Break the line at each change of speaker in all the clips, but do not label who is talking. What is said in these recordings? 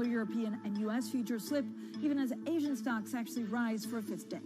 European and U.S. futures slip, even as Asian stocks actually rise for a fifth day.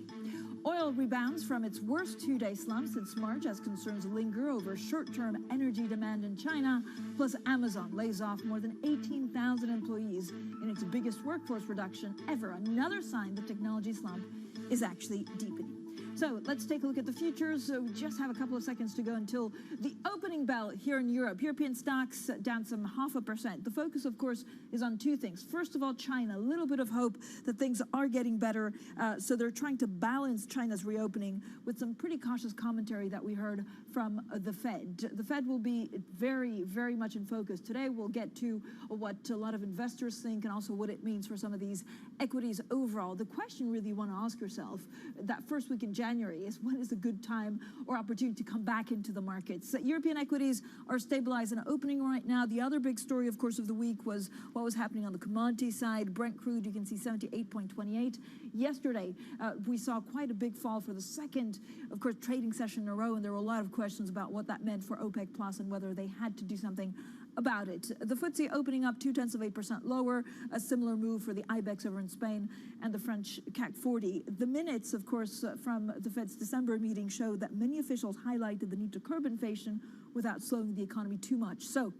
Oil rebounds from its worst two-day slump since March as concerns linger over short-term energy demand in China, plus Amazon lays off more than 18,000 employees in its biggest workforce reduction ever. Another sign the technology slump is actually deepening. So let's take a look at the futures. So we just have a couple of seconds to go until the opening bell here in Europe. European stocks down some 0.5%. The focus, of course, is on two things. First of all, China, a little bit of hope that things are getting better. So they're trying to balance China's reopening with some pretty cautious commentary that we heard from the Fed. The Fed will be very, very much in focus. Today, we'll get to what a lot of investors think and also what it means for some of these equities overall. The question really you want to ask yourself that first week in January is when is a good time or opportunity to come back into the markets. European equities are stabilized and opening right now. The other big story, of course, of the week was what was happening on the commodity side. Brent crude, you can see 78.28. Yesterday, we saw quite a big fall for the second, of course, trading session in a row, and there were a lot of questions about what that meant for OPEC Plus and whether they had to do something about it. The FTSE opening up 0.2% lower, a similar move for the IBEX over in Spain and the French CAC 40. The minutes, of course, from the Fed's December meeting showed that many officials highlighted the need to curb inflation without slowing the economy too much. So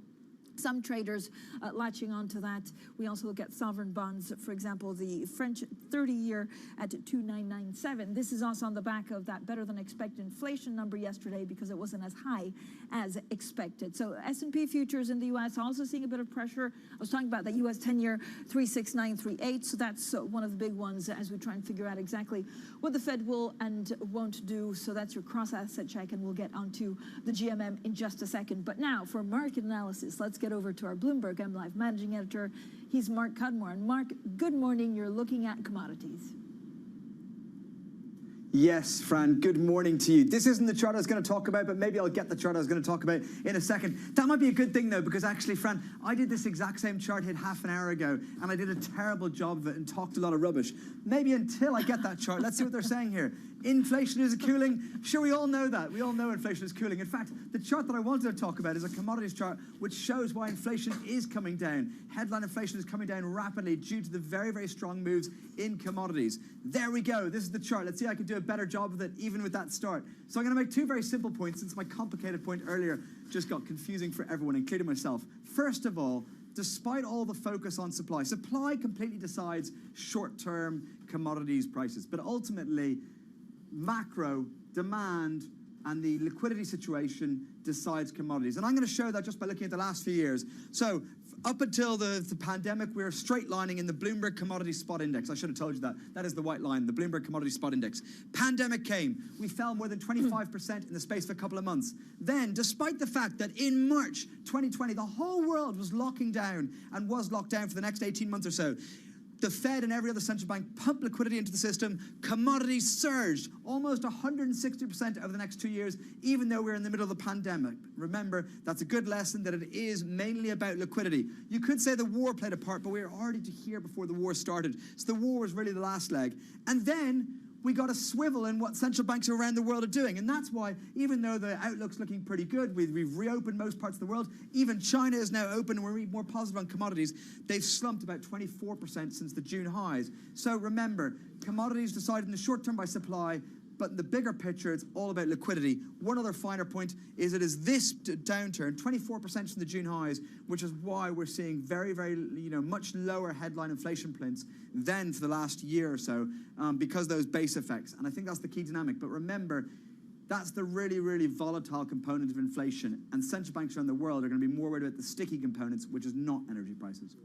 some traders latching onto that. We also look at sovereign bonds, for example, the French 30-year at 2.997. This is also on the back of that better than expected inflation number yesterday because it wasn't as high as expected. So S&P futures in the U.S. also seeing a bit of pressure. I was talking about that U.S. 10-year 3.6938. So that's one of the big ones as we try and figure out exactly what the Fed will and won't do. So that's your cross-asset check, and we'll get onto the GMM in just a second. But now for market analysis, let's get over to our Bloomberg MLive managing editor. He's Mark Cudmore. And Mark, good morning. You're looking at commodities.
Yes, Fran, good morning to you. This isn't the chart I was going to talk about, but maybe I'll get the chart I was going to talk about in a second. That might be a good thing, though, because actually, Fran, I did this exact same chart hit half an hour ago, and I did a terrible job of it and talked a lot of rubbish. Maybe until I get that chart. Let's see what they're saying here. Inflation is cooling. Sure, we all know that. We all know inflation is cooling. In fact, the chart that I wanted to talk about is a commodities chart which shows why inflation is coming down. Headline inflation is coming down rapidly due to the very, very strong moves in commodities. There we go. This is the chart. Let's see if I can do a better job of it even with that start. So I'm going to make two very simple points since my complicated point earlier just got confusing for everyone, including myself. First of all, despite all the focus on supply, supply completely decides short-term commodities prices, but ultimately macro demand and the liquidity situation decides commodities. And I'm going to show that just by looking at the last few years. So up until the pandemic, we were straight lining in the Bloomberg Commodity Spot Index. I should have told you that. That is the white line, the Bloomberg Commodity Spot Index. Pandemic came. We fell more than 25% in the space of a couple of months. Then, despite the fact that in March 2020, the whole world was locking down and was locked down for the next 18 months or so, the Fed and every other central bank pumped liquidity into the system. Commodities surged almost 160% over the next 2 years, even though we're in the middle of the pandemic. Remember, that's a good lesson that it is mainly about liquidity. You could say the war played a part, but we were already here before the war started. So the war was really the last leg. And then we got a swivel in what central banks around the world are doing. And that's why, even though the outlook's looking pretty good, we've reopened most parts of the world, even China is now open and we're more positive on commodities, they've slumped about 24% since the June highs. So remember, commodities decide in the short term by supply, But in the bigger picture, it's all about liquidity. One other finer point is it is this downturn, 24% from the June highs, which is why we're seeing very, very, much lower headline inflation prints than for the last year or so, because of those base effects. And I think that's the key dynamic. But remember, that's the really, really volatile component of inflation. And central banks around the world are going to be more worried about the sticky components, which is not energy prices.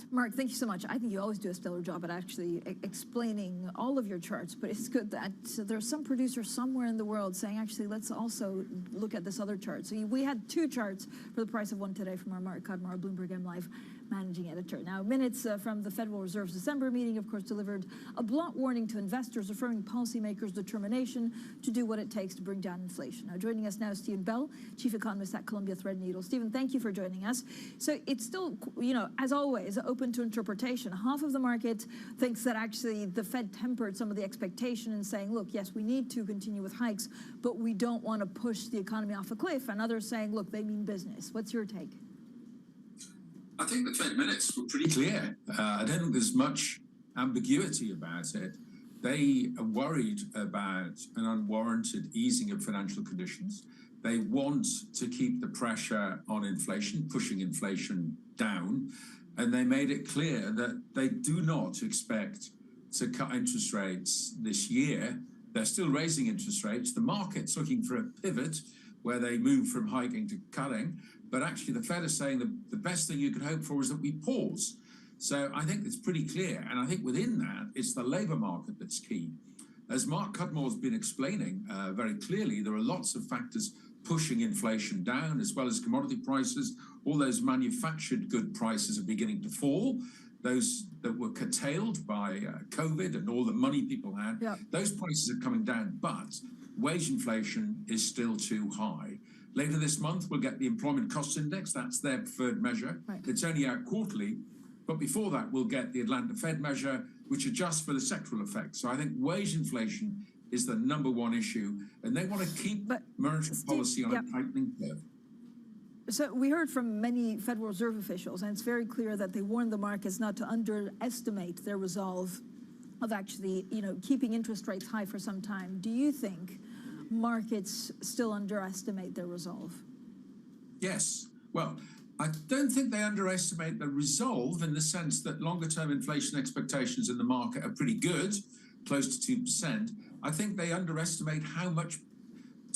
Mark, thank you so much. I think you always do a stellar job at actually explaining all of your charts, but it's good that there's some producer somewhere in the world saying, actually, let's also look at this other chart. So we had two charts for the price of one today from our Mark Cudmore, Bloomberg M Live managing editor. Now, minutes from the Federal Reserve's December meeting, of course, delivered a blunt warning to investors, affirming policymakers' determination to do what it takes to bring down inflation. Now, joining us now is Stephen Bell, chief economist at Columbia Threadneedle. Stephen, thank you for joining us. So it's still, as always, open to interpretation. Half of the market thinks that actually the Fed tempered some of the expectation in saying, look, yes, we need to continue with hikes, but we don't want to push the economy off a cliff. And others saying, look, they mean business. What's your take?
I think the Fed minutes were pretty clear. I don't think there's much ambiguity about it. They are worried about an unwarranted easing of financial conditions. They want to keep the pressure on inflation, pushing inflation down. And they made it clear that they do not expect to cut interest rates this year. They're still raising interest rates. The market's looking for a pivot where they move from hiking to cutting. But actually, the Fed is saying the best thing you could hope for is that we pause. So I think it's pretty clear. And I think within that, it's the labor market that's key. As Mark Cudmore has been explaining very clearly, there are lots of factors pushing inflation down, as well as commodity prices. All those manufactured good prices are beginning to fall. Those that were curtailed by COVID and all the money people had, those prices are coming down. But wage inflation is still too high. Later this month, we'll get the Employment Cost Index. That's their preferred measure. Right. It's only out quarterly. But before that, we'll get the Atlanta Fed measure, which adjusts for the sectoral effects. So I think wage inflation is the number one issue. And they want to keep monetary policy on a tightening curve.
So we heard from many Federal Reserve officials, and it's very clear that they warned the markets not to underestimate their resolve of actually, keeping interest rates high for some time. Do you think markets still underestimate their resolve?
Yes. Well, I don't think they underestimate the resolve in the sense that longer-term inflation expectations in the market are pretty good, close to 2%. I think they underestimate how much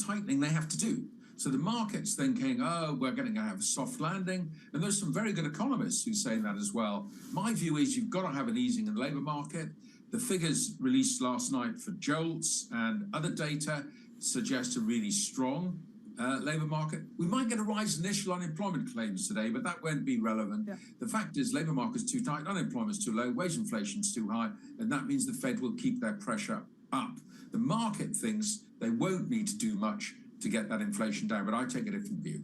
tightening they have to do. So the market's thinking, oh, we're going to have a soft landing. And there's some very good economists who say that as well. My view is you've got to have an easing in the labor market. The figures released last night for JOLTS and other data suggest a really strong labor market. We might get a rise in initial unemployment claims today, but that won't be relevant. Yeah. The fact is labor market's too tight, unemployment's too low, wage inflation's too high, and that means the Fed will keep their pressure up. The market thinks they won't need to do much to get that inflation down, but I take a different view.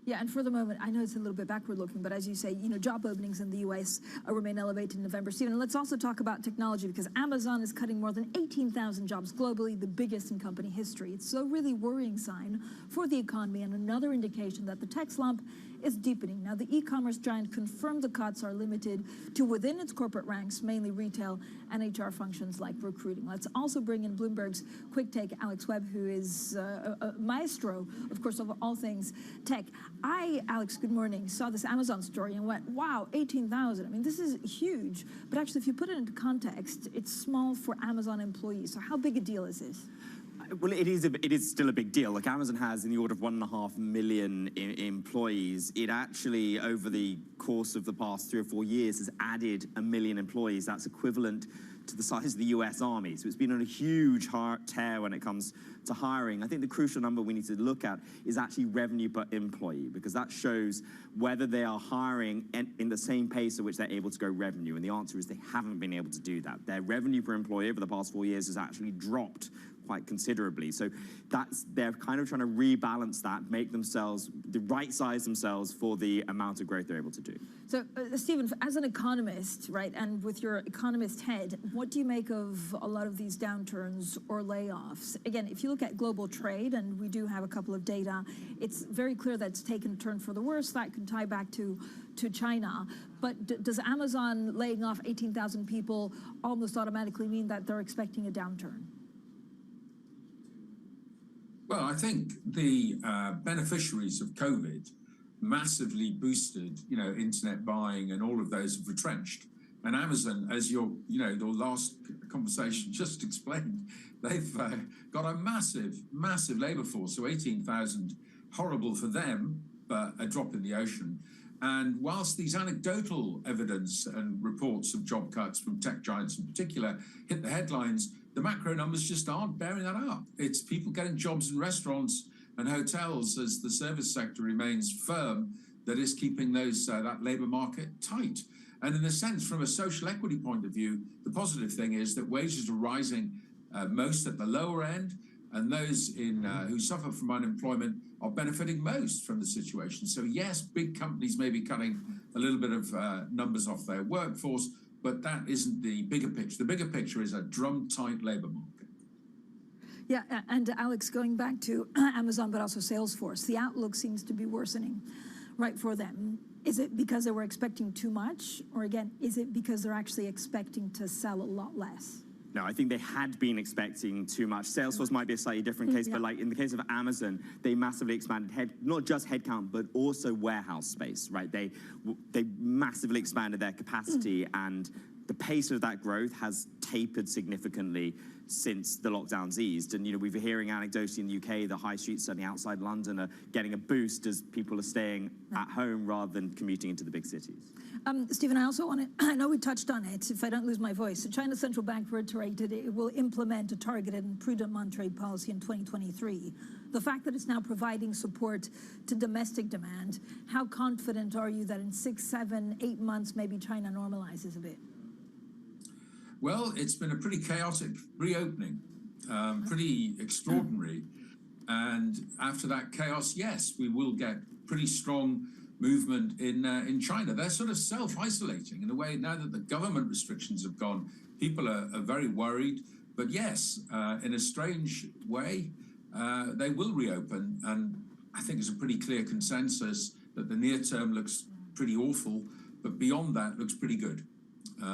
Yeah, and for the moment, I know it's a little bit backward-looking, but as you say, job openings in the U.S. remain elevated in November. Stephen, let's also talk about technology, because Amazon is cutting more than 18,000 jobs globally, the biggest in company history. It's a really worrying sign for the economy and another indication that the tech slump is deepening. Now, the e-commerce giant confirmed the cuts are limited to within its corporate ranks, mainly retail and HR functions like recruiting. Let's also bring in Bloomberg's Quick Take, Alex Webb, who is a maestro, of course, of all things tech. Alex, good morning, saw this Amazon story and went, wow, 18,000. I mean, this is huge. But actually, if you put it into context, it's small for Amazon employees. So how big a deal is this?
Well, it is still a big deal. Like, Amazon has in the order of 1.5 million employees. It actually, over the course of the past 3 or 4 years, has added 1 million employees. That's equivalent to the size of the US Army. So it's been on a huge tear when it comes to hiring. I think the crucial number we need to look at is actually revenue per employee, because that shows whether they are hiring in the same pace at which they're able to grow revenue. And the answer is they haven't been able to do that. Their revenue per employee over the past 4 years has actually dropped quite considerably. So they're kind of trying to rebalance that, make themselves, right size themselves for the amount of growth they're able to do.
So, Stephen, as an economist, right, and with your economist head, what do you make of a lot of these downturns or layoffs? Again, if you look at global trade, and we do have a couple of data, it's very clear that it's taken a turn for the worse. That could tie back to China. But does Amazon laying off 18,000 people almost automatically mean that they're expecting a downturn?
Well, I think the beneficiaries of COVID massively boosted, internet buying, and all of those have retrenched. And Amazon, as your last conversation just explained, they've got a massive labor force. So 18,000, horrible for them, but a drop in the ocean. And whilst these anecdotal evidence and reports of job cuts from tech giants in particular hit the headlines, the macro numbers just aren't bearing that up. It's people getting jobs in restaurants and hotels as the service sector remains firm that is keeping that labor market tight. And in a sense, from a social equity point of view, the positive thing is that wages are rising most at the lower end, and those who suffer from unemployment are benefiting most from the situation. So yes, big companies may be cutting a little bit of numbers off their workforce, but that isn't the bigger picture. The bigger picture is a drum-tight labor market.
Yeah, and Alex, going back to Amazon, but also Salesforce, the outlook seems to be worsening, right, for them. Is it because they were expecting too much? Or again, is it because they're actually expecting to sell a lot less?
No, I think they had been expecting too much. Salesforce might be a slightly different case, but like in the case of Amazon, they massively expanded not just headcount, but also warehouse space, right? They massively expanded their capacity, and the pace of that growth has tapered significantly since the lockdowns eased. And, we've been hearing anecdotally in the UK, the high streets, certainly outside London, are getting a boost as people are staying at home rather than commuting into the big cities.
Stephen, I also want to, I know we touched on it, if I don't lose my voice. China's central bank reiterated it will implement a targeted and prudent monetary policy in 2023. The fact that it's now providing support to domestic demand, how confident are you that in 6, 7, 8 months, maybe China normalizes a bit?
Well, it's been a pretty chaotic reopening, pretty extraordinary. And after that chaos, yes, we will get pretty strong movement in China. They're sort of self-isolating in a way now that the government restrictions have gone. People are very worried. But yes, in a strange way, they will reopen. And I think there's a pretty clear consensus that the near term looks pretty awful, but beyond that looks pretty good.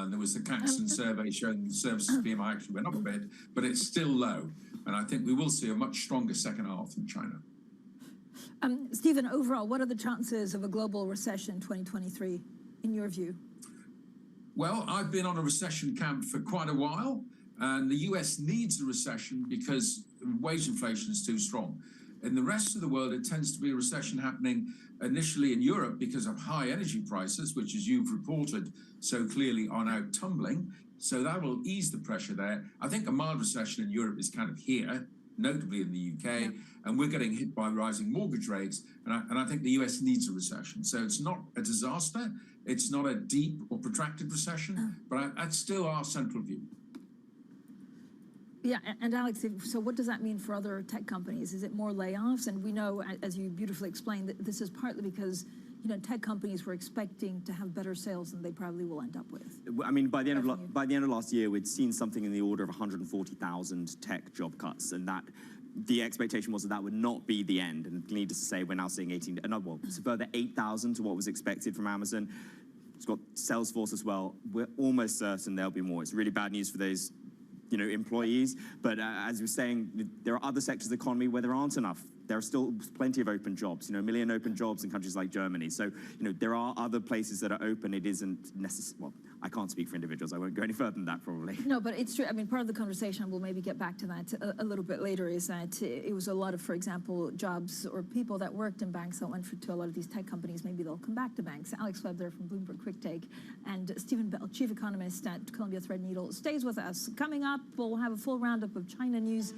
There was the Caxton survey showing the services PMI actually went up a bit, but it's still low. And I think we will see a much stronger second half in China.
Stephen, overall, what are the chances of a global recession in 2023, in your view?
Well, I've been on a recession camp for quite a while, and the US needs a recession because wage inflation is too strong. In the rest of the world, it tends to be a recession happening initially in Europe because of high energy prices, which, as you've reported so clearly, are now tumbling. So that will ease the pressure there. I think a mild recession in Europe is kind of here, notably in the UK, and we're getting hit by rising mortgage rates. And I think the US needs a recession. So it's not a disaster. It's not a deep or protracted recession, but that's still our central view.
Yeah, and Alex, so what does that mean for other tech companies? Is it more layoffs? And we know, as you beautifully explained, that this is partly because tech companies were expecting to have better sales than they probably will end up with.
I mean, by the end of last year, we'd seen something in the order of 140,000 tech job cuts, and that the expectation was that would not be the end. And needless to say, we're now seeing it's a further 8,000 to what was expected from Amazon. It's got Salesforce as well. We're almost certain there'll be more. It's really bad news for those employees. But as we're saying, there are other sectors of the economy where there aren't enough. There are still plenty of open jobs, 1 million open jobs in countries like Germany. So, there are other places that are open. It isn't necessary. Well, I can't speak for individuals. I won't go any further than that, probably.
No, but it's true. I mean, part of the conversation, we'll maybe get back to that a little bit later, is that it was a lot of, for example, jobs or people that worked in banks that went to a lot of these tech companies. Maybe they'll come back to banks. Alex Webb there from Bloomberg Quick Take, and Stephen Bell, chief economist at Columbia Threadneedle, stays with us. Coming up, we'll have a full roundup of China news.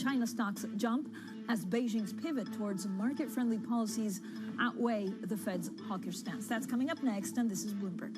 China stocks jump as Beijing's pivot towards market-friendly policies outweigh the Fed's hawkish stance. That's coming up next, and this is Bloomberg.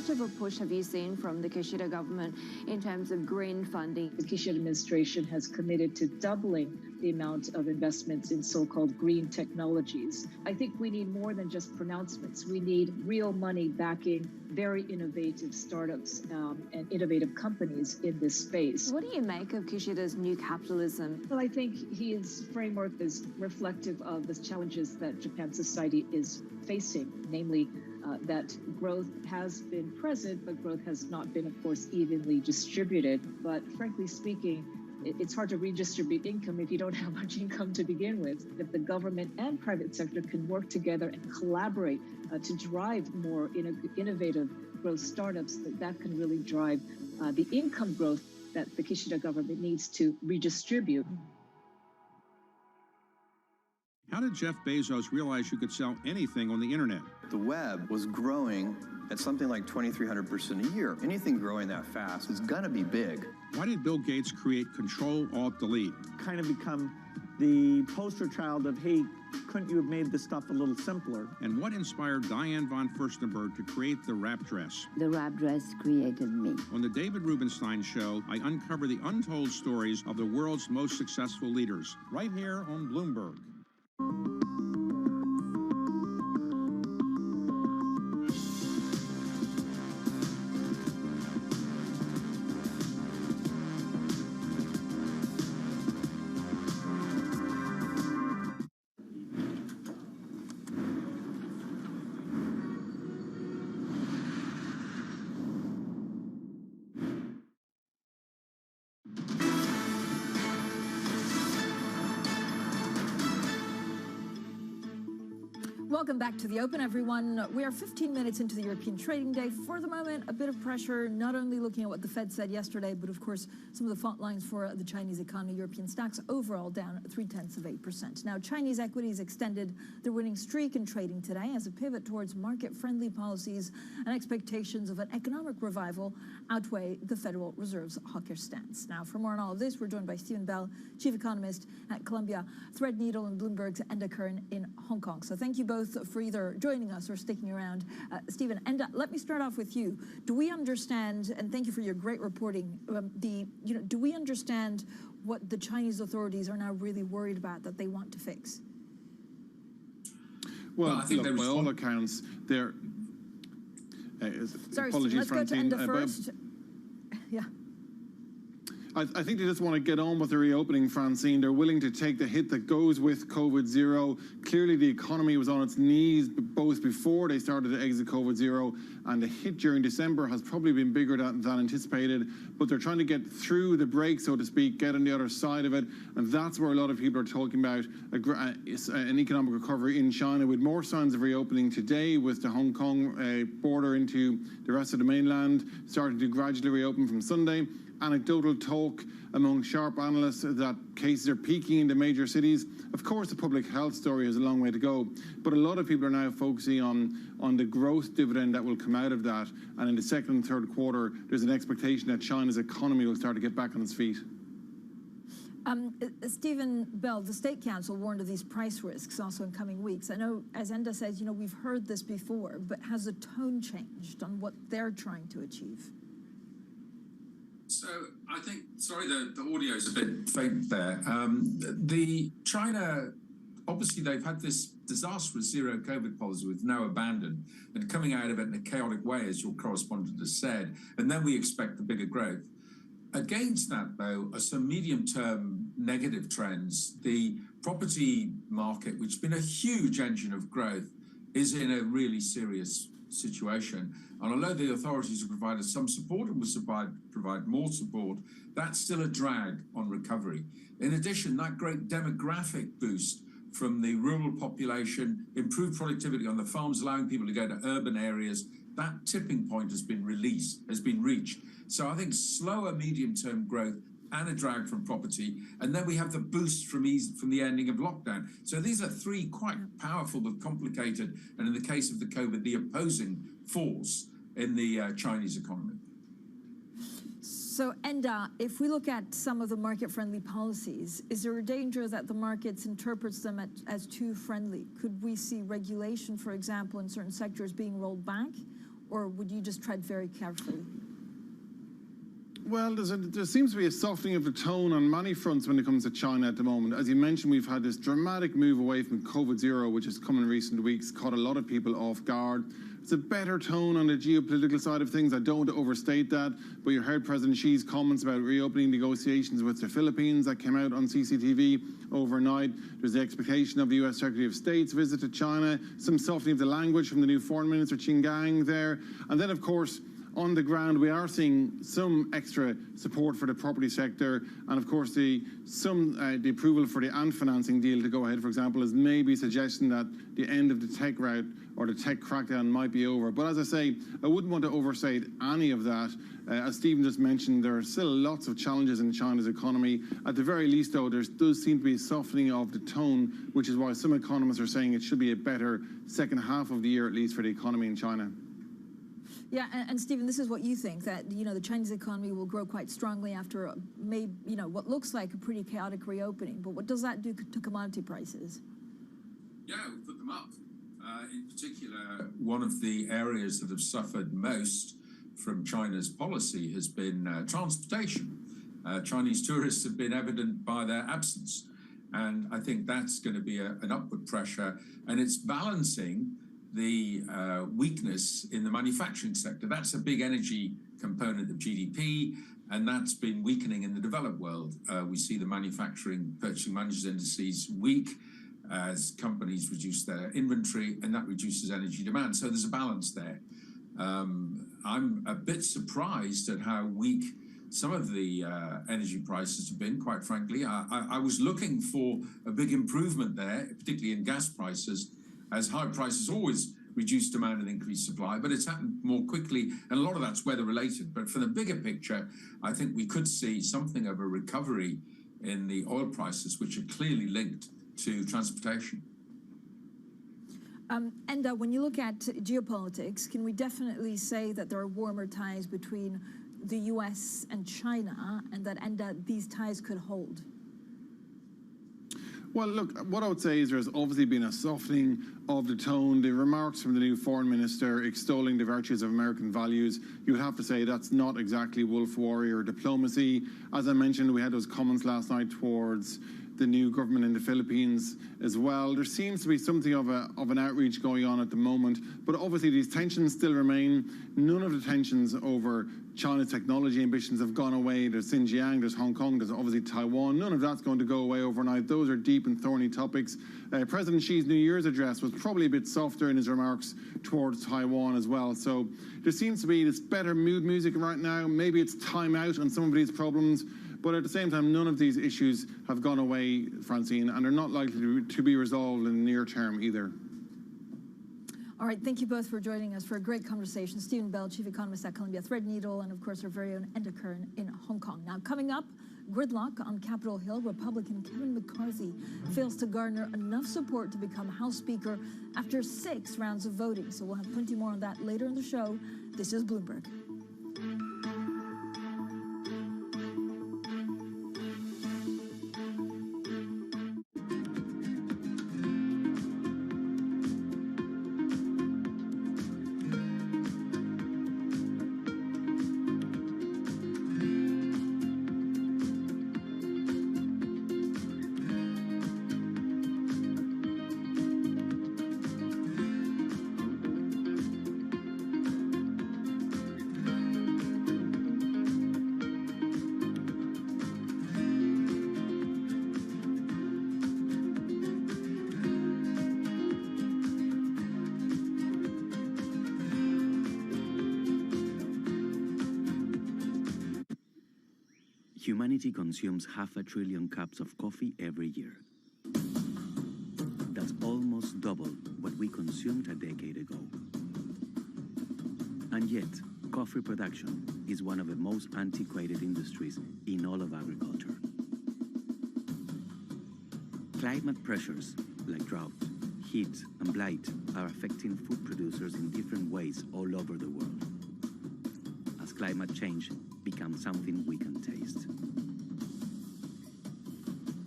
much of a push have you seen from the Kishida government in terms of green funding?
The Kishida administration has committed to doubling the amount of investments in so-called green technologies. I think we need more than just pronouncements. We need real money backing very innovative startups and innovative companies in this space.
What do you make of Kishida's new capitalism?
Well, I think his framework is reflective of the challenges that Japan society is facing, namely that growth has been present, but growth has not been, of course, evenly distributed. But frankly speaking, it's hard to redistribute income if you don't have much income to begin with. If the government and private sector can work together and collaborate to drive more innovative growth startups, that can really drive the income growth that the Kishida government needs to redistribute.
How did Jeff Bezos realize you could sell anything on the internet?
The web was growing at something like 2,300% a year. Anything growing that fast is gonna be big.
Why did Bill Gates create Control-Alt-Delete?
Kind of become the poster child of, hey, couldn't you have made this stuff a little simpler?
And what inspired Diane von Furstenberg to create the wrap dress?
The wrap dress created me.
On the David Rubenstein Show, I uncover the untold stories of the world's most successful leaders, right here on Bloomberg.
Welcome back to the Open, everyone. We are 15 minutes into the European trading day. For the moment, a bit of pressure, not only looking at what the Fed said yesterday, but of course, some of the fault lines for the Chinese economy. European stocks overall down 0.3%. Now, Chinese equities extended their winning streak in trading today as a pivot towards market-friendly policies and expectations of an economic revival outweigh the Federal Reserve's hawkish stance. Now, for more on all of this, we're joined by Stephen Bell, chief economist at Columbia Threadneedle and Bloomberg's Enda Kern in Hong Kong. So thank you both for either joining us or sticking around. Stephen, and let me start off with you. Do we understand, and thank you for your great reporting, do we understand what the Chinese authorities are now really worried about that they want to fix?
Well, I think by all accounts, they're...
Sorry, Stephen, let's go to Enda first. Yeah.
I think they just want to get on with the reopening, Francine. They're willing to take the hit that goes with COVID-0. Clearly, the economy was on its knees both before they started to exit COVID-0, and the hit during December has probably been bigger than anticipated. But they're trying to get through the break, so to speak, get on the other side of it, and that's where a lot of people are talking about an economic recovery in China, with more signs of reopening today, with the Hong Kong border into the rest of the mainland starting to gradually reopen from Sunday. Anecdotal talk among sharp analysts that cases are peaking in the major cities. Of course, the public health story has a long way to go, but a lot of people are now focusing on the growth dividend that will come out of that. And in the second and third quarter, there's an expectation that China's economy will start to get back on its feet.
Stephen Bell, the State Council warned of these price risks also in coming weeks. I know, as Enda says, we've heard this before, but has the tone changed on what they're trying to achieve?
So I think, sorry, the audio is a bit faint there. The China, obviously they've had this disastrous zero COVID policy with no abandon and coming out of it in a chaotic way, as your correspondent has said, and then we expect the bigger growth. Against that, though, are some medium-term negative trends. The property market, which has been a huge engine of growth, is in a really serious situation. And although the authorities have provided some support and will provide more support, that's still a drag on recovery. In addition, that great demographic boost from the rural population, improved productivity on the farms, allowing people to go to urban areas, that tipping point has been reached. So I think slower medium-term growth and a drag from property, and then we have the boost from the ending of lockdown. So these are three quite powerful but complicated, and in the case of the COVID, the opposing force in the Chinese economy.
So, Enda, if we look at some of the market-friendly policies, is there a danger that the markets interprets them as too friendly? Could we see regulation, for example, in certain sectors being rolled back? Or would you just tread very carefully?
Well, there seems to be a softening of the tone on many fronts when it comes to China at the moment. As you mentioned, we've had this dramatic move away from COVID zero, which has come in recent weeks, caught a lot of people off guard. It's a better tone on the geopolitical side of things. I don't want to overstate that, but you heard President Xi's comments about reopening negotiations with the Philippines that came out on CCTV overnight. There's the expectation of the US Secretary of State's visit to China, some softening of the language from the new Foreign Minister Qin Gang there. And then, of course, on the ground, we are seeing some extra support for the property sector, and of course the approval for the Ant financing deal to go ahead, for example, is maybe suggesting that the end of the tech route or the tech crackdown might be over. But as I say, I wouldn't want to overstate any of that. As Stephen just mentioned, there are still lots of challenges in China's economy. At the very least, though, there does seem to be a softening of the tone, which is why some economists are saying it should be a better second half of the year, at least for the economy in China.
Yeah, and Stephen, this is what you think, that, the Chinese economy will grow quite strongly after what looks like a pretty chaotic reopening. But what does that do to commodity prices?
Yeah, we'll put them up. In particular, one of the areas that have suffered most from China's policy has been transportation. Chinese tourists have been evident by their absence. And I think that's going to be an upward pressure. And it's balancing the weakness in the manufacturing sector. That's a big energy component of GDP, and that's been weakening in the developed world. We see the manufacturing purchasing managers indices weak as companies reduce their inventory, and that reduces energy demand. So there's a balance there. I'm a bit surprised at how weak some of the energy prices have been, quite frankly. I was looking for a big improvement there, particularly in gas prices, as high prices always reduce demand and increase supply, but it's happened more quickly, and a lot of that's weather related. But for the bigger picture, I think we could see something of a recovery in the oil prices, which are clearly linked to transportation.
And when you look at geopolitics, can we definitely say that there are warmer ties between the US and China, and that these ties could hold?
Well, look, what I would say is there's obviously been a softening of the tone. The remarks from the new foreign minister extolling the virtues of American values, you would have to say that's not exactly wolf warrior diplomacy. As I mentioned, we had those comments last night towards the new government in the Philippines as well. There seems to be something of an outreach going on at the moment, but obviously these tensions still remain. None of the tensions over China's technology ambitions have gone away. There's Xinjiang, there's Hong Kong, there's obviously Taiwan. None of that's going to go away overnight. Those are deep and thorny topics. President Xi's New Year's address was probably a bit softer in his remarks towards Taiwan as well. So there seems to be this better mood music right now. Maybe it's time out on some of these problems. But at the same time, none of these issues have gone away, Francine, and they're not likely to be resolved in the near term either.
All right, thank you both for joining us for a great conversation. Stephen Bell, Chief Economist at Columbia Threadneedle, and of course our very own Enda Kern in Hong Kong. Now, coming up, gridlock on Capitol Hill. Republican Kevin McCarthy fails to garner enough support to become House Speaker after 6 rounds of voting. So we'll have plenty more on that later in the show. This is Bloomberg.
Humanity consumes 500 billion cups of coffee every year. That's almost double what we consumed a decade ago. And yet, coffee production is one of the most antiquated industries in all of agriculture. Climate pressures like drought, heat, and blight are affecting food producers in different ways all over the world, as climate change becomes something we can taste.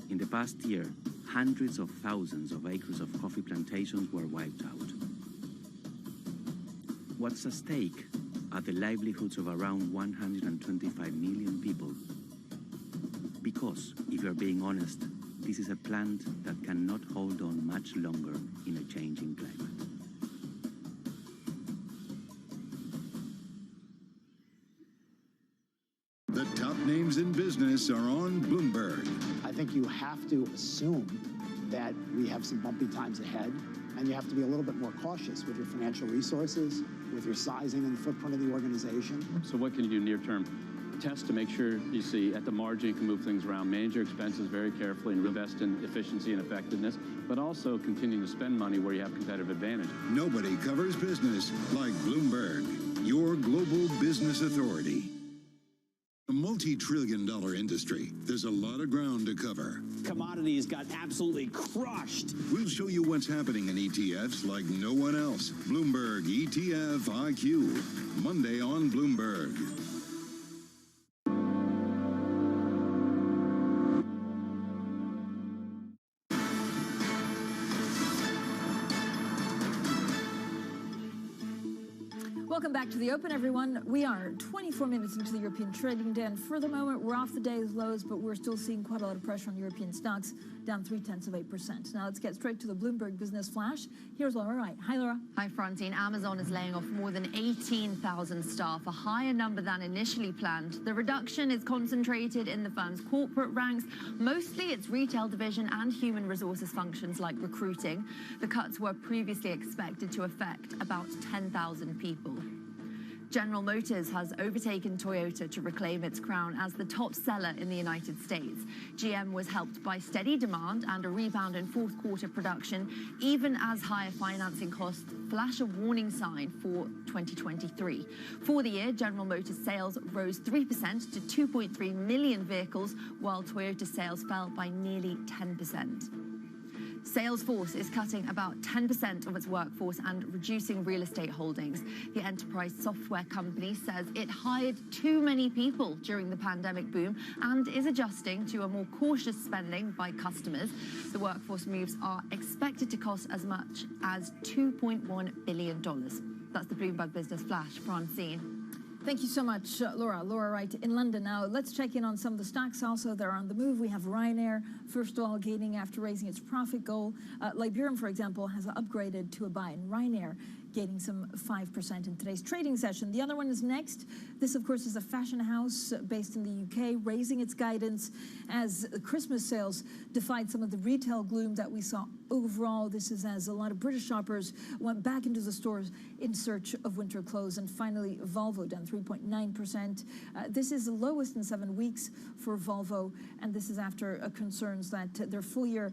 In the past year, hundreds of thousands of acres of coffee plantations were wiped out. What's at stake are the livelihoods of around 125 million people. Because, if you're being honest, this is a plant that cannot hold on much longer in a changing climate.
The top names in business are on Bloomberg.
I think you have to assume that we have some bumpy times ahead, and you have to be a little bit more cautious with your financial resources, with your sizing and the footprint of the organization.
So what can you do near term? Test to make sure you see at the margin you can move things around, manage your expenses very carefully and invest in efficiency and effectiveness, but also continue to spend money where you have competitive advantage.
Nobody covers business like Bloomberg, your global business authority. A multi-trillion-dollar industry. There's a lot of ground to cover.
Commodities got absolutely crushed.
We'll show you what's happening in ETFs like no one else. Bloomberg ETF IQ. Monday on Bloomberg.
Welcome back to the Open, everyone. We are 24 minutes into the European trading day, and for the moment, we're off the day's lows, but we're still seeing quite a lot of pressure on European stocks, down 0.3%. Now let's get straight to the Bloomberg Business Flash. Here's Laura Wright. Hi, Laura.
Hi, Francine. Amazon is laying off more than 18,000 staff, a higher number than initially planned. The reduction is concentrated in the firm's corporate ranks, mostly its retail division and human resources functions like recruiting. The cuts were previously expected to affect about 10,000 people. General Motors has overtaken Toyota to reclaim its crown as the top seller in the United States. GM was helped by steady demand and a rebound in fourth quarter production, even as higher financing costs flash a warning sign for 2023. For the year, General Motors sales rose 3% to 2.3 million vehicles, while Toyota sales fell by nearly 10%. Salesforce is cutting about 10% of its workforce and reducing real estate holdings. The enterprise software company says it hired too many people during the pandemic boom and is adjusting to a more cautious spending by customers. The workforce moves are expected to cost as much as $2.1 billion. That's the Bloomberg Business Flash. Francine.
Thank you so much, Laura. Laura Wright in London. Now, let's check in on some of the stocks also that are on the move. We have Ryanair, first of all, gaining after raising its profit goal. Liberum, for example, has upgraded to a buy in Ryanair, gaining some 5% in today's trading session. The other one is Next. This, of course, is a fashion house based in the UK, raising its guidance as Christmas sales defied some of the retail gloom that we saw overall. This is as a lot of British shoppers went back into the stores in search of winter clothes. And finally, Volvo down 3.9%. This is the lowest in 7 weeks for Volvo, and this is after concerns that their full-year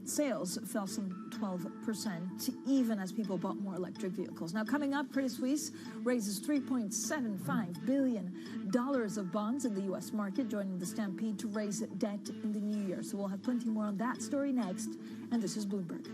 sales fell some 12%, even as people bought more electric vehicles. Now, coming up, Credit Suisse raises $3.75 billion of bonds in the U.S. market, joining the stampede to raise debt in the new year. So we'll have plenty more on that story next, and this is Bloomberg.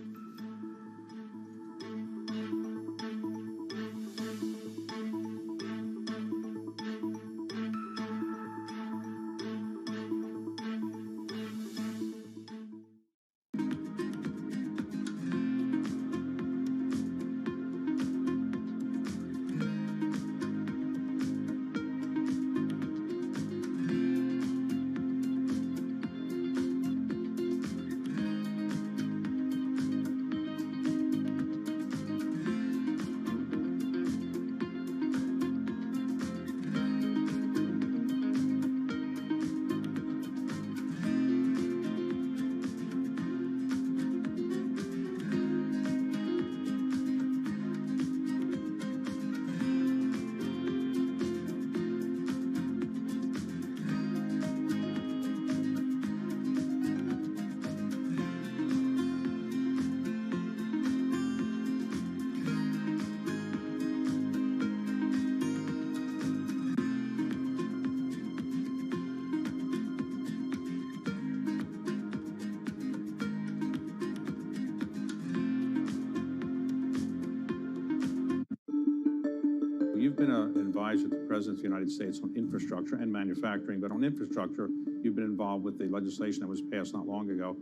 You've been an advisor to the President of the United States on infrastructure and manufacturing, but on infrastructure, you've been involved with the legislation that was passed not long ago.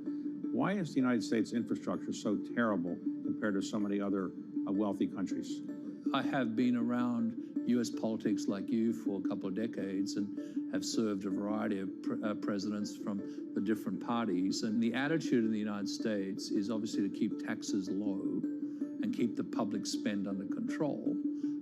Why is the United States infrastructure so terrible compared to so many other wealthy countries?
I have been around US politics like you for a couple of decades and have served a variety of presidents from the different parties. And the attitude in the United States is obviously to keep taxes low and keep the public spend under control.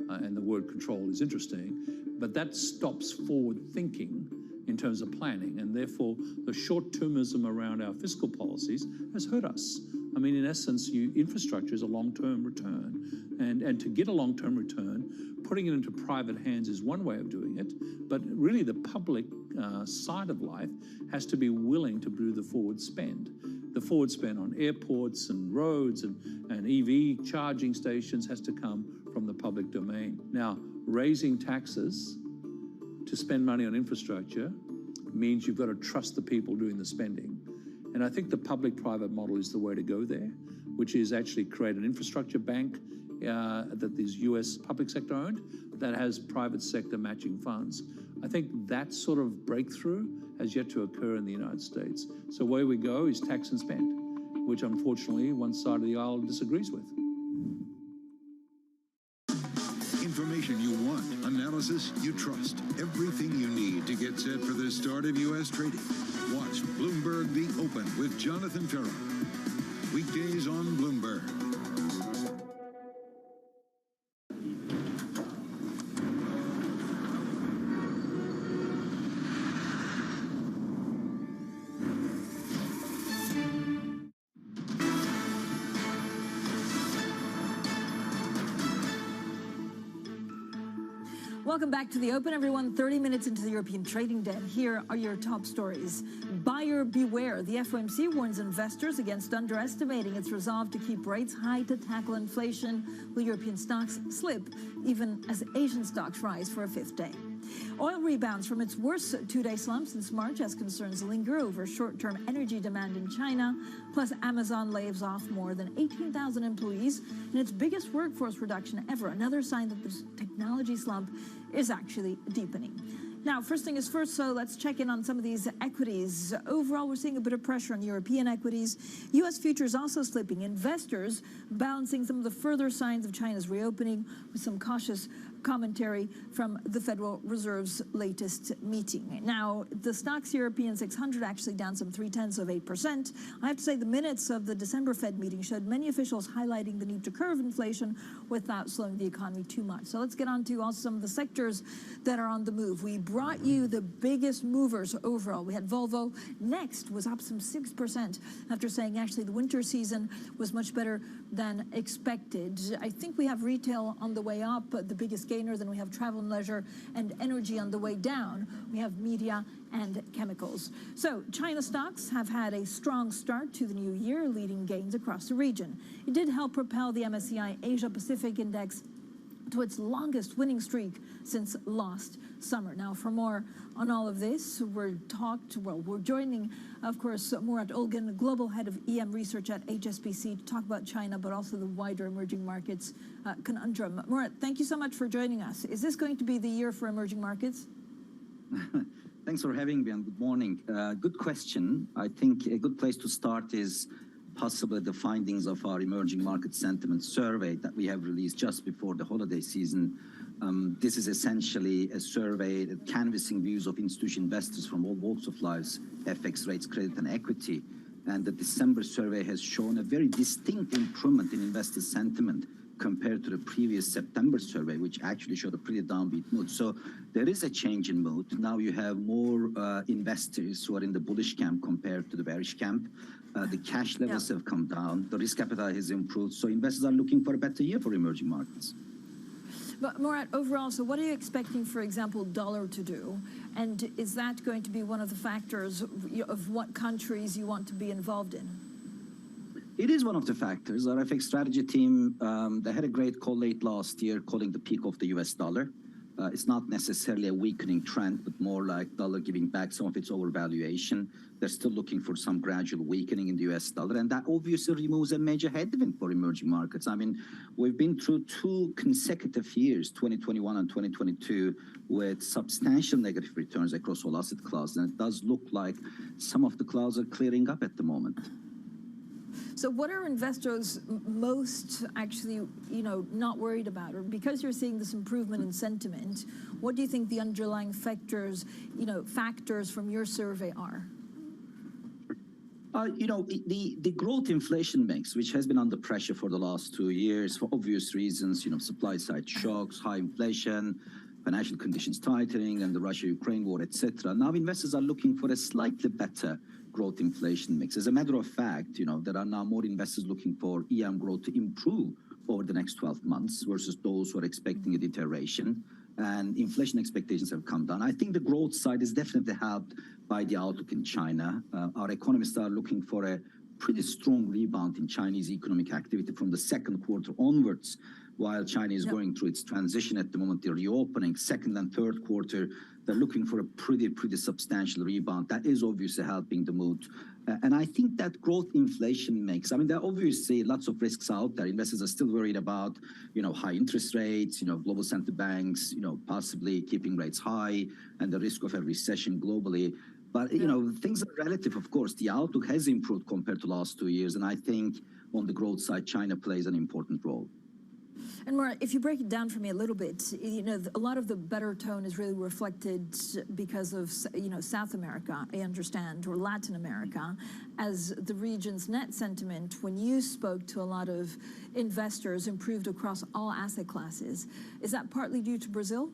And the word control is interesting, but that stops forward thinking in terms of planning. And therefore, the short-termism around our fiscal policies has hurt us. I mean, in essence, infrastructure is a long-term return. And to get a long-term return, putting it into private hands is one way of doing it. But really, the public side of life has to be willing to do the forward spend. The forward spend on airports and roads and EV charging stations has to come from the public domain. Now, raising taxes to spend money on infrastructure means you've got to trust the people doing the spending. And I think the public-private model is the way to go there, which is actually create an infrastructure bank that is US public sector owned that has private sector matching funds. I think that sort of breakthrough has yet to occur in the United States. So where we go is tax and spend, which unfortunately one side of the aisle disagrees with.
Information you want, analysis you trust, everything you need to get set for the start of U.S. trading. Watch Bloomberg The Open with Jonathan Ferro. Weekdays on Bloomberg.
Welcome back to The Open, everyone. 30 minutes into the European trading day. Here are your top stories. Buyer beware. The FOMC warns investors against underestimating its resolve to keep rates high to tackle inflation. Will European stocks slip even as Asian stocks rise for a fifth day? Oil rebounds from its worst two-day slump since March as concerns linger over short-term energy demand in China. Plus, Amazon lays off more than 18,000 employees in its biggest workforce reduction ever. Another sign that this technology slump is actually deepening. Now, first thing is first, so let's check in on some of these equities. Overall, we're seeing a bit of pressure on European equities. U.S. futures also slipping. Investors balancing some of the further signs of China's reopening with some cautious commentary from the Federal Reserve's latest meeting. Now, the Stoxx European 600 actually down some 0.3%. I have to say the minutes of the December Fed meeting showed many officials highlighting the need to curb inflation without slowing the economy too much. So let's get on to also some of the sectors that are on the move. We brought you the biggest movers overall. We had Volvo. Next was up some 6% after saying actually the winter season was much better than expected. I think we have retail on the way up, the biggest gainer. Then we have travel and leisure and energy on the way down. We have media and chemicals. So China stocks have had a strong start to the new year, leading gains across the region. It did help propel the MSCI Asia Pacific Index to its longest winning streak since last summer. Now, for more on all of this, we're joining, of course, Murat Olgun, Global Head of EM Research at HSBC, to talk about China, but also the wider emerging markets conundrum. Murat, thank you so much for joining us. Is this going to be the year for emerging markets?
Thanks for having me, and good morning. Good question. I think a good place to start is possibly the findings of our emerging market sentiment survey that we have released just before the holiday season. This is essentially a survey canvassing views of institutional investors from all walks of life, FX rates, credit, and equity. And the December survey has shown a very distinct improvement in investor sentiment compared to the previous September survey, which actually showed a pretty downbeat mood. So there is a change in mood. Now you have more investors who are in the bullish camp compared to the bearish camp. The cash levels have come down. The risk appetite has improved. So investors are looking for a better year for emerging markets.
But Murat, overall, so what are you expecting, for example, dollar to do? And is that going to be one of the factors of what countries you want to be involved in?
It is one of the factors. Our FX strategy team, they had a great call late last year, calling the peak of the US dollar. It's not necessarily a weakening trend, but more like dollar giving back some of its overvaluation. They're still looking for some gradual weakening in the US dollar, and that obviously removes a major headwind for emerging markets. I mean, we've been through 2 consecutive years, 2021 and 2022, with substantial negative returns across all asset classes, and it does look like some of the clouds are clearing up at the moment.
So what are investors most actually, not worried about? Or because you're seeing this improvement in sentiment, what do you think the underlying factors from your survey are?
The growth inflation mix, which has been under pressure for the last 2 years for obvious reasons, supply side shocks, high inflation, financial conditions tightening, and the Russia-Ukraine war, etc. Now investors are looking for a slightly better growth inflation mix. As a matter of fact, there are now more investors looking for EM growth to improve over the next 12 months versus those who are expecting a deterioration. And inflation expectations have come down. I think the growth side is definitely helped by the outlook in China. Our economists are looking for a pretty strong rebound in Chinese economic activity from the second quarter onwards, while China is going through its transition at the moment, the reopening, second and third quarter, they're looking for a pretty substantial rebound. That is obviously helping the mood. And I think that growth inflation mix, there are obviously lots of risks out there. Investors are still worried about, high interest rates, global central banks, possibly keeping rates high and the risk of a recession globally. But, things are relative, of course. The outlook has improved compared to the last 2 years. And I think on the growth side, China plays an important role.
And Murat, if you break it down for me a little bit, a lot of the better tone is really reflected because of, South America, I understand, or Latin America, as the region's net sentiment, when you spoke to a lot of investors, improved across all asset classes. Is that partly due to Brazil?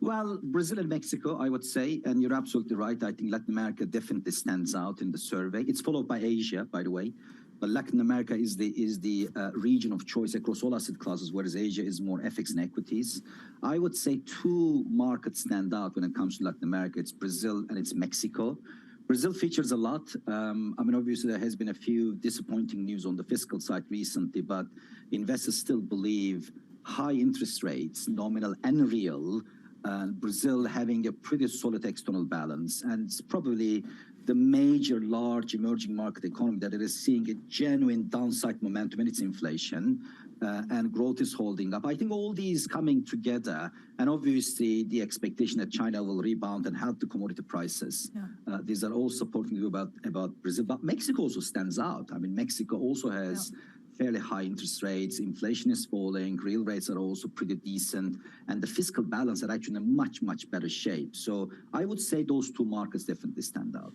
Well, Brazil and Mexico, I would say, and you're absolutely right. I think Latin America definitely stands out in the survey. It's followed by Asia, by the way. But Latin America is the region of choice across all asset classes, whereas Asia is more FX and equities. I would say 2 markets stand out when it comes to Latin America. It's Brazil and it's Mexico. Brazil features a lot. Obviously, there has been a few disappointing news on the fiscal side recently, but investors still believe high interest rates, nominal and real, Brazil having a pretty solid external balance, and it's probably the major large emerging market economy that is seeing a genuine downside momentum in its inflation, and growth is holding up. I think all these coming together, and obviously the expectation that China will rebound and help the commodity prices. These are all supporting you about Brazil. But Mexico also stands out. Mexico also has fairly high interest rates, inflation is falling, real rates are also pretty decent, and the fiscal balance are actually in a much better shape. So I would say those 2 markets definitely stand out.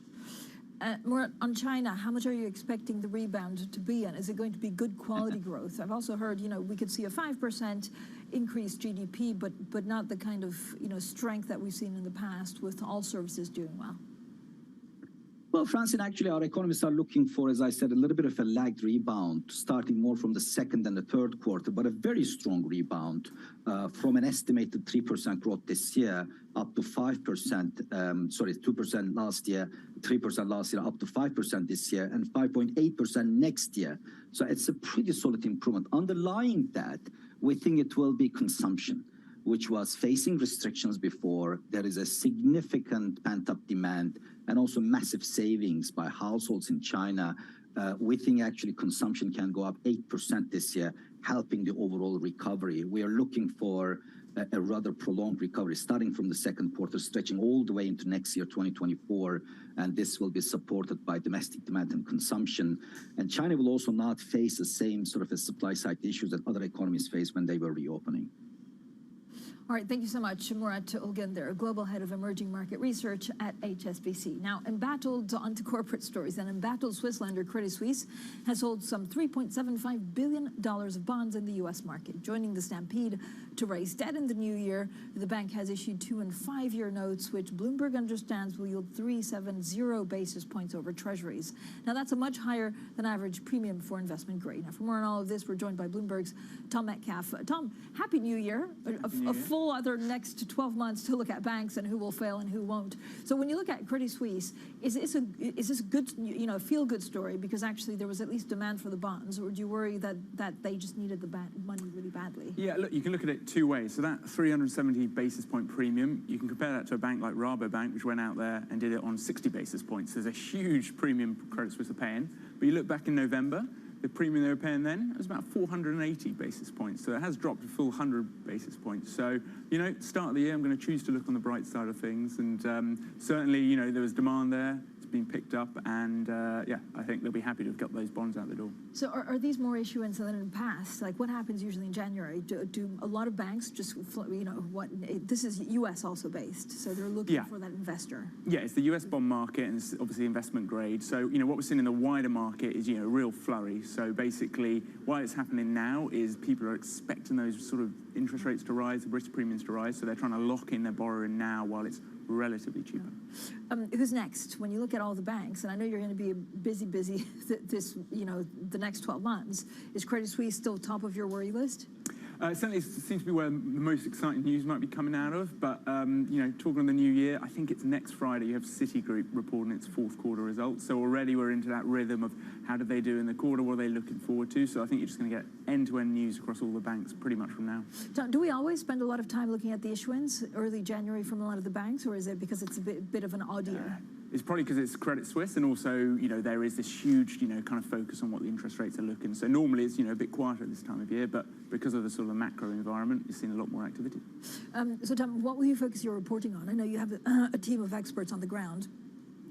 Murat, on China, how much are you expecting the rebound to be, and is it going to be good quality growth? I've also heard, we could see a 5% increased GDP, but not the kind of, strength that we've seen in the past with all services doing well.
Well, Francine, actually, our economists are looking for, as I said, a little bit of a lagged rebound, starting more from the second and the third quarter, but a very strong rebound from an estimated 3% growth this year up to 5%, 2% last year, 3% last year, up to 5% this year, and 5.8% next year. So it's a pretty solid improvement. Underlying that, we think it will be consumption, which was facing restrictions before. There is a significant pent-up demand and also massive savings by households in China. We think actually consumption can go up 8% this year, helping the overall recovery. We are looking for a rather prolonged recovery, starting from the second quarter, stretching all the way into next year, 2024, and this will be supported by domestic demand and consumption. And China will also not face the same sort of a supply-side issues that other economies faced when they were reopening.
All right, thank you so much, Murat Ülgen, Global Head of Emerging Market Research at HSBC. Now, embattled onto corporate stories, and embattled Swiss lender Credit Suisse has sold some $3.75 billion of bonds in the U.S. market. Joining the stampede to raise debt in the new year, the bank has issued 2- and 5-year notes, which Bloomberg understands will yield 370 basis points over treasuries. Now, that's a much higher than average premium for investment grade. Now, for more on all of this, we're joined by Bloomberg's Tom Metcalf. Tom, Happy New Year. A full other next 12 months to look at banks and who will fail and who won't. So when you look at Credit Suisse, is this a good, feel-good story because actually there was at least demand for the bonds, or do you worry that they just needed the money really badly?
Yeah, look, you can look at it 2 ways. So that 370 basis point premium, you can compare that to a bank like Rabobank, which went out there and did it on 60 basis points. There's a huge premium Credit Suisse are paying. But you look back in November, the premium they were paying then was about 480 basis points. So it has dropped a full 100 basis points. So, start of the year, I'm going to choose to look on the bright side of things. And certainly, there was demand there. It's been picked up, and yeah, I think they'll be happy to have got those bonds out the door.
So are these more issuance than in the past? Like, what happens usually in January? Do a lot of banks just, this is U.S. also based, so they're looking for that investor?
Yeah, it's the U.S. bond market, and it's obviously investment grade. So, what we're seeing in the wider market is, a real flurry. So basically, why it's happening now is people are expecting those sort of interest rates to rise, the risk premiums to rise, so they're trying to lock in their borrowing now while it's relatively cheaper.
Who's next? When you look at all the banks, and I know you're going to be busy the next 12 months, is Credit Suisse still top of your worry list?
Certainly it seems to be where the most exciting news might be coming out of, but talking on the new year, I think it's next Friday you have Citigroup reporting its fourth quarter results, so already we're into that rhythm of how did they do in the quarter, what are they looking forward to, so I think you're just going to get end-to-end news across all the banks pretty much from now.
Do we always spend a lot of time looking at the issuance early January from a lot of the banks, or is it because it's a bit of an odd year?
It's probably because it's Credit Suisse, and also, there is this huge, kind of focus on what the interest rates are looking. So normally it's, a bit quieter this time of year, but because of the sort of macro environment, you're seeing a lot more activity.
So Tom, what will you focus your reporting on? I know you have a team of experts on the ground.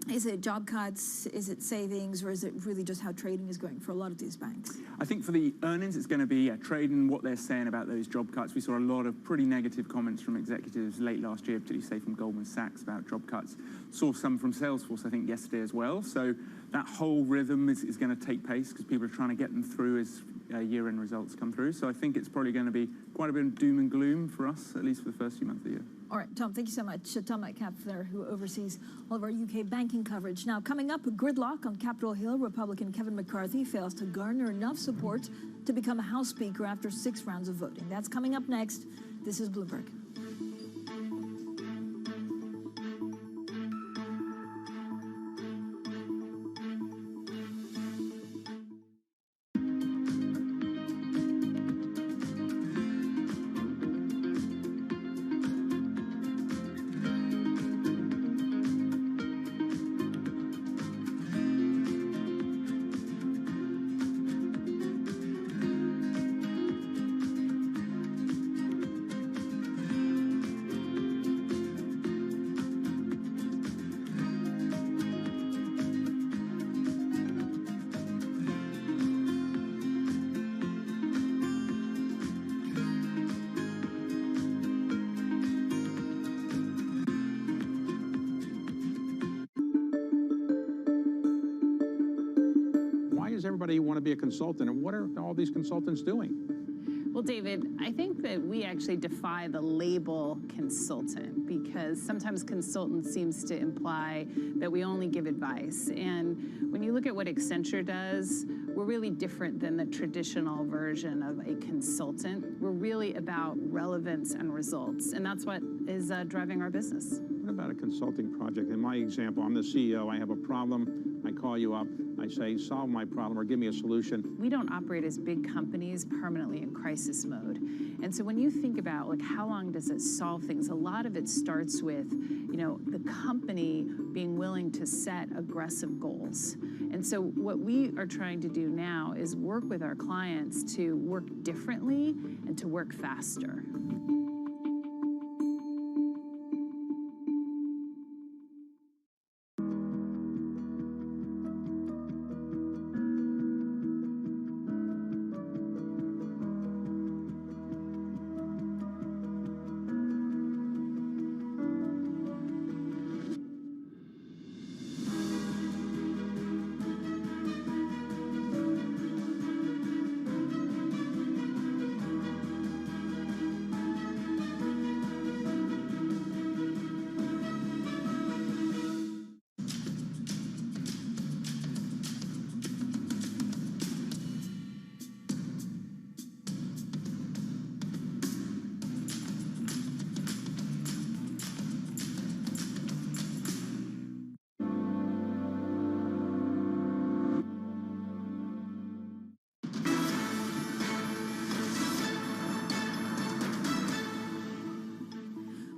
Is it job cuts? Is it savings? Or is it really just how trading is going for a lot of these banks?
I think for the earnings, it's going to be trading, what they're saying about those job cuts. We saw a lot of pretty negative comments from executives late last year, particularly say from Goldman Sachs about job cuts. Saw some from Salesforce, I think, yesterday as well. So that whole rhythm is going to take pace because people are trying to get them through as year-end results come through. So I think it's probably going to be quite a bit of doom and gloom for us, at least for the first few months of the year.
All right, Tom, thank you so much. Tom Metcalf there, who oversees all of our UK banking coverage. Now, coming up, a gridlock on Capitol Hill. Republican Kevin McCarthy fails to garner enough support to become a House Speaker after 6 rounds of voting. That's coming up next. This is Bloomberg.
Everybody want to be a consultant, and what are all these consultants doing?
Well, David, I think that we actually defy the label consultant because sometimes consultant seems to imply that we only give advice. And when you look at what Accenture does, we're really different than the traditional version of a consultant. We're really about relevance and results, and that's what is driving our business.
What about a consulting project? In my example, I'm the CEO, I have a problem, I call you up, I say, solve my problem or give me a solution.
We don't operate as big companies permanently in crisis mode. And so when you think about how long does it solve things, a lot of it starts with, the company being willing to set aggressive goals. And so what we are trying to do now is work with our clients to work differently and to work faster.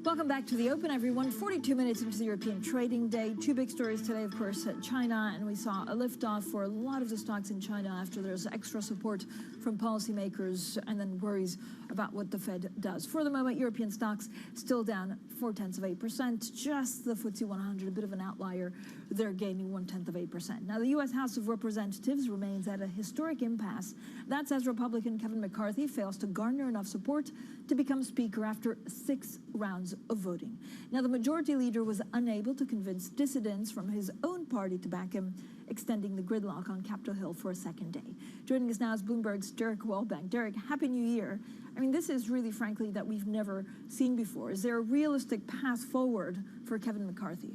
Welcome back to the Open, everyone. 42 minutes into the European trading day. 2 big stories today, of course, China, and we saw a liftoff for a lot of the stocks in China after there's extra support from policymakers and then worries about what the Fed does. For the moment, European stocks still down 0.4%. Just the FTSE 100, a bit of an outlier. They're gaining 0.1%. Now, the U.S. House of Representatives remains at a historic impasse. That's as Republican Kevin McCarthy fails to garner enough support to become Speaker after 6 rounds of voting. Now, the Majority Leader was unable to convince dissidents from his own party to back him, extending the gridlock on Capitol Hill for a second day. Joining us now is Bloomberg's Derek Wellbank. Derek, Happy New Year. I mean, this is really, frankly, that we've never seen before. Is there a realistic path forward for Kevin McCarthy?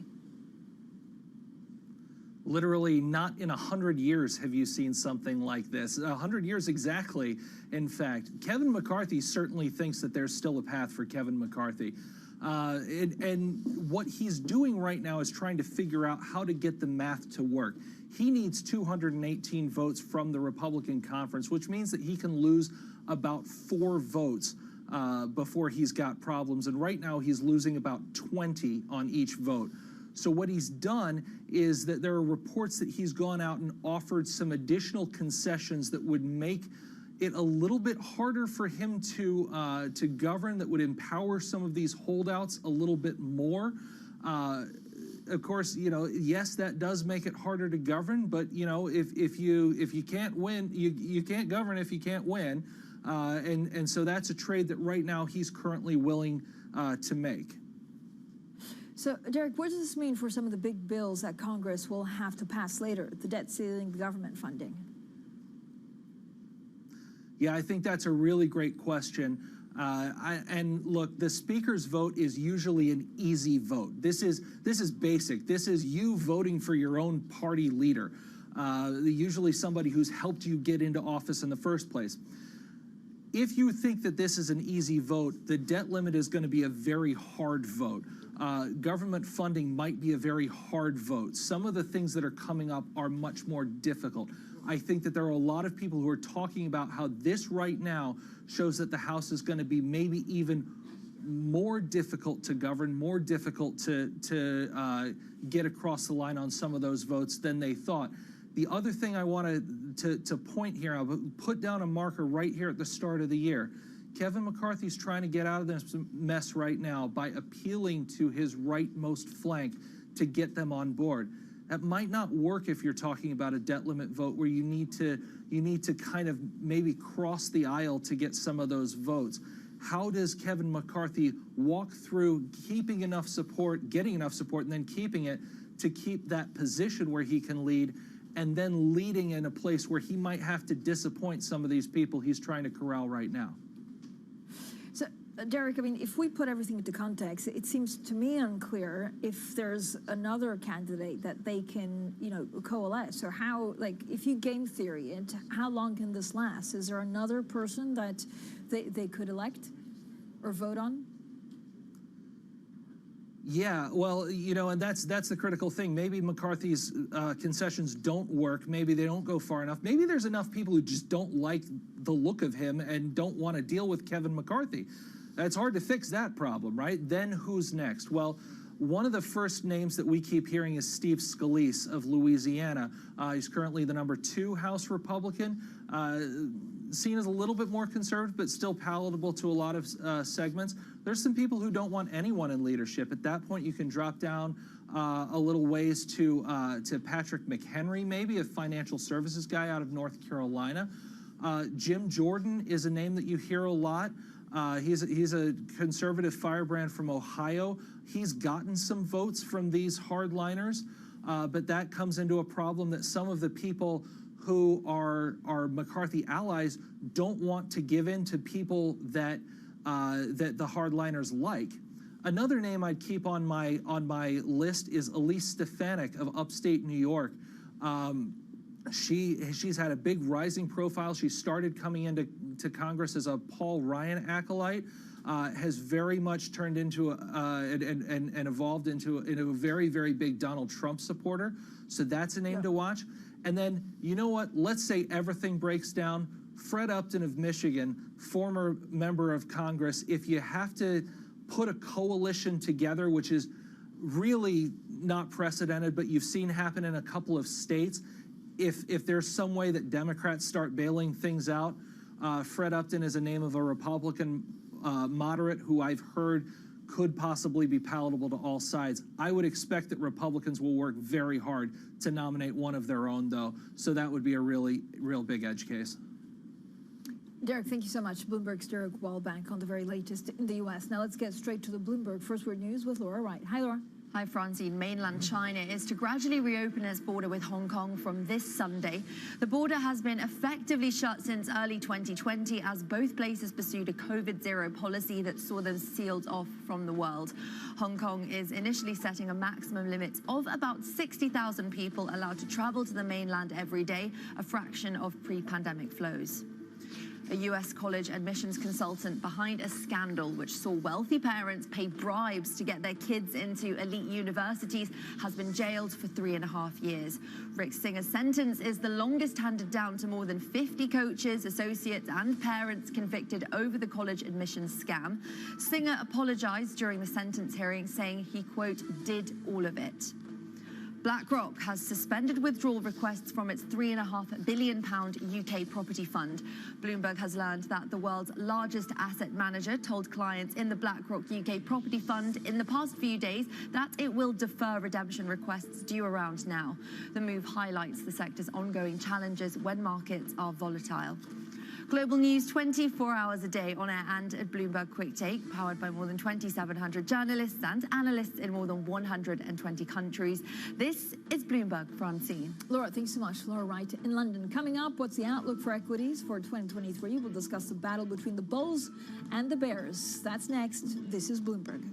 Literally not in 100 years have you seen something like this. 100 years exactly, in fact. Kevin McCarthy certainly thinks that there's still a path for Kevin McCarthy. And what he's doing right now is trying to figure out how to get the math to work. He needs 218 votes from the Republican conference, which means that he can lose about 4 votes before he's got problems. And right now he's losing about 20 on each vote. So what he's done is that there are reports that he's gone out and offered some additional concessions that would make it a little bit harder for him to govern, that would empower some of these holdouts a little bit more. Of course, you know, yes, that does make it harder to govern, but you know, if you can't win, you can't govern if you can't win, and so that's a trade that right now he's currently willing to make.
So, Derek, what does this mean for some of the big bills that Congress will have to pass later? The debt ceiling, the government funding?
Yeah, I think that's a really great question. And look, the Speaker's vote is usually an easy vote. This is basic. This is you voting for your own party leader, usually somebody who's helped you get into office in the first place. If you think that this is an easy vote, the debt limit is going to be a very hard vote. Government funding might be a very hard vote. Some of the things that are coming up are much more difficult. I think that there are a lot of people who are talking about how this right now shows that the House is going to be maybe even more difficult to govern, more difficult to get across the line on some of those votes than they thought. The other thing I wanted to point here, I'll put down a marker right here at the start of the year. Kevin McCarthy's trying to get out of this mess right now by appealing to his rightmost flank to get them on board. That might not work if you're talking about a debt limit vote where you need to kind of maybe cross the aisle to get some of those votes. How does Kevin McCarthy walk through keeping enough support, getting enough support, and then keeping it to keep that position where he can lead, and then leading in a place where he might have to disappoint some of these people he's trying to corral right now?
So, Derek, I mean, if we put everything into context, it seems to me unclear if there's another candidate that they can, you know, coalesce, or how, like, if you game theory it, how long can this last? Is there another person that they could elect or vote on?
Yeah, well, you know, and that's the critical thing. Maybe McCarthy's concessions don't work. Maybe they don't go far enough. Maybe there's enough people who just don't like the look of him and don't want to deal with Kevin McCarthy. It's hard to fix that problem, right? Then who's next? Well, one of the first names that we keep hearing is Steve Scalise of Louisiana. He's currently the #2 House Republican, seen as a little bit more conservative, but still palatable to a lot of segments. There's some people who don't want anyone in leadership. At that point, you can drop down a little ways to Patrick McHenry, maybe a financial services guy out of North Carolina. Jim Jordan is a name that you hear a lot. He's a conservative firebrand from Ohio. He's gotten some votes from these hardliners, but that comes into a problem that some of the people who are McCarthy allies don't want to give in to people that the hardliners like. Another name I'd keep on my list is Elise Stefanik of upstate New York. She's had a big rising profile. She started coming into Congress as a Paul Ryan acolyte, has very much turned into and evolved into a very, very big Donald Trump supporter. So that's a name to watch. And then, you know what? Let's say everything breaks down. Fred Upton of Michigan, former member of Congress, if you have to put a coalition together, which is really not precedented, but you've seen happen in a couple of states, if there's some way that Democrats start bailing things out, Fred Upton is a name of a Republican moderate who I've heard could possibly be palatable to all sides. I would expect that Republicans will work very hard to nominate one of their own, though, so that would be a real big edge case.
Derek, thank you so much. Bloomberg's Derek Wallbank on the very latest in the U.S. Now let's get straight to the Bloomberg First Word News with Laura Wright. Hi, Laura.
Hi, Francine. Mainland China is to gradually reopen its border with Hong Kong from this Sunday. The border has been effectively shut since early 2020 as both places pursued a COVID-0 policy that saw them sealed off from the world. Hong Kong is initially setting a maximum limit of about 60,000 people allowed to travel to the mainland every day, a fraction of pre-pandemic flows. A U.S. college admissions consultant behind a scandal which saw wealthy parents pay bribes to get their kids into elite universities has been jailed for 3.5 years. Rick Singer's sentence is the longest handed down to more than 50 coaches, associates and parents convicted over the college admissions scam. Singer apologized during the sentence hearing, saying he, quote, did all of it. BlackRock has suspended withdrawal requests from its £3.5 billion UK property fund. Bloomberg has learned that the world's largest asset manager told clients in the BlackRock UK property fund in the past few days that it will defer redemption requests due around now. The move highlights the sector's ongoing challenges when markets are volatile. Global news 24 hours a day on air and at Bloomberg Quick Take, powered by more than 2,700 journalists and analysts in more than 120 countries. This is Bloomberg, Francine.
Laura, thanks so much. Laura Wright in London. Coming up, what's the outlook for equities for 2023? We'll discuss the battle between the bulls and the bears. That's next. This is Bloomberg.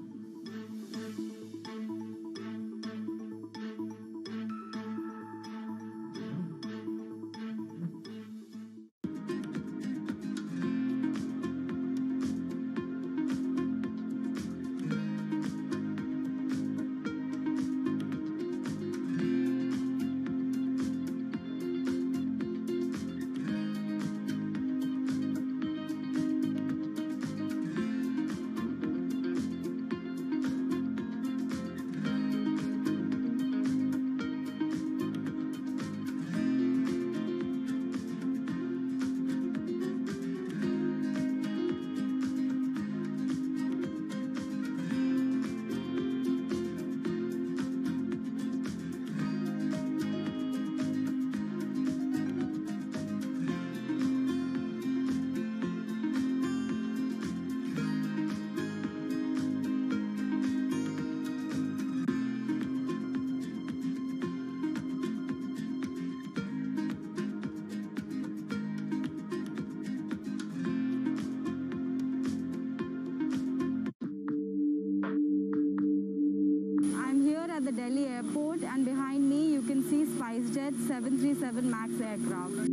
Delhi airport, and behind me you can see SpiceJet 737 MAX aircraft.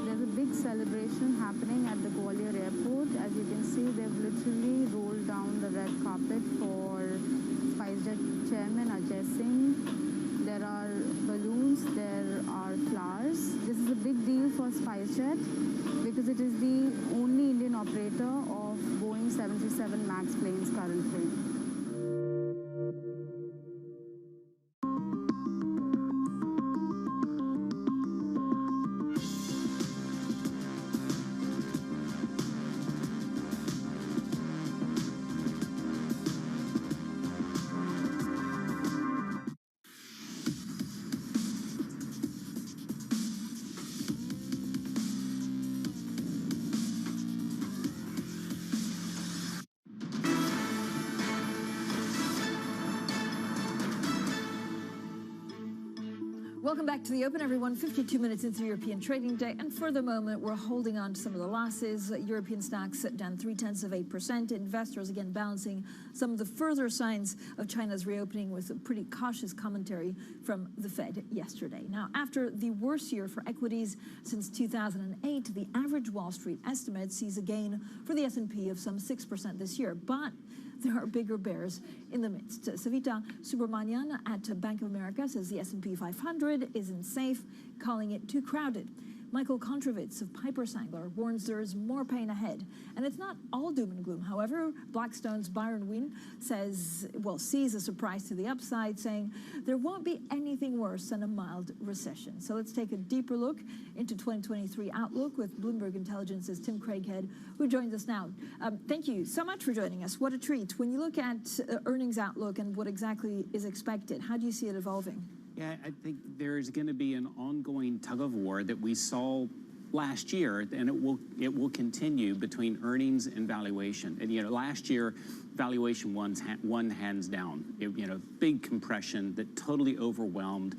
There's a big celebration happening at the Gwalior airport. As you can see, they've literally rolled down the red carpet for SpiceJet chairman Ajay Singh. There are balloons, there are flowers. This is a big deal for SpiceJet because it is the only Indian operator of Boeing 737 MAX planes currently.
Welcome back to the Open, everyone. 52 minutes into the European trading day, and for the moment, we're holding on to some of the losses. European stocks down 0.3%. Investors again balancing some of the further signs of China's reopening with a pretty cautious commentary from the Fed yesterday. Now, after the worst year for equities since 2008, the average Wall Street estimate sees a gain for the S&P of some 6% this year, but there are bigger bears in the midst. Savita Subramanian at Bank of America says the S&P 500 isn't safe, calling it too crowded. Michael Kontrovitz of Piper Sandler warns there is more pain ahead. And it's not all doom and gloom. However, Blackstone's Byron Wynn sees a surprise to the upside, saying there won't be anything worse than a mild recession. So let's take a deeper look into 2023 outlook with Bloomberg Intelligence's Tim Craighead, who joins us now. Thank you so much for joining us. What a treat. When you look at earnings outlook and what exactly is expected, how do you see it evolving?
Yeah, I think there's going to be an ongoing tug of war that we saw last year, and it will continue between earnings and valuation. And last year, valuation won hands down. Big compression that totally overwhelmed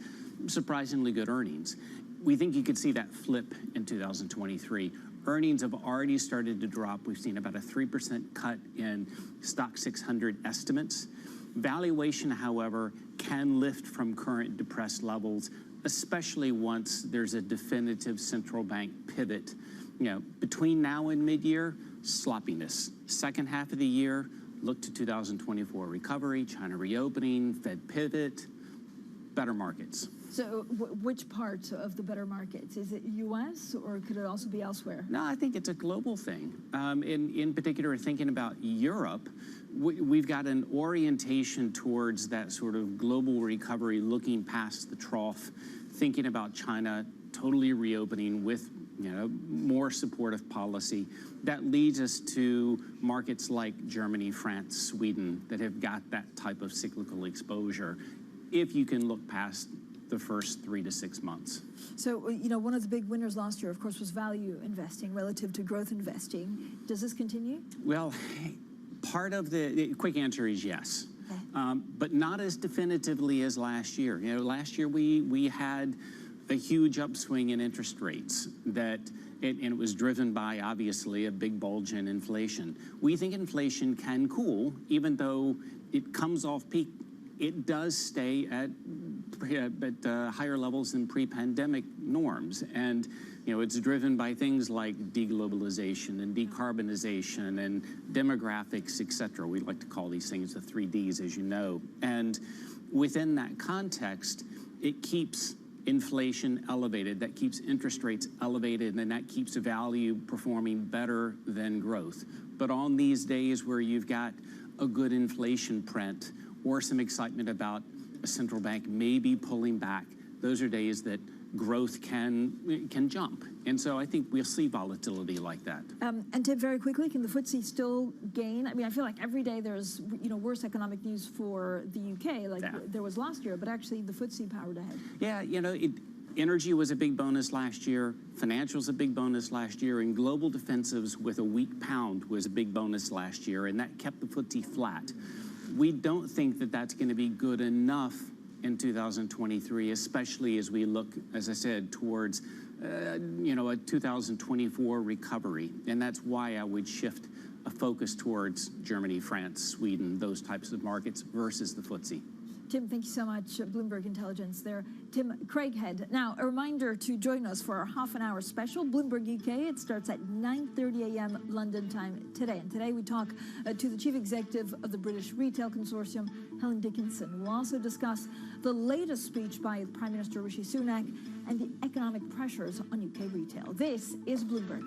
surprisingly good earnings. We think you could see that flip in 2023. Earnings have already started to drop. We've seen about a 3% cut in Stock 600 estimates. Valuation, however, can lift from current depressed levels, especially once there's a definitive central bank pivot. Between now and mid-year, sloppiness. Second half of the year, look to 2024 recovery, China reopening, Fed pivot, better markets.
So which part of the better markets? Is it U.S. or could it also be elsewhere?
No, I think it's a global thing. In particular, thinking about Europe, we've got an orientation towards that sort of global recovery, looking past the trough, thinking about China totally reopening with more supportive policy. That leads us to markets like Germany, France, Sweden that have got that type of cyclical exposure, if you can look past the first 3 to 6 months.
So, one of the big winners last year, of course, was value investing relative to growth investing. Does this continue?
Well, part of the quick answer is yes, but not as definitively as last year. Last year we had a huge upswing in interest rates and it was driven by, obviously, a big bulge in inflation. We think inflation can cool, even though it comes off peak. It does stay at higher levels than pre-pandemic norms. And, it's driven by things like deglobalization and decarbonization and demographics, et cetera. We like to call these things the 3Ds, as you know. And within that context, it keeps inflation elevated, that keeps interest rates elevated, and then that keeps value performing better than growth. But on these days where you've got a good inflation print or some excitement about a central bank maybe pulling back, those are days that growth can jump. And so I think we'll see volatility like that.
And Tim, very quickly, can the FTSE still gain? I mean, I feel like every day there's, worse economic news for the UK, there was last year, but actually the FTSE powered ahead.
Yeah, energy was a big bonus last year, financials a big bonus last year, and global defensives with a weak pound was a big bonus last year, and that kept the FTSE flat. We don't think that that's going to be good enough in 2023, especially as we look, as I said, towards a 2024 recovery. And that's why I would shift a focus towards Germany, France, Sweden, those types of markets versus the FTSE.
Tim, thank you so much. Bloomberg Intelligence there. Tim Craighead. Now, a reminder to join us for our half-an-hour special, Bloomberg UK. It starts at 9:30 a.m. London time today. And today we talk to the Chief Executive of the British Retail Consortium, Helen Dickinson. We'll also discuss the latest speech by Prime Minister Rishi Sunak and the economic pressures on UK retail. This is Bloomberg.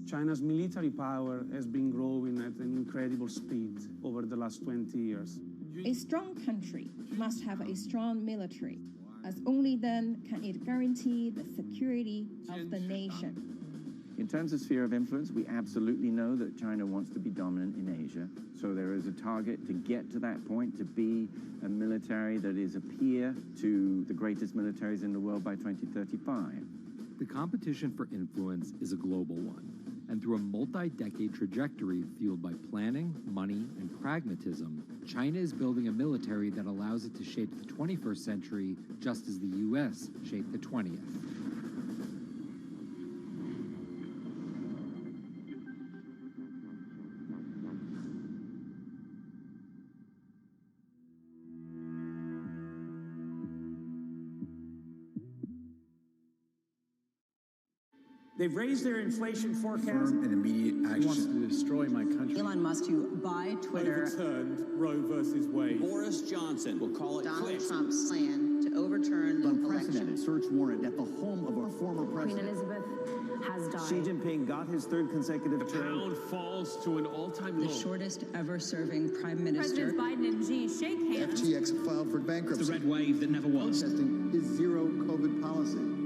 China's military power has been growing at an incredible speed over the last 20 years.
A strong country must have a strong military, as only then can it guarantee the security of the nation.
In terms of sphere of influence, we absolutely know that China wants to be dominant in Asia. So there is a target to get to that point, to be a military that is a peer to the greatest militaries in the world by 2035.
The competition for influence is a global one. And through a multi-decade trajectory fueled by planning, money, and pragmatism, China is building a military that allows it to shape the 21st century just as the U.S. shaped the 20th.
They've raised their inflation forecast.
Firm and immediate action.
He wants to destroy my country.
Elon Musk to buy Twitter.
Overturned Roe versus Wade. Boris Johnson will call it
Donald Trump's plan to overturn the
unprecedented search warrant at the home of our former president.
Queen Elizabeth has died.
Xi Jinping got his third consecutive term.
Pound falls to an all-time low.
The shortest ever serving prime minister.
Presidents Biden and Xi shake hands.
FTX filed for bankruptcy.
The red wave that never was.
Protesting his zero COVID policy.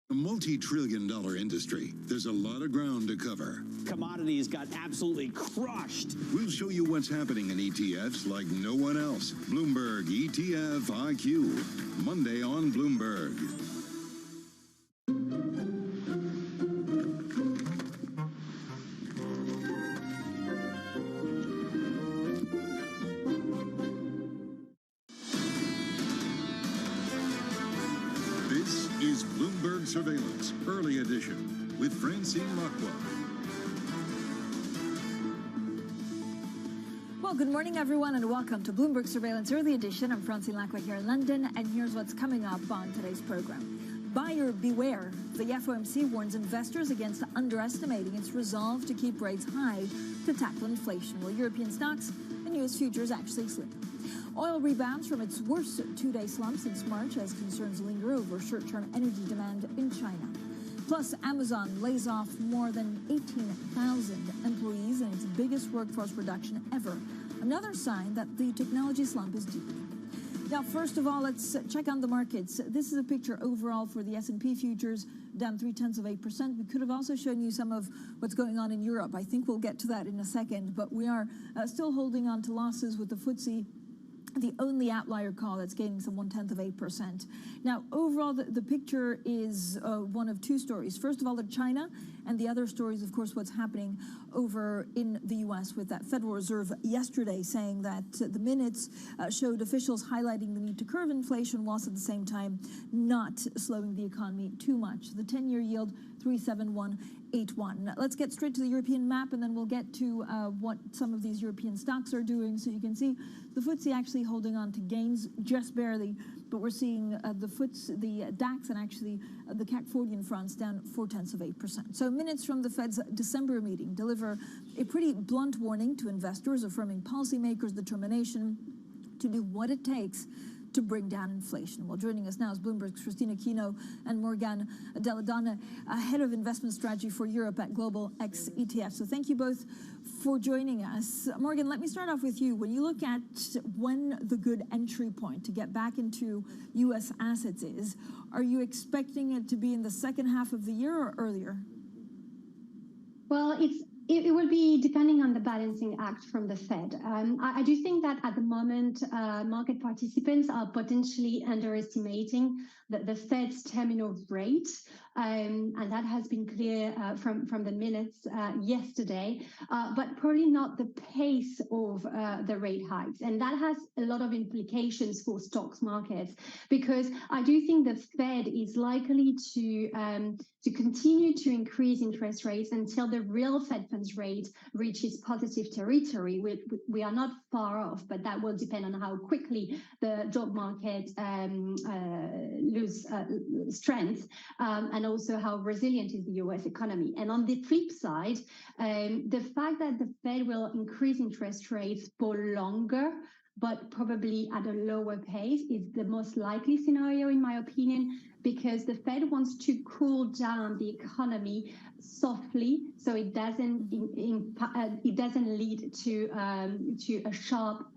A multi-trillion-dollar industry. There's a lot of ground to cover.
Commodities got absolutely crushed.
We'll show you what's happening in ETFs like no one else. Bloomberg ETF IQ. Monday on Bloomberg. This is Bloomberg Surveillance, Early Edition, with Francine Lacqua.
Well, good morning, everyone, and welcome to Bloomberg Surveillance Early Edition. I'm Francine Lacqua here in London, and here's what's coming up on today's program. Buyer beware. The FOMC warns investors against underestimating its resolve to keep rates high to tackle inflation, while European stocks and U.S. futures actually slip. Oil rebounds from its worst two-day slump since March as concerns linger over short-term energy demand in China. Plus, Amazon lays off more than 18,000 employees in its biggest workforce reduction ever. Another sign that the technology slump is deepening. Now, first of all, let's check on the markets. This is a picture overall for the S&P futures, down 0.3%. We could have also shown you some of what's going on in Europe. I think we'll get to that in a second, but we are still holding on to losses with the FTSE, the only outlier call that's gaining some 0.1%. Now, overall, the picture is one of two stories. First of all, China, and the other story is, of course, what's happening over in the U.S. with that Federal Reserve yesterday saying that the minutes showed officials highlighting the need to curb inflation whilst at the same time not slowing the economy too much. The 10-year yield, 3.7181. Now, let's get straight to the European map, and then we'll get to what some of these European stocks are doing. So you can see the FTSE actually holding on to gains just barely, but we're seeing the DAX and actually the CAC 40 in France down 0.4%. So minutes from the Fed's December meeting deliver a pretty blunt warning to investors, affirming policymakers' determination to do what it takes to bring down inflation. Well, joining us now is Bloomberg's Christina Kino and Morgan Deladonna, head of investment strategy for Europe at Global X ETF. So thank you both for joining us. Morgan, let me start off with you. When you look at when the good entry point to get back into U.S. assets is, are you expecting it to be in the second half of the year or earlier?
Well, it will be depending on the balancing act from the Fed. I do think that at the moment, market participants are potentially underestimating the Fed's terminal rate, and that has been clear from the minutes yesterday, but probably not the pace of the rate hikes. And that has a lot of implications for stocks markets, because I do think the Fed is likely to continue to increase interest rates until the real Fed funds rate reaches positive territory. We are not far off, but that will depend on how quickly the job market lose strength, and also how resilient is the US economy. And on the flip side, the fact that the Fed will increase interest rates for longer, but probably at a lower pace, is the most likely scenario, in my opinion, because the Fed wants to cool down the economy softly, so it doesn't lead to a sharp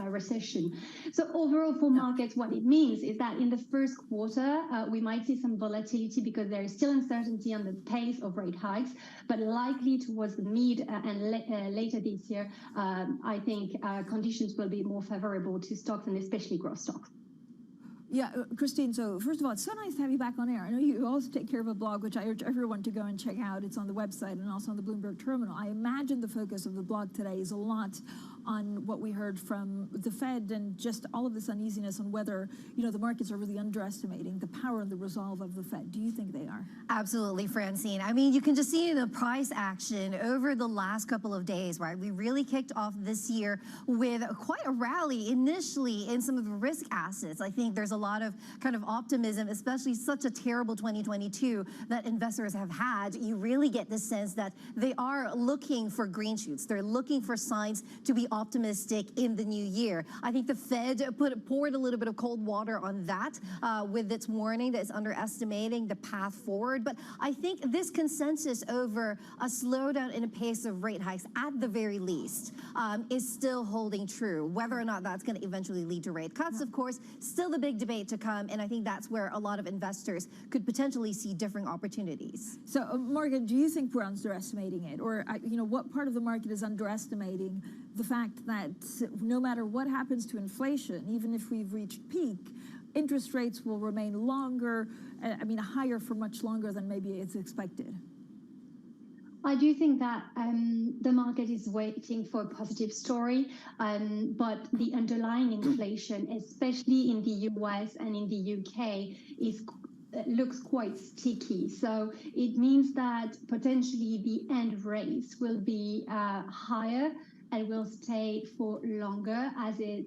recession. So overall for markets, what it means is that in the first quarter we might see some volatility because there is still uncertainty on the pace of rate hikes, but likely towards the mid and later this year, I think conditions will be more favorable to stocks and especially growth stocks.
Yeah, Christine, so first of all, it's so nice to have you back on air. I know you also take care of a blog, which I urge everyone to go and check out. It's on the website and also on the Bloomberg terminal. I imagine the focus of the blog today is a lot on what we heard from the Fed and just all of this uneasiness on whether, you know, the markets are really underestimating the power and the resolve of the Fed. Do you think they are?
Absolutely, Francine. I mean, you can just see the price action over the last couple of days, right? We really kicked off this year with quite a rally initially in some of the risk assets. I think there's a lot of kind of optimism, especially such a terrible 2022 that investors have had. You really get the sense that they are looking for green shoots. They're looking for signs to be optimistic in the new year. I think the Fed poured a little bit of cold water on that with its warning that it's underestimating the path forward. But I think this consensus over a slowdown in a pace of rate hikes at the very least is still holding true. Whether or not that's going to eventually lead to rate cuts, of course, still the big debate to come. And I think that's where a lot of investors could potentially see different opportunities.
So, Morgan, do you think we're underestimating it? Or, you know, what part of the market is underestimating the fact that no matter what happens to inflation, even if we've reached peak, interest rates will remain longer, I mean, higher for much longer than maybe it's expected?
I do think that the market is waiting for a positive story, but the underlying inflation, especially in the US and in the UK, looks quite sticky. So it means that potentially the end rates will be higher and will stay for longer, as the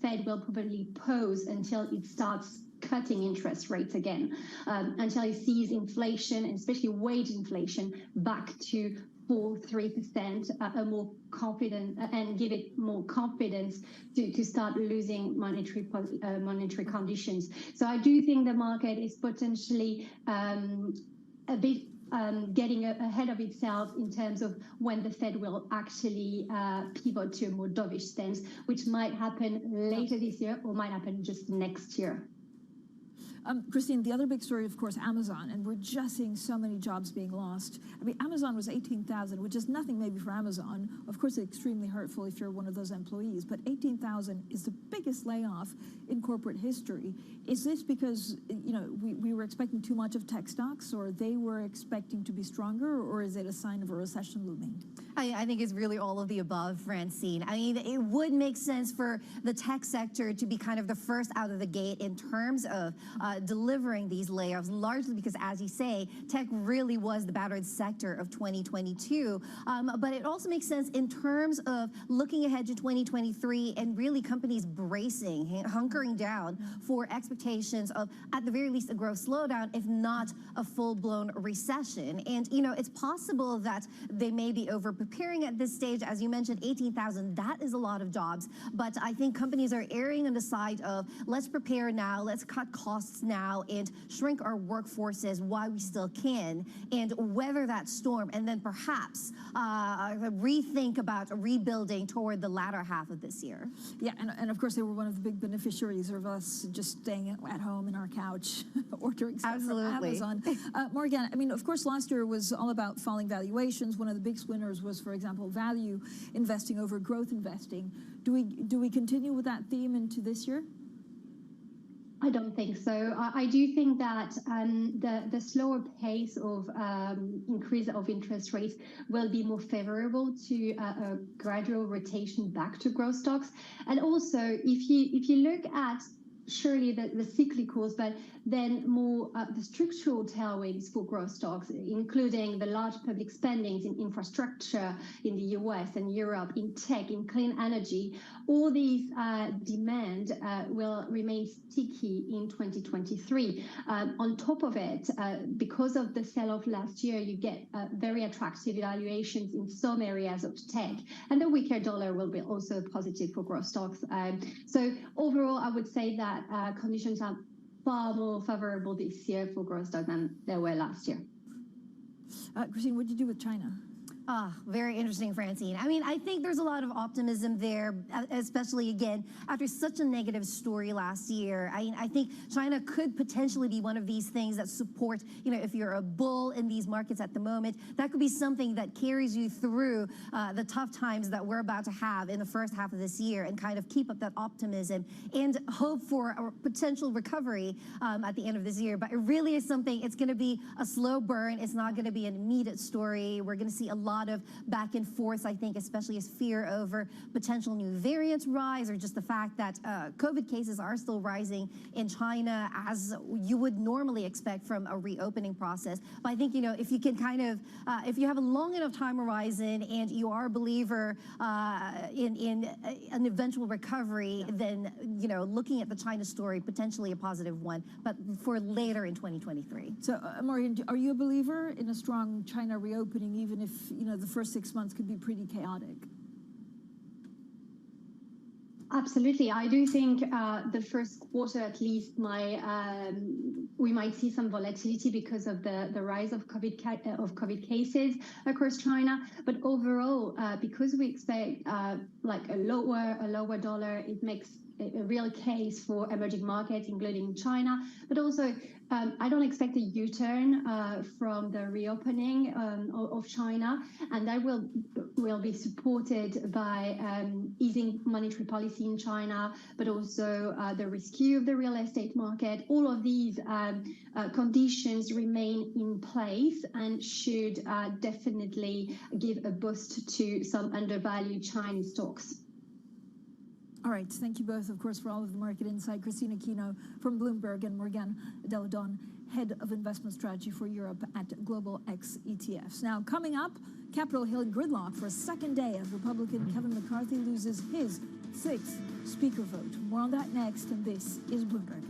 Fed will probably pause until it starts cutting interest rates again, until it sees inflation, and especially wage inflation, back to 4-3%, a more confident, and give it more confidence to start losing monetary conditions. So I do think the market is potentially a bit getting ahead of itself in terms of when the Fed will actually pivot to a more dovish stance, which might happen later this year or might happen just next year.
Christine, the other big story, of course, Amazon, and we're just seeing so many jobs being lost. I mean, Amazon was 18,000, which is nothing maybe for Amazon. Of course, it's extremely hurtful if you're one of those employees, but 18,000 is the biggest layoff in corporate history. Is this because, you know, we were expecting too much of tech stocks, or they were expecting to be stronger, or is it a sign of a recession looming?
I think it's really all of the above, Francine. I mean, it would make sense for the tech sector to be kind of the first out of the gate in terms of delivering these layoffs, largely because, as you say, tech really was the battered sector of 2022. But it also makes sense in terms of looking ahead to 2023 and really companies bracing, hunkering down for expectations of, at the very least, a growth slowdown, if not a full-blown recession. And, you know, it's possible that they may be over-preparing at this stage. As you mentioned, 18,000, that is a lot of jobs. But I think companies are erring on the side of, let's prepare now, let's cut costs now and shrink our workforces while we still can and weather that storm, and then perhaps rethink about rebuilding toward the latter half of this year.
Yeah, and of course they were one of the big beneficiaries of us just staying at home in our couch ordering stuff from Amazon. Morgan, I mean, of course last year was all about falling valuations. One of the big winners was, for example, value investing over growth investing. Do we continue with that theme into this year?
I don't think so. I do think that the slower pace of increase of interest rates will be more favorable to a gradual rotation back to growth stocks. And also, if you look at surely the cyclicals, but then more the structural tailwinds for growth stocks, including the large public spendings in infrastructure in the US and Europe, in tech, in clean energy, all these demand will remain sticky in 2023. On top of it, because of the sell-off last year, you get very attractive valuations in some areas of tech, and the weaker dollar will be also positive for growth stocks. So overall, I would say that conditions are far more favorable this year for growth stock than they were last year.
Christine, what did you do with China?
Very interesting, Francine. I mean, I think there's a lot of optimism there, especially, again, after such a negative story last year. I think China could potentially be one of these things that support, if you're a bull in these markets at the moment, that could be something that carries you through the tough times that we're about to have in the first half of this year and kind of keep up that optimism and hope for a potential recovery at the end of this year. But it really is something, it's going to be a slow burn. It's not going to be an immediate story. We're going to see a lot of back and forth, I think, especially as fear over potential new variants rise, or just the fact that COVID cases are still rising in China as you would normally expect from a reopening process. But I think, if you can if you have a long enough time horizon and you are a believer in an eventual recovery, then, looking at the China story, potentially a positive one, but for later in 2023.
So, Morgan, are you a believer in a strong China reopening, even if, the first 6 months could be pretty chaotic?
Absolutely. I do think the first quarter, at least, we might see some volatility because of the rise of COVID cases across China. But overall, because we expect like a lower dollar, it makes a real case for emerging markets, including China. But also, I don't expect a U-turn from the reopening of China, and that will be supported by easing monetary policy in China, but also the rescue of the real estate market. All of these conditions remain in place and should definitely give a boost to some undervalued Chinese stocks.
All right. Thank you both, of course, for all of the market insight. Christina Aquino from Bloomberg and Morgan Deladon, Head of Investment Strategy for Europe at Global X ETFs. Now, coming up, Capitol Hill gridlock for a second day as Republican Kevin McCarthy loses his 6th speaker vote. More on that next, and this is Bloomberg.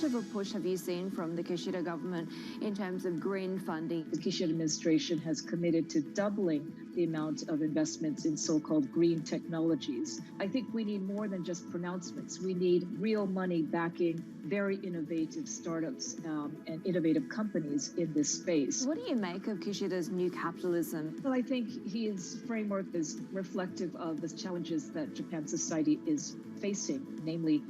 Of a push have you seen from the Kishida government in terms of green funding?
The Kishida administration has committed to doubling the amount of investments in so-called green technologies. I think we need more than just pronouncements. We need real money backing very innovative startups and innovative companies in this space.
What do you make of Kishida's new capitalism?
Well, I think his framework is reflective of the challenges that Japan's society is facing, namely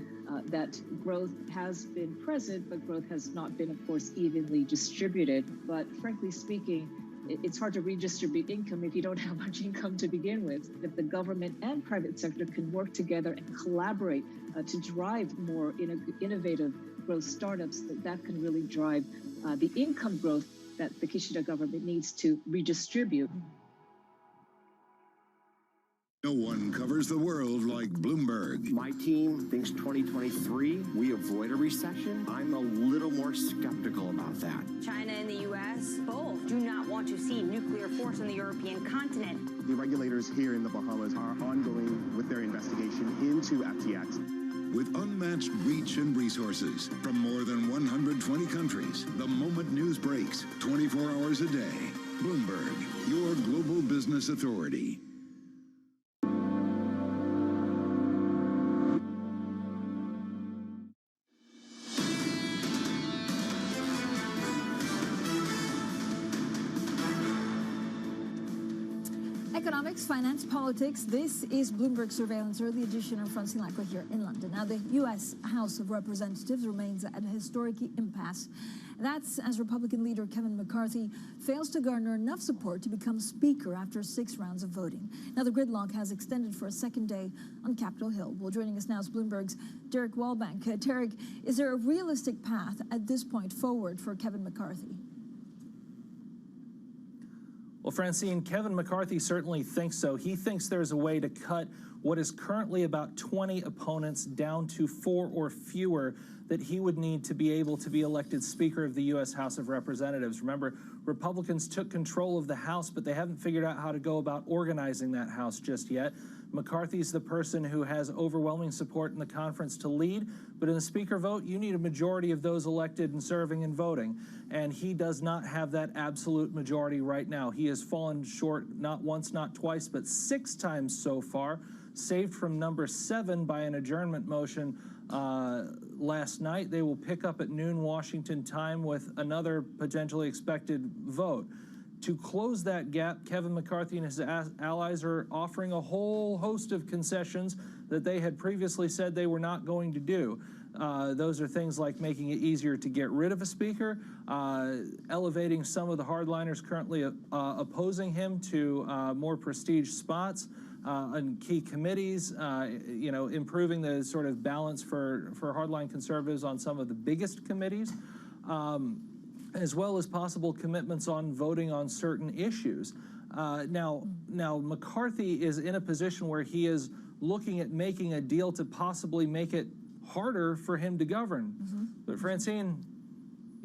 that growth has been present, but growth has not been, of course, evenly distributed. But frankly speaking, it's hard to redistribute income if you don't have much income to begin with. If the government and private sector can work together and collaborate to drive more innovative growth startups, that can really drive the income growth that the Kishida government needs to redistribute.
No one covers the world like Bloomberg.
My team thinks 2023, we avoid a recession. I'm a little more skeptical about that.
China and the U.S. both do not want to see nuclear force on the European continent.
The regulators here in the Bahamas are ongoing with their investigation into FTX.
With unmatched reach and resources from more than 120 countries, the moment news breaks 24 hours a day. Bloomberg, your global business authority.
Economics, finance, politics. This is Bloomberg Surveillance Early Edition. I'm Francine Lacqua here in London. Now, the U.S. House of Representatives remains at a historic impasse. That's as Republican leader Kevin McCarthy fails to garner enough support to become Speaker after 6 rounds of voting. Now, the gridlock has extended for a second day on Capitol Hill. Well, joining us now is Bloomberg's Derek Wellbank. Derek, is there a realistic path at this point forward for Kevin McCarthy?
Well, Francine, Kevin McCarthy certainly thinks so. He thinks there's a way to cut what is currently about 20 opponents down to 4 or fewer that he would need to be able to be elected Speaker of the U.S. House of Representatives. Remember, Republicans took control of the House, but they haven't figured out how to go about organizing that House just yet. McCarthy's the person who has overwhelming support in the conference to lead, but in the Speaker vote, you need a majority of those elected and serving and voting, and he does not have that absolute majority right now. He has fallen short not once, not twice, but 6 times so far, saved from number 7 by an adjournment motion last night. They will pick up at noon Washington time with another potentially expected vote. To close that gap, Kevin McCarthy and his allies are offering a whole host of concessions that they had previously said they were not going to do. Those are things like making it easier to get rid of a speaker, elevating some of the hardliners currently opposing him to more prestige spots on key committees, improving the sort of balance for hardline conservatives on some of the biggest committees. As well as possible commitments on voting on certain issues. Now McCarthy is in a position where he is looking at making a deal to possibly make it harder for him to govern. But Francine,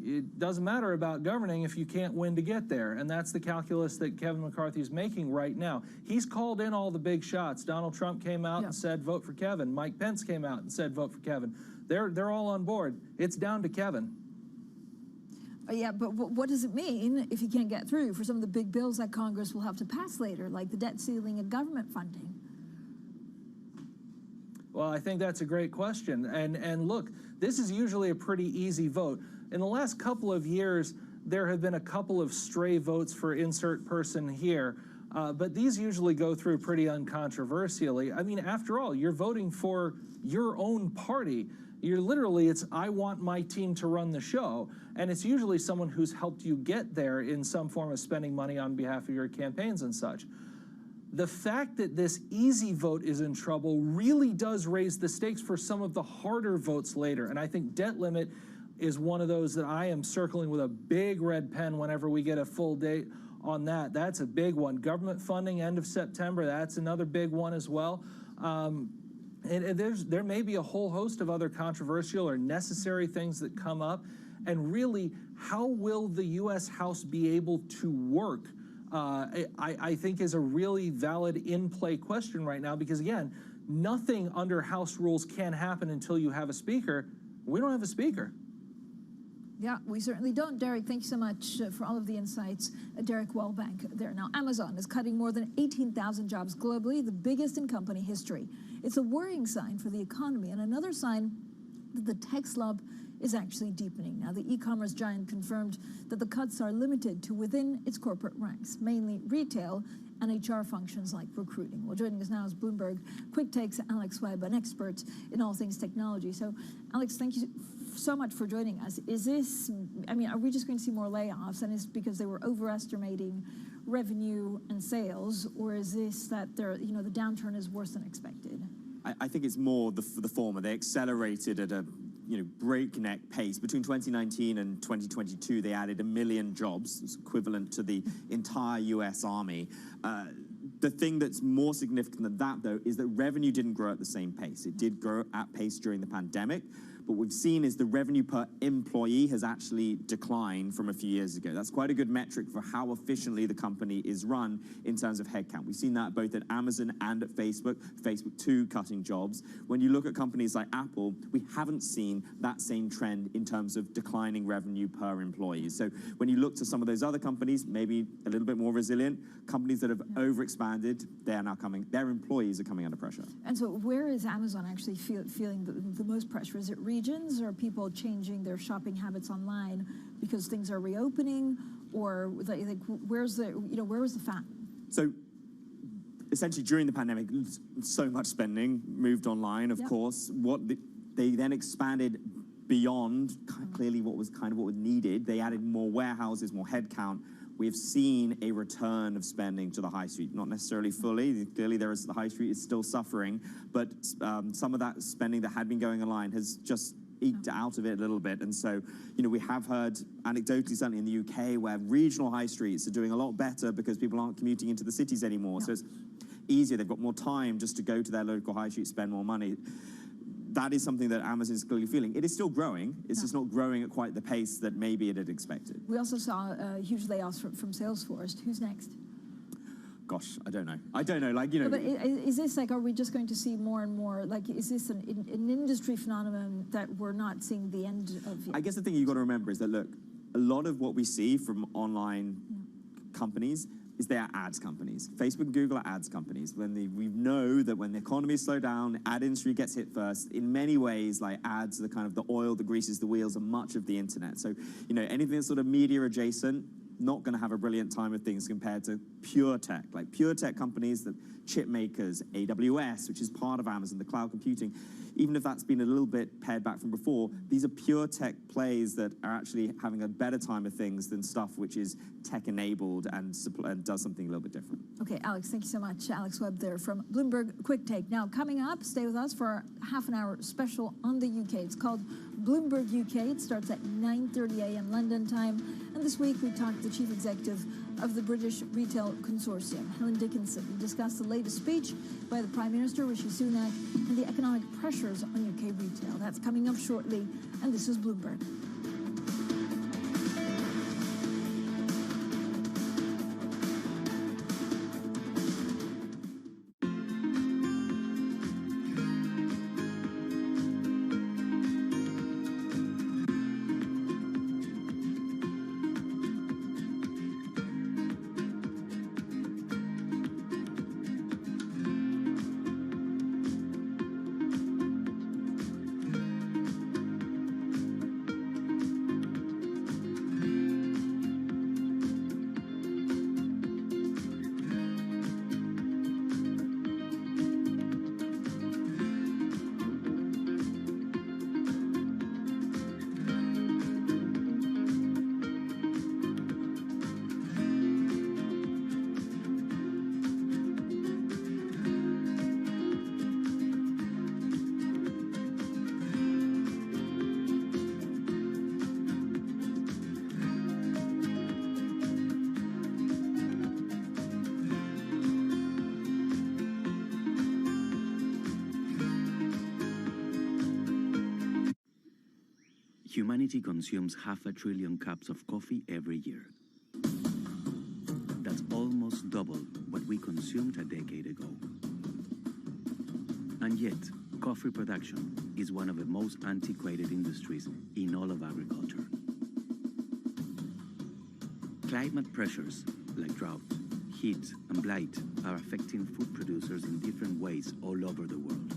it doesn't matter about governing if you can't win to get there, and that's the calculus that Kevin McCarthy is making right now. He's called in all the big shots. Donald Trump came out and said, vote for Kevin. Mike Pence came out and said, vote for Kevin. They're all on board. It's down to Kevin.
Yeah, but what does it mean if he can't get through for some of the big bills that Congress will have to pass later, like the debt ceiling and government funding?
Well, I think that's a great question. And look, this is usually a pretty easy vote. In the last couple of years, there have been a couple of stray votes for insert person here, but these usually go through pretty uncontroversially. I mean, after all, you're voting for your own party. You're literally, it's, I want my team to run the show. And it's usually someone who's helped you get there in some form of spending money on behalf of your campaigns and such. The fact that this easy vote is in trouble really does raise the stakes for some of the harder votes later. And I think debt limit is one of those that I am circling with a big red pen whenever we get a full date on that. That's a big one. Government funding, end of September, that's another big one as well. And there may be a whole host of other controversial or necessary things that come up. And really, how will the U.S. House be able to work, I think is a really valid in-play question right now, because again, nothing under House rules can happen until you have a speaker. We don't have a speaker.
Yeah, we certainly don't. Derek, thank you so much for all of the insights. Derek Wellbank there. Now, Amazon is cutting more than 18,000 jobs globally, the biggest in company history. It's a worrying sign for the economy and another sign that the tech slump is actually deepening. Now, the e-commerce giant confirmed that the cuts are limited to within its corporate ranks, mainly retail and HR functions like recruiting. Well, joining us now is Bloomberg Quick Takes Alex Webb, an expert in all things technology. So, Alex, thank you so much for joining us. Is this, I mean, are we just going to see more layoffs, and it's because they were overestimating revenue and sales, or is this that they're, the downturn is worse than expected?
I think it's more the former. They accelerated at a breakneck pace. Between 2019 and 2022, they added 1 million jobs. It's equivalent to the entire U.S. Army. The thing that's more significant than that, though, is that revenue didn't grow at the same pace. It did grow at pace during the pandemic. But what we've seen is the revenue per employee has actually declined from a few years ago. That's quite a good metric for how efficiently the company is run in terms of headcount. We've seen that both at Amazon and at Facebook, Facebook too cutting jobs. When you look at companies like Apple, we haven't seen that same trend in terms of declining revenue per employee. So when you look to some of those other companies, maybe a little bit more resilient, companies that have overexpanded, they're now coming, their employees are coming under pressure.
And so where is Amazon actually feeling the most pressure? Is it regions, or are people changing their shopping habits online because things are reopening, or like where was the fat?
So essentially during the pandemic, so much spending moved online, of course. They then expanded beyond clearly what was needed. They added more warehouses, more headcount. We've seen a return of spending to the high street, not necessarily fully. Clearly, the high street is still suffering, but some of that spending that had been going online has just eked out of it a little bit. And so, we have heard anecdotally, certainly in the UK, where regional high streets are doing a lot better because people aren't commuting into the cities anymore. So it's easier. They've got more time just to go to their local high street, spend more money. That is something that Amazon is clearly feeling. It is still growing. It's just not growing at quite the pace that maybe it had expected.
We also saw huge layoffs from Salesforce. Who's next?
Gosh, I don't know. No,
but is this are we just going to see more and more? Is this an industry phenomenon that we're not seeing the end of yet?
I guess the thing you've got to remember is that, look, a lot of what we see from online companies is they are ads companies. Facebook and Google are ads companies. We know that when the economy slows down, ad industry gets hit first. In many ways, ads are the oil that greases the wheels of much of the internet. So, anything that's sort of media adjacent, not going to have a brilliant time of things compared to pure tech. Pure tech companies, the chip makers, AWS, which is part of Amazon, the cloud computing. Even if that's been a little bit pared back from before, these are pure tech plays that are actually having a better time of things than stuff which is tech-enabled and does something a little bit different.
Okay, Alex, thank you so much. Alex Webb there from Bloomberg Quick Take. Now, coming up, stay with us for our half-an-hour special on the UK. It's called Bloomberg UK. It starts at 9:30 a.m. London time. And this week, we talked to the chief executive of the British Retail Consortium, Helen Dickinson. We discussed the latest speech by the Prime Minister, Rishi Sunak, and the economic pressures on UK retail. That's coming up shortly, and this is Bloomberg.
Humanity consumes 500 billion cups of coffee every year. That's almost double what we consumed a decade ago. And yet, coffee production is one of the most antiquated industries in all of agriculture. Climate pressures like drought, heat, and blight are affecting food producers in different ways all over the world,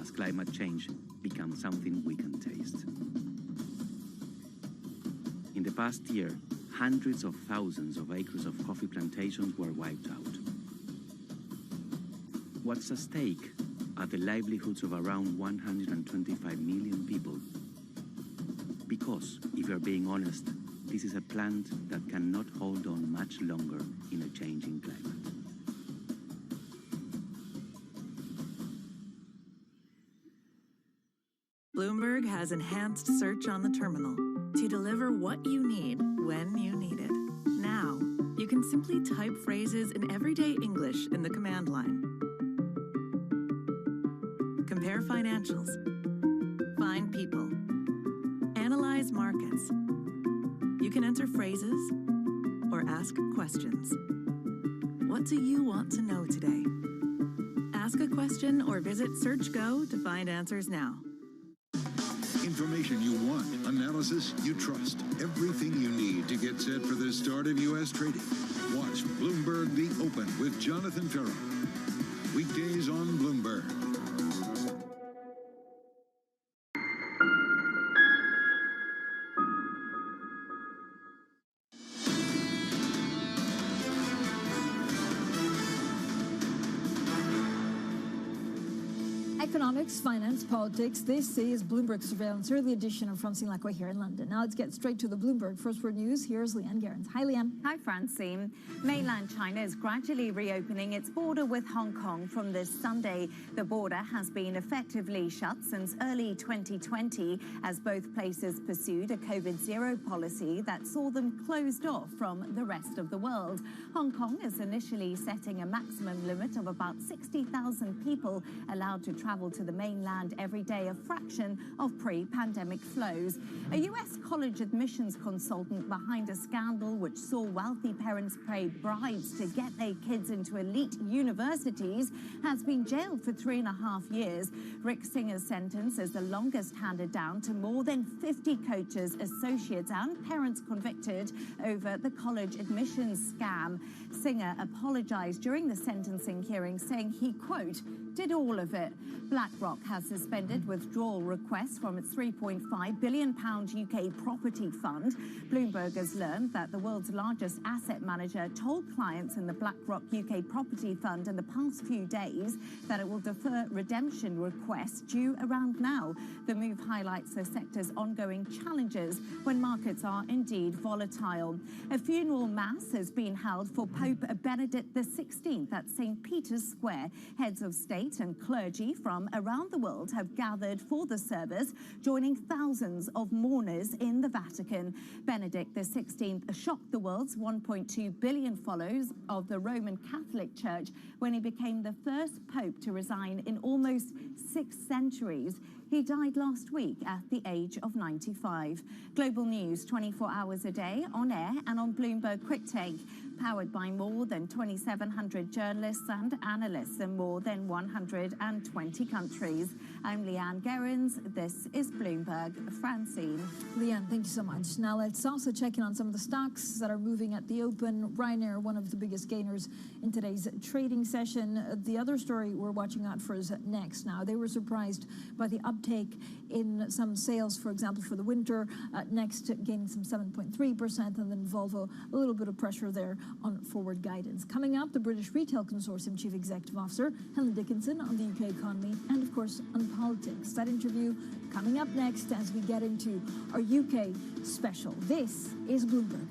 as climate change becomes something we can taste. In the past year, hundreds of thousands of acres of coffee plantations were wiped out. What's at stake are the livelihoods of around 125 million people. Because, if you're being honest, this is a plant that cannot hold on much longer in a changing climate.
Bloomberg has enhanced search on the terminal to deliver what you need when you need it. Now, you can simply type phrases in everyday English in the command line. Compare financials. Find people. Analyze markets. You can enter phrases or ask questions. What do you want to know today? Ask a question or visit SearchGo to find answers now.
Information you want, analysis you trust. Everything you need to get set for the start of U.S. trading. Watch Bloomberg The Open with Jonathan Ferro. Weekdays on Bloomberg.
Economics, finance, politics. This is Bloomberg Surveillance, early edition of Francine Lacroix here in London. Now let's get straight to the Bloomberg First Word News. Here's Leanne Gerrans. Hi, Leanne.
Hi, Francine. Mainland China is gradually reopening its border with Hong Kong from this Sunday. The border has been effectively shut since early 2020 as both places pursued a COVID-0 policy that saw them closed off from the rest of the world. Hong Kong is initially setting a maximum limit of about 60,000 people allowed to travel to the mainland every day, a fraction of pre-pandemic flows. A U.S. college admissions consultant behind a scandal which saw wealthy parents pay bribes to get their kids into elite universities has been jailed for 3.5 years. Rick Singer's sentence is the longest handed down to more than 50 coaches, associates and parents convicted over the college admissions scam. Singer apologized during the sentencing hearing, saying he, quote, did all of it. BlackRock has suspended withdrawal requests from its £3.5 billion UK property fund. Bloomberg has learned that the world's largest asset manager told clients in the BlackRock UK property fund in the past few days that it will defer redemption requests due around now. The move highlights the sector's ongoing challenges when markets are indeed volatile. A funeral mass has been held for Pope Benedict XVI at St. Peter's Square. Heads of state and clergy from around the world have gathered for the service, joining thousands of mourners in the Vatican. Benedict XVI shocked the world's 1.2 billion followers of the Roman Catholic Church when he became the first pope to resign in almost 6 centuries. He died last week at the age of 95. Global news 24 hours a day, on air and on Bloomberg Quick Take, powered by more than 2,700 journalists and analysts in more than 120 countries. I'm Leanne Gerrans. This is Bloomberg. Francine.
Leanne, thank you so much. Now let's also check in on some of the stocks that are moving at the open. Ryanair, one of the biggest gainers in today's trading session. The other story we're watching out for is next. Now, they were surprised by the uptake in some sales, for example, for the winter. Next, gaining some 7.3%, and then Volvo, a little bit of pressure there on forward guidance. Coming up, the British Retail Consortium Chief Executive Officer, Helen Dickinson, on the UK economy, and of course, on politics. That interview coming up next as we get into our UK special. This is Bloomberg.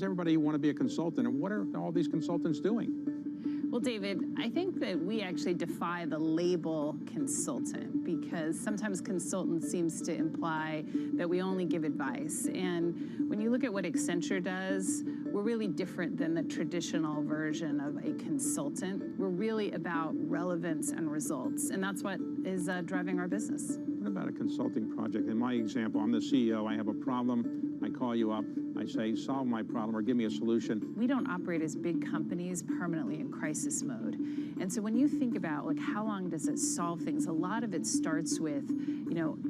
Everybody want to be a consultant, and what are all these consultants doing?
Well, David, I think that we actually defy the label consultant, because sometimes consultant seems to imply that we only give advice. And when you look at what Accenture does, we're really different than the traditional version of a consultant. We're really about relevance and results. And that's what is driving our business.
What about a consulting project? In my example, I'm the CEO, I have a problem, I call you up, I say, solve my problem or give me a solution.
We don't operate as big companies permanently in crisis mode. And so when you think about like how long does it solve things, a lot of it starts with,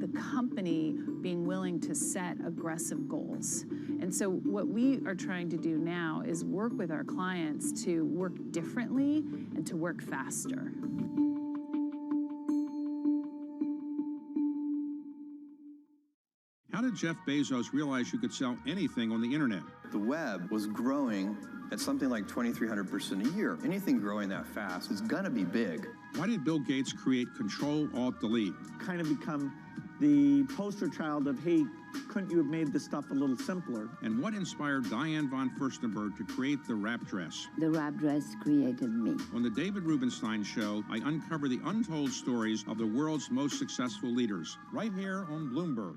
the company being willing to set aggressive goals. And so what we are trying to do now is work with our clients to work differently and to work faster.
How did Jeff Bezos realize you could sell anything on the internet?
The web was growing at something like 2,300% a year. Anything growing that fast is gonna be big.
Why did Bill Gates create Control-Alt-Delete?
Kind of become the poster child of, hey, couldn't you have made this stuff a little simpler?
And what inspired Diane von Furstenberg to create the wrap dress?
The wrap dress created me.
On the David Rubenstein Show, I uncover the untold stories of the world's most successful leaders, right here on Bloomberg.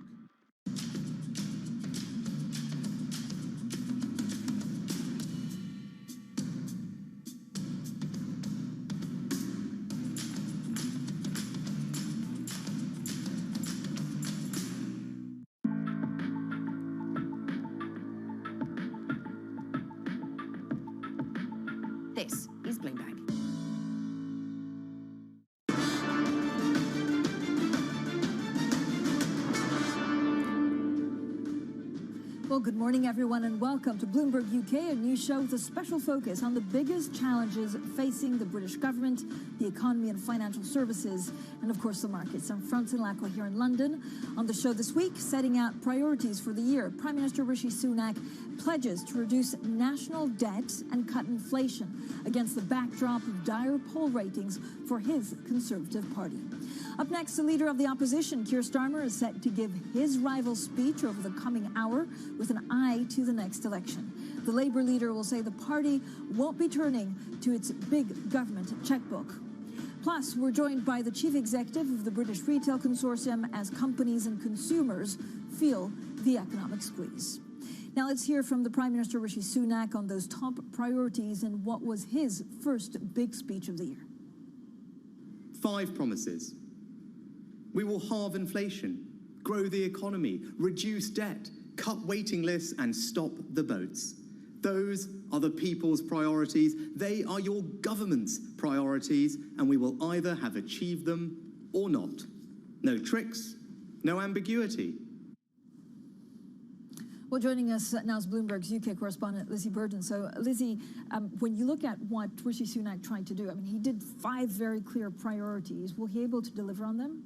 This is Bloomberg.
Well, good morning, everyone, and welcome to Bloomberg UK, a news show with a special focus on the biggest challenges facing the British government, the economy and financial services, and, of course, the markets. I'm Francine Lacqua here in London. On the show this week, setting out priorities for the year, Prime Minister Rishi Sunak pledges to reduce national debt and cut inflation against the backdrop of dire poll ratings for his Conservative Party. Up next, the leader of the opposition, Keir Starmer, is set to give his rival speech over the coming hour with an eye to the next election. The Labour leader will say the party won't be turning to its big government checkbook. Plus, we're joined by the chief executive of the British Retail Consortium as companies and consumers feel the economic squeeze. Now let's hear from the Prime Minister Rishi Sunak on those top priorities and what was his first big speech of the year.
5 promises. We will halve inflation, grow the economy, reduce debt, cut waiting lists and stop the boats. Those are the people's priorities. They are your government's priorities, and we will either have achieved them or not. No tricks, no ambiguity.
Well, joining us now is Bloomberg's UK correspondent, Lizzie Burden. So, Lizzie, when you look at what Rishi Sunak tried to do, I mean, he did 5 very clear priorities. Will he be able to deliver on them?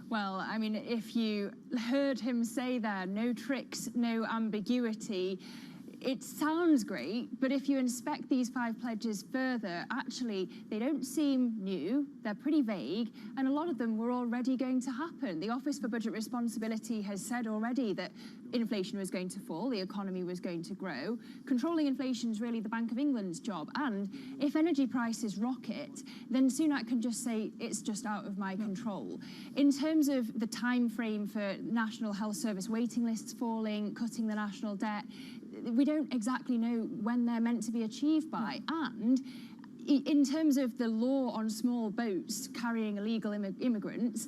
Well, I mean, if you heard him say there, no tricks, no ambiguity, it sounds great, but if you inspect these 5 pledges further, actually, they don't seem new, they're pretty vague, and a lot of them were already going to happen. The Office for Budget Responsibility has said already that inflation was going to fall, the economy was going to grow. Controlling inflation is really the Bank of England's job, and if energy prices rocket, then Sunak can just say, it's just out of my control. In terms of the time frame for National Health Service waiting lists falling, cutting the national debt, we don't exactly know when they're meant to be achieved by. And in terms of the law on small boats carrying illegal immigrants,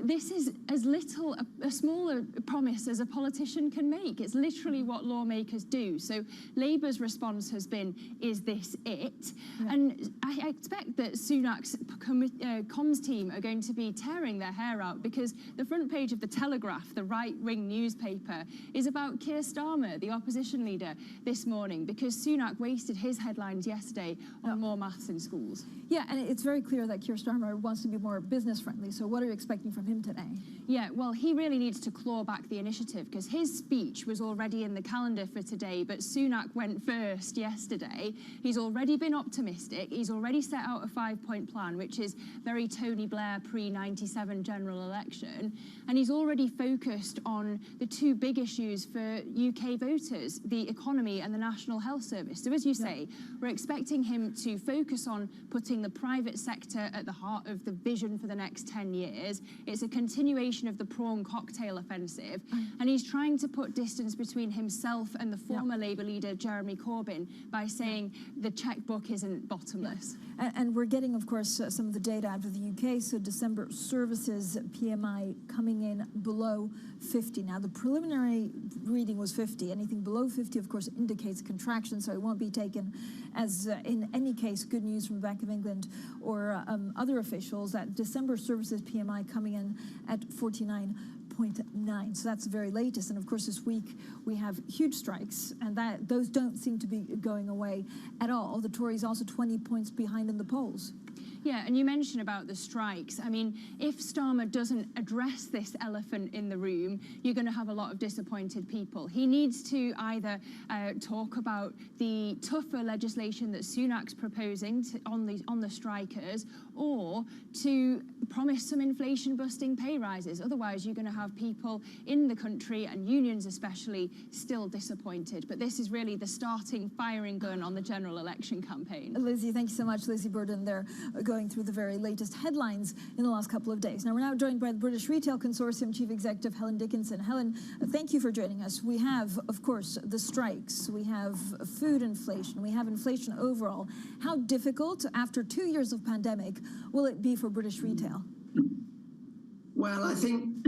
this is as little a smaller promise as a politician can make. It's literally what lawmakers do. So Labour's response has been, is this it? Yeah. And I expect that Sunak's comms team are going to be tearing their hair out, because the front page of the Telegraph, the right-wing newspaper, is about Keir Starmer, the opposition leader, this morning, because Sunak wasted his headlines yesterday on more maths in schools.
Yeah, and it's very clear that Keir Starmer wants to be more business-friendly. So what are you expecting from him today?
Yeah, well, he really needs to claw back the initiative, because his speech was already in the calendar for today, but Sunak went first yesterday. He's already been optimistic. He's already set out a 5-point plan, which is very Tony Blair pre-97 general election. And he's already focused on the 2 big issues for UK voters, the economy and the National Health Service. So as you say, we're expecting him to focus on putting the private sector at the heart of the vision for the next 10 years. It's it's a continuation of the prawn cocktail offensive, and he's trying to put distance between himself and the former Labour leader, Jeremy Corbyn, by saying the checkbook isn't bottomless.
And we're getting, of course, some of the data out of the UK. So December services PMI coming in below 50. Now, the preliminary reading was 50. Anything below 50, of course, indicates contraction, so it won't be taken as, in any case, good news from the Bank of England or other officials. That December services PMI coming in at 49.9. So that's the very latest. And of course, this week we have huge strikes, and those don't seem to be going away at all. The Tories also 20 points behind in the polls.
Yeah, and you mentioned about the strikes. I mean, if Starmer doesn't address this elephant in the room, you're going to have a lot of disappointed people. He needs to either talk about the tougher legislation that Sunak's proposing on the strikers, or to promise some inflation-busting pay rises. Otherwise, you're going to have people in the country, and unions especially, still disappointed. But this is really the starting firing gun on the general election campaign.
Lizzie, thank you so much. Lizzie Burden there, going through the very latest headlines in the last couple of days. Now, we're now joined by the British Retail Consortium Chief Executive Helen Dickinson. Helen, thank you for joining us. We have, of course, the strikes. We have food inflation. We have inflation overall. How difficult, after 2 years of pandemic, will it be for British retail?
Well, I think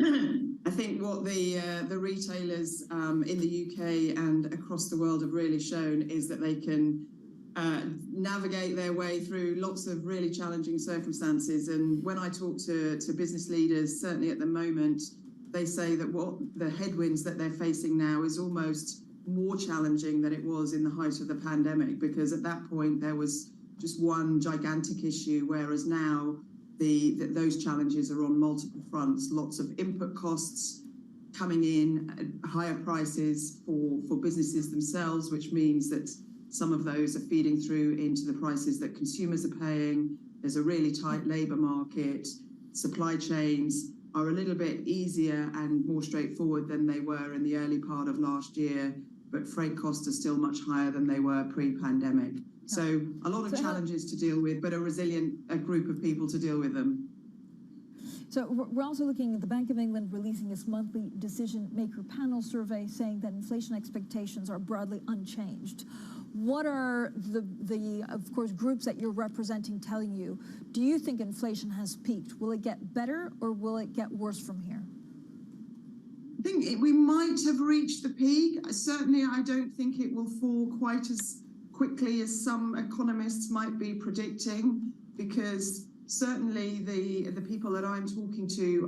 what the retailers in the UK and across the world have really shown is that they can navigate their way through lots of really challenging circumstances. And when I talk to business leaders, certainly at the moment, they say that what the headwinds that they're facing now is almost more challenging than it was in the height of the pandemic, because at that point there was just one gigantic issue, whereas now those challenges are on multiple fronts. Lots of input costs coming in, higher prices for businesses themselves, which means that some of those are feeding through into the prices that consumers are paying. There's a really tight labour market. Supply chains are a little bit easier and more straightforward than they were in the early part of last year, but freight costs are still much higher than they were pre-pandemic. So a lot of challenges to deal with, but a resilient group of people to deal with them.
So we're also looking at the Bank of England releasing its monthly decision maker panel survey, saying that inflation expectations are broadly unchanged. What are the of course, groups that you're representing telling you? Do you think inflation has peaked? Will it get better or will it get worse from here?
I think we might have reached the peak. Certainly, I don't think it will fall quite as quickly as some economists might be predicting, because certainly the people that I'm talking to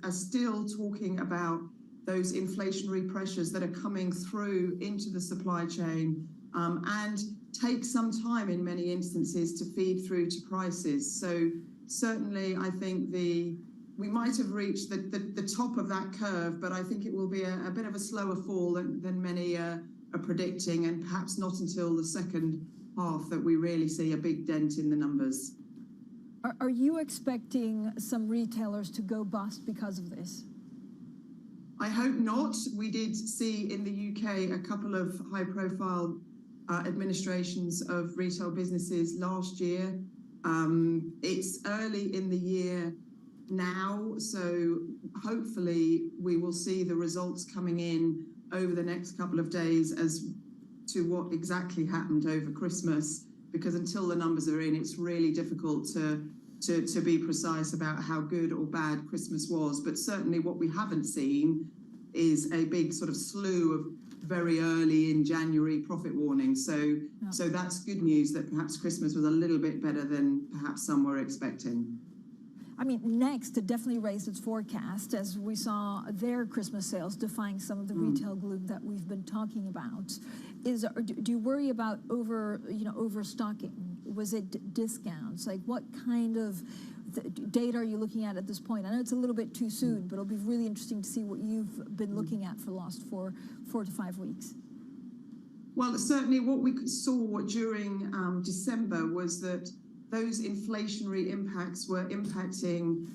are still talking about those inflationary pressures that are coming through into the supply chain, and take some time in many instances to feed through to prices. So certainly I think we might have reached the top of that curve, but I think it will be a bit of a slower fall than many are predicting, and perhaps not until the second half that we really see a big dent in the numbers.
Are you expecting some retailers to go bust because of this?
I hope not. We did see in the UK a couple of high-profile administrations of retail businesses last year. It's early in the year now, so hopefully we will see the results coming in over the next couple of days as to what exactly happened over Christmas, because until the numbers are in, it's really difficult to be precise about how good or bad Christmas was. But certainly what we haven't seen is a big sort of slew of very early in January profit warnings. So that's good news that perhaps Christmas was a little bit better than perhaps some were expecting.
I mean, Next it definitely raised its forecast as we saw their Christmas sales defying some of the retail gloom that we've been talking about. Do you worry about overstocking? Was it discounts? Like, what kind of data are you looking at this point? I know it's a little bit too soon, but it'll be really interesting to see what you've been looking at for the last 4 to 5 weeks.
Well, certainly what we saw during December was that those inflationary impacts were impacting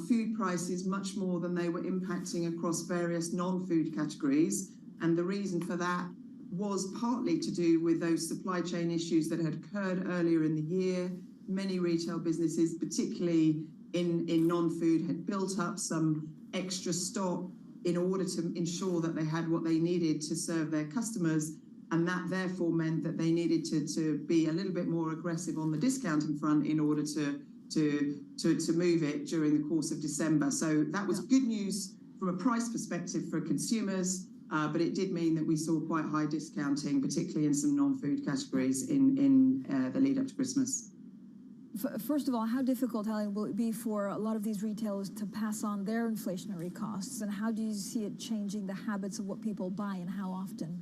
food prices much more than they were impacting across various non-food categories. And the reason for that was partly to do with those supply chain issues that had occurred earlier in the year. Many retail businesses, particularly in non-food had built up some extra stock in order to ensure that they had what they needed to serve their customers. And that therefore meant that they needed to be a little bit more aggressive on the discounting front in order to move it during the course of December. So that was good news from a price perspective for consumers, but it did mean that we saw quite high discounting, particularly in some non-food categories in the lead up to Christmas.
First of all, how difficult, Helen, will it be for a lot of these retailers to pass on their inflationary costs? And how do you see it changing the habits of what people buy and how often?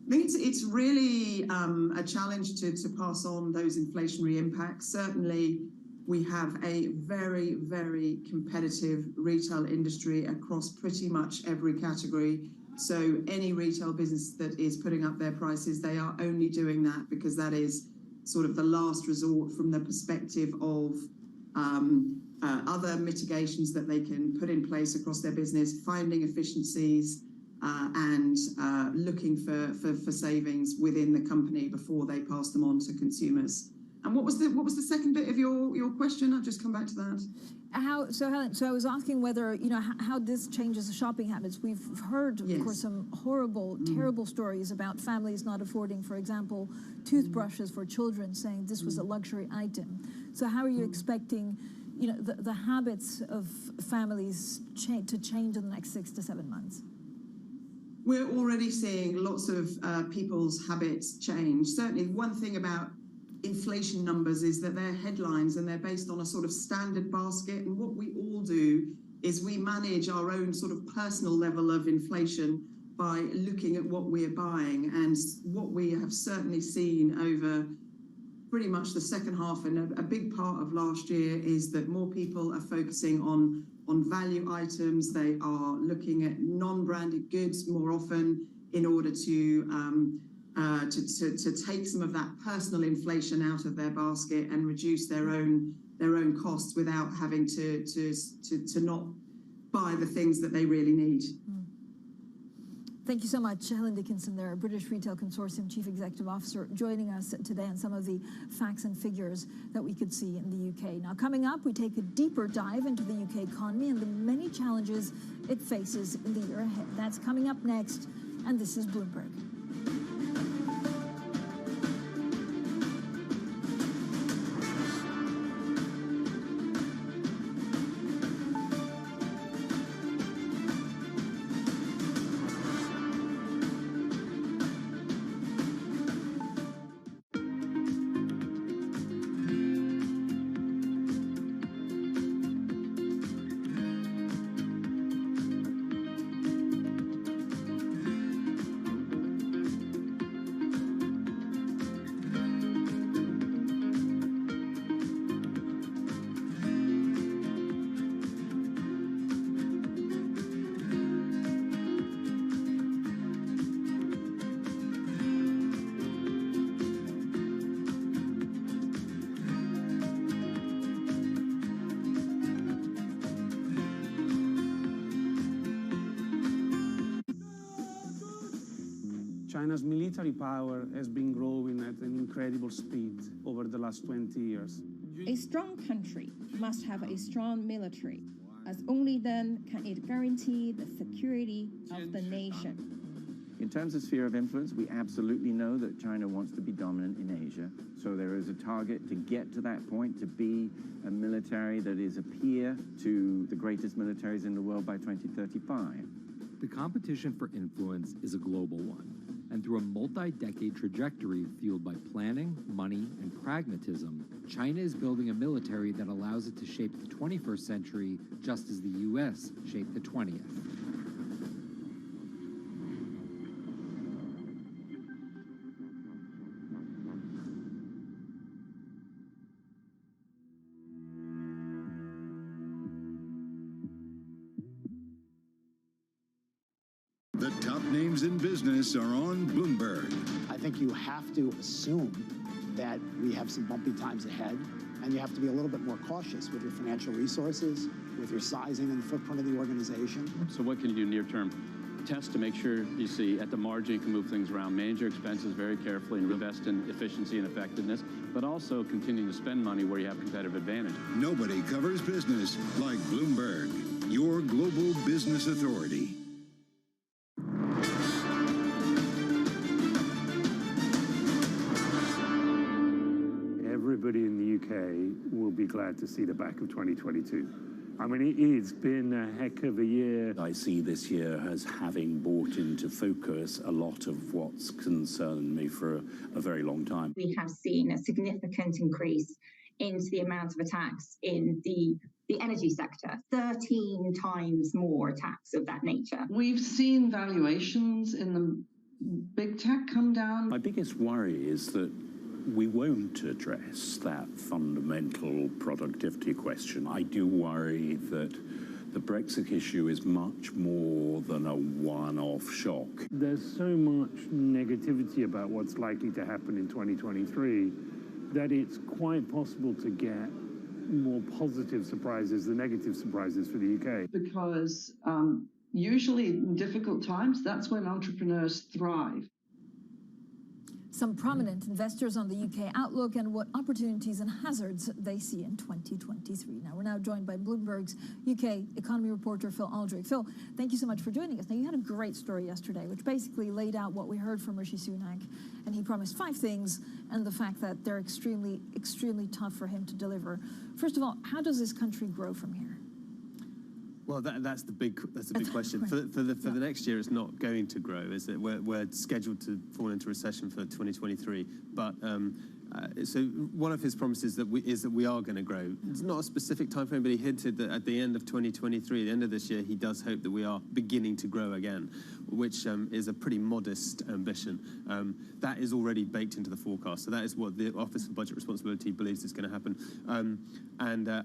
I think it's really a challenge to pass on those inflationary impacts. Certainly, we have a very, very competitive retail industry across pretty much every category. So any retail business that is putting up their prices, they are only doing that because that is sort of the last resort from the perspective of other mitigations that they can put in place across their business, finding efficiencies and looking for savings within the company before they pass them on to consumers. And what was the second bit of your question? I'll just come back to that.
Helen, so I was asking whether, how this changes the shopping habits. We've heard, of course, some horrible, terrible stories about families not affording, for example, toothbrushes for children, saying this was a luxury item. So how are you expecting, the habits of families to change in the next 6 to 7 months?
We're already seeing lots of people's habits change. Certainly one thing about inflation numbers is that they're headlines and they're based on a sort of standard basket. And what we all do is we manage our own sort of personal level of inflation by looking at what we're buying. And what we have certainly seen over pretty much the second half and a big part of last year is that more people are focusing on value items. They are looking at non-branded goods more often in order to take some of that personal inflation out of their basket and reduce their own costs without having to not buy the things that they really need.
Thank you so much, Helen Dickinson, there, British Retail Consortium Chief Executive Officer, joining us today on some of the facts and figures that we could see in the UK. Now, coming up, we take a deeper dive into the UK economy and the many challenges it faces in the year ahead. That's coming up next, and this is Bloomberg.
China's military power has been growing at an incredible speed over the last 20 years.
A strong country must have a strong military, as only then can it guarantee the security of the nation.
In terms of sphere of influence, we absolutely know that China wants to be dominant in Asia. So there is a target to get to that point, to be a military that is a peer to the greatest militaries in the world by 2035.
The competition for influence is a global one. And through a multi-decade trajectory fueled by planning, money, and pragmatism, China is building a military that allows it to shape the 21st century just as the U.S. shaped the 20th.
The top names in business are on Bloomberg.
I think you have to assume that we have some bumpy times ahead, and you have to be a little bit more cautious with your financial resources, with your sizing and the footprint of the organization.
So what can you do near term? Test to make sure you see at the margin you can move things around, manage your expenses very carefully and invest in efficiency and effectiveness, but also continuing to spend money where you have competitive advantage.
Nobody covers business like Bloomberg, your global business authority.
Everybody in the UK will be glad to see the back of 2022. I mean, it's been a heck of a year.
I see this year as having brought into focus a lot of what's concerned me for a very long time.
We have seen a significant increase into the amount of attacks in the energy sector, 13 times more attacks of that nature.
We've seen valuations in the big tech come down.
My biggest worry is that we won't address that fundamental productivity question. I do worry that the Brexit issue is much more than a one-off shock.
There's so much negativity about what's likely to happen in 2023 that it's quite possible to get more positive surprises than negative surprises for the UK.
Because usually in difficult times, that's when entrepreneurs thrive.
Some prominent investors on the UK outlook and what opportunities and hazards they see in 2023. Now, we're now joined by Bloomberg's UK economy reporter, Phil Aldrich. Phil, thank you so much for joining us. Now, you had a great story yesterday, which basically laid out what we heard from Rishi Sunak, and he promised 5 things and the fact that they're extremely, extremely tough for him to deliver. First of all, how does this country grow from here?
Well, that's the big question. For the next year, it's not going to grow, is it? We're scheduled to fall into recession for 2023. But so one of his promises is that we are going to grow. It's not a specific time frame, but he hinted that at the end of 2023, the end of this year, he does hope that we are beginning to grow again, which is a pretty modest ambition. That is already baked into the forecast. So that is what the Office for Budget Responsibility believes is going to happen.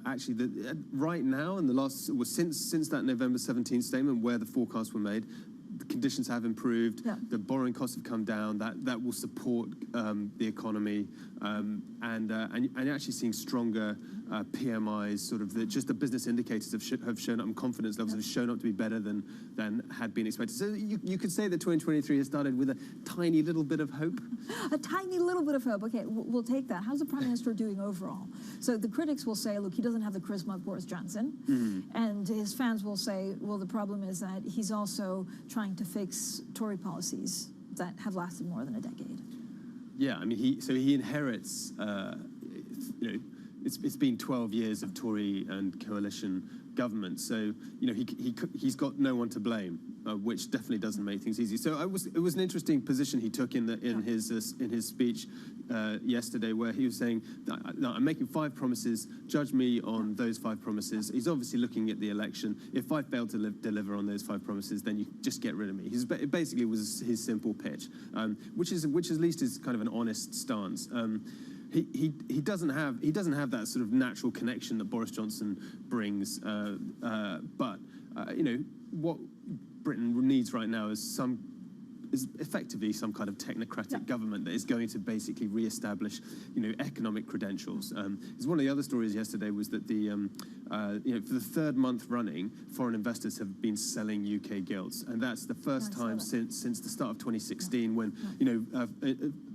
Actually, right now, in the last since that November 17th statement, where the forecasts were made, the conditions have improved. Yeah. The borrowing costs have come down. That will support the economy, and you're actually seeing stronger PMIs. Sort of just the business indicators have shown up, and confidence levels have shown up to be better than had been expected. So you could say that 2023 has started with a tiny little bit of hope.
A tiny little bit of hope. Okay, we'll take that. How's the Prime Minister doing overall? So the critics will say, look, he doesn't have the charisma of Boris Johnson, and his fans will say, well, the problem is that he's also trying to fix Tory policies that have lasted more than a decade.
Yeah, I mean, he inherits, it's been 12 years of Tory and coalition government, so he's got no one to blame, which definitely doesn't make things easy. So it was an interesting position he took in his speech yesterday, where he was saying, I'm making 5 promises, judge me on those 5 promises. He's obviously looking at the election. If I fail to deliver on those 5 promises, then you just get rid of me. It basically was his simple pitch, which at least is kind of an honest stance. He doesn't have that sort of natural connection that Boris Johnson brings, but what Britain needs right now is effectively some kind of technocratic government that is going to basically re-establish, economic credentials. Because one of the other stories yesterday was that for the 3rd month running, foreign investors have been selling UK gilts, and that's the first time since the start of 2016 when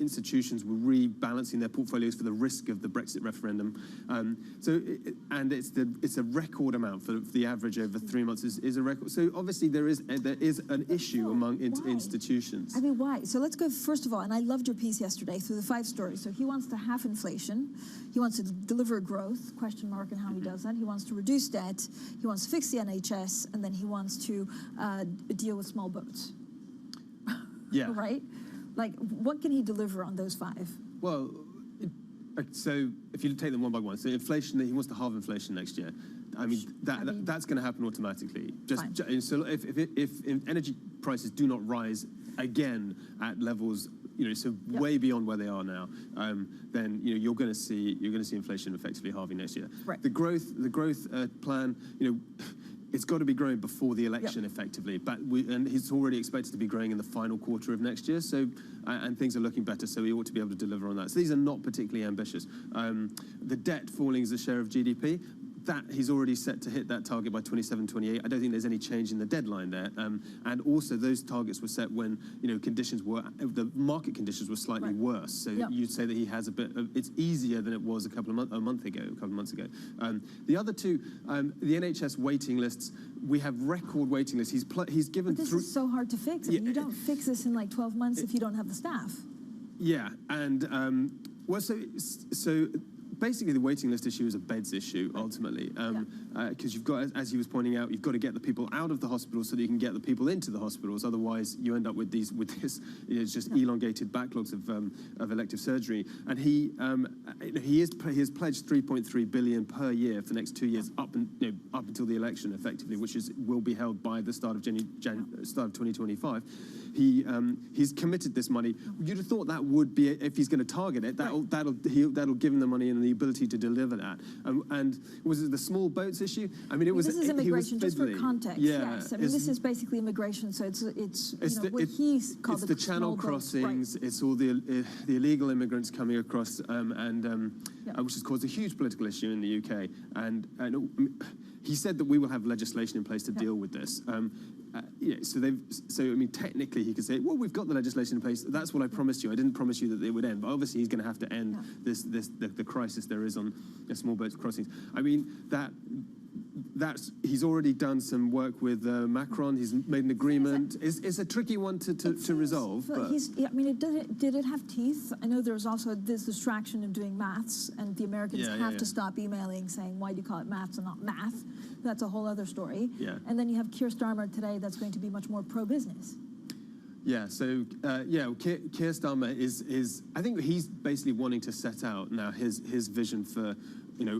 institutions were rebalancing their portfolios for the risk of the Brexit referendum. It's a record amount for the average over 3 months is a record. So obviously there is an issue among institutions.
I mean, why? So let's go first of all, and I loved your piece yesterday through the 5 stories. So he wants to halve inflation. He wants to deliver growth, question mark on how he does that. He wants to reduce debt. He wants to fix the NHS, and then he wants to deal with small boats.
Yeah.
Right? Like, what can he deliver on those 5?
Well, so if you take them one by one, so inflation, he wants to halve inflation next year. I mean, that's going to happen automatically. So if energy prices do not rise again at levels, way beyond where they are now, then you're going to see inflation effectively halving next year. Right. The growth plan, it's got to be growing before the election effectively, and he's already expected to be growing in the final quarter of next year. So and things are looking better, so we ought to be able to deliver on that. So these are not particularly ambitious. The debt falling as a share of GDP. that he's already set to hit that target by 27-28. I don't think there's any change in the deadline there. And also those targets were set when the market conditions were slightly worse. So you'd say that he has a bit of, it's easier than it was a couple of months ago. The other two, the NHS waiting lists, we have record waiting lists. He's given.
But this is so hard to fix. I mean, you don't fix this in like 12 months if you don't have the staff.
Yeah, and so basically the waiting list issue is a beds issue ultimately, because you've got, as he was pointing out, you've got to get the people out of the hospital so that you can get the people into the hospitals. Otherwise, you end up with this just elongated backlogs of elective surgery. And he has pledged 3.3 billion per year for the next 2 years up until the election, effectively, which will be held by the start of 2025. He's committed this money. You'd have thought that would be, if he's going to target it, that'll give him the money and the ability to deliver that. And was it the small boats issue? I mean, this is
immigration, just for context. Yes, I mean, this is basically immigration. So it's what he's called
the channel crossings. Right. It's all the illegal immigrants coming across, which has caused a huge political issue in the UK. And he said that we will have legislation in place to deal with this. So I mean, technically he could say, well, we've got the legislation in place. That's what I promised you. I didn't promise you that it would end. But obviously he's going to have to end the crisis there is on small boats crossings. I mean, he's already done some work with Macron. He's made an agreement. It's a tricky one to resolve. But
I mean, did it have teeth? I know there's also this distraction of doing maths, and the Americans have to stop emailing saying, why do you call it maths and not math? That's a whole other story. Yeah. And then you have Keir Starmer today that's going to be much more pro-business.
Yeah, so, Keir Starmer is, I think he's basically wanting to set out now his vision for,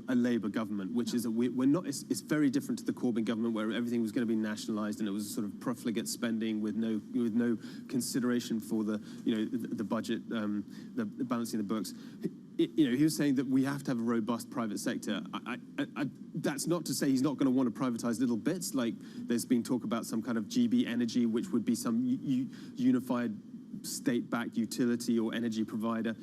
a Labour government, which is we're not. It's very different to the Corbyn government, where everything was going to be nationalised and it was sort of profligate spending with no consideration for the budget, the balancing the books. He was saying that we have to have a robust private sector. That's not to say he's not going to want to privatise little bits. Like there's been talk about some kind of GB Energy, which would be some unified state-backed utility or energy provider.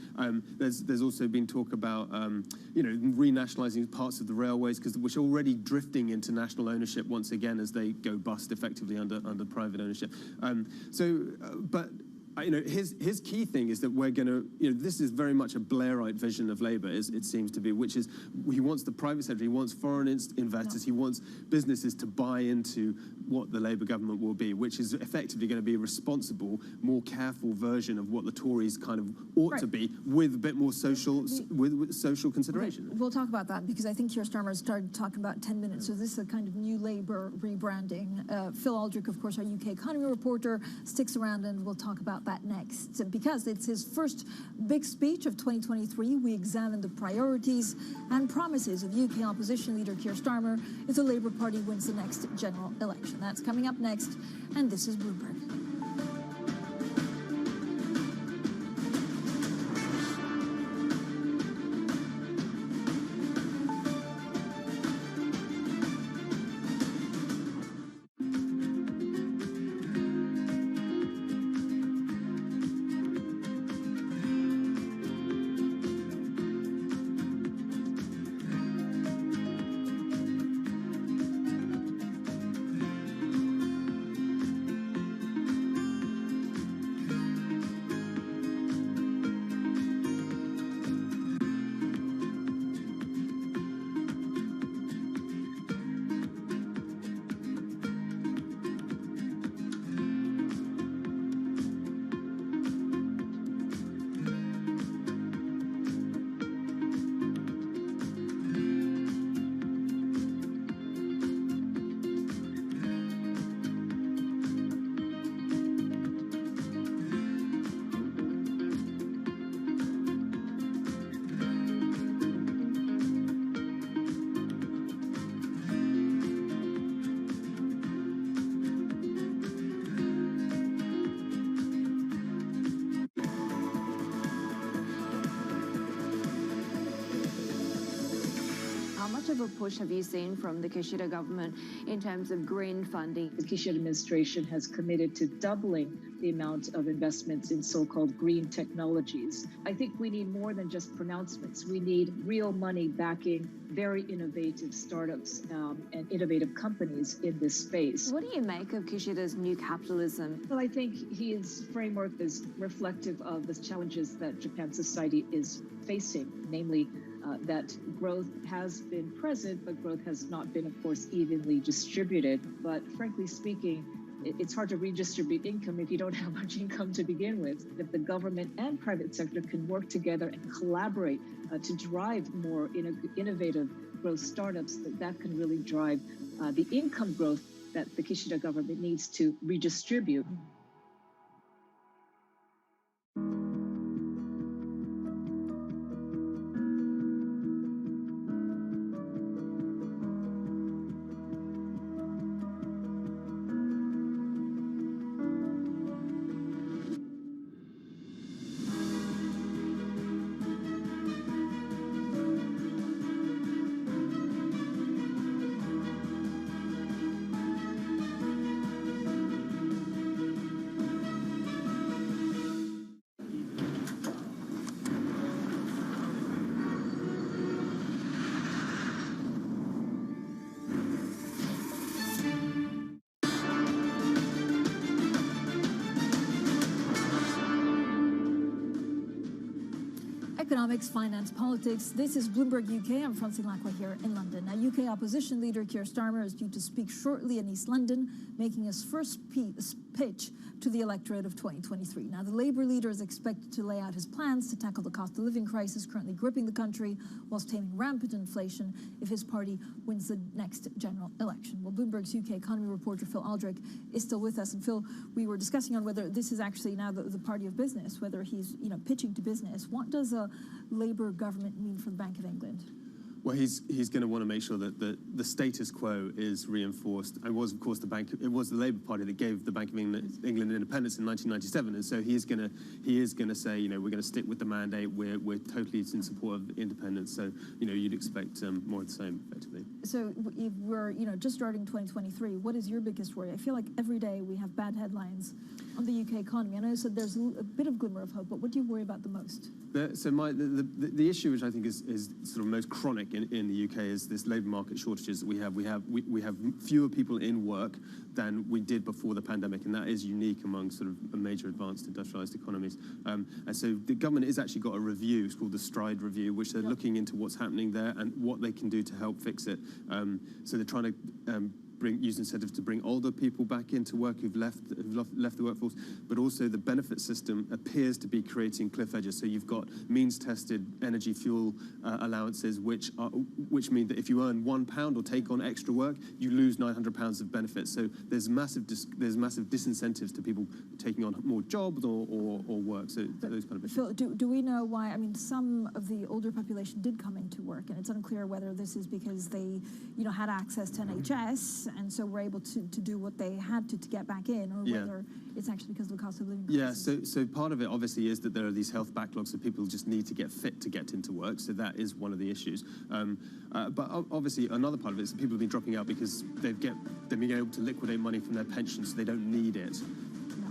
There's also been talk about renationalising parts of the railways, which are already drifting into national ownership once again as they go bust effectively under private ownership. But his key thing is that we're going to, this is very much a Blairite vision of Labour, it seems to be, which is he wants the private sector, he wants foreign investors, he wants businesses to buy into what the Labour government will be, which is effectively going to be a responsible, more careful version of what the Tories kind of ought to be, with a bit more social consideration.
We'll talk about that, because I think Keir Starmer started talking about 10 minutes, so this is a kind of new Labour rebranding. Phil Aldrich, of course, our UK economy reporter, sticks around and we'll talk about that next. Because it's his first big speech of 2023, we examine the priorities and promises of UK opposition leader Keir Starmer if the Labour Party wins the next general election. That's coming up next, and this is Bloomberg.
of a push have you seen from the Kishida government in terms of green funding?
The Kishida administration has committed to doubling the amount of investments in so-called green technologies. I think we need more than just pronouncements. We need real money backing very innovative startups and innovative companies in this space.
What do you make of Kishida's new capitalism?
Well, I think his framework is reflective of the challenges that Japan's society is facing, namely that growth has been present, but growth has not been, of course, evenly distributed. But frankly speaking, it's hard to redistribute income if you don't have much income to begin with. If the government and private sector can work together and collaborate to drive more innovative growth startups, that can really drive the income growth that the Kishida government needs to redistribute.
Economics, finance, politics. This is Bloomberg UK. I'm Francine Lacqua here in London. Now, UK opposition leader Keir Starmer is due to speak shortly in East London, making his first pitch to the electorate of 2023. Now, the Labour leader is expected to lay out his plans to tackle the cost of living crisis currently gripping the country whilst taming rampant inflation if his party wins the next general election. Well, Bloomberg's UK economy reporter Phil Aldrich is still with us. And Phil, we were discussing on whether this is actually now the party of business, whether he's pitching to business. What does a Labour government mean for the Bank of England?
Well, he's going to want to make sure that the status quo is reinforced. It was, of course, the Labour Party that gave the Bank of England independence in 1997, and so he is going to say, we're going to stick with the mandate. We're totally in support of independence. So, you'd expect more of the same, effectively.
So, if we're just starting 2023, what is your biggest worry? I feel like every day we have bad headlines on the UK economy. I know you said there's a bit of glimmer of hope, but what do you worry about the most?
The issue which I think is sort of most chronic in the UK is this labour market shortages that we have. We have fewer people in work than we did before the pandemic, and that is unique among sort of major advanced industrialised economies. And so the government has actually got a review. It's called the Stride Review, which they're looking into what's happening there and what they can do to help fix it. So they're trying to use incentives to bring older people back into work who've left the workforce, but also the benefit system appears to be creating cliff edges. So you've got means-tested energy fuel allowances, which mean that if you earn £1 or take on extra work, you lose £900 of benefits. So there's massive disincentives to people taking on more jobs or work. So those kind of issues.
Phil, do we know why? I mean, some of the older population did come into work, and it's unclear whether this is because they, had access to NHS and so were able to do what they had to get back in, or whether it's actually because of the cost of living crisis.
Yeah, so part of it obviously is that there are these health backlogs, so people just need to get fit to get into work, so that is one of the issues. But obviously another part of it is that people have been dropping out because they've been able to liquidate money from their pensions, so they don't need it.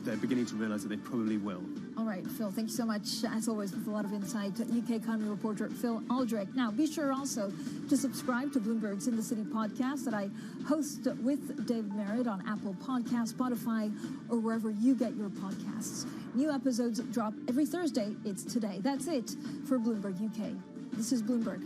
They're beginning to realise that they probably will.
All right, Phil, thank you so much, as always, with a lot of insight. UK economy reporter Phil Aldrich. Now, be sure also to subscribe to Bloomberg's In the City podcast that I host with Dave Merritt on Apple Podcasts, Spotify, or wherever you get your podcasts. New episodes drop every Thursday. It's today. That's it for Bloomberg UK. This is Bloomberg.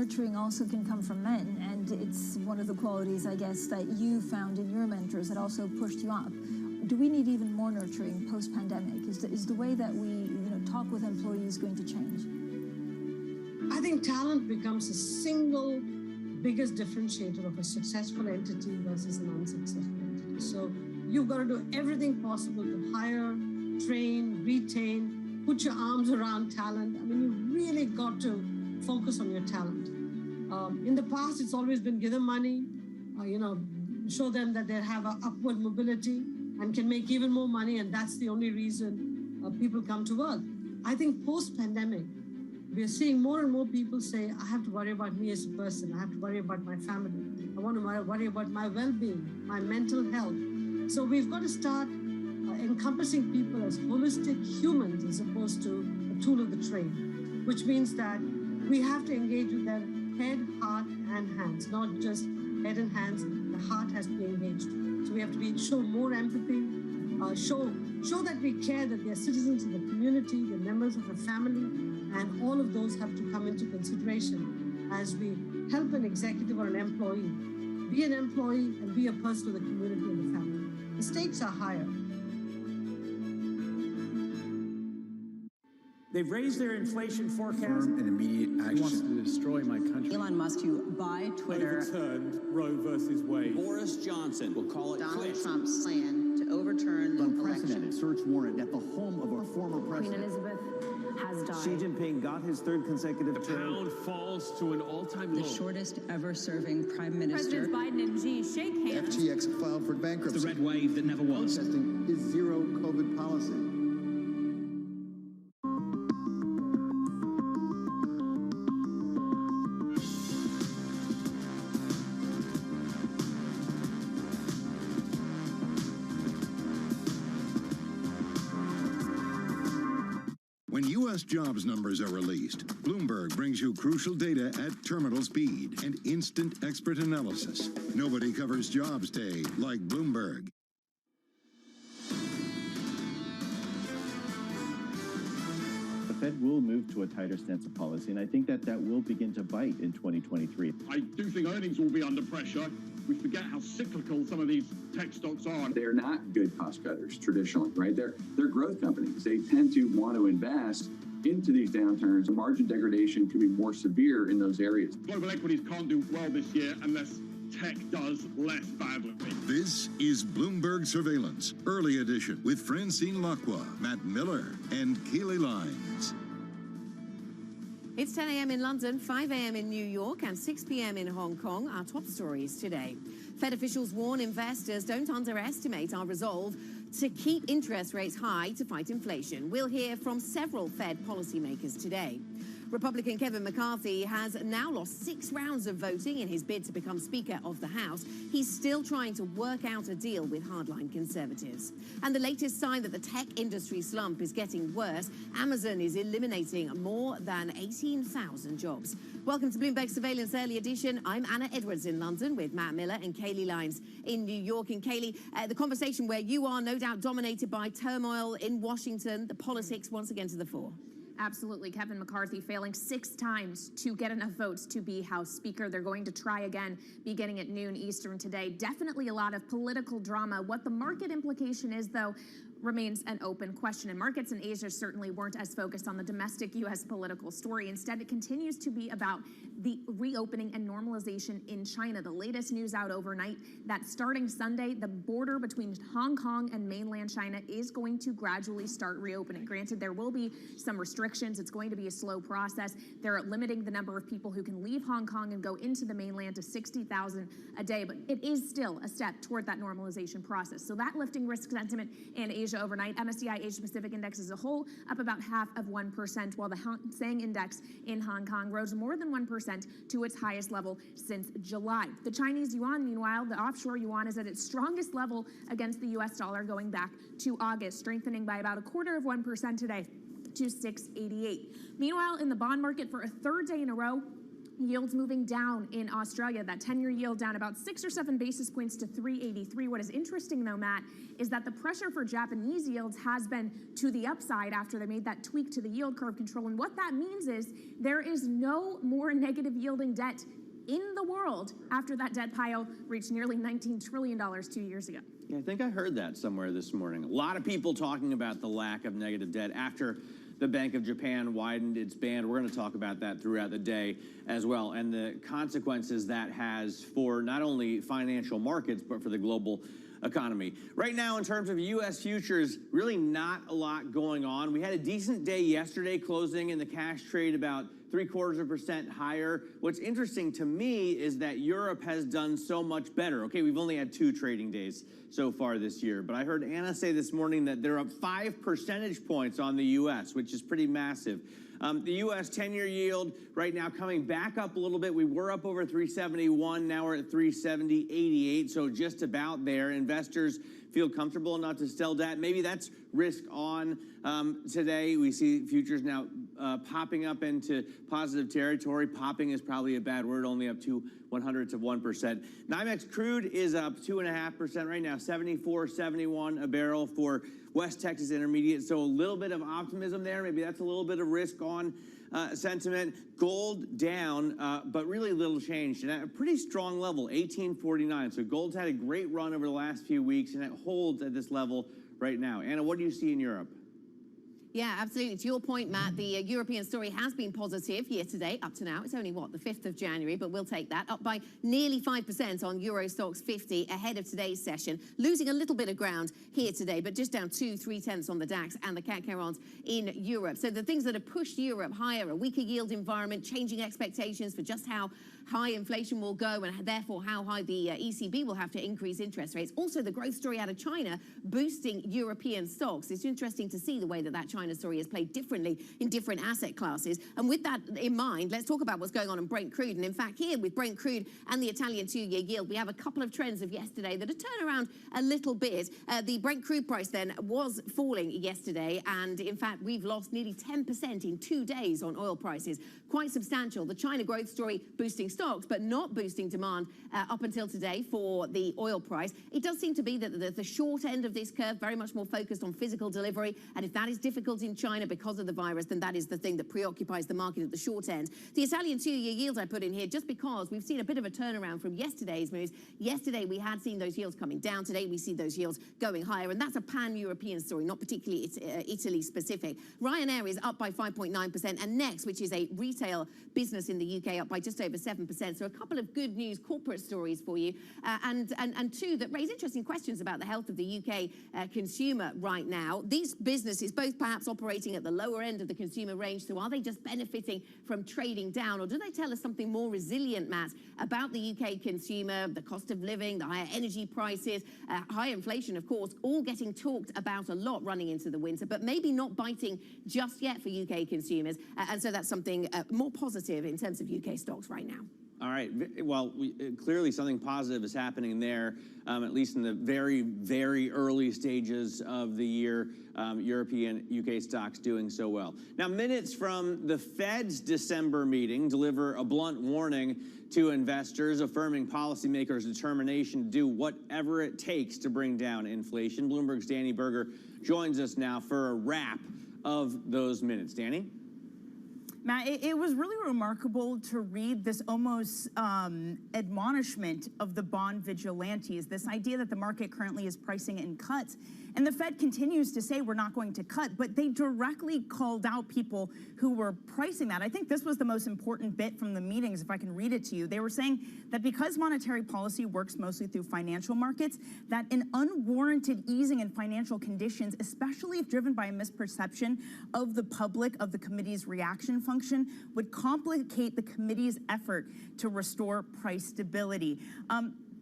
nurturing also can come from men, and it's one of the qualities, I guess, that you found in your mentors that also pushed you up. Do we need even more nurturing post-pandemic? Is the way that we talk with employees going to change?
I think talent becomes the single biggest differentiator of a successful entity versus an unsuccessful entity. So you've got to do everything possible to hire, train, retain, put your arms around talent. I mean, you've really got to focus on your talent. In the past, it's always been give them money, show them that they have an upward mobility and can make even more money, and that's the only reason people come to work. I think post-pandemic, we are seeing more and more people say, I have to worry about me as a person. I have to worry about my family. I want to worry about my well-being, my mental health. So we've got to start encompassing people as holistic humans as opposed to a tool of the trade, which means that we have to engage with them head, heart, and hands, not just head and hands. The heart has to be engaged. So we have to show more empathy, show that we care, that they're citizens of the community, they're members of a family, and all of those have to come into consideration as we help an executive or an employee be an employee and be a person of the community and the family. The stakes are higher.
They've raised their inflation forecast.
Firm and immediate action.
He wants to destroy my country.
Elon Musk to buy Twitter.
Overturned Roe versus Wade.
Boris Johnson will call it
Donald Trump's plan to overturn the
unprecedented search warrant at the home of our former president.
Queen Elizabeth has died.
Xi Jinping got his third consecutive term.
The pound falls to an all-time low.
The shortest ever serving prime minister.
Presidents Biden and Xi shake hands.
FTX filed for bankruptcy.
The red wave that never was.
Protesting his zero COVID policy.
When U.S. jobs numbers are released, Bloomberg brings you crucial data at terminal speed and instant expert analysis. Nobody covers Jobs Day like Bloomberg.
The Fed will move to a tighter stance of policy, and I think that will begin to bite in 2023.
I do think earnings will be under pressure. We forget how cyclical some of these tech stocks are.
They're not good cost cutters traditionally, right? They're growth companies. They tend to want to invest into these downturns. Margin degradation could be more severe in those areas.
Global equities can't do well this year unless tech does less badly.
This is Bloomberg Surveillance, early edition with Francine Lacqua, Matt Miller, and Keely Lines.
It's 10 a.m. in London, 5 a.m. in New York, and 6 p.m. in Hong Kong. Our top stories today. Fed officials warn investors don't underestimate our resolve to keep interest rates high to fight inflation. We'll hear from several Fed policymakers today. Republican Kevin McCarthy has now lost 6 rounds of voting in his bid to become Speaker of the House. He's still trying to work out a deal with hardline conservatives. And the latest sign that the tech industry slump is getting worse, Amazon is eliminating more than 18,000 jobs. Welcome to Bloomberg Surveillance Early Edition. I'm Anna Edwards in London with Matt Miller and Kaylee Lines in New York. And Kaylee, the conversation where you are no doubt dominated by turmoil in Washington, the politics once again to the fore.
Absolutely. Kevin McCarthy failing 6 times to get enough votes to be House Speaker. They're going to try again beginning at noon Eastern today. Definitely a lot of political drama. What the market implication is, though, remains an open question. And markets in Asia certainly weren't as focused on the domestic U.S. political story. Instead, it continues to be about the reopening and normalization in China. The latest news out overnight that starting Sunday, the border between Hong Kong and mainland China is going to gradually start reopening. Granted, there will be some restrictions. It's going to be a slow process. They're limiting the number of people who can leave Hong Kong and go into the mainland to 60,000 a day. But it is still a step toward that normalization process. So that lifting risk sentiment in Asia overnight. MSCI Asia Pacific Index as a whole up about 0.5%, while the Hang Seng Index in Hong Kong rose more than 1% to its highest level since July. The Chinese yuan, meanwhile, the offshore yuan is at its strongest level against the U.S. dollar going back to August, strengthening by about 0.25% today to 6.88. Meanwhile, in the bond market for a third day in a row, Yields moving down in Australia, that 10-year yield down about 6 or 7 basis points to 383. What is interesting, though, Matt, is that the pressure for Japanese yields has been to the upside after they made that tweak to the yield curve control. And what that means is there is no more negative yielding debt in the world after that debt pile reached nearly $19 trillion 2 years ago.
Yeah, I think I heard that somewhere this morning. A lot of people talking about the lack of negative debt after the Bank of Japan widened its band. We're going to talk about that throughout the day as well, and the consequences that has for not only financial markets, but for the global economy. Right now, in terms of U.S. futures, really not a lot going on. We had a decent day yesterday, closing in the cash trade about 0.75% higher. What's interesting to me is that Europe has done so much better. Okay, we've only had 2 trading days so far this year, but I heard Anna say this morning that they're up 5 percentage points on the U.S., which is pretty massive. The U.S. 10-year yield right now coming back up a little bit. We were up over 371. Now we're at 370.88, so just about there. Investors feel comfortable enough to sell debt. Maybe that's risk on today. We see futures now popping up into positive territory. Popping is probably a bad word, only up to 0.01 of 1%. NYMEX crude is up 2.5% right now, 74.71 a barrel for West Texas Intermediate. So a little bit of optimism there. Maybe that's a little bit of risk on sentiment. Gold down, but really little change. And at a pretty strong level, 1849. So gold's had a great run over the last few weeks, and it holds at this level right now. Anna, what do you see in Europe?
Yeah, absolutely. To your point, Matt, the European story has been positive year to date up to now. It's only, what, the 5th of January, but we'll take that. Up by nearly 5% on Euro Stoxx 50 ahead of today's session. Losing a little bit of ground here today, but just down 2.3 on the DAX and the CAC 40 in Europe. So the things that have pushed Europe higher, a weaker yield environment, changing expectations for just how high inflation will go and therefore how high the ECB will have to increase interest rates. Also, the growth story out of China boosting European stocks. It's interesting to see the way that China story is played differently in different asset classes. And with that in mind, let's talk about what's going on in Brent crude. And in fact, here with Brent crude and the Italian 2-year yield, we have a couple of trends of yesterday that have turned around a little bit. The Brent crude price then was falling yesterday. And in fact, we've lost nearly 10% in 2 days on oil prices. Quite substantial. The China growth story boosting stocks, but not boosting demand up until today for the oil price. It does seem to be that the short end of this curve very much more focused on physical delivery. And if that is difficult in China because of the virus, then that is the thing that preoccupies the market at the short end. The Italian 2-year yields I put in here just because we've seen a bit of a turnaround from yesterday's moves. Yesterday, we had seen those yields coming down. Today, we see those yields going higher. And that's a pan-European story, not particularly Italy-specific. Ryanair is up by 5.9%. And Next, which is a retail business in the UK, up by just over 7%. So a couple of good news corporate stories for you. And two that raise interesting questions about the health of the UK consumer right now. These businesses, both perhaps operating at the lower end of the consumer range, so are they just benefiting from trading down, or do they tell us something more resilient, Matt, about the UK consumer, the cost of living, the higher energy prices, high inflation, of course, all getting talked about a lot running into the winter, but maybe not biting just yet for UK consumers. And so that's something more positive in terms of UK stocks right now.
All right. Well, clearly something positive is happening there, at least in the very, very early stages of the year. European UK stocks doing so well. Now, minutes from the Fed's December meeting deliver a blunt warning to investors, affirming policymakers' determination to do whatever it takes to bring down inflation. Bloomberg's Danny Berger joins us now for a wrap of those minutes. Danny?
Matt, it was really remarkable to read this almost admonishment of the bond vigilantes, this idea that the market currently is pricing in cuts. And the Fed continues to say we're not going to cut, but they directly called out people who were pricing that. I think this was the most important bit from the meetings, if I can read it to you. They were saying that because monetary policy works mostly through financial markets, that an unwarranted easing in financial conditions, especially if driven by a misperception of the public of the committee's reaction function, would complicate the committee's effort to restore price stability.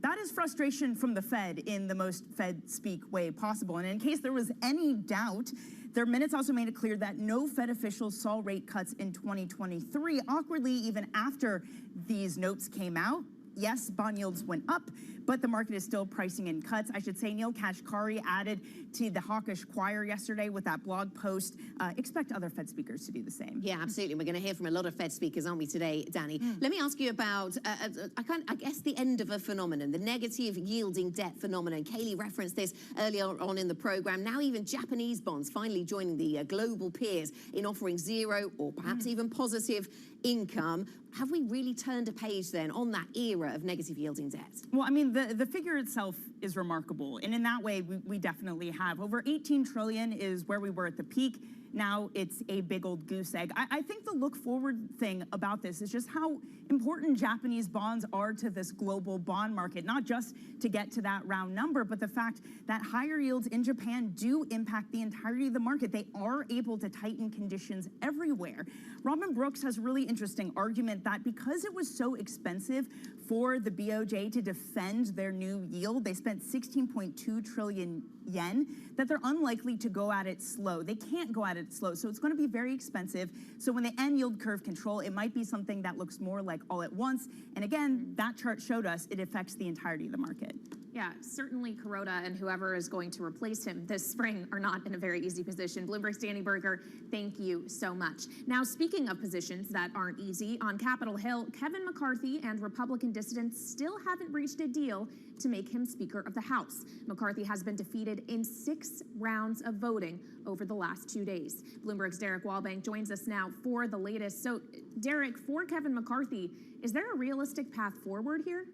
That is frustration from the Fed in the most Fed speak way possible. And in case there was any doubt, their minutes also made it clear that no Fed officials saw rate cuts in 2023. Awkwardly, even after these notes came out, yes, bond yields went up, but the market is still pricing in cuts. I should say Neil Kashkari added to the hawkish choir yesterday with that blog post. Expect other Fed speakers to do the same.
Yeah, absolutely. We're going to hear from a lot of Fed speakers, aren't we, today, Danny? Let me ask you about, I guess, the end of a phenomenon, the negative yielding debt phenomenon. Kaylee referenced this earlier on in the program. Now even Japanese bonds finally joining the global peers in offering zero or perhaps even positive income. Have we really turned a page then on that era of negative yielding debt?
Well, I mean, the figure itself is remarkable. And in that way, we definitely have. Over 18 trillion is where we were at the peak. Now it's a big old goose egg. I think the look forward thing about this is just how important Japanese bonds are to this global bond market, not just to get to that round number, but the fact that higher yields in Japan do impact the entirety of the market. They are able to tighten conditions everywhere. Robin Brooks has a really interesting argument that because it was so expensive for the BOJ to defend their new yield, they spent 16.2 trillion yen, that they're unlikely to go at it slow. They can't go at it slow, so it's going to be very expensive. So when they end yield curve control, it might be something that looks more like all at once. And again, that chart showed us it affects the entirety of the market.
Yeah, certainly Kuroda and whoever is going to replace him this spring are not in a very easy position. Bloomberg's Danny Berger, thank you so much. Now, speaking of positions that aren't easy, on Capitol Hill, Kevin McCarthy and Republican dissidents still haven't reached a deal to make him Speaker of the House. McCarthy has been defeated in 6 rounds of voting over the last 2 days. Bloomberg's Derek Walbank joins us now for the latest. So, Derek, for Kevin McCarthy, is there a realistic path forward here?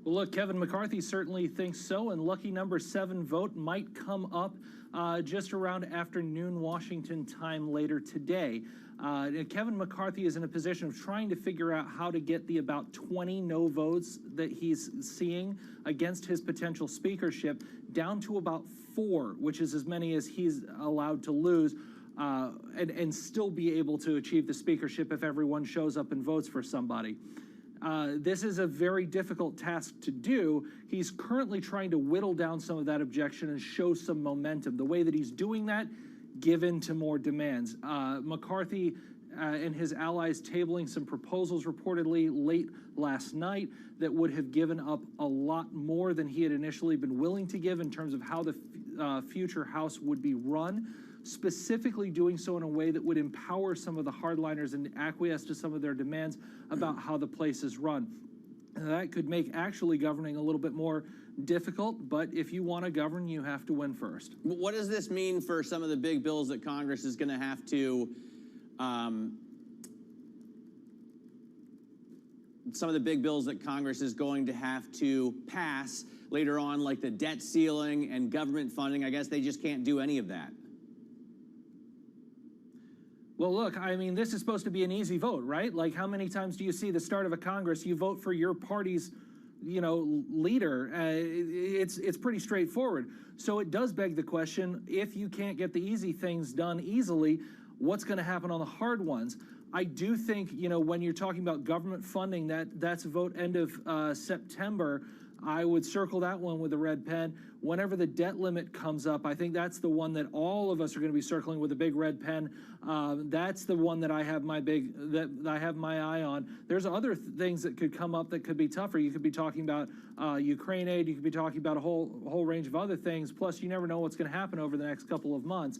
Well, look, Kevin McCarthy certainly thinks so, and lucky number 7 vote might come up just around afternoon Washington time later today. Kevin McCarthy is in a position of trying to figure out how to get the about 20 no votes that he's seeing against his potential speakership down to about 4, which is as many as he's allowed to lose, and still be able to achieve the speakership if everyone shows up and votes for somebody. This is a very difficult task to do. He's currently trying to whittle down some of that objection and show some momentum. The way that he's doing that, give in to more demands. McCarthy and his allies tabling some proposals reportedly late last night that would have given up a lot more than he had initially been willing to give in terms of how the future House would be run, specifically doing so in a way that would empower some of the hardliners and acquiesce to some of their demands about how the place is run. And that could make actually governing a little bit more difficult, but if you want to govern, you have to win first.
What does this mean for some of the big bills that Congress is going to have to pass later on, like the debt ceiling and government funding? I guess they just can't do any of that.
Well, look, I mean, this is supposed to be an easy vote, right? Like, how many times do you see the start of a Congress, you vote for your party's, leader? It's pretty straightforward. So it does beg the question, if you can't get the easy things done easily, what's going to happen on the hard ones? I do think, when you're talking about government funding, that's a vote end of September. I would circle that one with a red pen. Whenever the debt limit comes up, I think that's the one that all of us are going to be circling with a big red pen. That's the one that I have my eye on. There's other things that could come up that could be tougher. You could be talking about Ukraine aid. You could be talking about a whole range of other things. Plus, you never know what's going to happen over the next couple of months.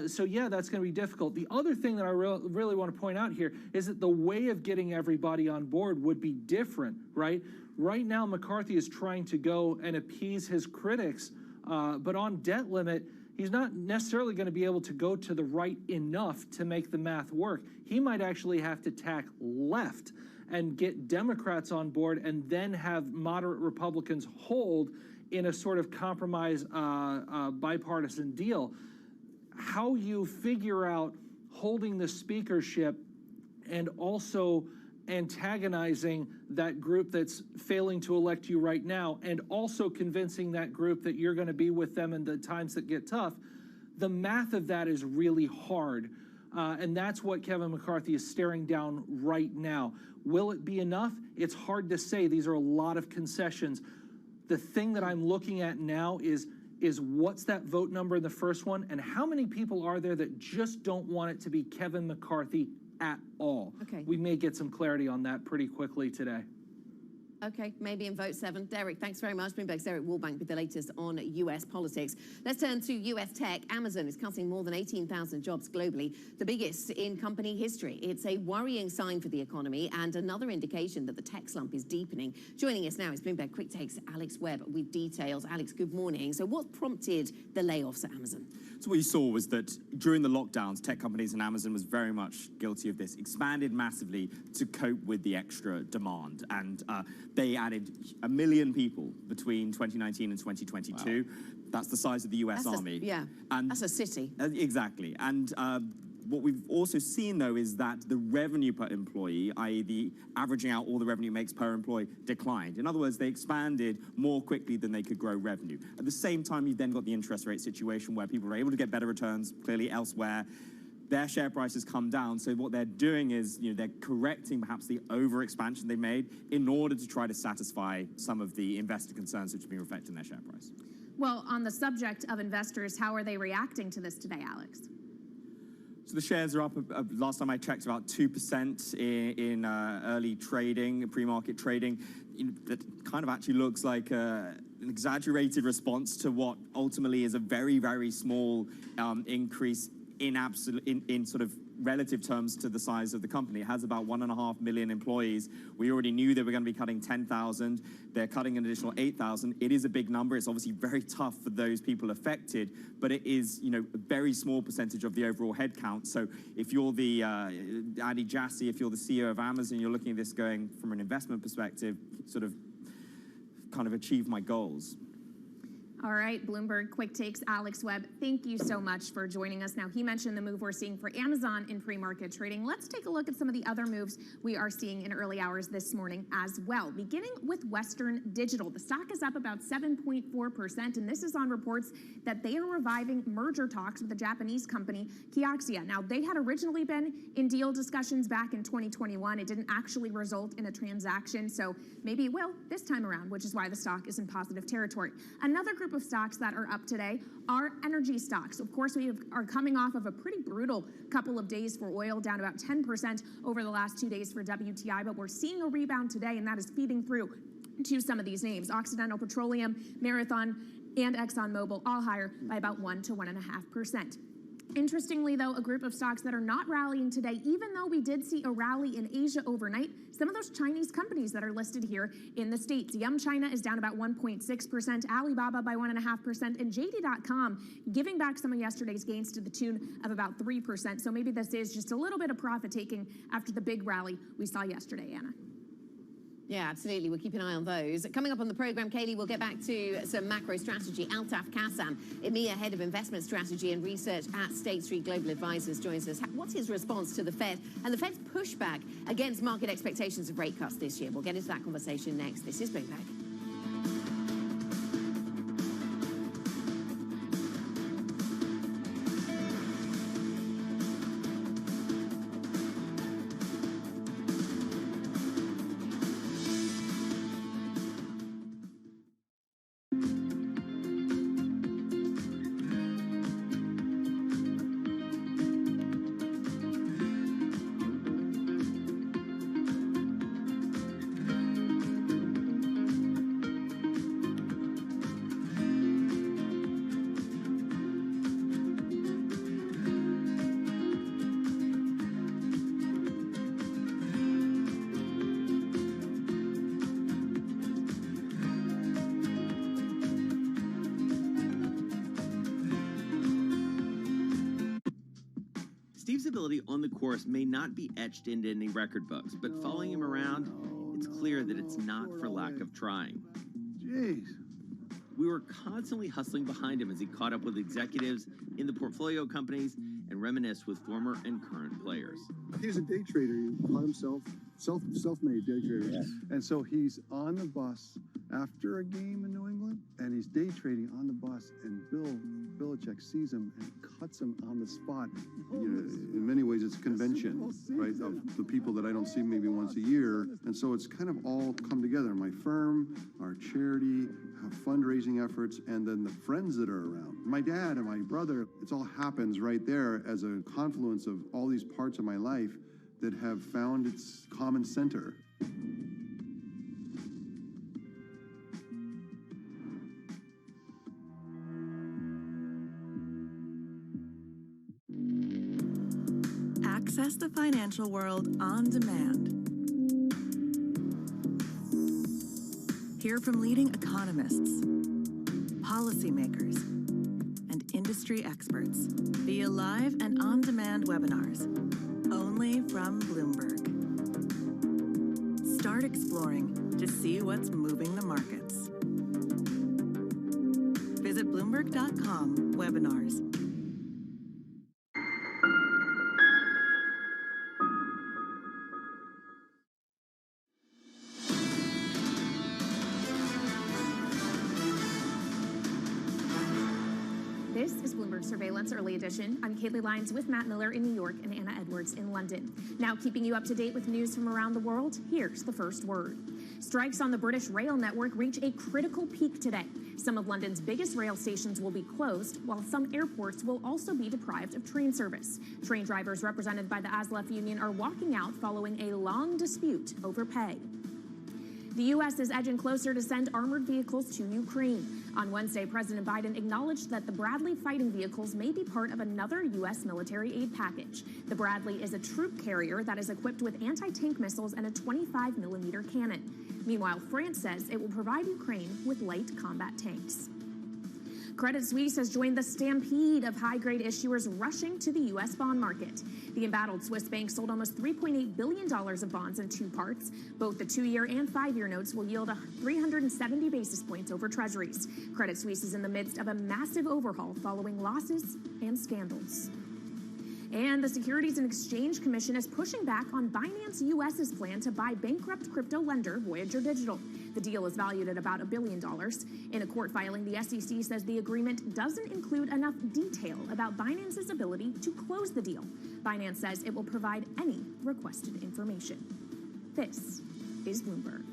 So yeah, that's going to be difficult. The other thing that I really want to point out here is that the way of getting everybody on board would be different, right? Right now, McCarthy is trying to go and appease his critics, but on debt limit, he's not necessarily going to be able to go to the right enough to make the math work. He might actually have to tack left and get Democrats on board and then have moderate Republicans hold in a sort of compromise bipartisan deal. How you figure out holding the speakership and also antagonizing that group that's failing to elect you right now, and also convincing that group that you're going to be with them in the times that get tough, the math of that is really hard. And that's what Kevin McCarthy is staring down right now. Will it be enough? It's hard to say. These are a lot of concessions. The thing that I'm looking at now is what's that vote number in the first one, and how many people are there that just don't want it to be Kevin McCarthy at all.
Okay.
We may get some clarity on that pretty quickly today.
Okay, maybe in vote 7. Derek, thanks very much. Bloomberg's Derek Wallbank with the latest on U.S. politics. Let's turn to U.S. tech. Amazon is cutting more than 18,000 jobs globally, the biggest in company history. It's a worrying sign for the economy and another indication that the tech slump is deepening. Joining us now is Bloomberg Quick Takes Alex Webb with details. Alex, good morning. So what prompted the layoffs at Amazon?
So what you saw was that during the lockdowns, tech companies, and Amazon was very much guilty of this, expanded massively to cope with the extra demand. And they added 1 million people between 2019 and 2022. Wow. That's the size of the US Army.
And that's a city.
Exactly. And what we've also seen, though, is that the revenue per employee, i.e. the averaging out all the revenue makes per employee, declined. In other words, they expanded more quickly than they could grow revenue. At the same time, you've then got the interest rate situation where people are able to get better returns, clearly elsewhere. Their share prices come down, so what they're doing is, they're correcting perhaps the over-expansion they made in order to try to satisfy some of the investor concerns which have been reflected in their share price.
Well, on the subject of investors, how are they reacting to this today, Alex?
So the shares are up, last time I checked, about 2% in early trading, pre-market trading. That kind of actually looks like an exaggerated response to what ultimately is a very, very small increase in sort of relative terms to the size of the company. It has about 1.5 million employees. We already knew they were going to be cutting 10,000. They're cutting an additional 8,000. It is a big number. It's obviously very tough for those people affected, but it is, a very small percentage of the overall headcount. So if you're the Andy Jassy, if you're the CEO of Amazon, you're looking at this going from an investment perspective, sort of kind of achieve my goals.
All right, Bloomberg Quick Takes, Alex Webb, thank you so much for joining us. Now, he mentioned the move we're seeing for Amazon in pre-market trading. Let's take a look at some of the other moves we are seeing in early hours this morning as well. Beginning with Western Digital. The stock is up about 7.4%, and this is on reports that they are reviving merger talks with the Japanese company Kioxia. Now, they had originally been in deal discussions back in 2021. It didn't actually result in a transaction, so maybe it will this time around, which is why the stock is in positive territory. Another group of stocks that are up today are energy stocks. Of course, we are coming off of a pretty brutal couple of days for oil, down about 10% over the last 2 days for WTI, but we're seeing a rebound today, and that is feeding through to some of these names. Occidental Petroleum, Marathon, and ExxonMobil all higher by about 1 to 1.5%. Interestingly, though, a group of stocks that are not rallying today, even though we did see a rally in Asia overnight, some of those Chinese companies that are listed here in the States. Yum China is down about 1.6%, Alibaba by 1.5%, and JD.com giving back some of yesterday's gains to the tune of about 3%. So maybe this is just a little bit of profit taking after the big rally we saw yesterday, Anna.
Yeah, absolutely. We'll keep an eye on those. Coming up on the program, Kaylee, we'll get back to some macro strategy. Altaf Kassam, EMEA Head of Investment Strategy and Research at State Street Global Advisors, joins us. What's his response to the Fed and the Fed's pushback against market expectations of rate cuts this year? We'll get into that conversation next. This is Bloomberg.
Steve's ability on the course may not be etched into any record books, but following him around, it's clear that it's not for lack of trying.
Jeez.
We were constantly hustling behind him as he caught up with executives in the portfolio companies and reminisced with former and current players.
He's a day trader. He called himself self-made day trader. Yes. And so he's on the bus after a game in New England, and he's day trading on the bus, and Bill Belichick sees him and cuts him on the spot. In many ways, it's a convention, right, of the people that I don't see maybe once a year. And so it's kind of all come together. My firm, our charity, fundraising efforts, and then the friends that are around. My dad and my brother, it all happens right there as a confluence of all these parts of my life that have found its common center.
Access the financial world on demand. Hear from leading economists, policymakers, and industry experts via live and on-demand webinars, only from Bloomberg. Start exploring to see what's moving the markets. Visit Bloomberg.com/webinars.
This is Bloomberg Surveillance Early Edition. I'm Kaylee Lyons with Matt Miller in New York and Anna Edwards in London. Now keeping you up to date with news from around the world, here's the first word. Strikes on the British rail network reach a critical peak today. Some of London's biggest rail stations will be closed, while some airports will also be deprived of train service. Train drivers represented by the ASLEF union are walking out following a long dispute over pay. The U.S. is edging closer to send armored vehicles to Ukraine. On Wednesday, President Biden acknowledged that the Bradley fighting vehicles may be part of another U.S. military aid package. The Bradley is a troop carrier that is equipped with anti-tank missiles and a 25-millimeter cannon. Meanwhile, France says it will provide Ukraine with light combat tanks. Credit Suisse has joined the stampede of high-grade issuers rushing to the U.S. bond market. The embattled Swiss bank sold almost $3.8 billion of bonds in two parts. Both the 2-year and 5-year notes will yield 370 basis points over treasuries. Credit Suisse is in the midst of a massive overhaul following losses and scandals. And the Securities and Exchange Commission is pushing back on Binance US's plan to buy bankrupt crypto lender Voyager Digital. The deal is valued at about $1 billion. In a court filing, the SEC says the agreement doesn't include enough detail about Binance's ability to close the deal. Binance says it will provide any requested information. This is Bloomberg.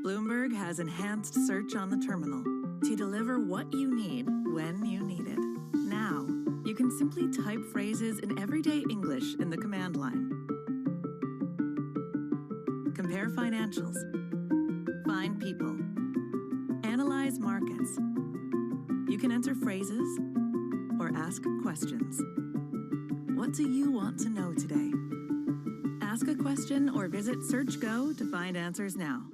Bloomberg has enhanced search on the terminal to deliver what you need when you need it. Now, you can simply type phrases in everyday English in the command line. Compare financials. Find people. Analyze markets. You can enter phrases or ask questions. What do you want to know today? Ask a question or visit SearchGo to find answers now.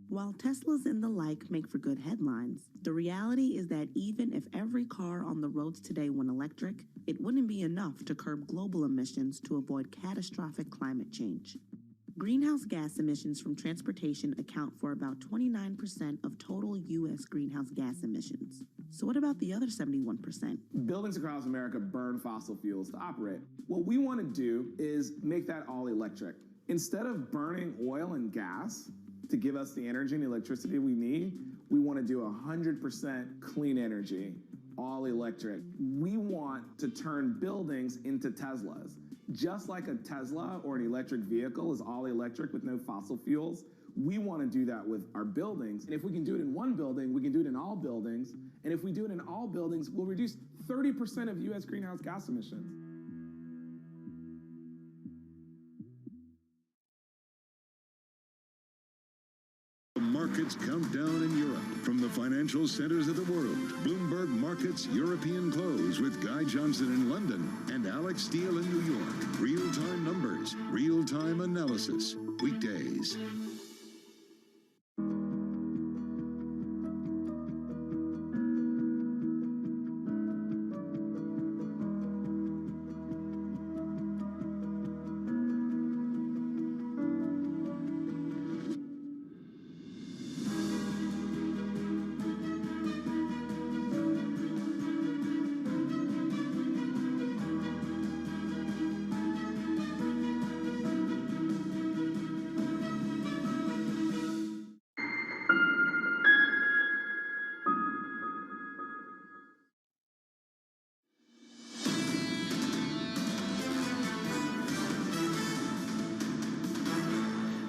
While Teslas and the like make for good headlines, the reality is that even if every car on the roads today went electric, it wouldn't be enough to curb global emissions to avoid catastrophic climate change. Greenhouse gas emissions from transportation account for about 29% of total U.S. greenhouse gas emissions. So what about the other 71%?
Buildings across America burn fossil fuels to operate. What we want to do is make that all electric. Instead of burning oil and gas to give us the energy and electricity we need, we want to do 100% clean energy, all electric. We want to turn buildings into Teslas. Just like a Tesla or an electric vehicle is all electric with no fossil fuels, we want to do that with our buildings. And if we can do it in one building, we can do it in all buildings. And if we do it in all buildings, we'll reduce 30% of U.S. greenhouse gas emissions.
earnings countdown in Europe. From the financial centers of the world, Bloomberg Markets European Close with Guy Johnson in London and Alex Steele in New York. Real-time numbers, real-time analysis. Weekdays.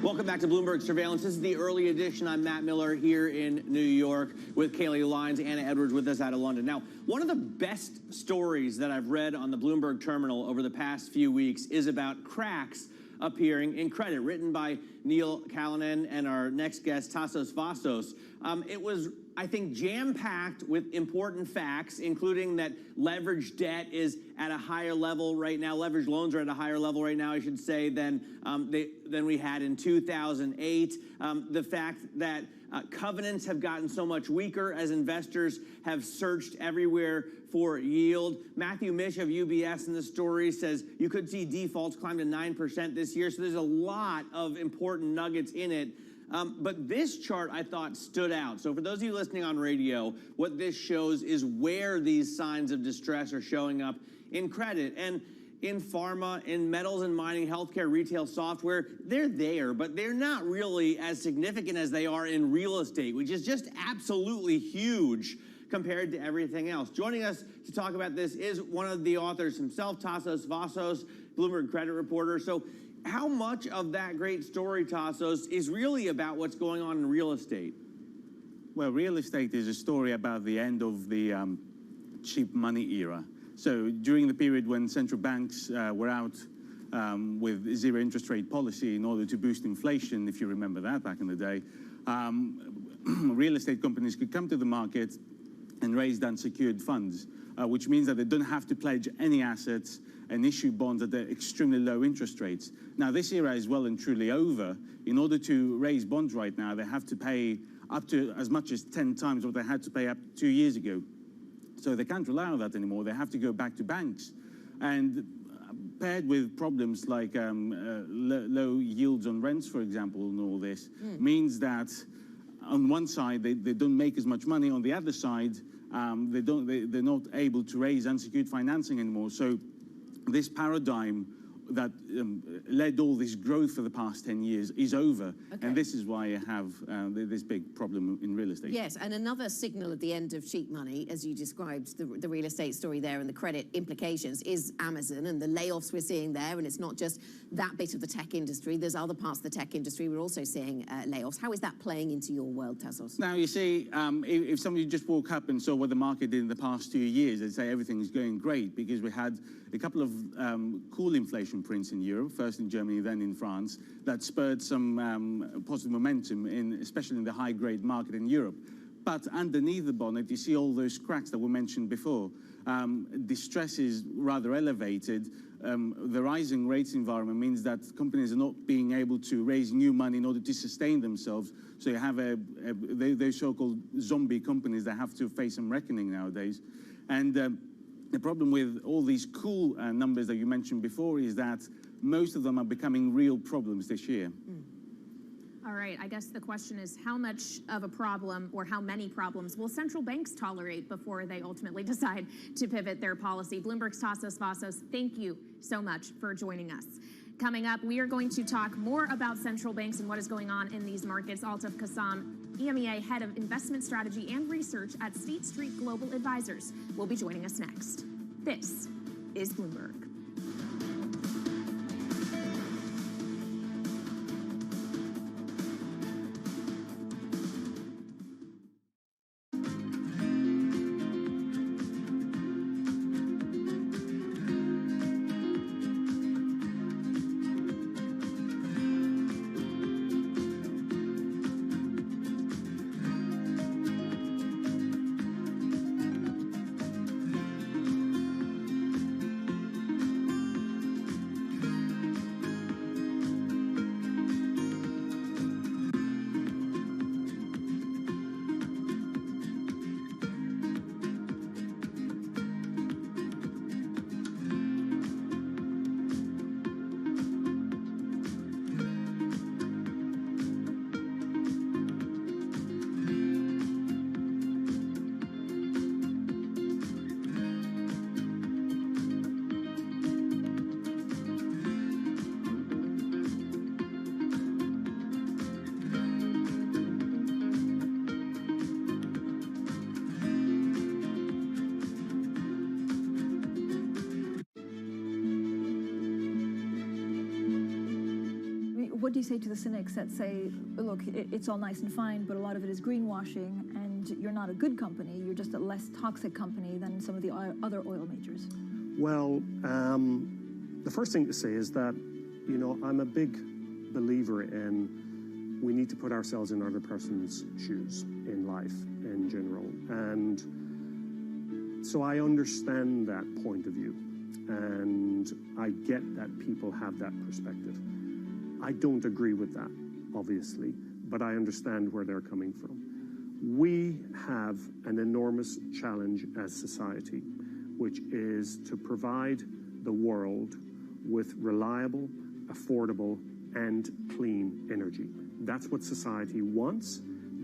Welcome back to Bloomberg Surveillance. This is the early edition. I'm Matt Miller here in New York with Kaylee Lyons, Anna Edwards with us out of London. Now, one of the best stories that I've read on the Bloomberg terminal over the past few weeks is about cracks appearing in credit, written by Neil Callanan and our next guest, Tassos Vassos. It was, I think, jam-packed with important facts, including that leveraged debt is at a higher level right now. Leveraged loans are at a higher level right now, I should say, than we had in 2008. The fact that covenants have gotten so much weaker as investors have searched everywhere for yield. Matthew Mish of UBS in the story says you could see defaults climb to 9% this year. So there's a lot of important nuggets in it. But this chart, I thought, stood out. So for those of you listening on radio, what this shows is where these signs of distress are showing up in credit. And in pharma, in metals and mining, healthcare, retail, software, they're there, but they're not really as significant as they are in real estate, which is just absolutely huge compared to everything else. Joining us to talk about this is one of the authors himself, Tassos Vassos, Bloomberg credit reporter. So how much of that great story, Tassos, is really about what's going on in real estate?
Well, real estate is a story about the end of the cheap money era. So during the period when central banks were out with zero interest rate policy in order to boost inflation, if you remember that back in the day, real estate companies could come to the market and raise unsecured funds, which means that they don't have to pledge any assets and issue bonds at the extremely low interest rates. Now, this era is well and truly over. In order to raise bonds right now, they have to pay up to as much as 10 times what they had to pay up 2 years ago. So they can't rely on that anymore. They have to go back to banks. And paired with problems like low yields on rents, for example, and all this, means that on one side, they don't make as much money. On the other side, they're not able to raise unsecured financing anymore. So this paradigm that led all this growth for the past 10 years is over. Okay. And this is why you have this big problem in real estate.
Yes, and another signal at the end of cheap money, as you described the real estate story there and the credit implications, is Amazon and the layoffs we're seeing there. And it's not just that bit of the tech industry. There's other parts of the tech industry we're also seeing layoffs. How is that playing into your world, Tassos?
Now, you see, if somebody just woke up and saw what the market did in the past 2 years, they'd say everything is going great because we had a couple of cool inflation prints in Europe, first in Germany, then in France, that spurred some positive momentum, especially in the high-grade market in Europe. But underneath the bonnet, you see all those cracks that were mentioned before. Distress is rather elevated. The rising rates environment means that companies are not being able to raise new money in order to sustain themselves. So you have those so-called zombie companies that have to face some reckoning nowadays. And the problem with all these cool numbers that you mentioned before is that most of them are becoming real problems this year.
All right, I guess the question is how much of a problem or how many problems will central banks tolerate before they ultimately decide to pivot their policy? Bloomberg's Tassos Vassos, thank you so much for joining us. Coming up, we are going to talk more about central banks and what is going on in these markets. Altaf Kassam, EMEA Head of Investment Strategy and Research at State Street Global Advisors, will be joining us next. This is Bloomberg.
what do you say to the cynics that say, look, it's all nice and fine, but a lot of it is greenwashing, and you're not a good company, you're just a less toxic company than some of the other oil majors?
Well, the first thing to say is that, you know, I'm a big believer in we need to put ourselves in other person's shoes in life in general. And so I understand that point of view, and I get that people have that perspective. I don't agree with that, obviously, but I understand where they're coming from. We have an enormous challenge as society, which is to provide the world with reliable, affordable, and clean energy. That's what society wants.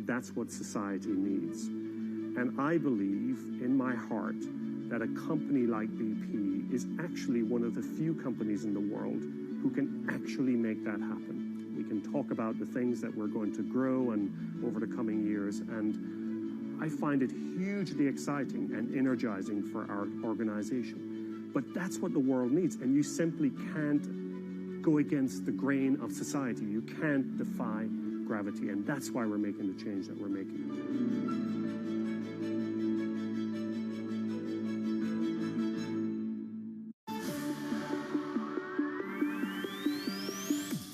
That's what society needs. And I believe in my heart that a company like BP is actually one of the few companies in the world who can actually make that happen. We can talk about the things that we're going to grow and over the coming years, and I find it hugely exciting and energizing for our organization. But that's what the world needs, and you simply can't go against the grain of society. You can't defy gravity, and that's why we're making the change that we're making.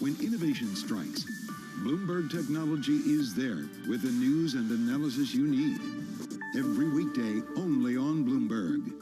When innovation strikes, Bloomberg Technology is there with the news and analysis you need. Every weekday, only on Bloomberg.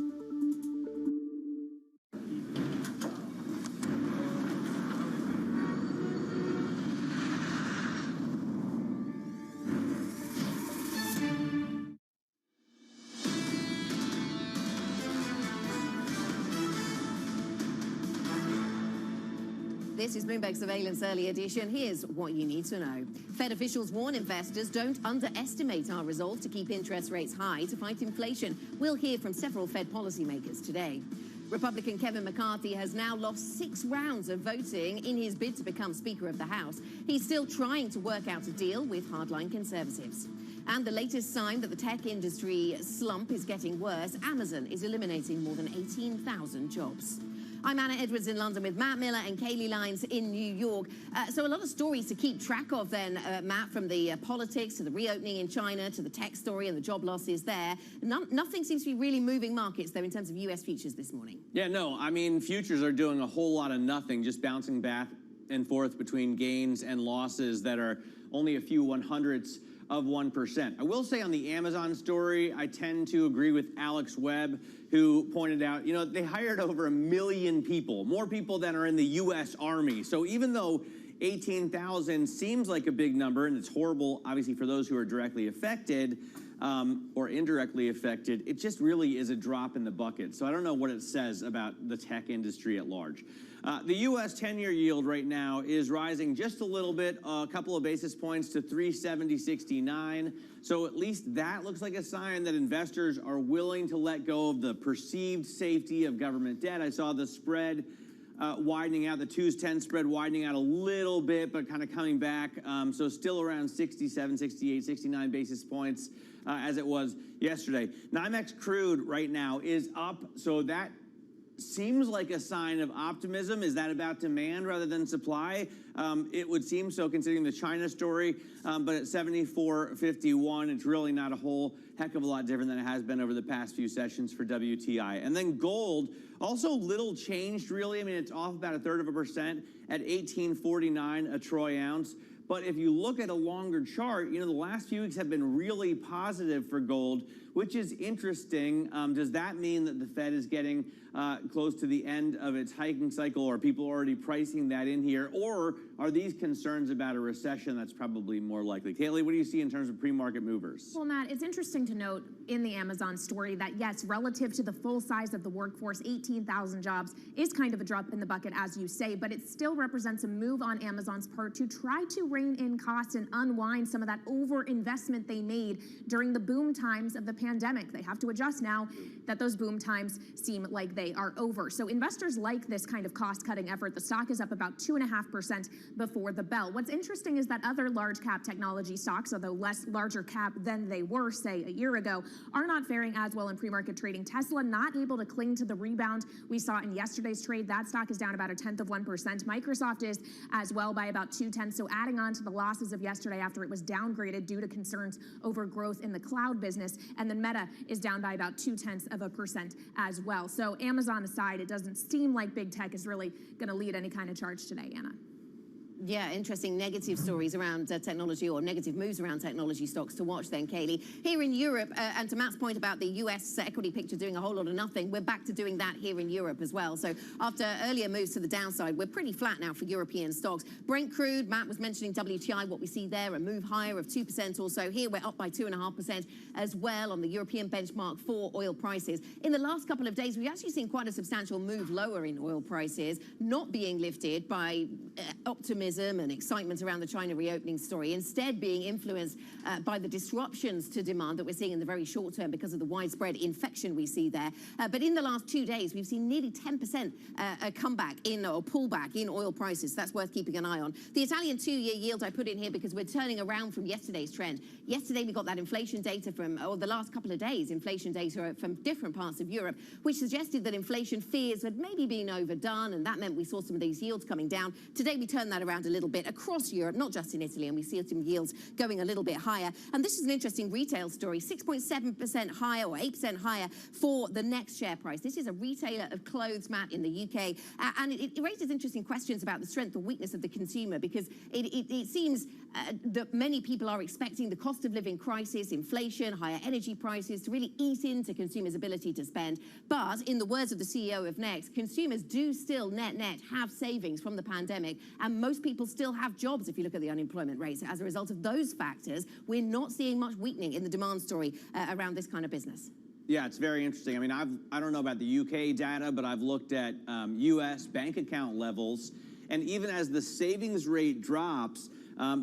This is Bloomberg Surveillance Early Edition. Here's what you need to know. Fed officials warn investors don't underestimate our resolve to keep interest rates high to fight inflation. We'll hear from several Fed policymakers today. Republican Kevin McCarthy has now lost 6 rounds of voting in his bid to become Speaker of the House. He's still trying to work out a deal with hardline conservatives. And the latest sign that the tech industry slump is getting worse, Amazon is eliminating more than 18,000 jobs. I'm Anna Edwards in London with Matt Miller and Kaylee Lyons in New York. So a lot of stories to keep track of then, Matt, from the politics to the reopening in China to the tech story and the job losses there. Nothing seems to be really moving markets, though, in terms of U.S. futures this morning.
Yeah, no, I mean, futures are doing a whole lot of nothing, just bouncing back and forth between gains and losses that are only a few 100ths of 1%. I will say on the Amazon story, I tend to agree with Alex Webb, who pointed out, you know, they hired over 1 million people, more people than are in the U.S. Army. So even though 18,000 seems like a big number, and it's horrible, obviously, for those who are directly affected or indirectly affected, it just really is a drop in the bucket. So I don't know what it says about the tech industry at large. The U.S. 10-year yield right now is rising just a little bit, a couple of basis points to 370.69. So at least that looks like a sign that investors are willing to let go of the perceived safety of government debt. I saw the spread widening out, the 2s10 spread widening out a little bit, but kind of coming back. So still around 67, 68, 69 basis points as it was yesterday. NYMEX crude right now is up, so that seems like a sign of optimism. Is that about demand rather than supply? It would seem so, considering the China story, but at 74.51, it's really not a whole heck of a lot different than it has been over the past few sessions for WTI. And then gold, also little changed, really. I mean, it's off about 1/3% at 18.49 a troy ounce. But if you look at a longer chart, you know, the last few weeks have been really positive for gold, which is interesting. Does that mean that the Fed is getting close to the end of its hiking cycle, or are people already pricing that in here? Or are these concerns about a recession that's probably more likely? Kaylee, what do you see in terms of pre-market movers?
Well, Matt, it's interesting to note in the Amazon story that, yes, relative to the full size of the workforce, 18,000 jobs is kind of a drop in the bucket, as you say, but it still represents a move on Amazon's part to try to rein in costs and unwind some of that overinvestment they made during the boom times of the pandemic. They have to adjust now that those boom times seem like they are over. So investors like this kind of cost-cutting effort. The stock is up about 2.5% before the bell. What's interesting is that other large cap technology stocks, although less larger cap than they were, say, a year ago, are not faring as well in pre-market trading. Tesla not able to cling to the rebound we saw in yesterday's trade. That stock is down about 0.1%. Microsoft is as well by about 0.2. So adding on to the losses of yesterday after it was downgraded due to concerns over growth in the cloud business. And then Meta is down by about 0.2% as well. So Amazon aside, it doesn't seem like big tech is really going to lead any kind of charge today, Anna.
Yeah, interesting negative stories around technology, or negative moves around technology stocks to watch then, Kaylee. Here in Europe, and to Matt's point about the US equity picture doing a whole lot of nothing, we're back to doing that here in Europe as well. So after earlier moves to the downside, we're pretty flat now for European stocks. Brent crude, Matt was mentioning WTI, what we see there, a move higher of 2% or so. Here we're up by 2.5% as well on the European benchmark for oil prices. In the last couple of days, we've actually seen quite a substantial move lower in oil prices, not being lifted by optimism and excitement around the China reopening story, instead being influenced by the disruptions to demand that we're seeing in the very short term because of the widespread infection we see there. But in the last 2 days, we've seen nearly 10% comeback in, or pullback in oil prices. That's worth keeping an eye on. The Italian 2-year yield I put in here because we're turning around from yesterday's trend. Yesterday, we got that inflation data from, or the last couple of days, inflation data from different parts of Europe, which suggested that inflation fears had maybe been overdone, and that meant we saw some of these yields coming down. Today, we turned that around a little bit across Europe, not just in Italy, and we see some yields going a little bit higher. And this is an interesting retail story, 6.7% higher or 8% higher for the Next share price. This is a retailer of clothes, Matt, in the UK, and it raises interesting questions about the strength or weakness of the consumer, because it seems that many people are expecting the cost of living crisis, inflation, higher energy prices to really eat into consumers' ability to spend. But in the words of the CEO of Next, consumers do still net have savings from the pandemic, and most people still have jobs if you look at the unemployment rates. As a result of those factors, we're not seeing much weakening in the demand story around this kind of business.
Yeah, it's very interesting. I mean, I don't know about the UK data, but I've looked at US bank account levels, and even as the savings rate drops,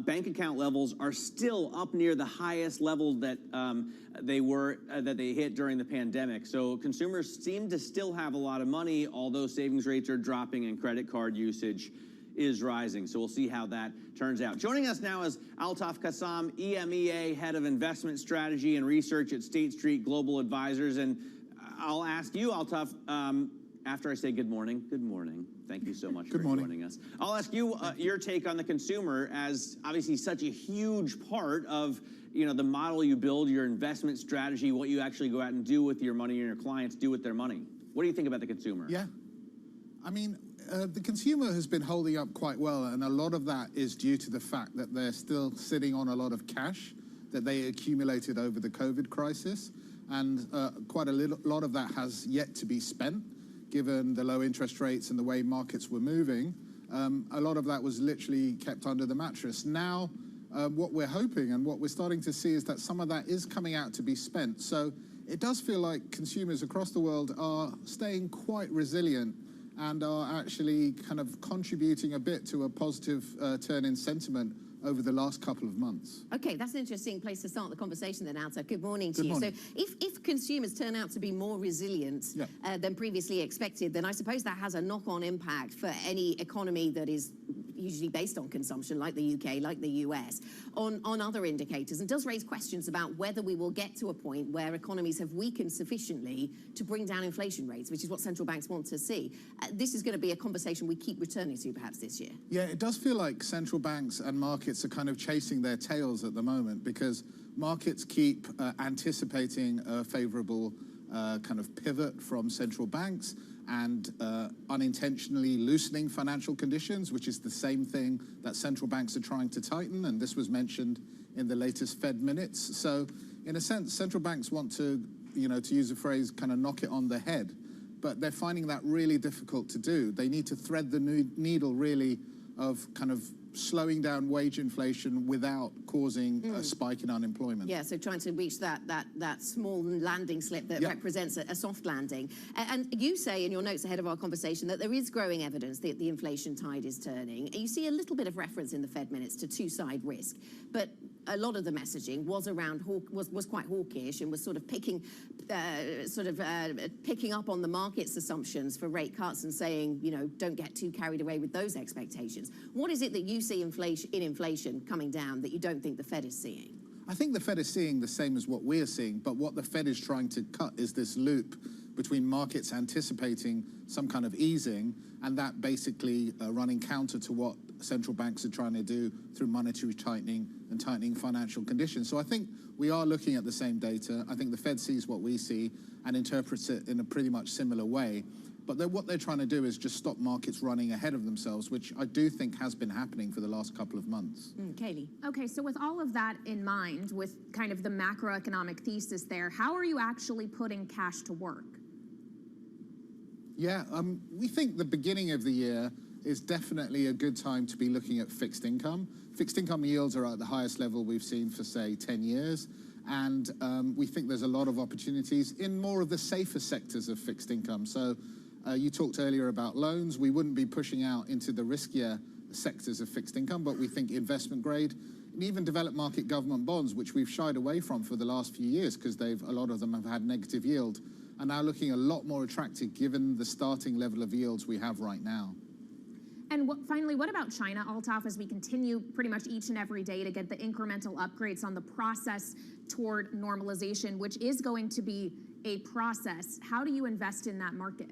bank account levels are still up near the highest level that they hit during the pandemic. So consumers seem to still have a lot of money, although savings rates are dropping and credit card usage is rising. So we'll see how that turns out. Joining us now is Altaf Kassam, EMEA Head of Investment Strategy and Research at State Street Global Advisors. And I'll ask you, Altaf, after I say good morning. Thank you so much for joining us. I'll ask you your take on the consumer as obviously such a huge part of the model you build, your investment strategy, what you actually go out and do with your money and your clients do with their money. What do you think about the consumer?
Yeah, I mean, the consumer has been holding up quite well, and a lot of that is due to the fact that they're still sitting on a lot of cash that they accumulated over the COVID crisis, and quite a lot of that has yet to be spent, given the low interest rates and the way markets were moving. A lot of that was literally kept under the mattress. Now, what we're hoping and what we're starting to see is that some of that is coming out to be spent. So it does feel like consumers across the world are staying quite resilient and are actually kind of contributing a bit to a positive turn in sentiment over the last couple of months.
Okay, that's an interesting place to start the conversation then, Alta. Good morning to you. So if consumers turn out to be more resilient than previously expected, then I suppose that has a knock-on impact for any economy that is usually based on consumption, like the UK, like the US, on other indicators, and does raise questions about whether we will get to a point where economies have weakened sufficiently to bring down inflation rates, which is what central banks want to see. This is going to be a conversation we keep returning to perhaps this year.
Yeah, it does feel like central banks and markets are kind of chasing their tails at the moment, because markets keep anticipating a favorable kind of pivot from central banks and unintentionally loosening financial conditions, which is the same thing that central banks are trying to tighten, and this was mentioned in the latest Fed minutes. So in a sense, central banks want to, to use a phrase, kind of knock it on the head, but they're finding that really difficult to do. They need to thread the needle really of kind of slowing down wage inflation without causing a spike in unemployment.
Yeah, so trying to reach that small landing slip that represents a soft landing. And you say in your notes ahead of our conversation that there is growing evidence that the inflation tide is turning. You see a little bit of reference in the Fed minutes to two-side risk, but a lot of the messaging was around was quite hawkish and was sort of picking up on the market's assumptions for rate cuts and saying, you know, don't get too carried away with those expectations. What is it that you see in inflation coming down that you don't think the Fed is seeing?
I think the Fed is seeing the same as what we're seeing, but what the Fed is trying to cut is this loop between markets anticipating some kind of easing and that basically running counter to what central banks are trying to do through monetary tightening and tightening financial conditions. So I think we are looking at the same data. I think the Fed sees what we see and interprets it in a pretty much similar way. But what they're trying to do is just stop markets running ahead of themselves, which I do think has been happening for the last couple of months.
Kaylee.
Okay, so with all of that in mind, with kind of the macroeconomic thesis there, how are you actually putting cash to work?
Yeah, we think the beginning of the year is definitely a good time to be looking at fixed income. Fixed income yields are at the highest level we've seen for, say, 10 years. And we think there's a lot of opportunities in more of the safer sectors of fixed income. So you talked earlier about loans. We wouldn't be pushing out into the riskier sectors of fixed income, but we think investment grade and even developed market government bonds, which we've shied away from for the last few years because a lot of them have had negative yield, are now looking a lot more attractive given the starting level of yields we have right now.
And finally, what about China, Altaf, as we continue pretty much each and every day to get the incremental upgrades on the process toward normalization, which is going to be a process? How do you invest in that market?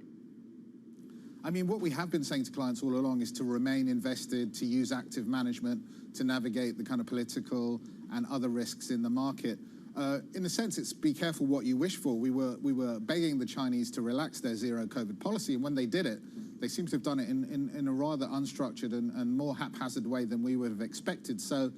I mean, what we have been saying to clients all along is to remain invested, to use active management, to navigate the kind of political and other risks in the market. In a sense, it's be careful what you wish for. We were begging the Chinese to relax their zero COVID policy, and when they did it, they seem to have done it in a rather unstructured and more haphazard way than we would have expected. So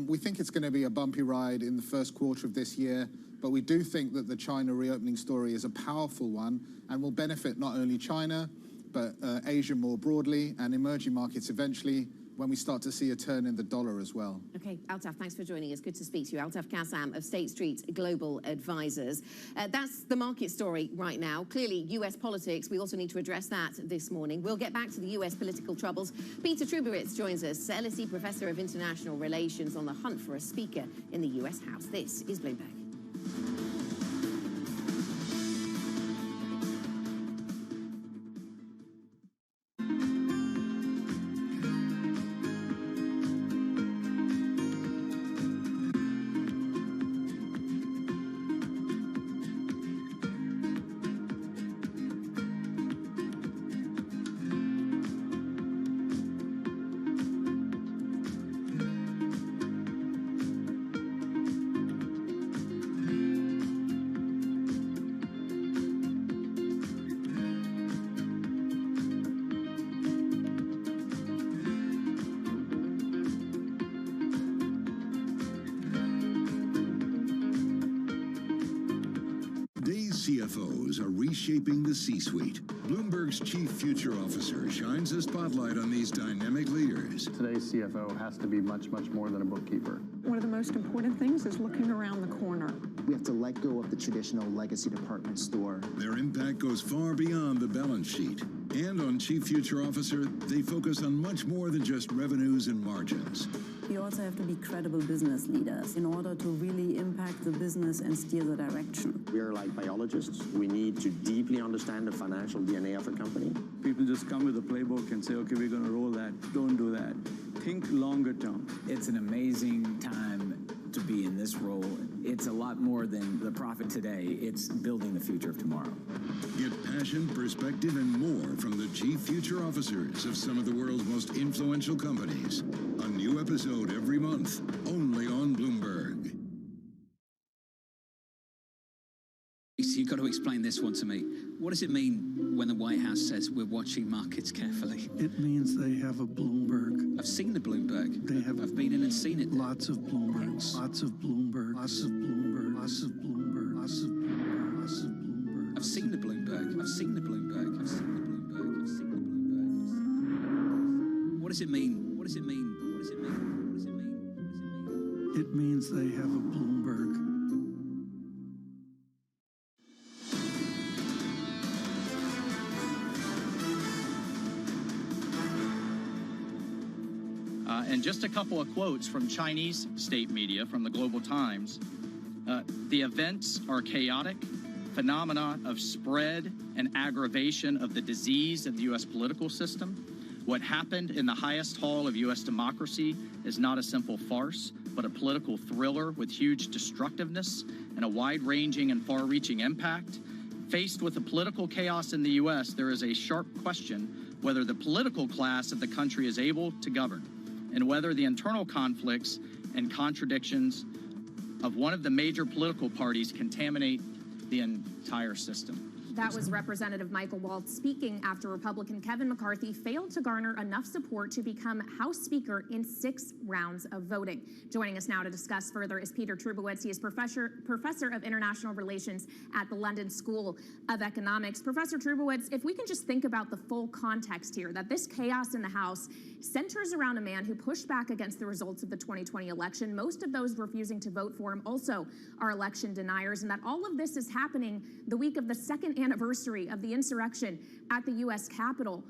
we think it's going to be a bumpy ride in the first quarter of this year, but we do think that the China reopening story is a powerful one and will benefit not only China, but Asia more broadly and emerging markets eventually when we start to see a turn in the dollar as well.
Okay, Altaf, thanks for joining us. Good to speak to you. Altaf Kassam of State Street Global Advisors. That's the market story right now. Clearly, US politics, we also need to address that this morning. We'll get back to the US political troubles. Peter Trubowitz joins us, LSE Professor of International Relations, on the hunt for a speaker in the US House. This is Bloomberg.
CFOs are reshaping the C-suite. Bloomberg's chief future officer shines a spotlight on these dynamic leaders.
Today's CFO has to be much, much more than a bookkeeper.
One of the most important things is looking around the corner.
We have to let go of the traditional legacy department store.
Their impact goes far beyond the balance sheet. And on Chief Future Officer, they focus on much more than just revenues and margins.
You also have to be credible business leaders in order to really impact the business and steer the direction.
We're like biologists. We need to deeply understand the financial DNA of a company.
People just come with a playbook and say, okay, we're going to roll that. Don't do that. Think longer term.
It's an amazing time to be in this role. It's a lot more than the profit today. It's building the future of tomorrow.
Get passion, perspective, and more from the chief future officers of some of the world's most influential companies. A new episode every month, only on Bloomberg.
You've got to explain this one to me. What does it mean when the White House says we're watching markets carefully?
It means they have a Bloomberg.
I've seen the Bloomberg.
They have.
I've been in and seen it.
Lots of Bloombergs. Lots of Bloomberg. Lots of Bloomberg. Lots of Bloomberg. Lots of Bloomberg. Lots of Bloomberg.
I've seen the Bloomberg. I've seen the Bloomberg. I've seen the Bloomberg. I've seen the Bloomberg. What does it mean? What does it mean?
it means they have a Bloomberg.
And just a couple of quotes from Chinese state media from the Global Times. The events are chaotic, phenomena of spread and aggravation of the disease of the U.S. political system. What happened in the highest hall of U.S. democracy is not a simple farce, but a political thriller with huge destructiveness and a wide-ranging and far-reaching impact. Faced with the political chaos in the U.S., there is a sharp question whether the political class of the country is able to govern, and whether the internal conflicts and contradictions of one of the major political parties contaminate the entire system.
That was Representative Michael Waltz speaking after Republican Kevin McCarthy failed to garner enough support to become House Speaker in 6 rounds of voting. Joining us now to discuss further is Peter Trubowitz. He is professor of international relations at the London School of Economics. Professor Trubowitz, if we can just think about the full context here, that this chaos in the House centers around a man who pushed back against the results of the 2020 election. Most of those refusing to vote for him also are election deniers, and that all of this is happening the week of the second anniversary of the insurrection at the U.S. Capitol.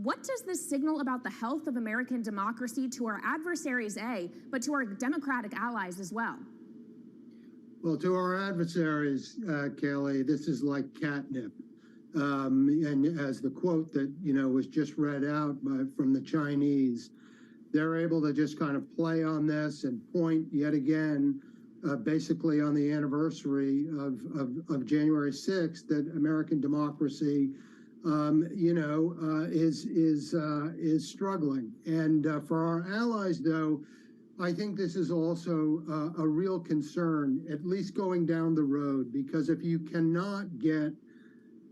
What does this signal about the health of American democracy to our adversaries, A, but to our Democratic allies as well?
Well, to our adversaries, Kelly, this is like catnip. And as the quote that, was just read out from the Chinese, they're able to just kind of play on this and point yet again, basically on the anniversary of January 6th, that American democracy, is struggling. And for our allies, though, I think this is also a real concern, at least going down the road, because if you cannot get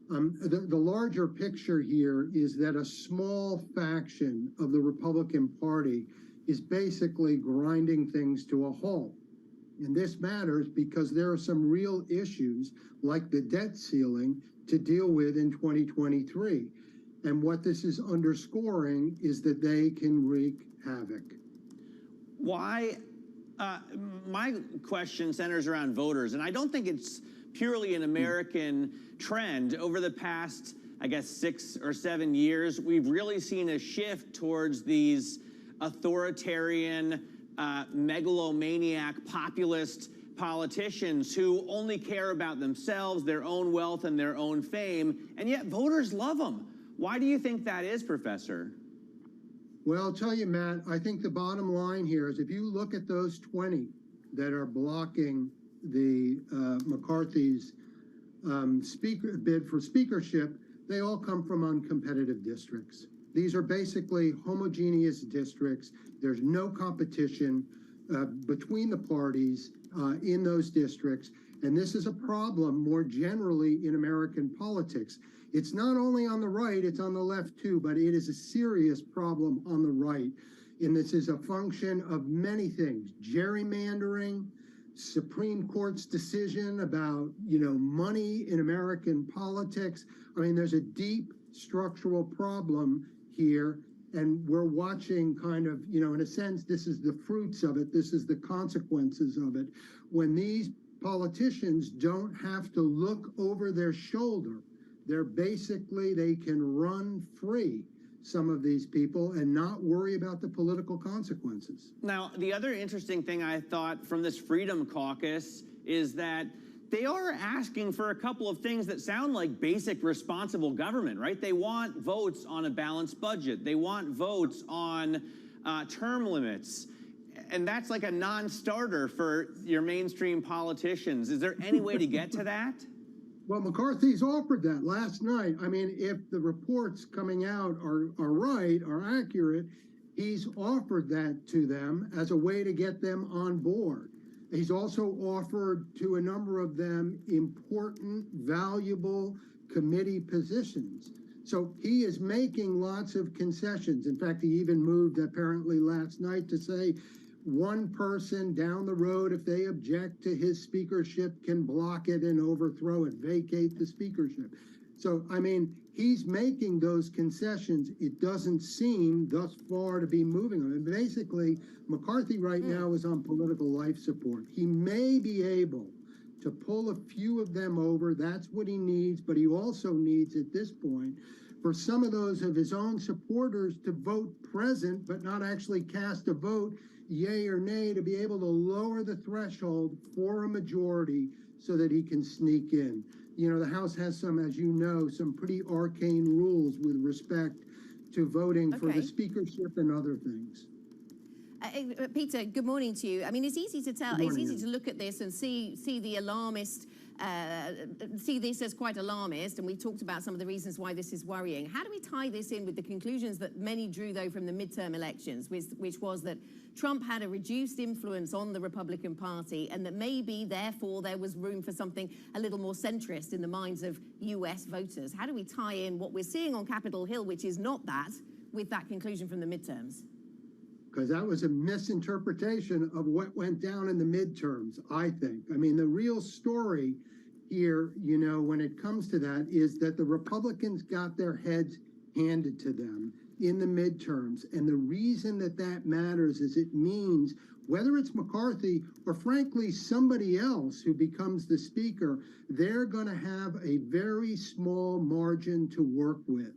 the larger picture here is that a small faction of the Republican Party is basically grinding things to a halt. And this matters because there are some real issues like the debt ceiling to deal with in 2023. And what this is underscoring is that they can wreak havoc.
Why? My question centers around voters, and I don't think it's purely an American trend. Over the past, 6 or 7 years, we've really seen a shift towards these authoritarian, megalomaniac, populist politicians who only care about themselves, their own wealth, and their own fame, and yet voters love them. Why do you think that is, Professor?
Well, I'll tell you, Matt, I think the bottom line here is if you look at those 20 that are blocking the McCarthy's bid for speakership, they all come from uncompetitive districts. These are basically homogeneous districts. There's no competition between the parties in those districts. And this is a problem more generally in American politics. It's not only on the right, it's on the left too, but it is a serious problem on the right. And this is a function of many things: gerrymandering, Supreme Court's decision about, money in American politics. I mean, there's a deep structural problem here, and we're watching kind of, in a sense, this is the fruits of it. This is the consequences of it. When these politicians don't have to look over their shoulder, they can run free, some of these people, and not worry about the political consequences.
Now, the other interesting thing I thought from this Freedom Caucus is that they are asking for a couple of things that sound like basic responsible government, right? They want votes on a balanced budget. They want votes on term limits. And that's like a non-starter for your mainstream politicians. Is there any way to get to that?
Well, McCarthy's offered that last night. I mean, if the reports coming out are accurate, he's offered that to them as a way to get them on board. He's also offered to a number of them important, valuable committee positions. So he is making lots of concessions. In fact, he even moved apparently last night to say one person down the road, if they object to his speakership, can block it and overthrow it, vacate the speakership. So, I mean, he's making those concessions. It doesn't seem thus far to be moving them. And basically, McCarthy right now is on political life support. He may be able to pull a few of them over. That's what he needs, but he also needs at this point for some of those of his own supporters to vote present, but not actually cast a vote, yay or nay, to be able to lower the threshold for a majority so that he can sneak in. You know, the House has some, as you know, some pretty arcane rules with respect to voting for the speakership and other things.
Peter, good morning to you. I mean, it's easy to tell, it's easy to look at this and see the alarmist, see this as quite alarmist, and we talked about some of the reasons why this is worrying. How do we tie this in with the conclusions that many drew, though, from the midterm elections, which was that Trump had a reduced influence on the Republican Party and that maybe, therefore, there was room for something a little more centrist in the minds of U.S. voters? How do we tie in what we're seeing on Capitol Hill, which is not that, with that conclusion from the midterms?
Because that was a misinterpretation of what went down in the midterms, I think. I mean, the real story here, you know, when it comes to that, is that the Republicans got their heads handed to them in the midterms. And the reason that that matters is it means whether it's McCarthy or, frankly, somebody else who becomes the speaker, they're going to have a very small margin to work with,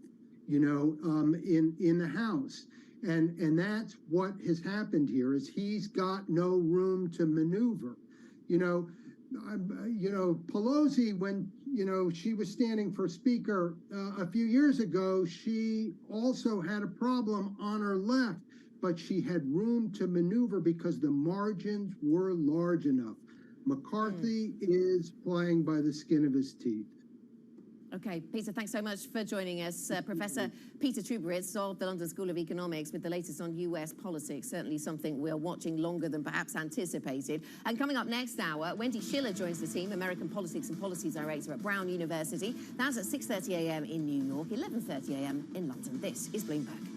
you know, in the House. And that's what has happened here, is he's got no room to maneuver. You know, Pelosi, when, you know, she was standing for speaker a few years ago, she also had a problem on her left, but she had room to maneuver because the margins were large enough. McCarthy is playing by the skin of his teeth.
Okay, Peter, thanks so much for joining us. Professor Peter Trubowitz of the London School of Economics with the latest on US politics. Certainly something we're watching longer than perhaps anticipated. And coming up next hour, Wendy Schiller joins the team, American Politics and Policy Director at Brown University. That's at 6:30 a.m. in New York, 11:30 a.m. in London. This is Bloomberg.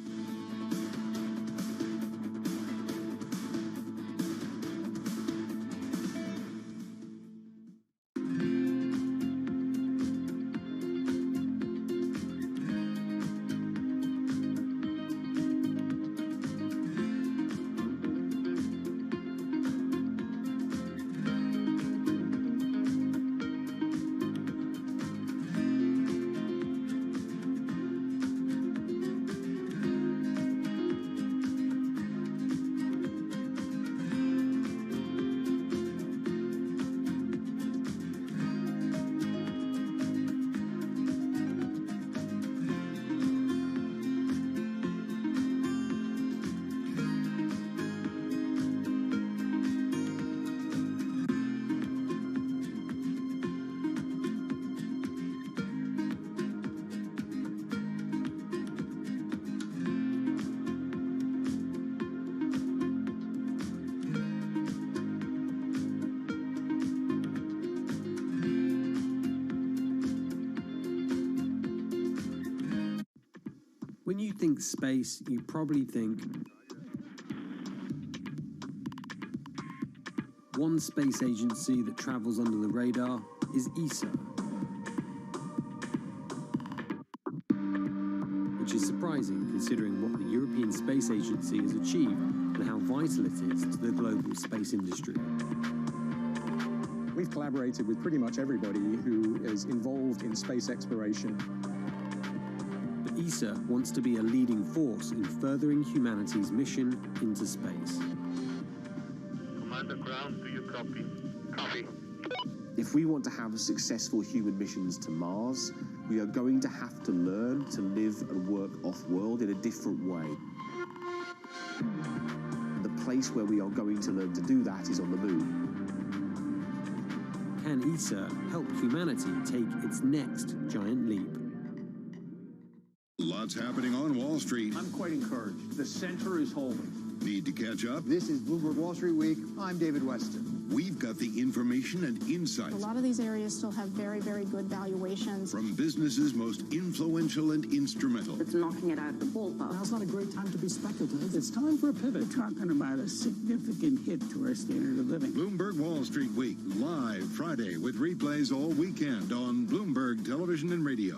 When you think space, you probably think one space agency that travels under the radar is ESA, which is surprising considering what the European Space Agency has achieved and how vital it is to the global space industry.
We've collaborated with pretty much everybody who is involved in space exploration.
ESA wants to be a leading force in furthering humanity's mission into space.
Commander Ground, do you copy? Copy.
If we want to have successful human missions to Mars, we are going to have to learn to live and work off-world in a different way. The place where we are going to learn to do that is on the moon.
Can ESA help humanity take its next giant leap?
Lots happening on Wall Street.
I'm quite encouraged. The center is holding.
Need to catch up?
This is Bloomberg Wall Street Week. I'm David Weston.
We've got the information and insights.
A lot of these areas still have very, very good valuations.
From businesses most influential and instrumental.
It's knocking it out of the ballpark.
Now's not a great time to be speculative. It's time for a pivot.
We're talking about a significant hit to our standard of living.
Bloomberg Wall Street Week, live Friday with replays all weekend on Bloomberg Television and Radio.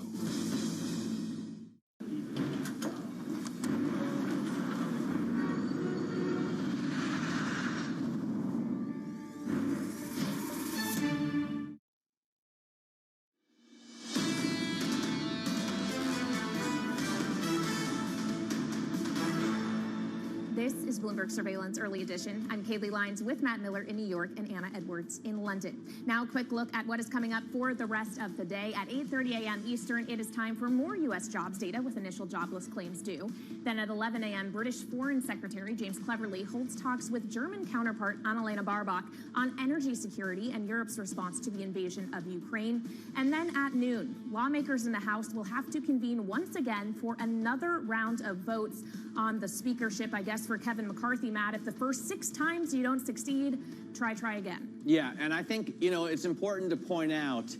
This is Bloomberg Surveillance Early Edition. I'm Kaylee Lyons with Matt Miller in New York and Anna Edwards in London. Now, a quick look at what is coming up for the rest of the day. At 8:30 a.m. Eastern, it is time for more U.S. jobs data with initial jobless claims due. Then at 11 a.m., British Foreign Secretary James Cleverly holds talks with German counterpart Annalena Baerbock on energy security and Europe's response to the invasion of Ukraine. And then at noon, lawmakers in the House will have to convene once again for another round of votes on the speakership, I guess, for Kevin McCarthy. Matt, if the first 6 times you don't succeed, try again.
Yeah, and I think, it's important to point out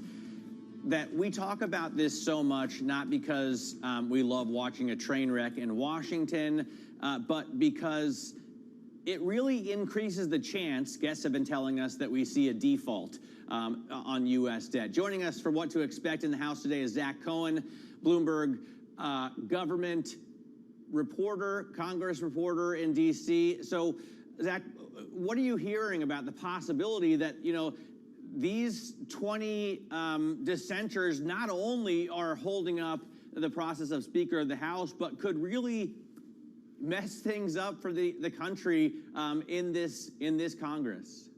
that we talk about this so much, not because we love watching a train wreck in Washington, but because it really increases the chance, guests have been telling us, that we see a default on U.S. debt. Joining us for what to expect in the House today is Zach Cohen, Bloomberg government reporter, Congress reporter in D.C. So, Zach, what are you hearing about the possibility that, these 20 dissenters not only are holding up the process of Speaker of the House, but could really mess things up for the country in this Congress?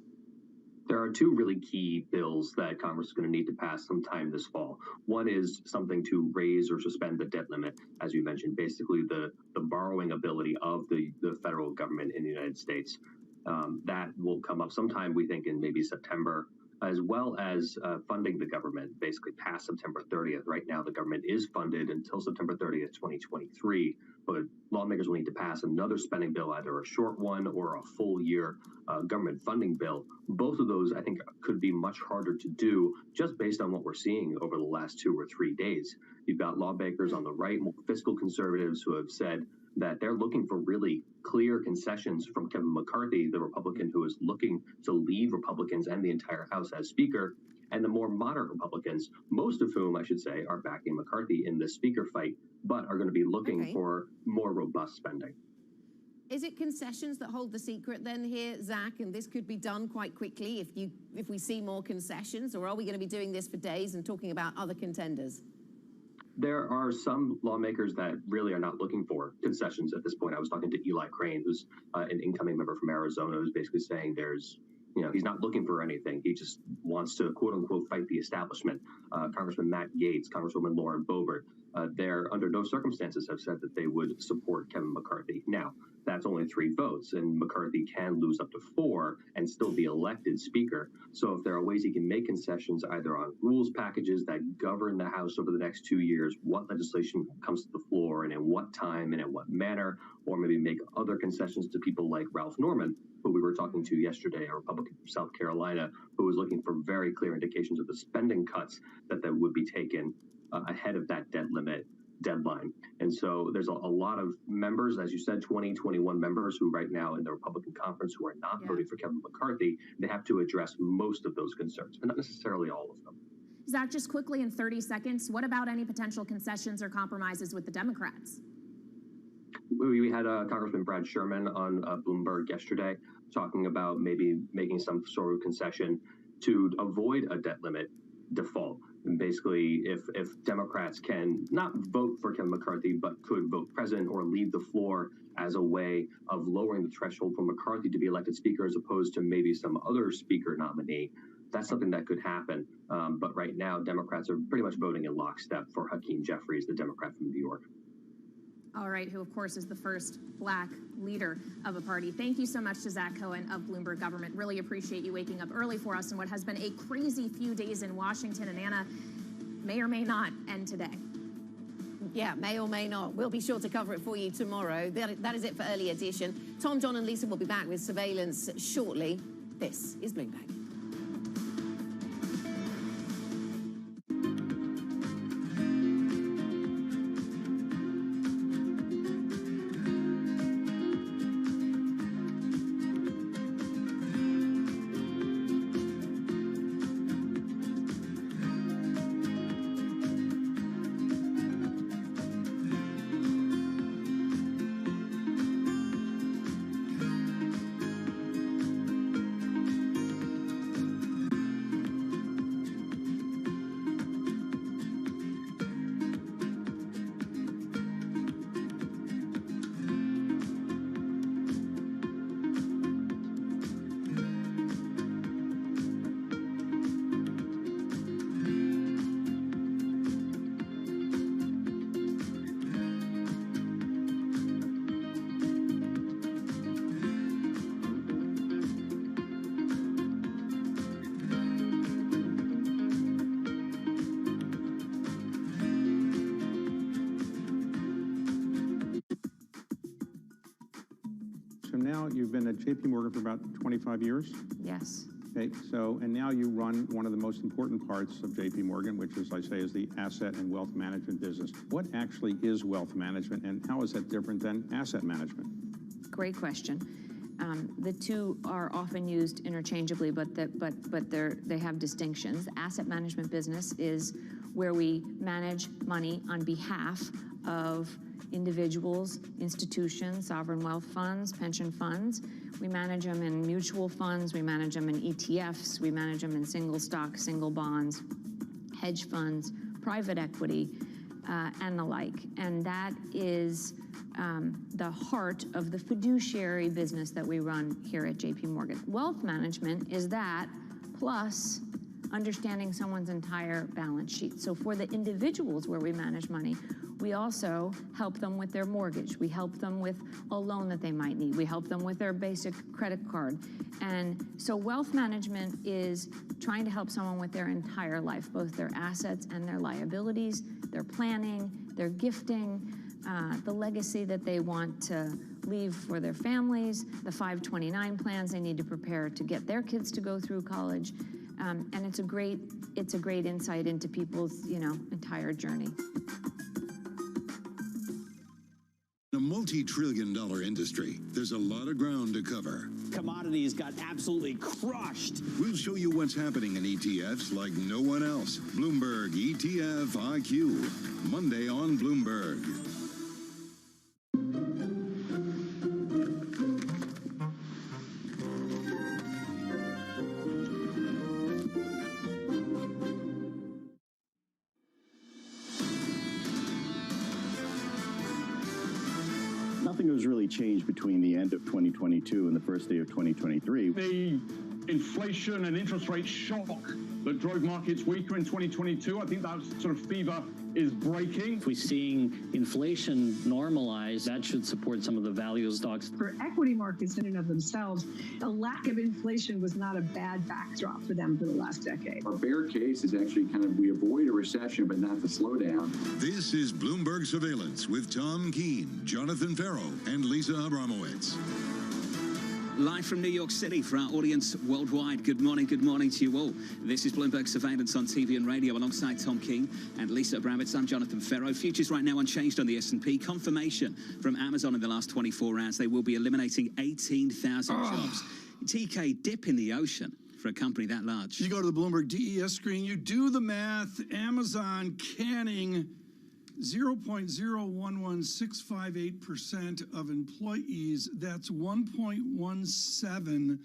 There are 2 really key bills that Congress is going to need to pass sometime this fall. One is something to raise or suspend the debt limit, as you mentioned, basically the borrowing ability of the federal government in the United States. That will come up sometime, we think, in maybe September, as well as funding the government basically past September 30th. Right now, the government is funded until September 30th, 2023, but lawmakers will need to pass another spending bill, either a short one or a full year government funding bill. Both of those, I think, could be much harder to do just based on what we're seeing over the last 2 or 3 days. You've got lawmakers on the right, more fiscal conservatives, who have said that they're looking for really clear concessions from Kevin McCarthy, the Republican who is looking to lead Republicans and the entire House as Speaker, and the more moderate Republicans, most of whom, I should say, are backing McCarthy in this Speaker fight, but are going to be looking for more robust spending.
Is it concessions that hold the secret then here, Zach? And this could be done quite quickly if we see more concessions, or are we going to be doing this for days and talking about other contenders?
There are some lawmakers that really are not looking for concessions at this point. I was talking to Eli Crane, who's an incoming member from Arizona, who's basically saying he's not looking for anything. He just wants to, quote unquote, fight the establishment. Congressman Matt Gaetz, Congresswoman Lauren Boebert, they're under no circumstances have said that they would support Kevin McCarthy. Now, that's only 3 votes, and McCarthy can lose up to 4 and still be elected Speaker. So if there are ways he can make concessions either on rules packages that govern the House over the next 2 years, what legislation comes to the floor and in what time and in what manner, or maybe make other concessions to people like Ralph Norman, who we were talking to yesterday, a Republican from South Carolina, who was looking for very clear indications of the spending cuts that would be taken ahead of that debt limit deadline. And so there's a lot of members, as you said, 21 members who right now in the Republican conference who are not voting for Kevin McCarthy. They have to address most of those concerns, but not necessarily all of them.
Zach, just quickly in 30 seconds, what about any potential concessions or compromises with the Democrats?
We had Congressman Brad Sherman on Bloomberg yesterday talking about maybe making some sort of concession to avoid a debt limit default. And basically, if Democrats can not vote for Kevin McCarthy, but could vote president or leave the floor as a way of lowering the threshold for McCarthy to be elected Speaker as opposed to maybe some other Speaker nominee, that's something that could happen. But right now, Democrats are pretty much voting in lockstep for Hakeem Jeffries, the Democrat from New York.
All right, who, of course, is the first Black leader of a party. Thank you so much to Zach Cohen of Bloomberg Government. Really appreciate you waking up early for us in what has been a crazy few days in Washington. And Anna, may or may not end today.
Yeah, may or may not. We'll be sure to cover it for you tomorrow. That is it for Early Edition. Tom, John and Lisa will be back with surveillance shortly. This is Bloomberg.
So now you've been at JP Morgan for about 25 years?
Yes.
Okay, so, and now you run one of the most important parts of JP Morgan, which is, I say, is the asset and wealth management business. What actually is wealth management, and how is that different than asset management?
Great question. The two are often used interchangeably, but they have distinctions. The asset management business is where we manage money on behalf of individuals, institutions, sovereign wealth funds, pension funds. We manage them in mutual funds, we manage them in ETFs, we manage them in single stocks, single bonds, hedge funds, private equity, and the like. And that is the heart of the fiduciary business that we run here at JP Morgan. Wealth management is that plus understanding someone's entire balance sheet. So for the individuals where we manage money, we also help them with their mortgage. We help them with a loan that they might need. We help them with their basic credit card. And so wealth management is trying to help someone with their entire life, both their assets and their liabilities, their planning, their gifting, the legacy that they want to leave for their families, the 529 plans they need to prepare to get their kids to go through college. And it's a great insight into people's, entire journey.
In a multi-trillion-dollar industry, there's a lot of ground to cover.
Commodities got absolutely crushed.
We'll show you what's happening in ETFs like no one else. Bloomberg ETF IQ, Monday on Bloomberg.
Nothing has really changed between the end of 2022 and the first day of 2023.
The inflation and interest rate shock that drove markets weaker in 2022, I think that sort of fever is breaking.
If we're seeing inflation normalize, that should support some of the value of stocks.
For equity markets in and of themselves, a lack of inflation was not a bad backdrop for them for the last decade.
Our bear case is actually we avoid a recession, but not the slowdown.
This is Bloomberg Surveillance with Tom Keene, Jonathan Farrow, and Lisa Abramowitz.
Live from New York City for our audience worldwide. Good morning to you all. This is Bloomberg Surveillance on TV and radio alongside Tom Keene and Lisa Abramowitz. I'm Jonathan Farrow. Futures right now unchanged on the S&P. Confirmation from Amazon in the last 24 hours. They will be eliminating 18,000 jobs. TK, dip in the ocean for a company that large.
You go to the Bloomberg DES screen, you do the math. Amazon canning 0.011658% of employees. That's 1.17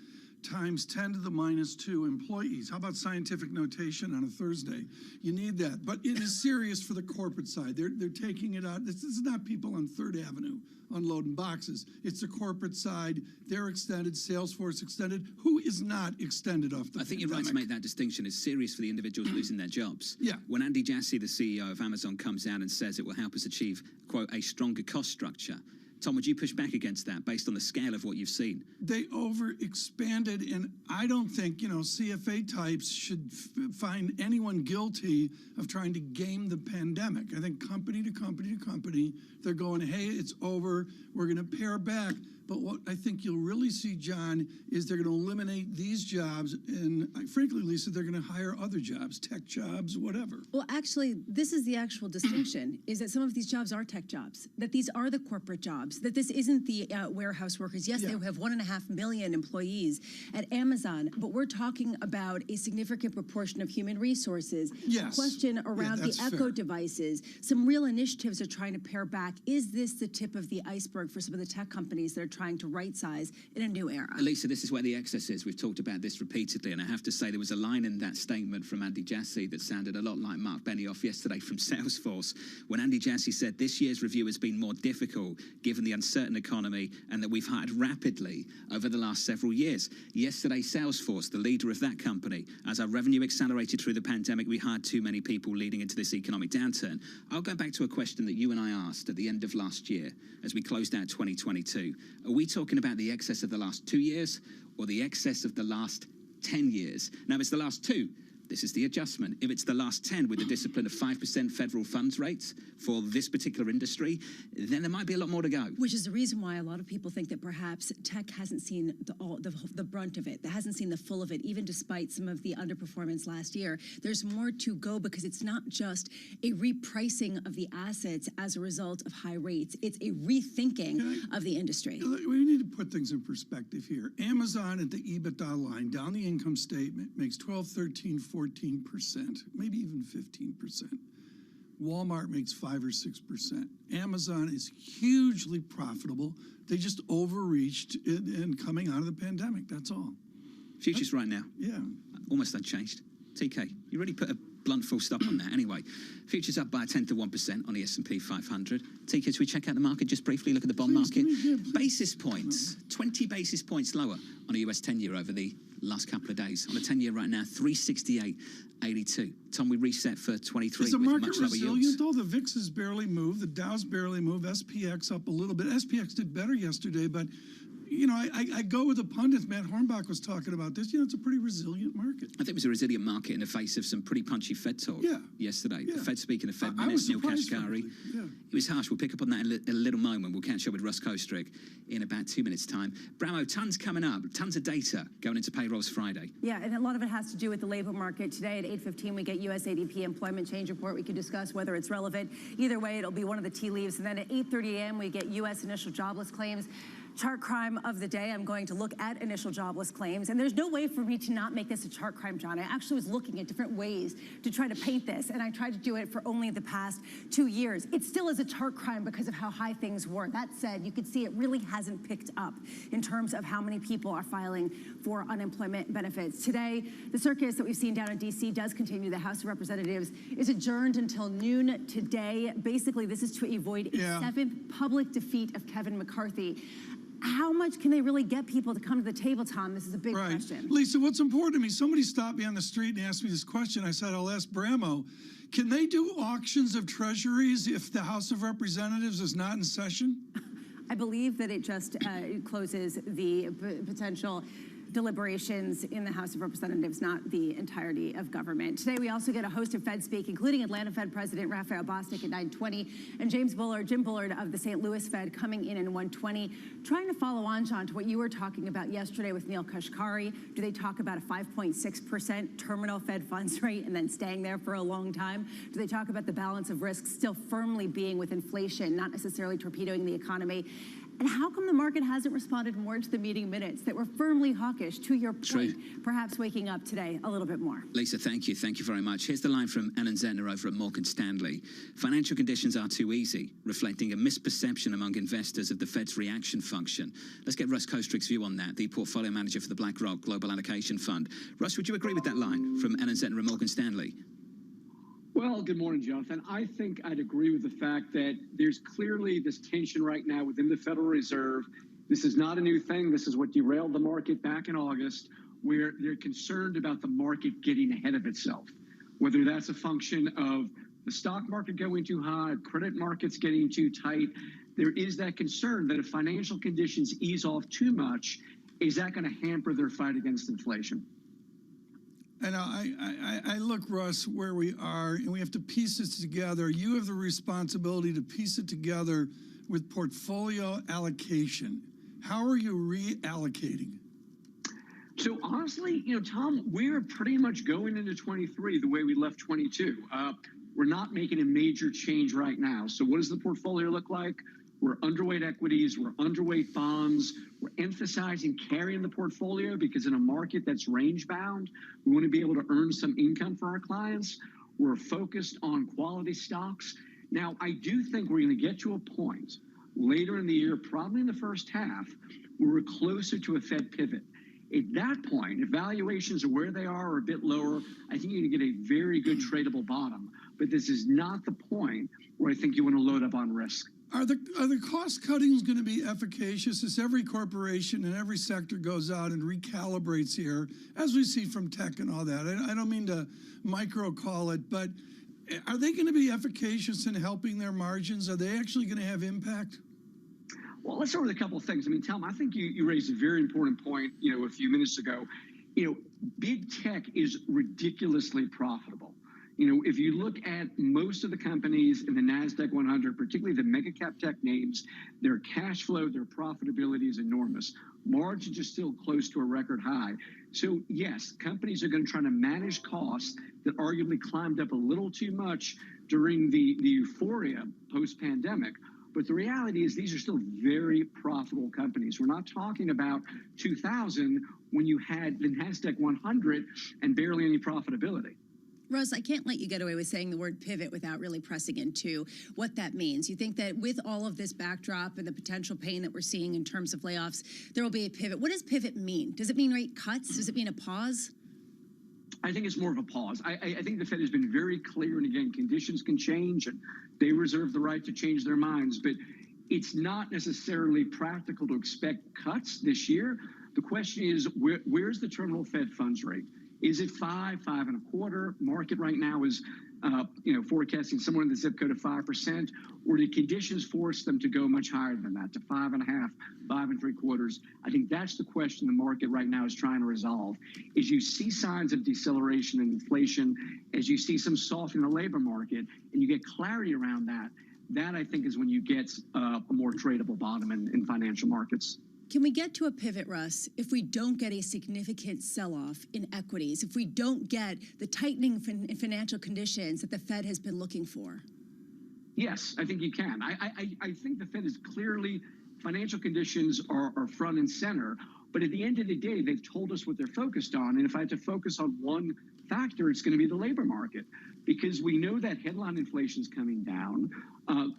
times 10 to the minus 2 employees. How about scientific notation on a Thursday? You need that. But it is serious for the corporate side. They're taking it out. This is not people on 3rd Avenue unloading boxes. It's the corporate side. They're extended, Salesforce extended. Who is not extended off the
I think you're right to make that distinction. It's serious for the individuals losing their jobs.
Yeah.
When Andy Jassy, the CEO of Amazon, comes out and says it will help us achieve, quote, a stronger cost structure, Tom, would you push back against that based on the scale of what you've seen?
They overexpanded, and I don't think, CFA types should find anyone guilty of trying to game the pandemic. I think company to company to company, they're going, hey, it's over, we're going to pare back. But what I think you'll really see, John, is they're going to eliminate these jobs. And frankly, Lisa, they're going to hire other jobs, tech jobs, whatever.
Well, actually, this is the actual distinction, is that some of these jobs are tech jobs, that these are the corporate jobs, that this isn't the warehouse workers. Yes, they have 1.5 million employees at Amazon, but we're talking about a significant proportion of human resources.
Yes.
Question around the Echo devices. Some real initiatives are trying to pare back. Is this the tip of the iceberg for some of the tech companies that are trying to right-size in a new era?
Lisa, this is where the excess is. We've talked about this repeatedly, and I have to say there was a line in that statement from Andy Jassy that sounded a lot like Mark Benioff yesterday from Salesforce, when Andy Jassy said this year's review has been more difficult given the uncertain economy and that we've hired rapidly over the last several years. Yesterday, Salesforce, the leader of that company, as our revenue accelerated through the pandemic, we hired too many people leading into this economic downturn. I'll go back to a question that you and I asked at the end of last year as we closed out 2022. Are we talking about the excess of the last 2 years or the excess of the last 10 years? Now, if it's the last 2, This is the adjustment. If it's the last 10 with the discipline of 5% federal funds rates for this particular industry, then there might be a lot more to go.
Which is the reason why a lot of people think that perhaps tech hasn't seen the brunt of it, that hasn't seen the full of it, even despite some of the underperformance last year. There's more to go because it's not just a repricing of the assets as a result of high rates. It's a rethinking of the industry.
We need to put things in perspective here. Amazon at the EBITDA line, down the income statement, makes 12, 13, 14%, maybe even 15%. Walmart makes 5 or 6%. Amazon is hugely profitable. They just overreached in coming out of the pandemic. That's all.
Futures right now.
Yeah.
Almost unchanged. TK, you really put a blunt full stop on that. Anyway, futures up by 1/10 of 1% on the S&P 500. TK, should we check out the market just briefly? Look at the bond market. Basis points, 20 basis points lower on a US 10-year over the last couple of days. On a 10-year right now, 368.82. Tom, we reset for 23
Is the
with
market
much lower
resilient,
yields.
though? The VIX has barely moved. The Dow's barely moved. SPX up a little bit. SPX did better yesterday, but you know, I go with the pundits. Matt Hornbach was talking about this. You know, it's a pretty resilient market.
I think it was a resilient market in the face of some pretty punchy Fed talk yesterday. The Fed speaking of Fed minutes, Neil Kashkari. It was harsh. We'll pick up on that in a little moment. We'll catch up with Russ Kostrick in about 2 minutes' time. Bramo, tons coming up, tons of data going into payrolls Friday.
Yeah, and a lot of it has to do with the labor market. Today at 8:15, we get US ADP employment change report. We can discuss whether it's relevant. Either way, it'll be one of the tea leaves. And then at 8:30 a.m., we get US initial jobless claims. Chart crime of the day, I'm going to look at initial jobless claims. And there's no way for me to not make this a chart crime, John. I actually was looking at different ways to try to paint this, and I tried to do it for only the past 2 years. It still is a chart crime because of how high things were. That said, you can see it really hasn't picked up in terms of how many people are filing for unemployment benefits. Today, the circus that we've seen down in D.C. does continue. The House of Representatives is adjourned until noon today. Basically, this is to avoid a seventh public defeat of Kevin McCarthy. How much can they really get people to come to the table, Tom? This is a big question.
Lisa, what's important to me, somebody stopped me on the street and asked me this question. I said, I'll ask Bramo, can they do auctions of treasuries if the House of Representatives is not in session?
I believe that it just closes the potential deliberations in the House of Representatives, not the entirety of government. Today, we also get a host of Fed speak, including Atlanta Fed President Raphael Bostic at 9:20, and Jim Bullard of the St. Louis Fed coming in 1:20. Trying to follow on, John, to what you were talking about yesterday with Neil Kashkari. Do they talk about a 5.6% terminal Fed funds rate and then staying there for a long time? Do they talk about the balance of risk still firmly being with inflation, not necessarily torpedoing the economy? And how come the market hasn't responded more to the meeting minutes that were firmly hawkish, to your point, perhaps waking up today a little bit more?
Lisa, thank you. Thank you very much. Here's the line from Alan Zentner over at Morgan Stanley. Financial conditions are too easy, reflecting a misperception among investors of the Fed's reaction function. Let's get Russ Kostrick's view on that, the portfolio manager for the BlackRock Global Allocation Fund. Russ, would you agree with that line from Alan Zentner at Morgan Stanley?
Well, good morning, Jonathan. I think I'd agree with the fact that there's clearly this tension right now within the Federal Reserve. This is not a new thing. This is what derailed the market back in August, where they're concerned about the market getting ahead of itself, whether that's a function of the stock market going too high, credit markets getting too tight. There is that concern that if financial conditions ease off too much, is that going to hamper their fight against inflation?
And I look, Russ, where we are, and we have to piece this together. You have the responsibility to piece it together with portfolio allocation. How are you reallocating?
So honestly, Tom, we're pretty much going into 23 the way we left 22. We're not making a major change right now. So what does the portfolio look like? We're underweight equities, we're underweight bonds, we're emphasizing carrying the portfolio because in a market that's range bound, we want to be able to earn some income for our clients. We're focused on quality stocks. Now, I do think we're going to get to a point later in the year, probably in the first half, where we're closer to a Fed pivot. At that point, if valuations are where they are or a bit lower, I think you're going to get a very good tradable bottom. But this is not the point where I think you want to load up on risk.
Are the cost cuttings going to be efficacious as every corporation and every sector goes out and recalibrates here, as we see from tech and all that? I don't mean to micro call it, but are they going to be efficacious in helping their margins? Are they actually going to have impact?
Well, let's start with a couple of things. I mean, Tom, I think you raised a very important point, a few minutes ago. big tech is ridiculously profitable. You know, if you look at most of the companies in the NASDAQ 100, particularly the mega cap tech names, their cash flow, their profitability is enormous. Margins are still close to a record high. So yes, companies are going to try to manage costs that arguably climbed up a little too much during the euphoria post-pandemic. But the reality is these are still very profitable companies. We're not talking about 2000 when you had the NASDAQ 100 and barely any profitability.
Russ, I can't let you get away with saying the word pivot without really pressing into what that means. You think that with all of this backdrop and the potential pain that we're seeing in terms of layoffs, there will be a pivot. What does pivot mean? Does it mean rate cuts? Does it mean a pause?
I think it's more of a pause. I think the Fed has been very clear, and again, conditions can change, and they reserve the right to change their minds, but it's not necessarily practical to expect cuts this year. The question is, where's the terminal Fed funds rate? Is it 5, 5.25? Market right now is, forecasting somewhere in the zip code of 5%, or do conditions force them to go much higher than that, to 5.5, 5.75? I think that's the question the market right now is trying to resolve. As you see signs of deceleration in inflation, as you see some softening in the labor market, and you get clarity around that, that I think is when you get a more tradable bottom in financial markets.
Can we get to a pivot, Russ, if we don't get a significant sell-off in equities, if we don't get the tightening in financial conditions that the Fed has been looking for?
Yes, I think you can. I think the Fed is clearly, financial conditions are front and center, but at the end of the day, they've told us what they're focused on. And if I had to focus on one factor, it's going to be the labor market, because we know that headline inflation is coming down,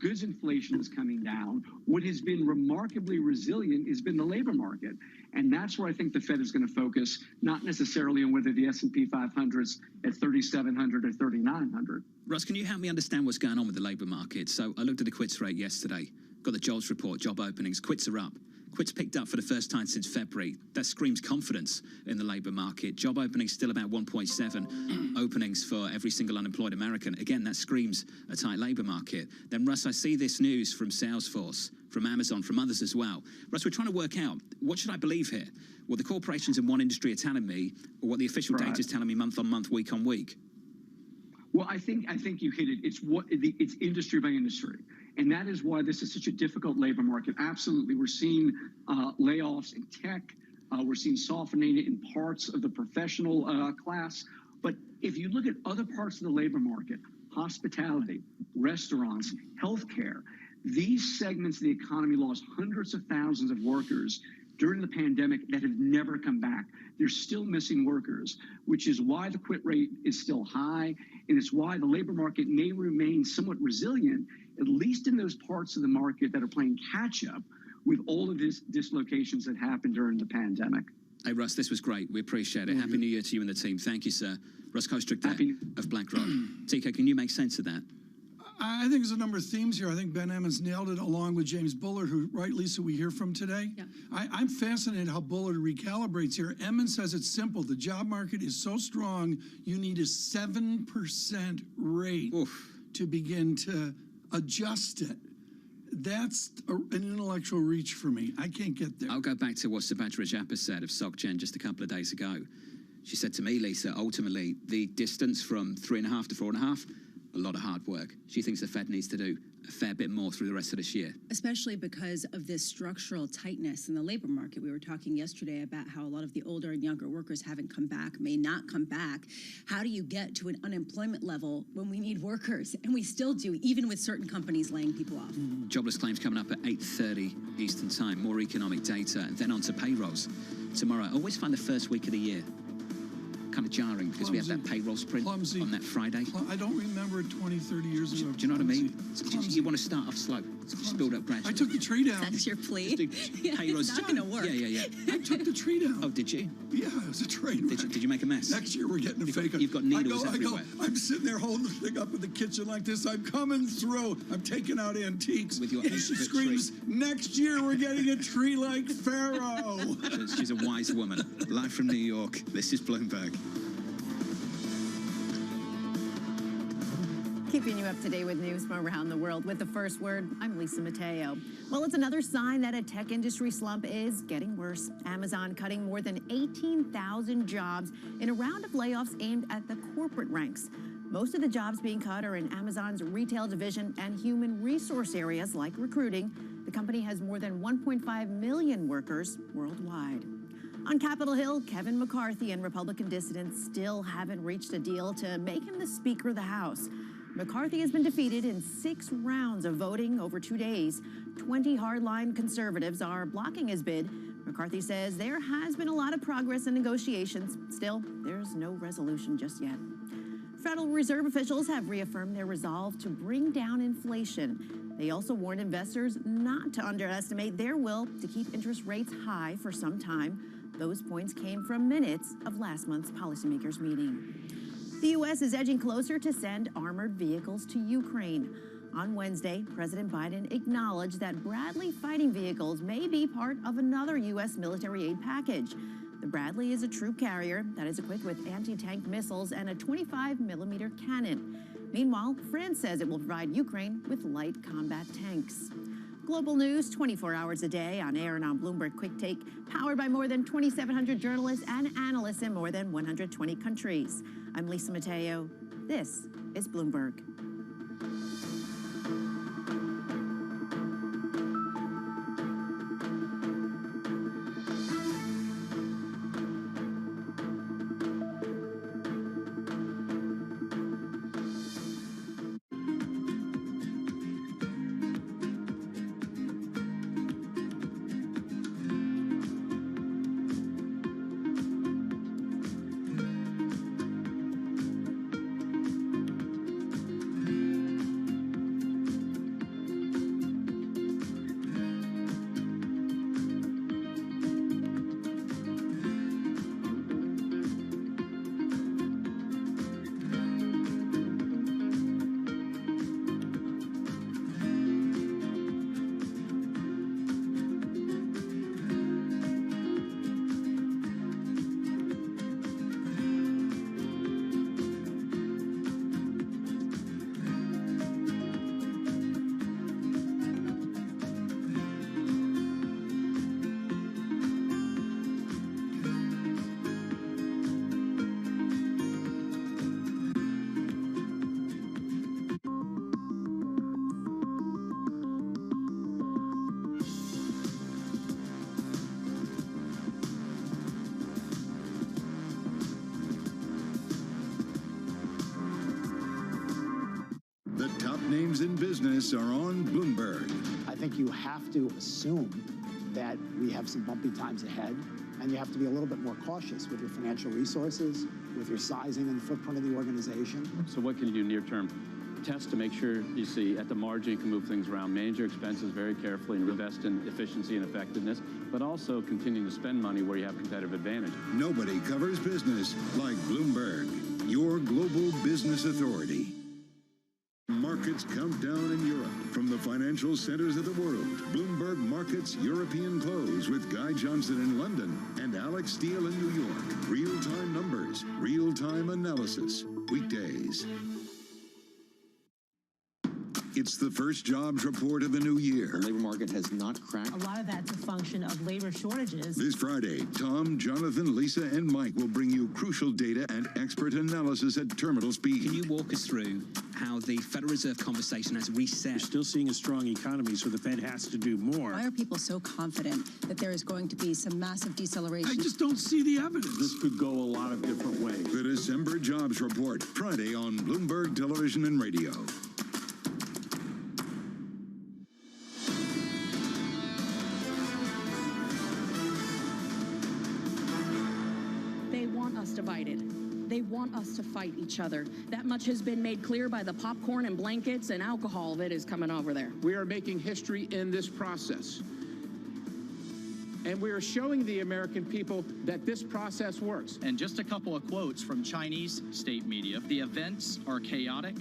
goods inflation is coming down. What has been remarkably resilient has been the labor market, and that's where I think the Fed is going to focus, not necessarily on whether the S&P 500's at 3,700 or 3,900.
Russ, can you help me understand what's going on with the labor market? So I looked at the quits rate yesterday, got the jobs report, job openings, quits are up. Quits picked up for the first time since February. That screams confidence in the labor market. Job openings still about 1.7 openings for every single unemployed American. Again, that screams a tight labor market. Then, Russ, I see this news from Salesforce, from Amazon, from others as well. Russ, we're trying to work out, what should I believe here? What the corporations in one industry are telling me, or what the official data is telling me month on month, week on week?
Well, I think you hit it. It's industry by industry. And that is why this is such a difficult labor market. Absolutely. We're seeing layoffs in tech. We're seeing softening in parts of the professional class. But if you look at other parts of the labor market, hospitality, restaurants, healthcare, these segments of the economy lost hundreds of thousands of workers during the pandemic that have never come back. They're still missing workers, which is why the quit rate is still high, and it's why the labor market may remain somewhat resilient, at least in those parts of the market that are playing catch-up with all of these dislocations that happened during the pandemic.
Hey, Russ, this was great. We appreciate it. Happy New Year to you and the team. Thank you, sir. Russ Kostrick of BlackRock. TK, can you make sense of that?
I think there's a number of themes here. I think Ben Emmons nailed it, along with James Bullard, who, right, Lisa, we hear from today. Yeah. I'm fascinated how Bullard recalibrates here. Emmons says it's simple. The job market is so strong, you need a 7% rate to begin to adjust it. That's an intellectual reach for me. I can't get there.
I'll go back to what Subhadra Rajappa said of SocGen just a couple of days ago. She said to me, Lisa, ultimately, the distance from 3.5 to 4.5, a lot of hard work. She thinks the Fed needs to do a fair bit more through the rest of this year.
Especially because of this structural tightness in the labor market. We were talking yesterday about how a lot of the older and younger workers haven't come back, may not come back. How do you get to an unemployment level when we need workers? And we still do, even with certain companies laying people off.
Jobless claims coming up at 8:30 Eastern Time. More economic data, and then on to payrolls tomorrow. I always find the first week of the year kind of jarring because we have that payroll sprint on that Friday.
I don't remember 20, 30 years ago.
Do you know what I mean? You want to start off slow, just build up gradually.
I took the tree down.
That's your plea?
Payrolls.
It's not going to work.
Yeah.
I took the tree down.
Oh, did you?
Yeah, it was a train wreck.
Did you make a mess?
Next year we're getting a fake.
You've got needles everywhere.
I'm sitting there holding the thing up in the kitchen like this. I'm coming through. I'm taking out antiques.
With your
and she screams, next year we're getting a tree like Pharaoh.
She's a wise woman. Live from New York, this is Bloomberg.
Keeping you up to date with news from around the world. With the first word, I'm Lisa Mateo. Well, it's another sign that a tech industry slump is getting worse. Amazon cutting more than 18,000 jobs in a round of layoffs aimed at the corporate ranks. Most of the jobs being cut are in Amazon's retail division and human resource areas like recruiting. The company has more than 1.5 million workers worldwide. On Capitol Hill, Kevin McCarthy and Republican dissidents still haven't reached a deal to make him the Speaker of the House. McCarthy has been defeated in 6 rounds of voting over 2 days. 20 hardline conservatives are blocking his bid. McCarthy says there has been a lot of progress in negotiations. Still, there's no resolution just yet. Federal Reserve officials have reaffirmed their resolve to bring down inflation. They also warned investors not to underestimate their will to keep interest rates high for some time. Those points came from minutes of last month's policymakers' meeting. The U.S. is edging closer to send armored vehicles to Ukraine. On Wednesday, President Biden acknowledged that Bradley fighting vehicles may be part of another U.S. military aid package. The Bradley is a troop carrier that is equipped with anti-tank missiles and a 25-millimeter cannon. Meanwhile, France says it will provide Ukraine with light combat tanks. Global news 24 hours a day on air and on Bloomberg Quick Take, powered by more than 2,700 journalists and analysts in more than 120 countries. I'm Lisa Mateo. This is Bloomberg.
Names in business are on Bloomberg.
I think you have to assume that we have some bumpy times ahead, and you have to be a little bit more cautious with your financial resources, with your sizing and footprint of the organization.
So what can you do near term? Test to make sure you see at the margin you can move things around, manage your expenses very carefully and invest in efficiency and effectiveness, but also continue to spend money where you have competitive advantage.
Nobody covers business like Bloomberg, your global business authority. Markets countdown in Europe. From the financial centers of the world, Bloomberg Markets European Close with Guy Johnson in London and Alex Steele in New York. Real-time numbers, real-time analysis, weekdays. It's the first jobs report of the new year.
The labor market has not cracked.
A lot of that's a function of labor shortages.
This Friday, Tom, Jonathan, Lisa, and Mike will bring you crucial data and expert analysis at terminal speed.
Can you walk us through how the Federal Reserve conversation has reset?
We're still seeing a strong economy, so the Fed has to do more.
Why are people so confident that there is going to be some massive deceleration?
I just don't see the evidence.
This could go a lot of different ways.
The December Jobs Report, Friday on Bloomberg Television and Radio.
Divided. They want us to fight each other. That much has been made clear by the popcorn and blankets and alcohol that is coming over there.
We are making history in this process. And we are showing the American people that this process works.
And just a couple of quotes from Chinese state media. The events are chaotic,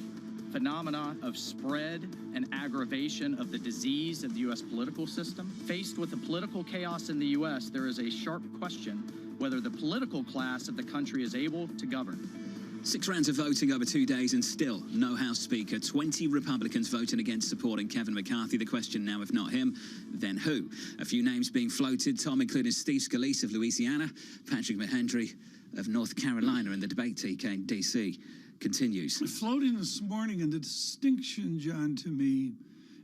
phenomena of spread and aggravation of the disease of the U.S. political system. Faced with the political chaos in the U.S., there is a sharp question whether the political class of the country is able to govern.
6 rounds of voting over 2 days and still no House Speaker. 20 Republicans voting against supporting Kevin McCarthy. The question now, if not him, then who? A few names being floated, Tom, including Steve Scalise of Louisiana, Patrick McHenry of North Carolina, and the debate, TK, in D.C. continues.
Floating this morning, and the distinction, John, to me,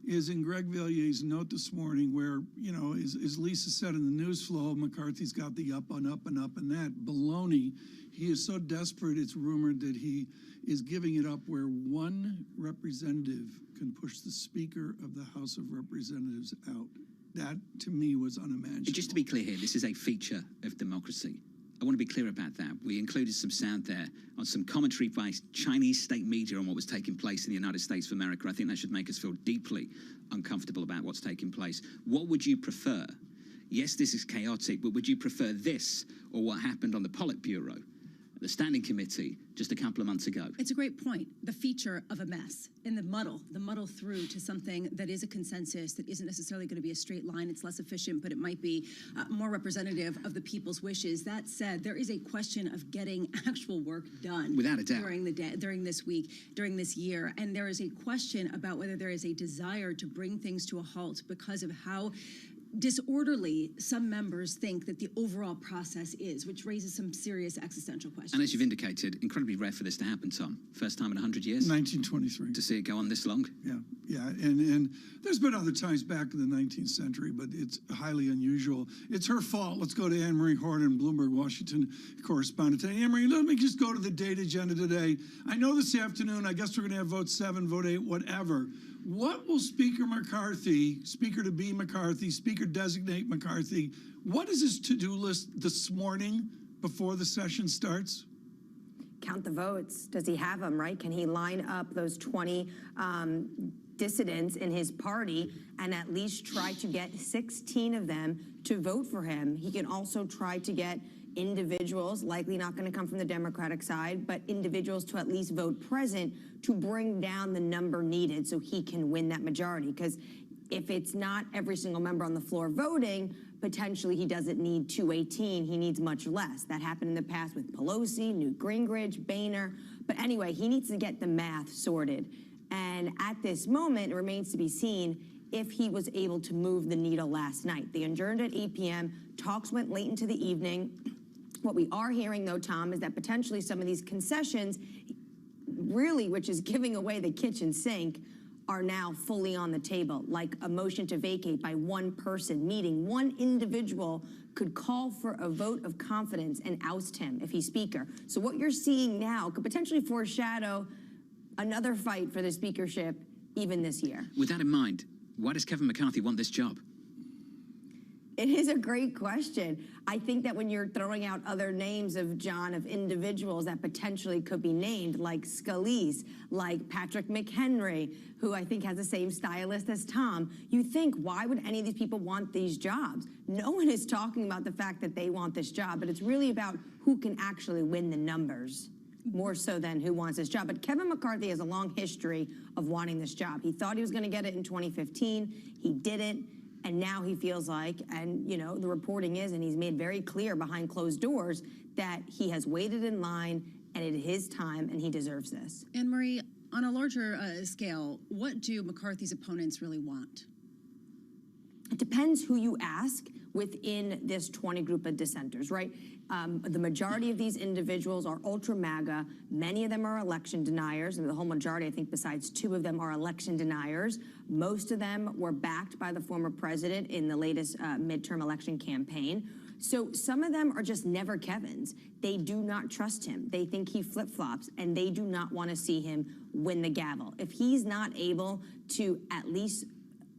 is in Greg Vallier's note this morning where, you know, as Lisa said in the news flow, McCarthy's got the up and up and up and that baloney. He is so desperate, it's rumored that he is giving it up where one representative can push the Speaker of the House of Representatives out. That, to me, was unimaginable.
Just to be clear here, this is a feature of democracy. I want to be clear about that. We included some sound there on some commentary by Chinese state media on what was taking place in the United States of America. I think that should make us feel deeply uncomfortable about what's taking place. What would you prefer? Yes, this is chaotic, but would you prefer this or what happened on the Politburo, the Standing Committee, just a couple of months ago?
It's a great point. The feature of a mess and the muddle through to something that is a consensus that isn't necessarily going to be a straight line. It's less efficient, but it might be more representative of the people's wishes. That said, there is a question of getting actual work done
without a doubt
during this week, during this year, and there is a question about whether there is a desire to bring things to a halt because of how disorderly some members think that the overall process is, which raises some serious existential questions.
And as you've indicated, incredibly rare for this to happen, Tom. First time in 100 years?
1923.
To see it go on this long?
Yeah, and there's been other times back in the 19th century, but it's highly unusual. It's her fault. Let's go to Anne-Marie Horton, Bloomberg, Washington correspondent. Anne-Marie, let me just go to the date agenda today. I know this afternoon, I guess we're going to have vote 7, vote 8, whatever. What will Speaker McCarthy, Speaker-to-be McCarthy, Speaker-designate McCarthy, what is his to-do list this morning before the session starts?
Count the votes. Does he have them, right? Can he line up those 20 dissidents in his party and at least try to get 16 of them to vote for him? He can also try to get individuals, likely not going to come from the Democratic side, but individuals to at least vote present to bring down the number needed so he can win that majority. Because if it's not every single member on the floor voting, potentially he doesn't need 218, he needs much less. That happened in the past with Pelosi, Newt Gingrich, Boehner. But anyway, he needs to get the math sorted. And at this moment, it remains to be seen if he was able to move the needle last night. They adjourned at 8 p.m., talks went late into the evening. What we are hearing, though, Tom, is that potentially some of these concessions, really, which is giving away the kitchen sink, are now fully on the table, like a motion to vacate by one person, meaning one individual could call for a vote of confidence and oust him if he's Speaker. So what you're seeing now could potentially foreshadow another fight for the speakership even this year.
With that in mind, why does Kevin McCarthy want this job?
It is a great question. I think that when you're throwing out other names of individuals that potentially could be named, like Scalise, like Patrick McHenry, who I think has the same stylist as Tom, you think, why would any of these people want these jobs? No one is talking about the fact that they want this job, but it's really about who can actually win the numbers, more so than who wants this job. But Kevin McCarthy has a long history of wanting this job. He thought he was going to get it in 2015. He didn't. And now he feels like, and you know, the reporting is, and he's made very clear behind closed doors, that he has waited in line and it is his time and he deserves this.
Anne-Marie, on a larger scale, what do McCarthy's opponents really want?
It depends who you ask within this 20 group of dissenters, right? The majority of these individuals are ultra MAGA. Many of them are election deniers, and the whole majority, I think, besides 2 of them are election deniers. Most of them were backed by the former president in the latest midterm election campaign. So some of them are just never Kevins. They do not trust him. They think he flip-flops, and they do not want to see him win the gavel. If he's not able to at least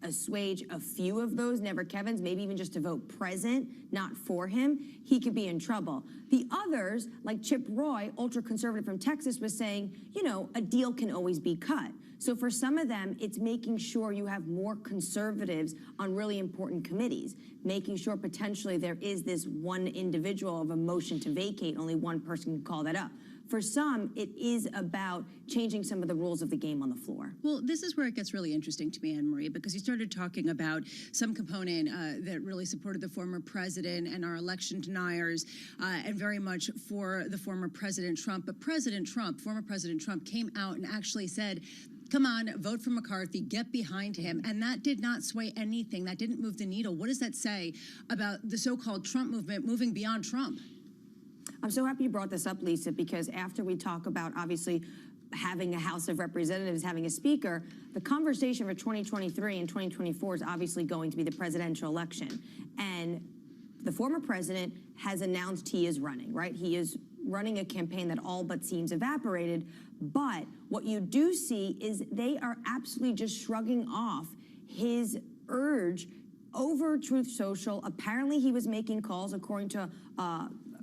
assuage a few of those never Kevins, maybe even just to vote present, not for him, he could be in trouble. The others, like Chip Roy, ultra-conservative from Texas, was saying, you know, a deal can always be cut. So for some of them, it's making sure you have more conservatives on really important committees, making sure potentially there is this one individual of a motion to vacate, only one person can call that up. for some, it is about changing some of the rules of the game on the floor.
Well, this is where it gets really interesting to me, Anne Marie, because you started talking about some component that really supported the former president and our election deniers, and very much for the former President Trump. But former President Trump, came out and actually said, come on, vote for McCarthy, get behind him. And that did not sway anything. That didn't move the needle. What does that say about the so-called Trump movement moving beyond Trump?
I'm so happy you brought this up, Lisa, because after we talk about, obviously, having a House of Representatives, having a speaker, the conversation for 2023 and 2024 is obviously going to be the presidential election. And the former president has announced he is running, right? He is running a campaign that all but seems evaporated. But what you do see is they are absolutely just shrugging off his urge over Truth Social. Apparently, he was making calls, according to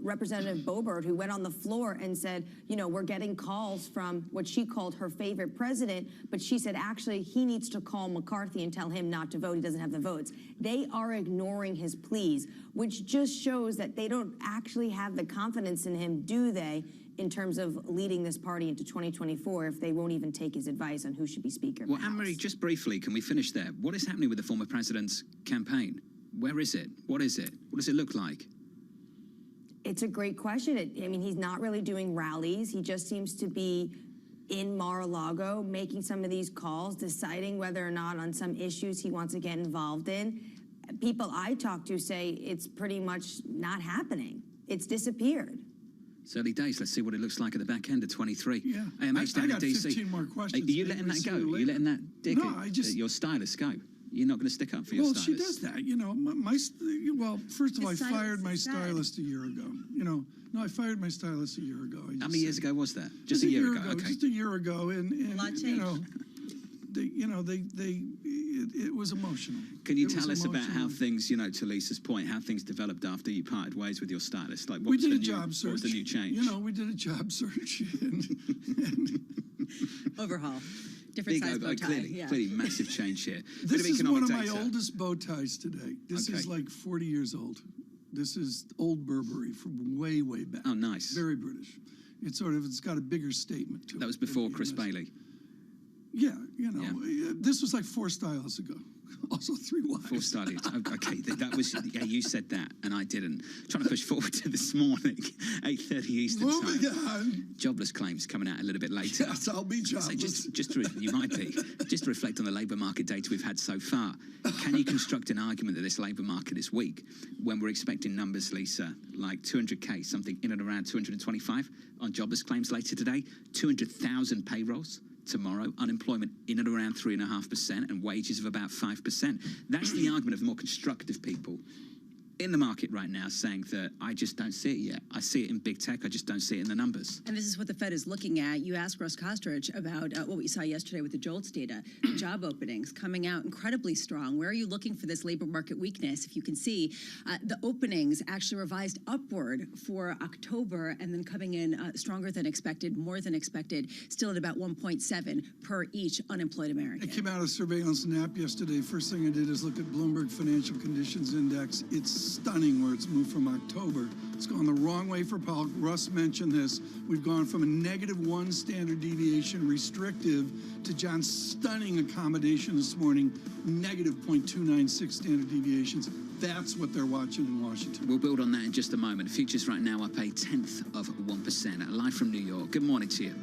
Representative Boebert, who went on the floor and said, you know, we're getting calls from what she called her favorite president, but she said, actually, he needs to call McCarthy and tell him not to vote. He doesn't have the votes. They are ignoring his pleas, which just shows that they don't actually have the confidence in him, do they, in terms of leading this party into 2024, if they won't even take his advice on who should be Speaker.
Well, Anne-Marie, just briefly, can we finish there? What is happening with the former president's campaign? Where is it? What is it? What does it look like?
It's a great question. I mean, he's not really doing rallies. He just seems to be in Mar-a-Lago making some of these calls, deciding whether or not on some issues he wants to get involved in. People I talk to say it's pretty much not happening. It's disappeared.
It's early days. Let's see what it looks like at the back end of 23.
Yeah.
AMH
I
down
got
in DC.
15 more questions.
Are you letting that go? Are you letting that dick
No, I just...
your stylist go? You're not going to stick up for your stylist?
Well, she does that. You know, well, first of all, I fired my stylist a year ago. You know, no, I fired my stylist a year ago.
How many years ago was that? Just a year ago. Okay.
Just a year ago, and
a lot changed.
It was emotional.
Can you tell us about how things, you know, to Lisa's point, how things developed after you parted ways with your stylist? Like,
we did a job search.
What was the new change?
You know, we did a job search and
overhaul. Different size bow tie.
Clearly massive change here.
This is one of my oldest bow ties today. This is like 40 years old. This is old Burberry from way, way back.
Oh, nice.
Very British. It's got a bigger statement to it.
That was before Chris Bailey.
Yeah, you know, this was like 4 stylists ago. Also 3 wives.
4 stylists. Okay, that was, yeah, you said that, and I didn't. Trying to push forward to this morning, 8:30 Eastern time.
Moving on.
Jobless claims coming out a little bit later.
Yes, I'll be jobless.
So you might be. Just to reflect on the labour market data we've had so far, can you construct an argument that this labour market is weak when we're expecting numbers, Lisa, like 200K, something in and around 225 on jobless claims later today, 200,000 payrolls tomorrow, unemployment in and around 3.5%, and wages of about 5%. That's the argument of more constructive people in the market right now, saying that I just don't see it yet. I see it in big tech, I just don't see it in the numbers.
And this is what the Fed is looking at. You asked Russ Kostrich about what we saw yesterday with the JOLTS data, job openings coming out incredibly strong. Where are you looking for this labor market weakness? If you can see, the openings actually revised upward for October and then coming in stronger than expected, more than expected, still at about 1.7 per each unemployed American.
I came out of surveillance nap yesterday. First thing I did is look at Bloomberg Financial Conditions Index. It's stunning where it's moved from October. It's gone the wrong way for Powell. Russ mentioned this. We've gone from a -1 standard deviation restrictive to John's stunning accommodation this morning, -0.296 standard deviations. That's what they're watching in Washington.
We'll build on that in just a moment. Futures right now up 0.1%. Live from New York. Good morning to you.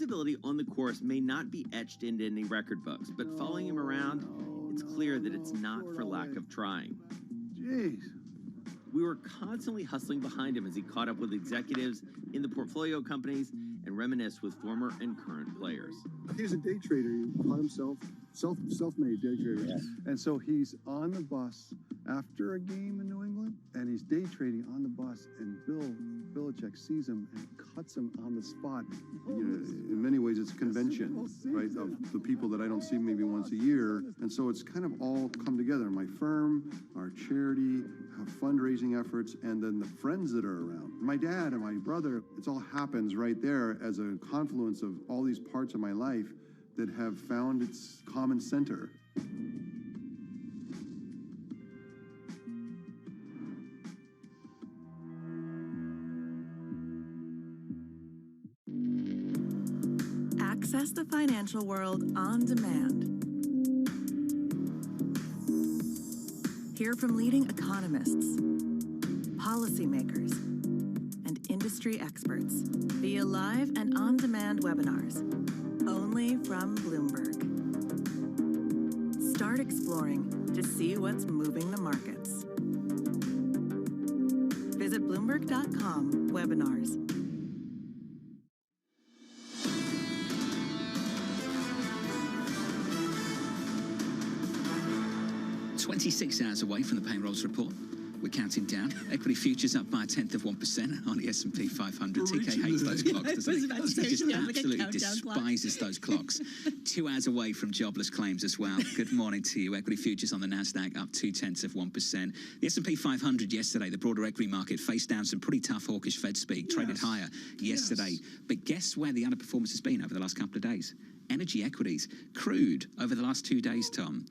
visibility on the course may not be etched into any record books, but following him around, it's clear that it's not for lack of trying.
Jeez.
We were constantly hustling behind him as he caught up with executives in the portfolio companies and reminisced with former and current players.
He's a day trader. He taught himself, self-made day trader. Yes. And so he's on the bus after a game in New England, and he's day trading on the bus, and Bill Belichick sees him and cuts him on the spot.
You know, in many ways, it's a convention, right, of the people that I don't see maybe once a year. And so it's kind of all come together. My firm, our charity, our fundraising efforts, and then the friends that are around. My dad and my brother, it all happens right there as a confluence of all these parts of my life that have found its common center.
Access the financial world on demand. Hear from leading economists, policymakers, and industry experts via live and on-demand webinars, only from Bloomberg. Start exploring to see what's moving the markets. Visit Bloomberg.com/webinars.
26 hours away from the payrolls report. We're counting down. Equity futures up by 0.1% on the S&P 500. TK hates those clocks, doesn't he? He just absolutely despises those clocks. 2 hours away from jobless claims as well. Good morning to you. Equity futures on the Nasdaq up 0.2%. The S&P 500 yesterday, the broader equity market faced down some pretty tough hawkish Fed speak, traded higher yesterday. But guess where the underperformance has been over the last couple of days? Energy equities. Crude over the last 2 days, Tom,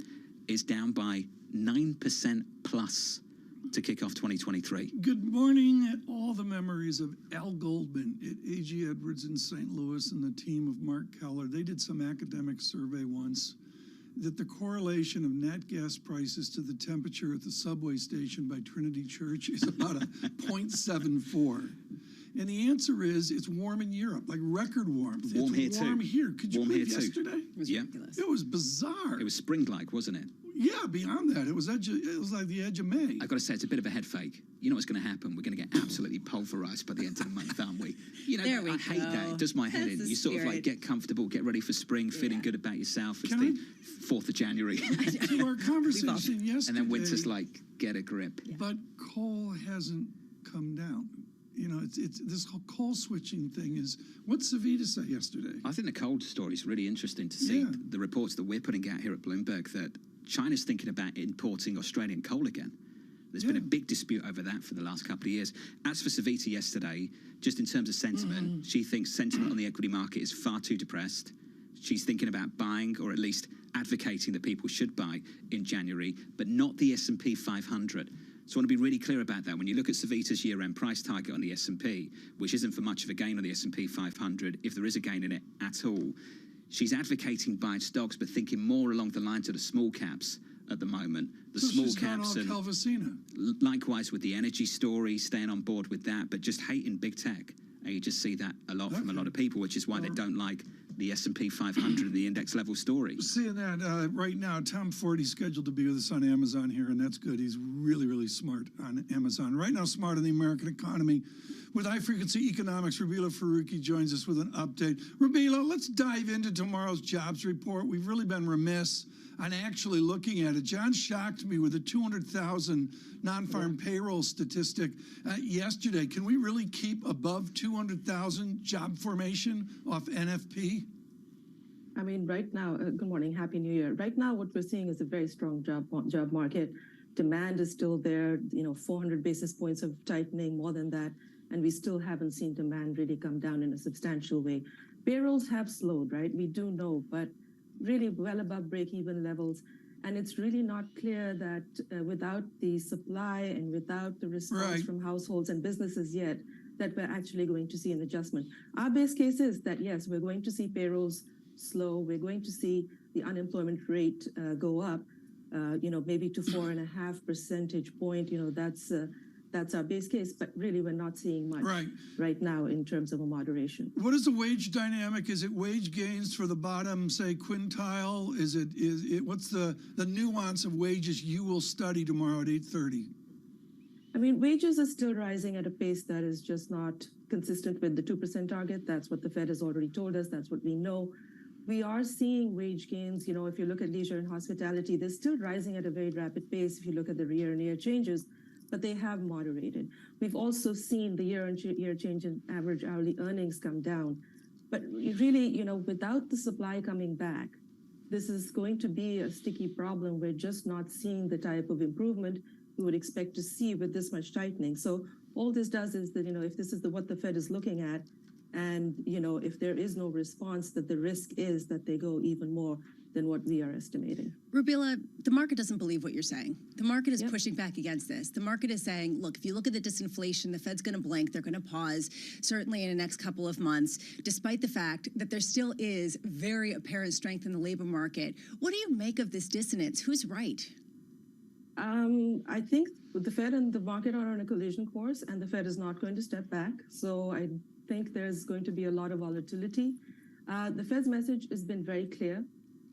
is down by 9% plus to kick off 2023.
Good morning. All the memories of Al Goldman at A.G. Edwards in St. Louis and the team of Mark Keller. They did some academic survey once that the correlation of nat gas prices to the temperature at the subway station by Trinity Church is about a 0.74. And the answer is it's warm in Europe, like record warmth.
Warm
it's
here
warm
too.
here. Could you
warm
believe
here
yesterday?
Too.
It was
ridiculous.
It was bizarre.
It was spring-like, wasn't it?
Yeah, beyond that, it was like the edge of May.
I've got to say, it's a bit of a head fake. You know what's going to happen? We're going to get absolutely pulverized by the end of the month, aren't we? You know, I hate that. It does my head in. You sort of like get comfortable, get ready for spring, feeling good about yourself. It's the 4th of January.
To our conversation yesterday.
And then winter's like, get a grip.
But coal hasn't come down. You know, it's this whole coal switching thing is, what did Savita say yesterday?
I think the coal story is really interesting to see the reports that we're putting out here at Bloomberg that China's thinking about importing Australian coal again. There's been a big dispute over that for the last couple of years. As for Savita yesterday, just in terms of sentiment, she thinks sentiment on the equity market is far too depressed. She's thinking about buying, or at least advocating that people should buy in January, but not the S&P 500. So I want to be really clear about that. When you look at Savita's year-end price target on the S&P, which isn't for much of a gain on the S&P 500, if there is a gain in it at all, she's advocating buying stocks, but thinking more along the lines of the small caps at the moment. The small caps and likewise with the energy story, staying on board with that, but just hating big tech. And you just see that a lot from a lot of people, which is why they don't like the S&P 500 and the index level story.
Seeing that right now, Tom Fordy's scheduled to be with us on Amazon here, and that's good. He's really, really smart on Amazon. Right now, smart on the American economy. With high-frequency economics, Rabila Faruqi joins us with an update. Rabila, let's dive into tomorrow's jobs report. We've really been remiss on actually looking at it. John shocked me with a 200,000 non-farm payroll statistic yesterday. Can we really keep above 200,000 job formation off NFP?
I mean, right now, good morning, Happy New Year. Right now, what we're seeing is a very strong job market. Demand is still there, 400 basis points of tightening, more than that, and we still haven't seen demand really come down in a substantial way. Payrolls have slowed, right? We do know, but really well above break-even levels. And it's really not clear that without the supply and without the response from households and businesses yet, that we're actually going to see an adjustment. Our base case is that, yes, we're going to see payrolls slow. We're going to see the unemployment rate go up, maybe to 4.5 percentage point. That's that's our base case, but really we're not seeing much right now in terms of a moderation.
What is the wage dynamic? Is it wage gains for the bottom, say, quintile? What's the nuance of wages you will study tomorrow at 8:30?
I mean, wages are still rising at a pace that is just not consistent with the 2% target. That's what the Fed has already told us. That's what we know. We are seeing wage gains. You know, if you look at leisure and hospitality, they're still rising at a very rapid pace if you look at the year-on-year changes, but they have moderated. We've also seen the year-on-year change in average hourly earnings come down. But really, you know, without the supply coming back, this is going to be a sticky problem. We're just not seeing the type of improvement we would expect to see with this much tightening. So all this does is that, you know, if this is what the Fed is looking at, and, you know, if there is no response, that the risk is that they go even more than what we are estimating.
Rubila, the market doesn't believe what you're saying. The market is pushing back against this. The market is saying, look, if you look at the disinflation, the Fed's going to blink, they're going to pause, certainly in the next couple of months, despite the fact that there still is very apparent strength in the labor market. What do you make of this dissonance? Who's right?
I think the Fed and the market are on a collision course, and the Fed is not going to step back. So I think there's going to be a lot of volatility. The Fed's message has been very clear.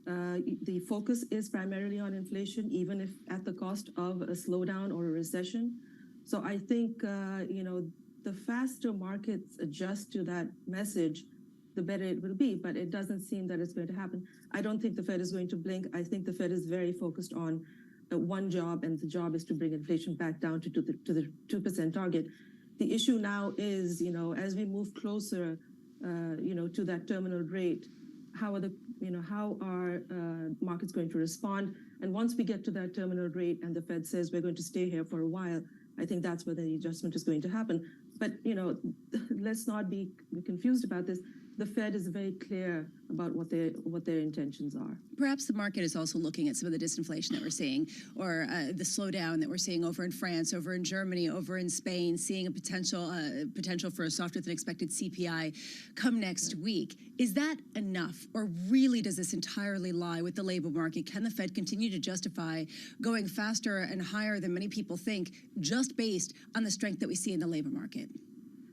The focus is primarily on inflation, even if at the cost of a slowdown or a recession. So I think, you know, the faster markets adjust to that message, the better it will be. But it doesn't seem that it's going to happen. I don't think the Fed is going to blink. I think the Fed is very focused on one job, and the job is to bring inflation back down to the 2% target. The issue now is, you know, as we move closer, you know, to that terminal rate, how are markets going to respond? And once we get to that terminal rate and the Fed says we're going to stay here for a while, I think that's where the adjustment is going to happen. But, you know, let's not be confused about this. The Fed is very clear about what their intentions are.
Perhaps the market is also looking at some of the disinflation that we're seeing, or the slowdown that we're seeing over in France, over in Germany, over in Spain, seeing a potential for a softer than expected CPI come next week. Is that enough, or really does this entirely lie with the labor market? Can the Fed continue to justify going faster and higher than many people think, just based on the strength that we see in the labor market?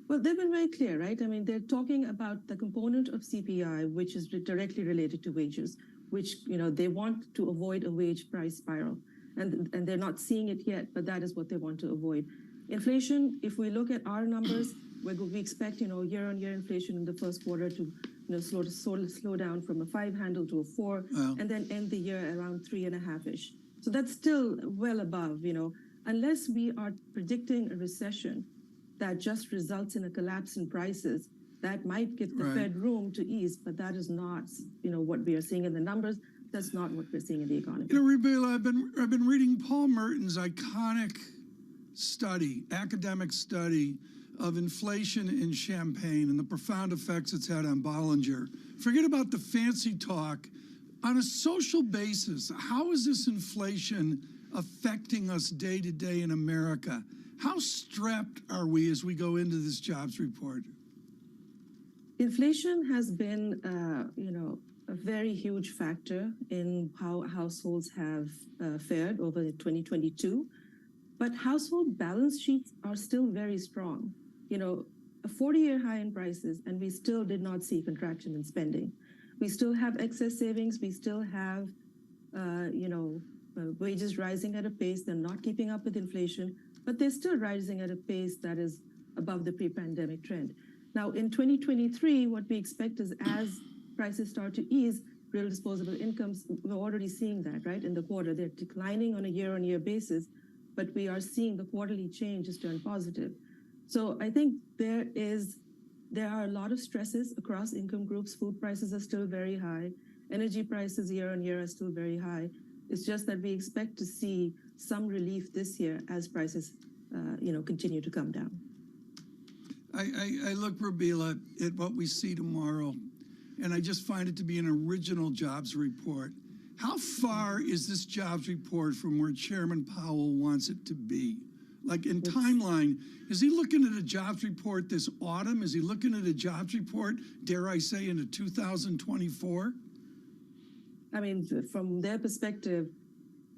Well, they've been very clear, right? I mean, they're talking about the component of CPI, which is directly related to wages, which, you know, they want to avoid a wage price spiral. And they're not seeing it yet, but that is what they want to avoid. Inflation, if we look at our numbers, we expect, you know, year-on-year inflation in the first quarter to, you know, slow down from a 5 handle to a 4, and then end the year around 3.5-ish. So that's still well above, you know, unless we are predicting a recession that just results in a collapse in prices, that might give the Fed room to ease, but that is not, you know, what we are seeing in the numbers. That's not what we're seeing in the economy.
You know, Rubila, I've been reading Paul Merton's iconic study, academic study of inflation in Champagne and the profound effects it's had on Bollinger. Forget about the fancy talk. On a social basis, how is this inflation affecting us day to day in America? How strapped are we as we go into this jobs report?
Inflation has been, you know, a very huge factor in how households have fared over 2022. But household balance sheets are still very strong. You know, a 40-year high in prices, and we still did not see contraction in spending. We still have excess savings. We still have, you know, wages rising at a pace. They're not keeping up with inflation, but they're still rising at a pace that is above the pre-pandemic trend. Now, in 2023, what we expect is as prices start to ease, real disposable incomes, we're already seeing that, right? In the quarter, they're declining on a year-on-year basis, but we are seeing the quarterly changes turn positive. So I think there are a lot of stresses across income groups. Food prices are still very high. Energy prices year-on-year are still very high. It's just that we expect to see some relief this year as prices, you know, continue to come down.
I look, Rubila, at what we see tomorrow, and I just find it to be an original jobs report. How far is this jobs report from where Chairman Powell wants it to be? Like in timeline, is he looking at a jobs report this autumn? Is he looking at a jobs report, dare I say, into 2024?
I mean, from their perspective,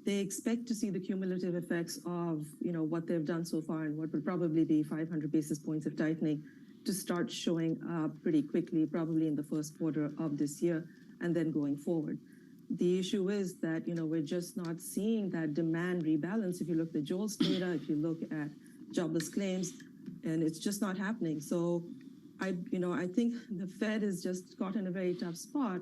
they expect to see the cumulative effects of, what they've done so far and what would probably be 500 basis points of tightening to start showing up pretty quickly, probably in the first quarter of this year and then going forward. The issue is that, we're just not seeing that demand rebalance. If you look at the JOLTS data, if you look at jobless claims, and it's just not happening. So I think the Fed has just got in a very tough spot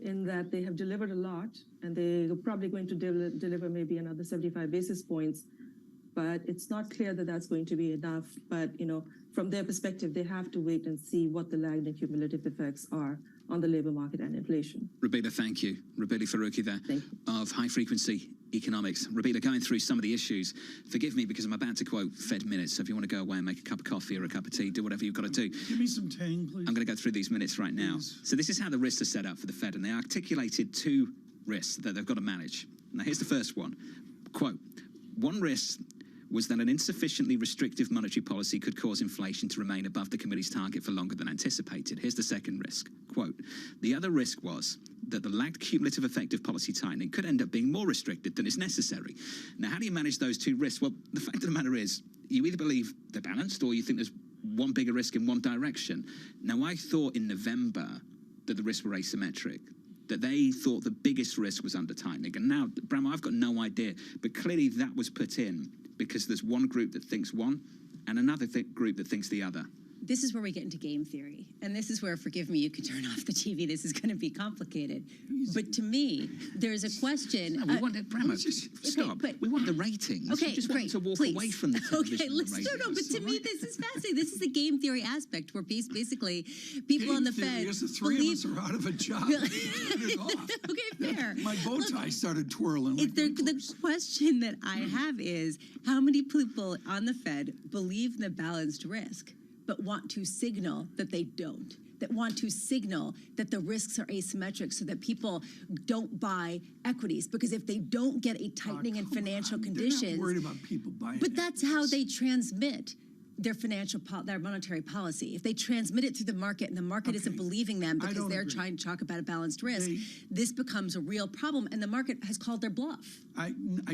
in that they have delivered a lot, and they're probably going to deliver maybe another 75 basis points, but it's not clear that that's going to be enough. But, from their perspective, they have to wait and see what the lagged and cumulative effects are on the labor market and inflation.
Rabila, thank you. Rabila Faruqi there of High Frequency Economics. Rabila, going through some of the issues. Forgive me because I'm about to quote Fed minutes, so if you want to go away and make a cup of coffee or a cup of tea, do whatever you've got to do.
Give me some tang, please.
I'm going to go through these minutes right now. So this is how the risks are set up for the Fed, and they articulated two risks that they've got to manage. Now here's the first one. Quote, one risk was that an insufficiently restrictive monetary policy could cause inflation to remain above the committee's target for longer than anticipated. Here's the second risk. Quote, the other risk was that the lagged cumulative effect of policy tightening could end up being more restricted than is necessary. Now, how do you manage those two risks? Well, the fact of the matter is, you either believe they're balanced or you think there's one bigger risk in one direction. Now, I thought in November that the risks were asymmetric, that they thought the biggest risk was under tightening. And now, Bram, I've got no idea, but clearly that was put in because there's one group that thinks one and another group that thinks the other.
This is where we get into game theory. And this is where, forgive me, you can turn off the TV. This is going to be complicated. But to me, there's a question.
No, we want it, Bram, stop.
Okay,
we want the ratings.
Okay,
we just
great.
want to walk
Please.
away from the television.
Okay, let's no, but to me, this is fascinating. This is the game theory aspect where basically people
game
on the
theory
Fed
is the three
believe...
of us are out of a job.
Okay, fair.
My bow tie started twirling.
The question that I have is, how many people on the Fed believe in the balanced risk, but want to signal that they don't, that want to signal that the risks are asymmetric so that people don't buy equities? Because if they don't get a tightening in financial conditions...
They're not worried about people buying
But that's how they transmit their monetary policy. If they transmit it through the market and the market isn't believing them because they're trying to talk about a balanced risk, this becomes a real problem, and the market has called their bluff.
I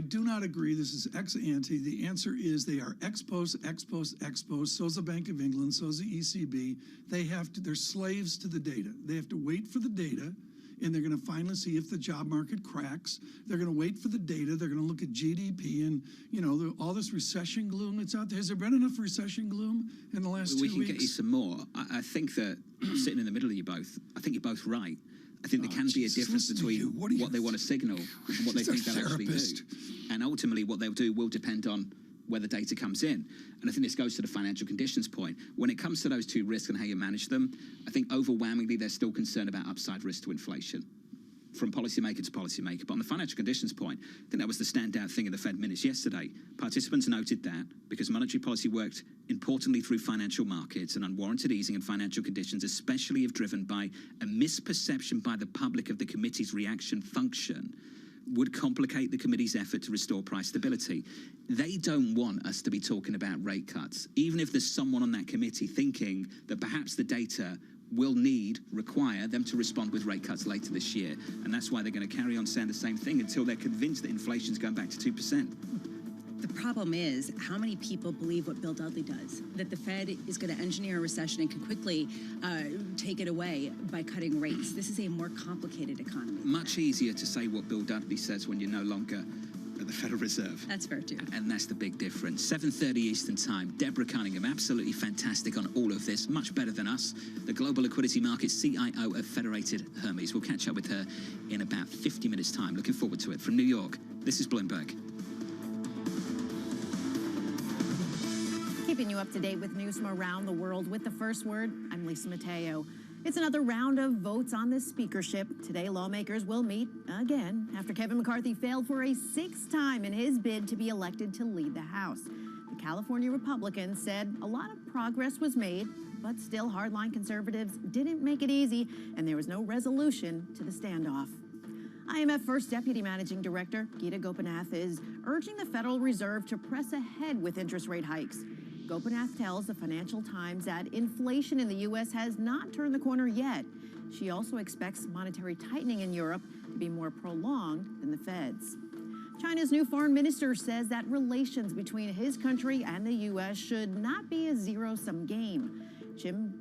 do not agree. This is ex ante. The answer is they are ex post. So is the Bank of England. So is the ECB. They're slaves to the data. They have to wait for the data, and they're going to finally see if the job market cracks. They're going to wait for the data. They're going to look at GDP and, all this recession gloom that's out there. Has there been enough recession gloom in the last 2 weeks?
We can get you some more. I think that sitting in the middle of you both, I think you're both right. I think there can be a difference between what they want to signal and what they think they'll actually do. And ultimately what they'll do will depend on where the data comes in. And I think this goes to the financial conditions point. When it comes to those two risks and how you manage them, I think overwhelmingly they're still concerned about upside risk to inflation, from policymaker to policymaker. But on the financial conditions point, I think that was the standout thing in the Fed minutes yesterday. Participants noted that because monetary policy worked importantly through financial markets, and unwarranted easing in financial conditions, especially if driven by a misperception by the public of the committee's reaction function, would complicate the committee's effort to restore price stability. They don't want us to be talking about rate cuts, even if there's someone on that committee thinking that perhaps the data will require them to respond with rate cuts later this year. And that's why they're going to carry on saying the same thing until they're convinced that inflation's going back to 2%.
The problem is how many people believe what Bill Dudley does, that the Fed is going to engineer a recession and can quickly take it away by cutting rates. This is a more complicated economy.
Much easier to say what Bill Dudley says when you're no longer at the Federal Reserve.
That's fair, too.
And that's the big difference. 7:30 Eastern Time. Deborah Cunningham, absolutely fantastic on all of this. Much better than us. The Global Liquidity Markets CIO of Federated Hermes. We'll catch up with her in about 50 minutes' time. Looking forward to it. From New York, this is Bloomberg.
Keeping you up to date with news from around the world with the first word, I'm Lisa Mateo. It's another round of votes on the speakership. Today, lawmakers will meet again after Kevin McCarthy failed for a sixth time in his bid to be elected to lead the House. The California Republicans said a lot of progress was made, but still hardline conservatives didn't make it easy, and there was no resolution to the standoff. IMF First Deputy Managing Director Geeta Gopinath is urging the Federal Reserve to press ahead with interest rate hikes. Gopinath tells the Financial Times that inflation in the U.S. has not turned the corner yet. She also expects monetary tightening in Europe to be more prolonged than the Fed's. China's new foreign minister says that relations between his country and the U.S. should not be a zero-sum game. Qin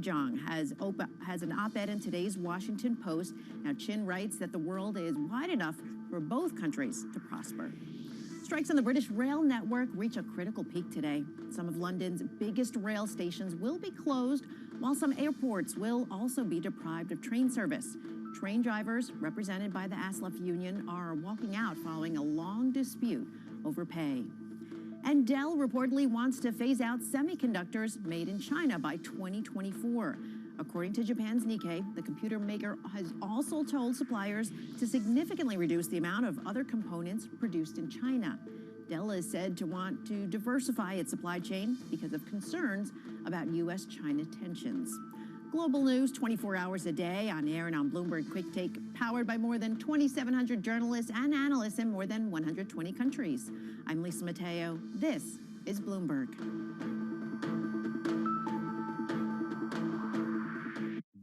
Zhang has an op-ed in today's Washington Post. Now, Qin writes that the world is wide enough for both countries to prosper. Strikes on the British rail network reach a critical peak today. Some of London's biggest rail stations will be closed, while some airports will also be deprived of train service. Train drivers, represented by the ASLEF union, are walking out following a long dispute over pay. And Dell reportedly wants to phase out semiconductors made in China by 2024. According to Japan's Nikkei, the computer maker has also told suppliers to significantly reduce the amount of other components produced in China. Dell is said to want to diversify its supply chain because of concerns about U.S.-China tensions. Global news 24 hours a day on air and on Bloomberg Quick Take, powered by more than 2,700 journalists and analysts in more than 120 countries. I'm Lisa Mateo. This is Bloomberg.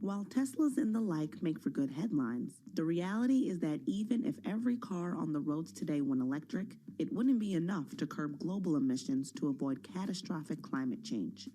While Teslas and the like make for good headlines, the reality is that even if every car on the roads today went electric, it wouldn't be enough to curb global emissions to avoid catastrophic climate change.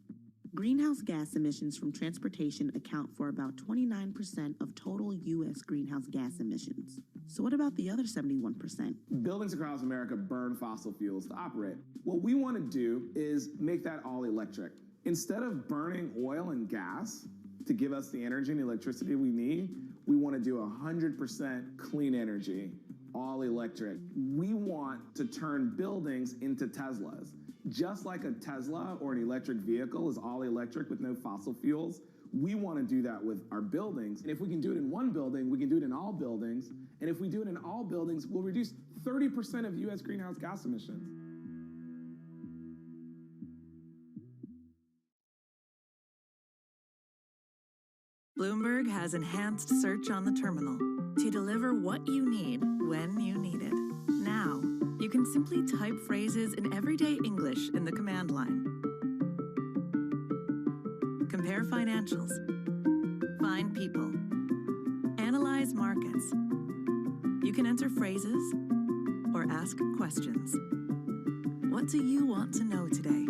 Greenhouse gas emissions from transportation account for about 29% of total U.S. greenhouse gas emissions. So what about the other 71%?
Buildings across America burn fossil fuels to operate. What we want to do is make that all electric. Instead of burning oil and gas to give us the energy and electricity we need, we want to do 100% clean energy, all electric. We want to turn buildings into Teslas. Just like a Tesla or an electric vehicle is all electric with no fossil fuels, we want to do that with our buildings. And if we can do it in one building, we can do it in all buildings. And if we do it in all buildings, we'll reduce 30% of U.S. greenhouse gas emissions.
Bloomberg has enhanced search on the terminal to deliver what you need when you need it. Now, you can simply type phrases in everyday English in the command line. Compare financials. Find people. Analyze markets. You can enter phrases or ask questions. What do you want to know today?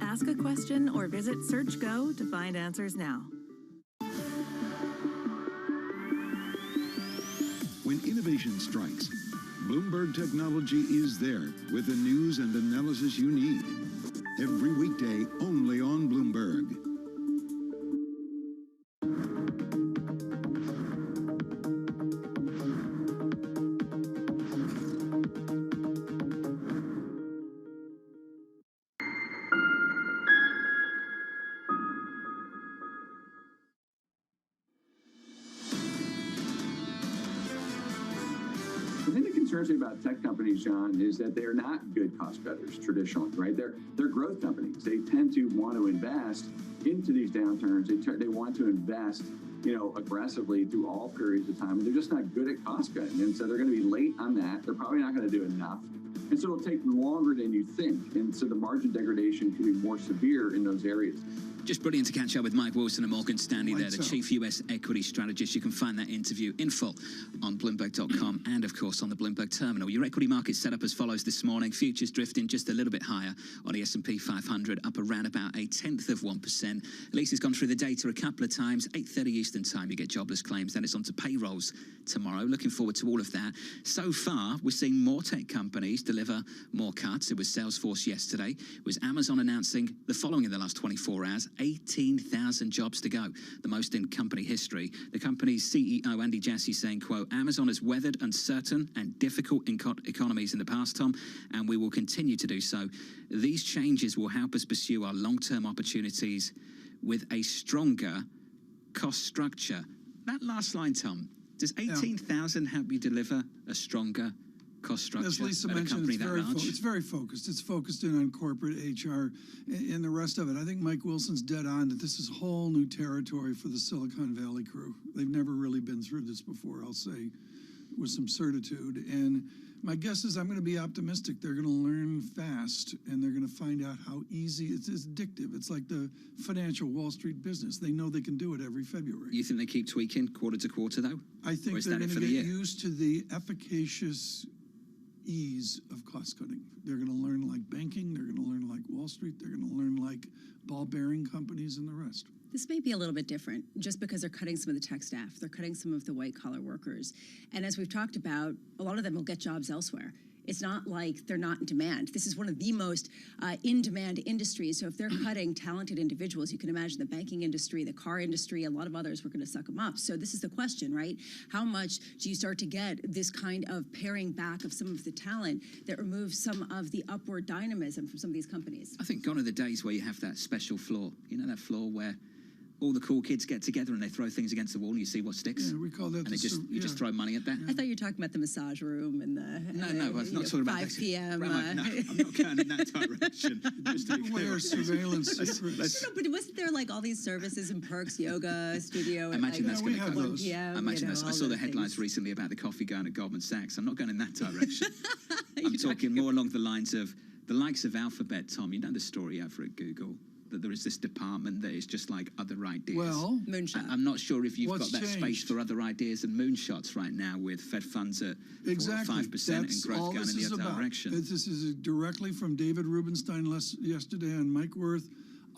Ask a question or visit SearchGo to find answers now.
When innovation strikes, Bloomberg Technology is there with the news and analysis you need. Every weekday, only on Bloomberg.
The thing that concerns me about tech companies, John, is that they're not good cost cutters traditionally, right? They're growth companies. They tend to want to invest into these downturns. They want to invest, aggressively through all periods of time. They're just not good at cost cutting, and so they're going to be late on that. They're probably not going to do enough, and so it'll take longer than you think. And so the margin degradation could be more severe in those areas.
Just brilliant to catch up with Mike Wilson of Morgan Stanley there, the chief US equity strategist. You can find that interview in full on Bloomberg.com and, of course, on the Bloomberg terminal. Your equity market set up as follows this morning. Futures drifting just a little bit higher on the S&P 500, up around about 0.1%. Lisa's gone through the data a couple of times. 8:30 Eastern time, you get jobless claims. Then it's on to payrolls tomorrow. Looking forward to all of that. So far, we're seeing more tech companies deliver more cuts. It was Salesforce yesterday. It was Amazon announcing the following in the last 24 hours. 18,000 jobs to go, the most in company history. The company's CEO, Andy Jassy, saying, quote, Amazon has weathered uncertain and difficult economies in the past, Tom, and we will continue to do so. These changes will help us pursue our long-term opportunities with a stronger cost structure. That last line, Tom, does 18,000 help you deliver a stronger cost structure?
As Lisa mentioned, it's very focused. It's focused in on corporate HR and the rest of it. I think Mike Wilson's dead on that this is whole new territory for the Silicon Valley crew. They've never really been through this before, I'll say, with some certitude. And my guess is I'm going to be optimistic. They're going to learn fast, and they're going to find out how easy it's addictive. It's like the financial Wall Street business. They know they can do it every February.
You think they keep tweaking quarter to quarter, though?
I think they're going to get used to the efficacious ease of cost cutting. They're going to learn like banking. They're going to learn like Wall Street. They're going to learn like ball bearing companies and the rest.
This may be a little bit different just because they're cutting some of the tech staff. They're cutting some of the white-collar workers. And as we've talked about, a lot of them will get jobs elsewhere. It's not like they're not in demand. This is one of the most in-demand industries. So if they're cutting talented individuals, you can imagine the banking industry, the car industry, a lot of others were going to suck them up. So this is the question, right? How much do you start to get this kind of paring back of some of the talent that removes some of the upward dynamism from some of these companies?
I think gone are the days where you have that special floor. You know, that floor where all the cool kids get together and they throw things against the wall and you see what sticks.
Yeah, we call that.
And you just throw money at that.
I thought you were talking about the massage room and the
No, I was not talking about
5 p.m.
No, I'm not going in that direction. Just to be clear.
Where surveillance.
No, but wasn't there like all these services and perks, yoga studio?
Imagine
and
that's
like,
going to come. Imagine
you know,
I saw the headlines
things.
recently about the coffee going at Goldman Sachs. I'm not going in that direction. I'm talking more along the lines of the likes of Alphabet, Tom. You know the story over at Google, that there is this department that is just like other ideas.
Well,
moonshot.
I'm not sure if you've got
What's
that space
changed?
for other ideas and moonshots right now with Fed funds at 4 or 5% and growth going in the other direction.
This is directly from David Rubenstein yesterday on Mike Wirth.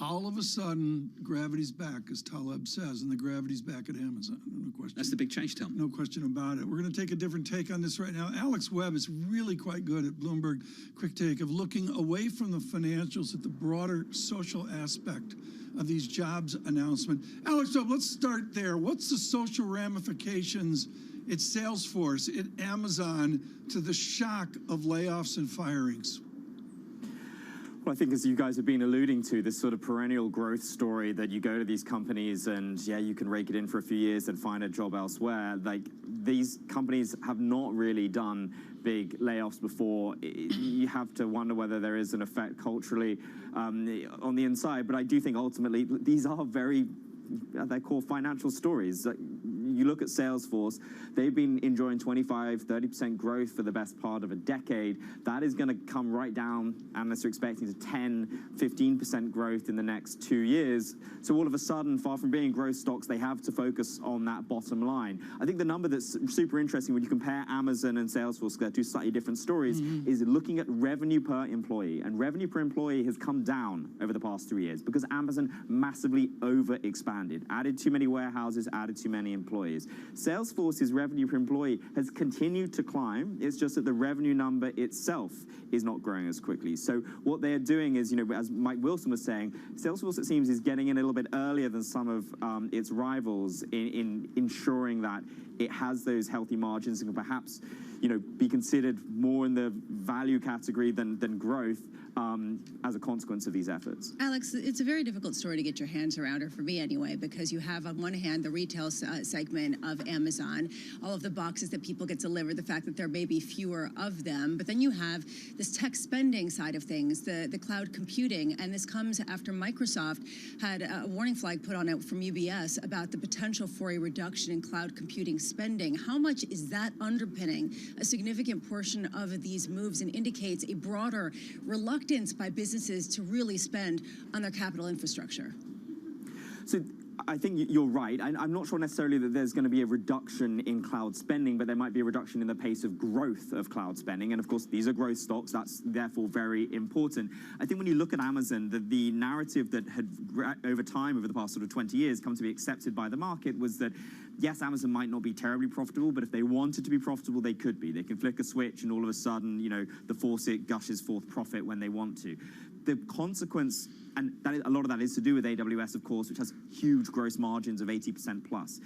All of a sudden, gravity's back, as Taleb says, and the gravity's back at Amazon. No question.
That's the big change, Tom.
No question about it. We're going to take a different take on this right now. Alex Webb is really quite good at Bloomberg Quick Take of looking away from the financials at the broader social aspect of these jobs announcement. Alex Webb, let's start there. What's the social ramifications at Salesforce, at Amazon, to the shock of layoffs and firings?
Well, I think as you guys have been alluding to, this sort of perennial growth story that you go to these companies and, yeah, you can rake it in for a few years and find a job elsewhere. Like, these companies have not really done big layoffs before. You have to wonder whether there is an effect culturally on the inside. But I do think ultimately these are very, they're called financial stories. You look at Salesforce, they've been enjoying 25, 30% growth for the best part of a decade. That is going to come right down, analysts are expecting to 10, 15% growth in the next 2 years. So all of a sudden, far from being growth stocks, they have to focus on that bottom line. I think the number that's super interesting when you compare Amazon and Salesforce, they're two slightly different stories, is looking at revenue per employee. And revenue per employee has come down over the past 3 years because Amazon massively over-expanded, added too many warehouses, added too many employees. Salesforce's revenue per employee has continued to climb. It's just that the revenue number itself is not growing as quickly. So what they're doing is, you know, as Mike Wilson was saying, Salesforce, it seems, is getting in a little bit earlier than some of its rivals in ensuring that it has those healthy margins and can perhaps, you know, be considered more in the value category than growth as a consequence of these efforts.
Alex, it's a very difficult story to get your hands around, or for me anyway, because you have on one hand the retail segment of Amazon, all of the boxes that people get delivered, the fact that there may be fewer of them, but then you have this tech spending side of things, the cloud computing, and this comes after Microsoft had a warning flag put on it from UBS about the potential for a reduction in cloud computing spending. How much is that underpinning a significant portion of these moves and indicates a broader reluctance by businesses to really spend on their capital infrastructure?
So I think you're right. I'm not sure necessarily that there's going to be a reduction in cloud spending, but there might be a reduction in the pace of growth of cloud spending. And of course, these are growth stocks. That's therefore very important. I think when you look at Amazon, the narrative that had over time, over the past sort of 20 years, come to be accepted by the market was that, yes, Amazon might not be terribly profitable, but if they wanted to be profitable, they could be. They can flick a switch and all of a sudden, you know, the faucet gushes forth profit when they want to. The consequence, and a lot of that is to do with AWS, of course, which has huge gross margins of 80% plus.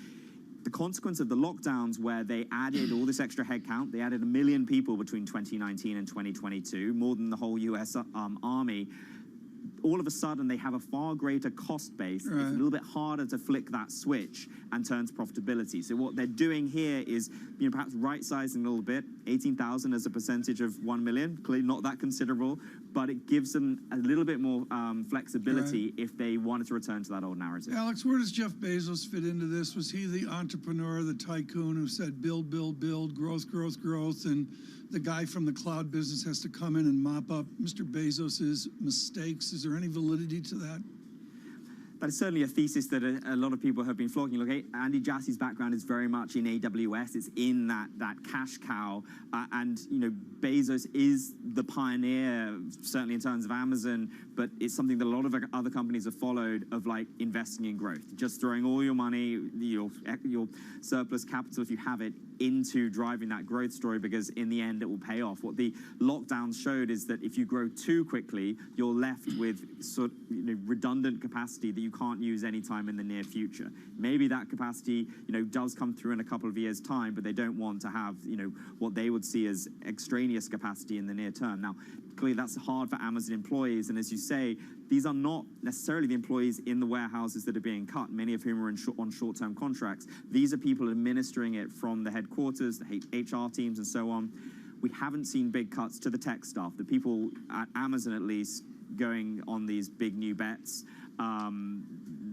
The consequence of the lockdowns, where they added all this extra headcount, they added 1 million people between 2019 and 2022, more than the whole US army. All of a sudden, they have a far greater cost base. Right. It's a little bit harder to flick that switch and turn to profitability. So what they're doing here is, you know, perhaps right-sizing a little bit. 18,000 as a percentage of 1 million, clearly not that considerable, but it gives them a little bit more flexibility if they wanted to return to that old narrative.
Alex, where does Jeff Bezos fit into this? Was he the entrepreneur, the tycoon who said build, build, build, growth, growth, growth, and the guy from the cloud business has to come in and mop up Mr. Bezos's mistakes? Is there any validity to that?
that is certainly a thesis that a lot of people have been flogging. Look, Andy Jassy's background is very much in AWS. It's in that cash cow, and Bezos is the pioneer, certainly in terms of Amazon. But it's something that a lot of other companies have followed, of like investing in growth, just throwing all your money, your surplus capital, if you have it, into driving that growth story, because in the end it will pay off. What the lockdowns showed is that if you grow too quickly, you're left with redundant capacity that you can't use anytime in the near future. Maybe that capacity does come through in a couple of years' time, but they don't want to have what they would see as extraneous capacity in the near term. Now, clearly that's hard for Amazon employees, and as you say, these are not necessarily the employees in the warehouses that are being cut, many of whom are on short-term contracts. These are people administering it from the headquarters, the HR teams, and so on. We haven't seen big cuts to the tech staff. The people at Amazon, at least, going on these big new bets,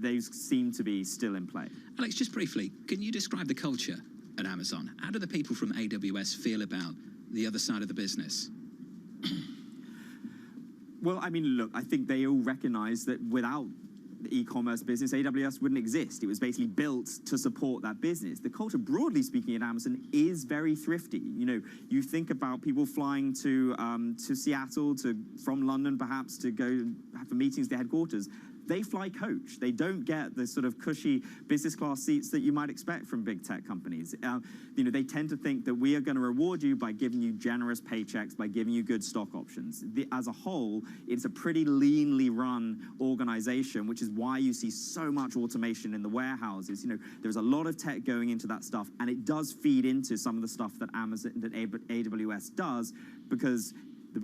they seem to be still in play.
Alex, just briefly, can you describe the culture at Amazon? How do the people from AWS feel about the other side of the business?
Well, I mean, look, I think they all recognize that without the e-commerce business, AWS wouldn't exist. It was basically built to support that business. The culture, broadly speaking, at Amazon is very thrifty. You think about people flying to Seattle, from London perhaps, to go for meetings at the headquarters. They fly coach. They don't get the sort of cushy business class seats that you might expect from big tech companies. They tend to think that we are going to reward you by giving you generous paychecks, by giving you good stock options. As a whole, it's a pretty leanly run organization, which is why you see so much automation in the warehouses. There's a lot of tech going into that stuff, and it does feed into some of the stuff that AWS does, because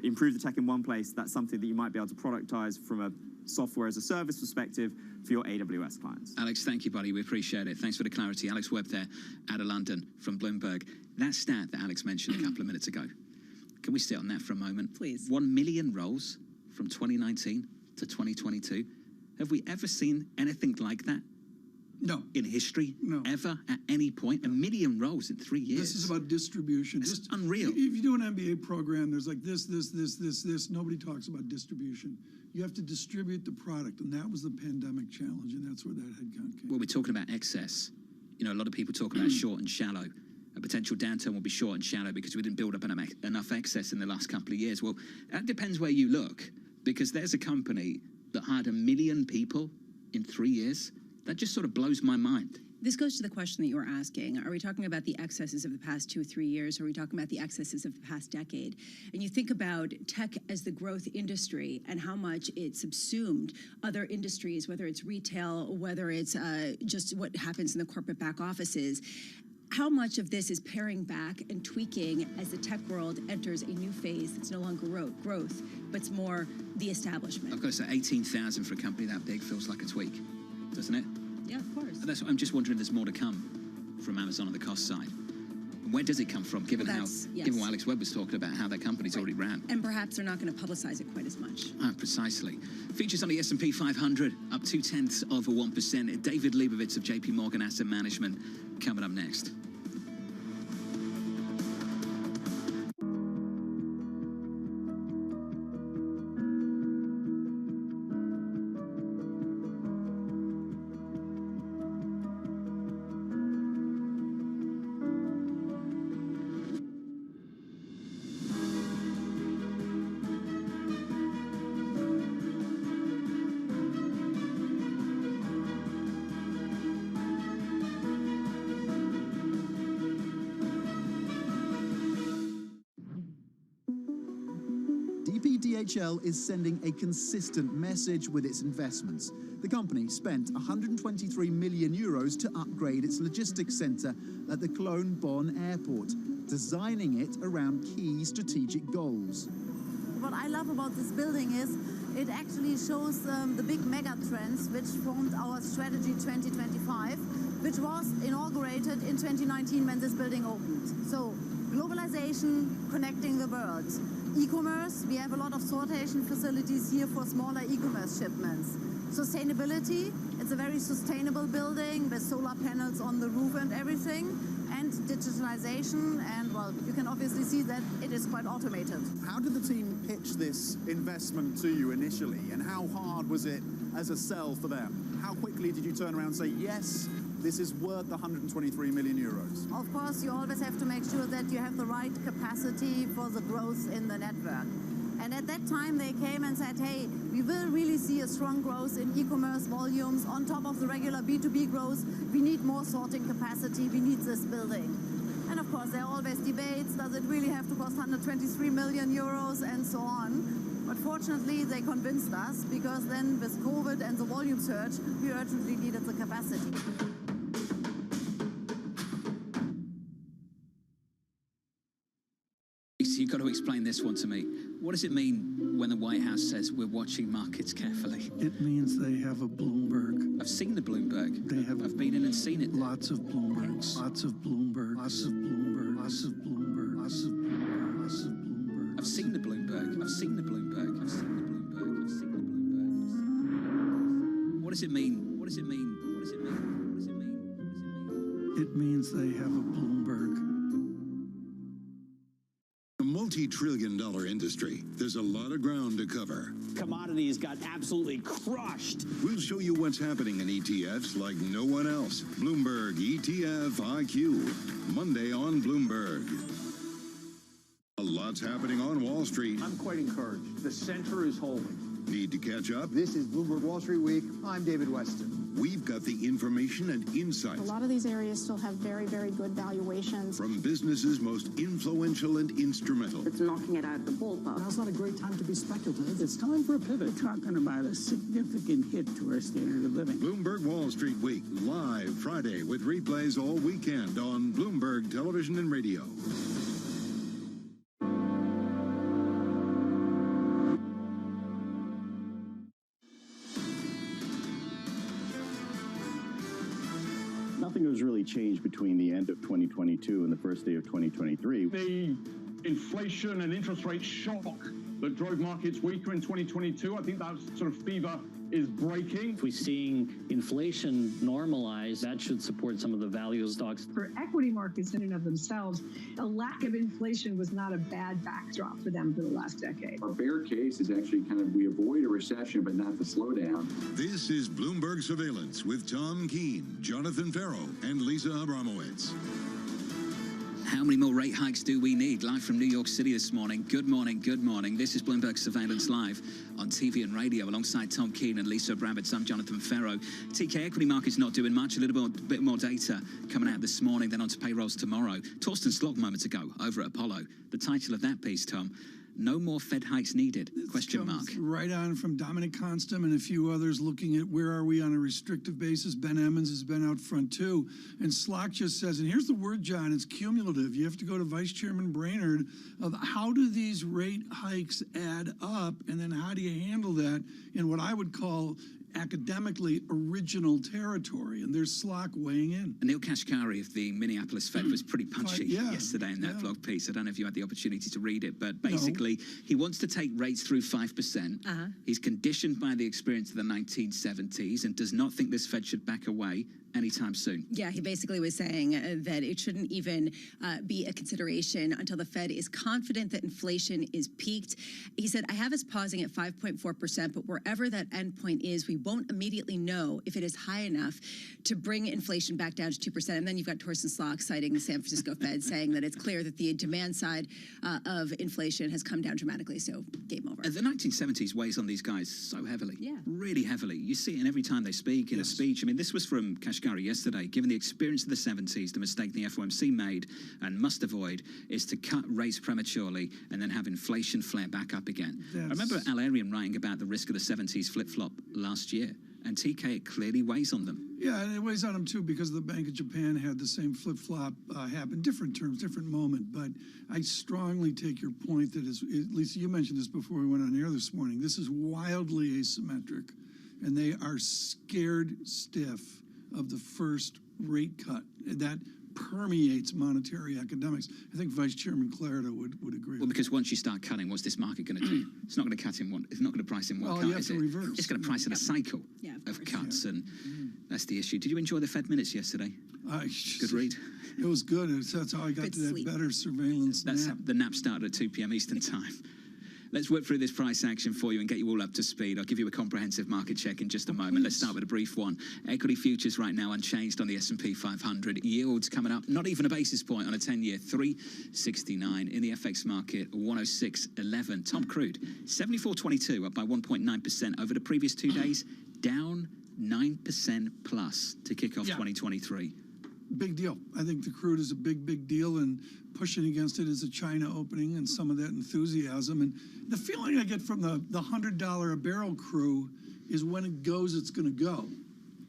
improve the tech in one place, that's something that you might be able to productize from a software as a service perspective for your AWS clients.
Alex, thank you, buddy. We appreciate it. Thanks for the clarity. Alex Webb there out of London from Bloomberg. That stat that Alex mentioned a couple of minutes ago, can we sit on that for a moment?
Please.
1 million roles from 2019 to 2022. Have we ever seen anything like that?
No.
In history?
No.
Ever? At any point? 1 million roles in 3 years?
This is about distribution.
It's unreal.
If you do an MBA program, there's like this. Nobody talks about distribution. You have to distribute the product, and that was the pandemic challenge, and that's where that headcount came.
Well, we're talking about excess. A lot of people talk about short and shallow. A potential downturn will be short and shallow because we didn't build up enough excess in the last couple of years. Well, that depends where you look, because there's a company that hired 1 million people in 3 years. That just sort of blows my mind.
This goes to the question that you were asking. Are we talking about the excesses of the past 2 or 3 years? Or are we talking about the excesses of the past decade? And you think about tech as the growth industry and how much it subsumed other industries, whether it's retail, whether it's just what happens in the corporate back offices. How much of this is paring back and tweaking as the tech world enters a new phase that's no longer growth, but it's more the establishment?
I've got to say, 18,000 for a company that big feels like a tweak, doesn't it?
Yeah, of course.
That's what I'm just wondering if there's more to come from Amazon on the cost side. Where does it come from, given given what Alex Webb was talking about, how that company's already ran?
And perhaps they're not going to publicize it quite as much.
Precisely. Features on the S&P 500, up 0.2%. David Leibovitz of JP Morgan Asset Management coming up next.
DHL is sending a consistent message with its investments. The company spent 123 million euros to upgrade its logistics centre at the Cologne Bonn airport, designing it around key strategic goals.
What I love about this building is it actually shows the big mega trends which formed our strategy 2025, which was inaugurated in 2019 when this building opened. So globalization, connecting the world. E-commerce, we have a lot of sortation facilities here for smaller e-commerce shipments. Sustainability, it's a very sustainable building with solar panels on the roof and everything. And digitalization, and well, you can obviously see that it is quite automated.
How did the team pitch this investment to you initially, and how hard was it as a sell for them?
how quickly did you turn around and say, yes, this is worth the 123 million euros?
Of course, you always have to make sure that you have the right capacity for the growth in the network. And at that time, they came and said, hey, we will really see a strong growth in e-commerce volumes on top of the regular B2B growth. We need more sorting capacity. We need this building. And of course, there are always debates. Does it really have to cost 123 million euros and so on? But fortunately, they convinced us, because then with COVID and the volume surge, we urgently needed the capacity.
You've got to explain this one to me. What does it mean when the White House says we're watching markets carefully?
It means they have a Bloomberg.
I've seen the Bloomberg.
They have.
I've been in and seen it.
Lots of Bloombergs. Lots of Bloomberg. Lots of Bloomberg. Lots of Bloomberg. Lots of Bloomberg. Lots of Bloomberg.
I've seen the Bloomberg. I've seen the Bloomberg. I've seen the Bloomberg. I've seen the Bloomberg. What does it mean? What does it mean? What does it mean? What does it mean? What does it mean?
It means they have a Bloomberg.
Multi-trillion-dollar industry. There's a lot of ground to cover.
Commodities got absolutely crushed.
We'll show you what's happening in ETFs like no one else. Bloomberg ETF IQ. Monday on Bloomberg. A lot's happening on Wall Street.
I'm quite encouraged. The center is holding.
Need to catch up?
This is Bloomberg Wall Street Week. I'm David Weston.
We've got the information and insights.
A lot of these areas still have very, very good valuations.
From businesses most influential and instrumental.
It's knocking it out of the ballpark.
Now's not a great time to be speculative. It's time for a pivot.
We're talking about a significant hit to our standard of living.
Bloomberg Wall Street Week, live Friday with replays all weekend on Bloomberg Television and Radio.
Nothing has really changed between the end of 2022 and the first day of 2023.
The inflation and interest rate shock that drove markets weaker in 2022, I think that sort of fever is breaking.
If we're seeing inflation normalize, that should support some of the value stocks.
For equity markets in and of themselves, a lack of inflation was not a bad backdrop for them for the last decade.
Our bear case is actually kind of, we avoid a recession, but not the slowdown.
This is Bloomberg Surveillance with Tom Keene, Jonathan Farrow, and Lisa Abramowitz.
How many more rate hikes do we need? Live from New York City this morning. Good morning, good morning. This is Bloomberg Surveillance Live on TV and radio alongside Tom Keene and Lisa Abramowitz. I'm Jonathan Farrow. TK equity market's not doing much. A little bit more data coming out this morning, then on to payrolls tomorrow. Torsten Slok moments ago over at Apollo. The title of that piece, Tom, no more Fed hikes needed, question mark.
Right on from Dominic Constam and a few others looking at where are we on a restrictive basis. Ben Emmons has been out front too. And Slok just says, and here's the word, John, it's cumulative. You have to go to Vice Chairman Brainerd of how do these rate hikes add up, and then how do you handle that in what I would call academically original territory, and there's Slok weighing in.
Neil Kashkari of the Minneapolis Fed was pretty punchy yesterday in that blog piece. I don't know if you had the opportunity to read it, but basically he wants to take rates through 5%. He's conditioned by the experience of the 1970s and does not think this Fed should back away anytime soon.
Yeah, he basically was saying that it shouldn't even be a consideration until the Fed is confident that inflation is peaked. He said, I have us pausing at 5.4%, but wherever that endpoint is, we won't immediately know if it is high enough to bring inflation back down to 2%. And then you've got Torsten Slok citing the San Francisco Fed saying that it's clear that the demand side of inflation has come down dramatically, so game over.
The 1970s weighs on these guys so heavily, really heavily. You see it in every time they speak, in a speech. I mean, this was from Kashkari yesterday. Given the experience of the 70s, the mistake the FOMC made and must avoid is to cut rates prematurely and then have inflation flare back up again. I remember Al Arian writing about the risk of the 70s flip-flop last year, and TK, it clearly weighs on them.
Yeah, and it weighs on them too because the Bank of Japan had the same flip-flop happen, different terms, different moment. But I strongly take your point that, Lisa, you mentioned this before we went on air this morning, this is wildly asymmetric, and they are scared stiff of the first rate cut. That permeates monetary academics. I think Vice Chairman Clarida would agree.
Well, because once you start cutting, what's this market going to do? It's not going to cut in one. It's not going to price in one cut.
You have to reverse.
It's going to price in a cycle of cuts, and that's the issue. Did you enjoy the Fed minutes yesterday? Good read.
It was good. That's how I got to that better surveillance nap.
The nap started at 2 p.m. Eastern time. Let's whip through this price action for you and get you all up to speed. I'll give you a comprehensive market check in just a moment. Let's start with a brief one. Equity futures right now unchanged on the S&P 500. Yields coming up, not even a basis point on a 10-year, 369. In the FX market, 106.11. Top crude, 74.22, up by 1.9% over the previous 2 days, down 9% plus to kick off 2023.
Big deal. I think the crude is a big deal, and pushing against it is a China opening and some of that enthusiasm. And the feeling I get from the $100 a barrel crew is when it goes, it's going to go.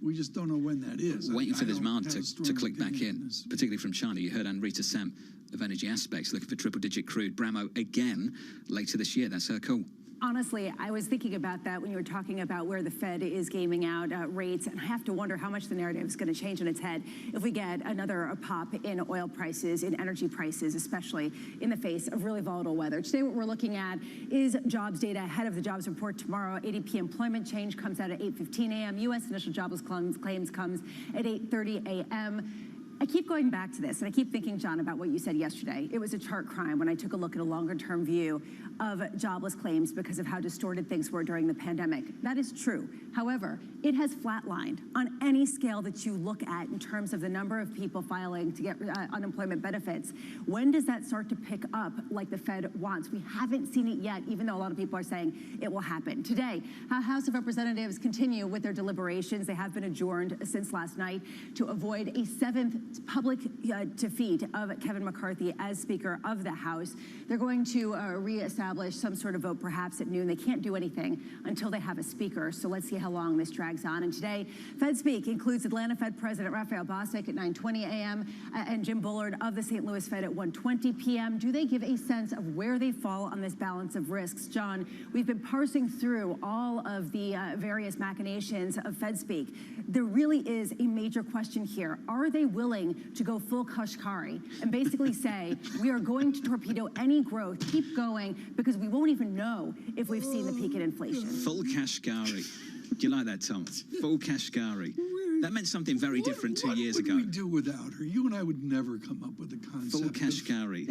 We just don't know when that is.
Waiting for the demand to click back in, particularly from China. You heard Anrita Sem of Energy Aspects looking for triple-digit crude. Bramo again later this year. That's her call.
Honestly, I was thinking about that when you were talking about where the Fed is gaming out rates, and I have to wonder how much the narrative is going to change on its head if we get another pop in oil prices, in energy prices, especially in the face of really volatile weather. Today, what we're looking at is jobs data ahead of the jobs report tomorrow. ADP employment change comes out at 8:15 a.m. U.S. initial jobless claims comes at 8:30 a.m. I keep going back to this, and I keep thinking, John, about what you said yesterday. It was a chart crime when I took a look at a longer-term view of jobless claims because of how distorted things were during the pandemic. That is true. However, it has flatlined on any scale that you look at in terms of the number of people filing to get unemployment benefits. When does that start to pick up like the Fed wants? We haven't seen it yet, even though a lot of people are saying it will happen. Today, House of Representatives continue with their deliberations. They have been adjourned since last night to avoid a seventh public defeat of Kevin McCarthy as Speaker of the House. They're going to reestablish some sort of vote perhaps at noon. They can't do anything until they have a Speaker, so let's see how long this drags on. And today, Fed Speak includes Atlanta Fed President Raphael Bostic at 9:20 a.m. And Jim Bullard of the St. Louis Fed at 1:20 p.m. Do they give a sense of where they fall on this balance of risks? John, we've been parsing through all of the various machinations of Fed Speak. There really is a major question here. Are they willing to go full Kashkari and basically say, we are going to torpedo any growth, keep going, because we won't even know if we've seen the peak in inflation?
Full Kashkari. Do you like that, Tom? Full Kashkari. That meant something very different 2 years ago.
What would we do without her? You and I would never come up with the concept.
Full Kashkari.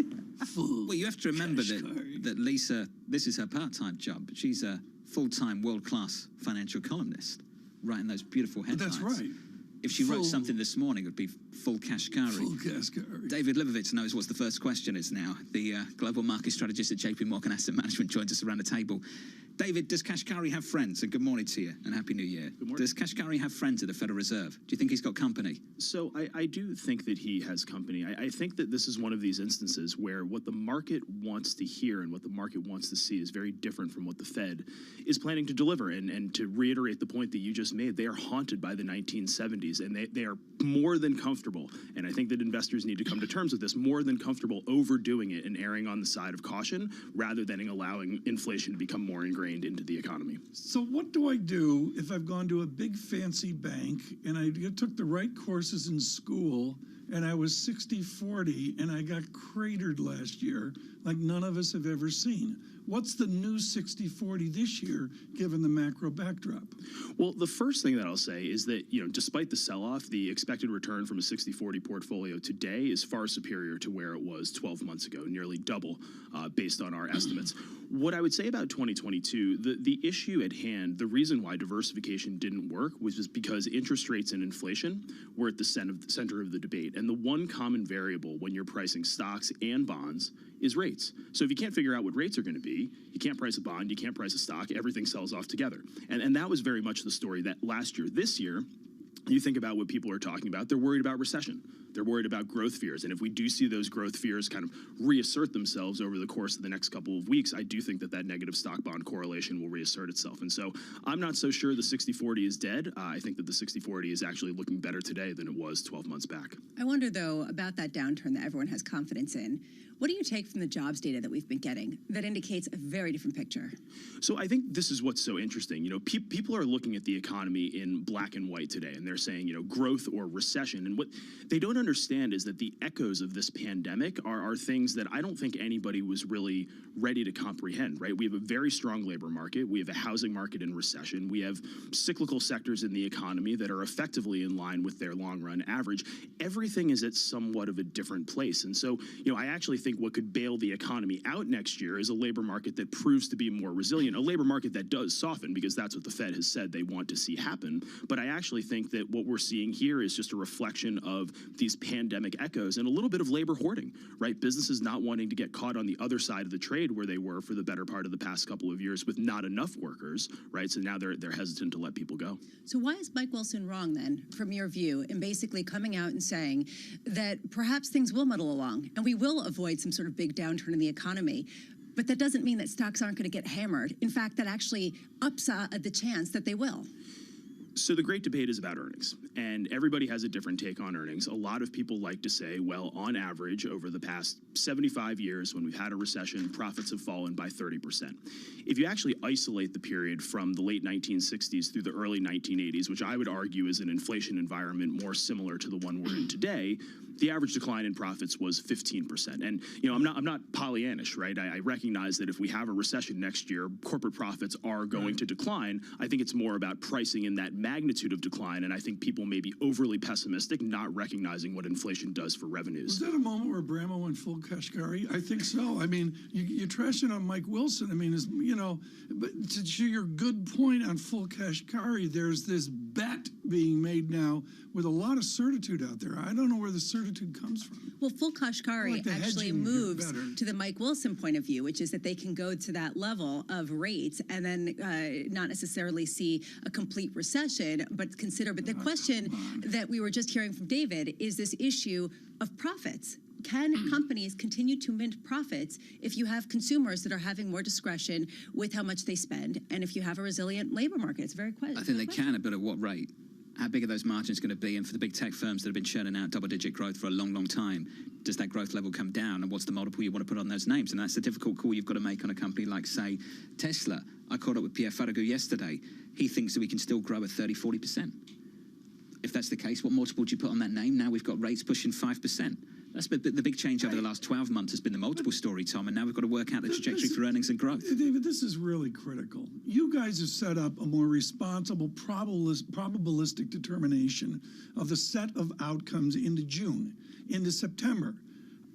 Well, you have to remember that Lisa, this is her part-time job, but she's a full-time world-class financial columnist, writing those beautiful headlines.
That's right.
If she wrote something this morning, it would be full Kashkari.
Full Kashkari.
David Livovitz knows what the first question is now. The global market strategist at JP Morgan Asset Management joins us around the table. David, does Kashkari have friends? And good morning to you, and Happy New Year. Good morning. Does Kashkari have friends at the Federal Reserve? Do you think he's got company?
So I do think that he has company. I think that this is one of these instances where what the market wants to hear and what the market wants to see is very different from what the Fed is planning to deliver. And to reiterate the point that you just made, they are haunted by the 1970s, and they are more than comfortable, and I think that investors need to come to terms with this, more than comfortable overdoing it and erring on the side of caution rather than allowing inflation to become more ingrained into the economy.
So what do I do if I've gone to a big fancy bank and I took the right courses in school and I was 60-40 and I got cratered last year like none of us have ever seen? What's the new 60-40 this year, given the macro backdrop?
Well, the first thing that I'll say is that, despite the sell-off, the expected return from a 60-40 portfolio today is far superior to where it was 12 months ago, nearly double based on our estimates. What I would say about 2022, the issue at hand, the reason why diversification didn't work was just because interest rates and inflation were at the center of the debate. And the one common variable when you're pricing stocks and bonds is rates. So if you can't figure out what rates are going to be, you can't price a bond, you can't price a stock, everything sells off together. And that was very much the story that last year. This year, you think about what people are talking about, they're worried about recession. They're worried about growth fears. And if we do see those growth fears kind of reassert themselves over the course of the next couple of weeks, I do think that negative stock-bond correlation will reassert itself. And so I'm not so sure the 60-40 is dead. I think that the 60-40 is actually looking better today than it was 12 months back.
I wonder, though, about that downturn that everyone has confidence in. What do you take from the jobs data that we've been getting that indicates a very different picture?
So I think this is what's so interesting. People are looking at the economy in black and white today, and they're saying, growth or recession. And what they don't understand is that the echoes of this pandemic are things that I don't think anybody was really ready to comprehend, right? We have a very strong labor market. We have a housing market in recession. We have cyclical sectors in the economy that are effectively in line with their long-run average. Everything is at somewhat of a different place. And so, I actually think what could bail the economy out next year is a labor market that proves to be more resilient, a labor market that does soften, because that's what the Fed has said they want to see happen. But I actually think that what we're seeing here is just a reflection of these pandemic echoes and a little bit of labor hoarding, right? Businesses not wanting to get caught on the other side of the trade where they were for the better part of the past couple of years with not enough workers, right? So now they're hesitant to let people go.
So why is Mike Wilson wrong then, from your view, in basically coming out and saying that perhaps things will muddle along and we will avoid some sort of big downturn in the economy? But that doesn't mean that stocks aren't going to get hammered. In fact, that actually ups the chance that they will.
So the great debate is about earnings, and everybody has a different take on earnings. A lot of people like to say, well, on average, over the past 75 years, when we've had a recession, profits have fallen by 30%. If you actually isolate the period from the late 1960s through the early 1980s, which I would argue is an inflation environment more similar to the one we're in today, the average decline in profits was 15%. And I'm not Pollyannish, right? I recognize that if we have a recession next year, corporate profits are going to decline. I think it's more about pricing in that magnitude of decline, and I think people may be overly pessimistic, not recognizing what inflation does for revenues.
Was that a moment where Bramo went full Kashkari? I think so. I mean, you're trashing on Mike Wilson. I mean, but to your good point on full Kashkari, there's this bet being made now with a lot of certitude out there. I don't know where the certitude comes from.
Well, full Kashkari actually moves to the Mike Wilson point of view, which is that they can go to that level of rates and then not necessarily see a complete recession, but consider. But the question that we were just hearing from David is this issue of profits. Can companies continue to mint profits if you have consumers that are having more discretion with how much they spend, and if you have a resilient labor market? It's very question.
I think they can, but at what rate? How big are those margins going to be? And for the big tech firms that have been churning out double-digit growth for a long, long time, does that growth level come down? And what's the multiple you want to put on those names? And that's the difficult call you've got to make on a company like, say, Tesla. I caught up with Pierre Farragut yesterday. He thinks that we can still grow at 30-40%. If that's the case, what multiple do you put on that name? Now we've got rates pushing 5%. That's the big change over the last 12 months has been the multiple story, Tom, and now we've got to work out the trajectory for earnings and growth.
David, this is really critical. You guys have set up a more responsible, probabilistic determination of the set of outcomes into June, into September.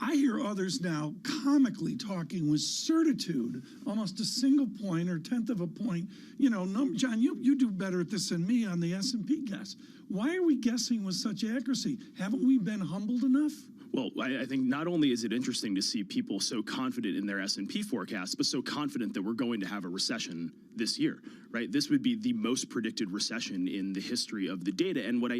I hear others now comically talking with certitude, almost a single point or tenth of a point. John, you do better at this than me on the S&P guess. Why are we guessing with such accuracy? Haven't we been humbled enough?
Well, I think not only is it interesting to see people so confident in their S&P forecasts, but so confident that we're going to have a recession this year, right? This would be the most predicted recession in the history of the data. And what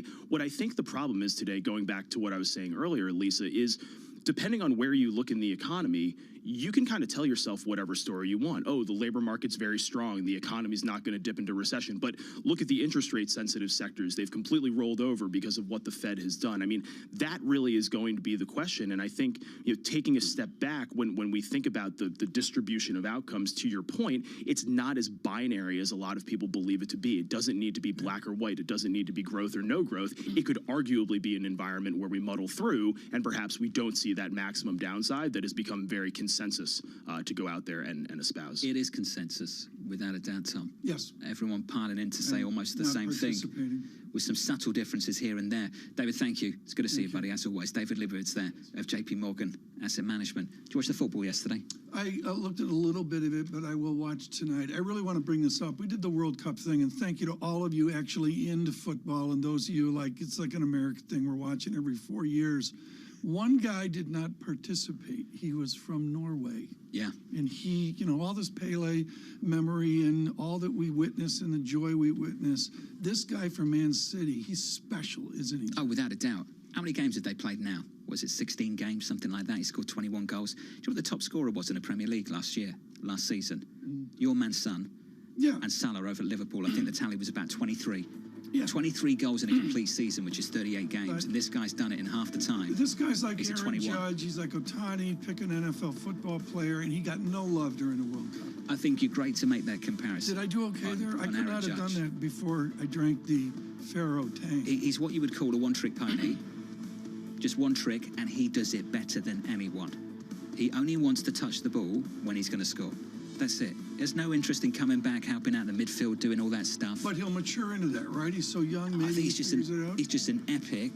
I think the problem is today, going back to what I was saying earlier, Lisa, is depending on where you look in the economy, you can kind of tell yourself whatever story you want. Oh, the labor market's very strong. The economy's not going to dip into recession. But look at the interest rate sensitive sectors. They've completely rolled over because of what the Fed has done. I mean, that really is going to be the question. And I think taking a step back when we think about the distribution of outcomes, to your point, it's not as binary as a lot of people believe it to be. It doesn't need to be black or white. It doesn't need to be growth or no growth. It could arguably be an environment where we muddle through and perhaps we don't see that maximum downside that has become very consensus to go out there and espouse.
It is consensus, without a doubt, Tom.
Yes.
Everyone piling in to say almost the same thing, with some subtle differences here and there. David, thank you. It's good to see you, buddy, as always. David Libowitz there of JP Morgan Asset Management. Did you watch the football yesterday?
I looked at a little bit of it, but I will watch tonight. I really want to bring this up. We did the World Cup thing, and thank you to all of you actually into football, and those of you, it's like an American thing we're watching every 4 years. One guy did not participate. He was from Norway.
Yeah.
And he, all this Pele memory and all that we witness and the joy we witness, this guy from Man City, he's special, isn't he?
Oh, without a doubt. How many games have they played now? Was it 16 games, something like that? He scored 21 goals. Do you know what the top scorer was in the Premier League last season? Your man's son.
Yeah.
And Salah over at Liverpool. I think the tally was about 23.
Yeah.
23 goals in a complete season, which is 38 games, and this guy's done it in half the time.
This guy's like
He's
Aaron Judge, he's like Otani, pick an NFL football player, and he got no love during the World Cup.
I think you're great to make that comparison.
Did I do okay there? I could not have done that before I drank the Faro Tang.
He's what you would call a one-trick pony. Just one trick, and he does it better than anyone. He only wants to touch the ball when he's going to score. That's it. There's no interest in coming back, helping out the midfield, doing all that stuff.
But he'll mature into that, right? He's so young, maybe
I think he's just an epic,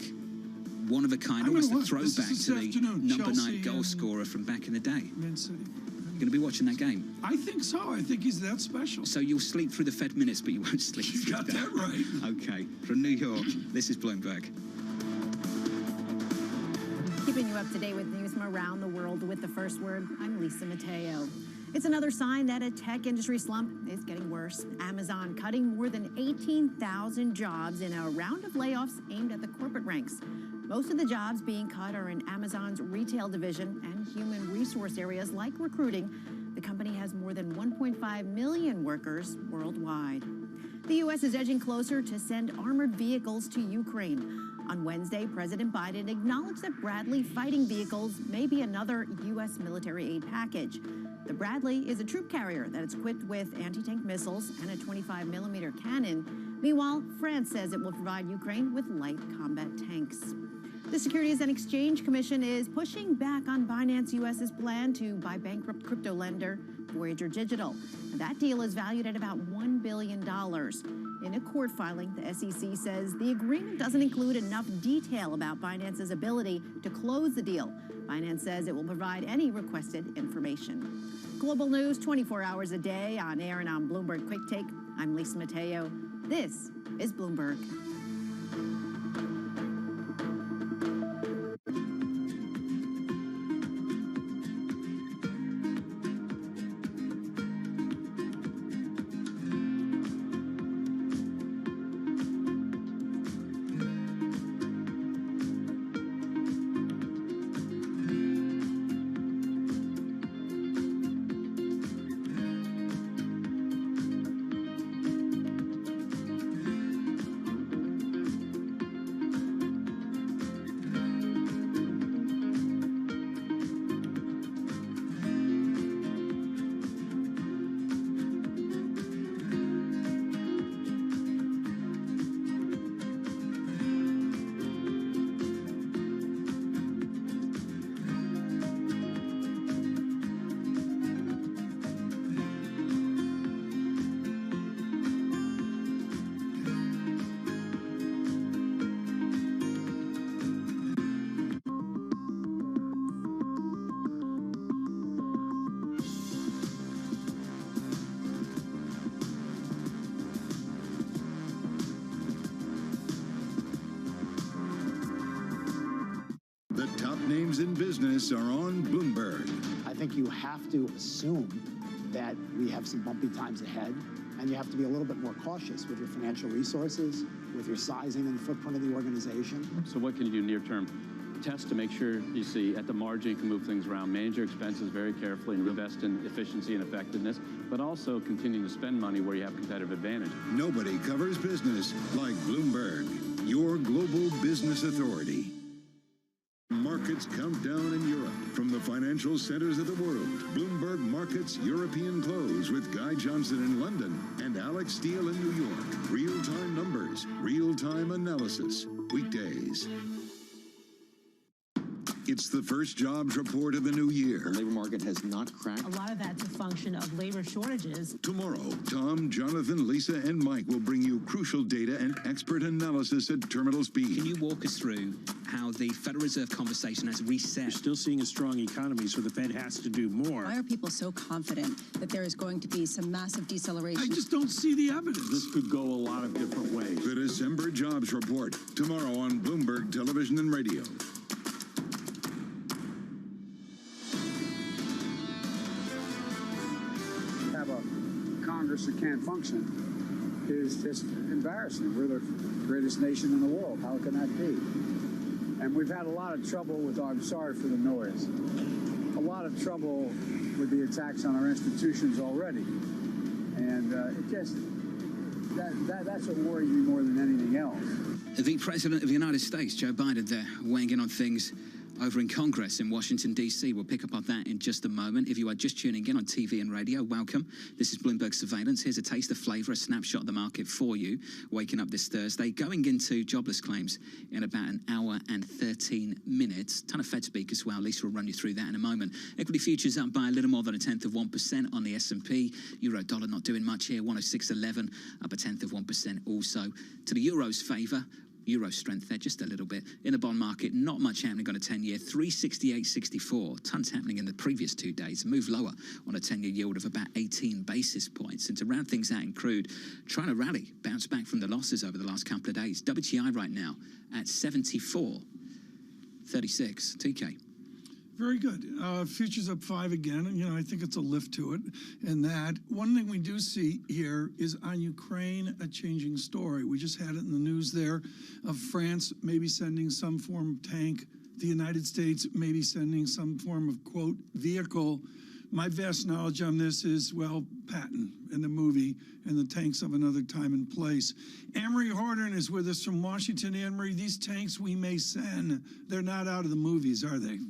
one of a kind, almost a throwback to the number 9 goal scorer from back in the day.
Man City.
You're going to be watching that game?
I think so. I think he's that special.
So you'll sleep through the Fed minutes, but you won't sleep through
got that right.
Okay. From New York, this is Bloomberg.
Keeping you up to date with news from around the world with the first word, I'm Lisa Mateo. It's another sign that a tech industry slump is getting worse. Amazon cutting more than 18,000 jobs in a round of layoffs aimed at the corporate ranks. Most of the jobs being cut are in Amazon's retail division and human resource areas like recruiting. The company has more than 1.5 million workers worldwide. The U.S. is edging closer to send armored vehicles to Ukraine. On Wednesday, President Biden acknowledged that Bradley fighting vehicles may be another U.S. military aid package. The Bradley is a troop carrier that is equipped with anti-tank missiles and a 25-millimeter cannon. Meanwhile, France says it will provide Ukraine with light combat tanks. The Securities and Exchange Commission is pushing back on Binance U.S.'s plan to buy bankrupt crypto lender Voyager Digital. That deal is valued at about $1 billion. In a court filing, the SEC says the agreement doesn't include enough detail about Binance's ability to close the deal. Binance says it will provide any requested information. Global news 24 hours a day on air and on Bloomberg Quick Take. I'm Lisa Mateo. This is Bloomberg.
The top names in business are on Bloomberg.
I think you have to assume that we have some bumpy times ahead, and you have to be a little bit more cautious with your financial resources, with your sizing and footprint of the organization.
So what can you do near term? Test to make sure you see at the margin you can move things around, manage your expenses very carefully and invest in efficiency and effectiveness, but also continue to spend money where you have competitive advantage.
Nobody covers business like Bloomberg, your global business authority. Markets countdown in Europe. From the financial centers of the world, Bloomberg Markets European Close with Guy Johnson in London and Alex Steele in New York. Real-time numbers, real-time analysis. Weekdays. It's the first jobs report of the new year.
The labor market has not cracked.
A lot of that's a function of labor shortages.
Tomorrow, Tom, Jonathan, Lisa, and Mike will bring you crucial data and expert analysis at terminal speed.
Can you walk us through how the Federal Reserve conversation has reset?
We're still seeing a strong economy, so the Fed has to do more.
Why are people so confident that there is going to be some massive deceleration?
I just don't see the evidence.
This could go a lot of different ways.
The December jobs report, tomorrow on Bloomberg Television and Radio.
Congress that can't function is just embarrassing. We're the greatest nation in the world. How can that be? And we've had a lot of trouble with, I'm sorry for the noise, a lot of trouble with the attacks on our institutions already. And it just, that's what worries me more than anything else.
The President of the United States, Joe Biden, there weighing in on things over in Congress in Washington, D.C. We'll pick up on that in just a moment. If you are just tuning in on TV and radio, welcome. This is Bloomberg Surveillance. Here's a taste of flavour, a snapshot of the market for you, waking up this Thursday. Going into jobless claims in about an hour and 13 minutes. Ton of Fed speak as well. Lisa will run you through that in a moment. Equity futures up by a little more than 1/10% on the S&P. Euro dollar not doing much here, 106.11, up 1/10% also. To the euro's favour, Euro strength there just a little bit. In the bond market, not much happening on a 10-year, 368.64. Tons happening in the previous 2 days. Move lower on a 10-year yield of about 18 basis points. And to round things out in crude, trying to rally, bounce back from the losses over the last couple of days. WTI right now at 74.36. TK.
Very good. Futures up 5 again. And, I think it's a lift to it. And that one thing we do see here is on Ukraine, a changing story. We just had it in the news there of France maybe sending some form of tank. The United States maybe sending some form of, quote, vehicle. My vast knowledge on this is, well, Patton in the movie and the tanks of another time and place. Anne-Marie Horton is with us from Washington. Anne-Marie, these tanks we may send, they're not out of the movies, are they?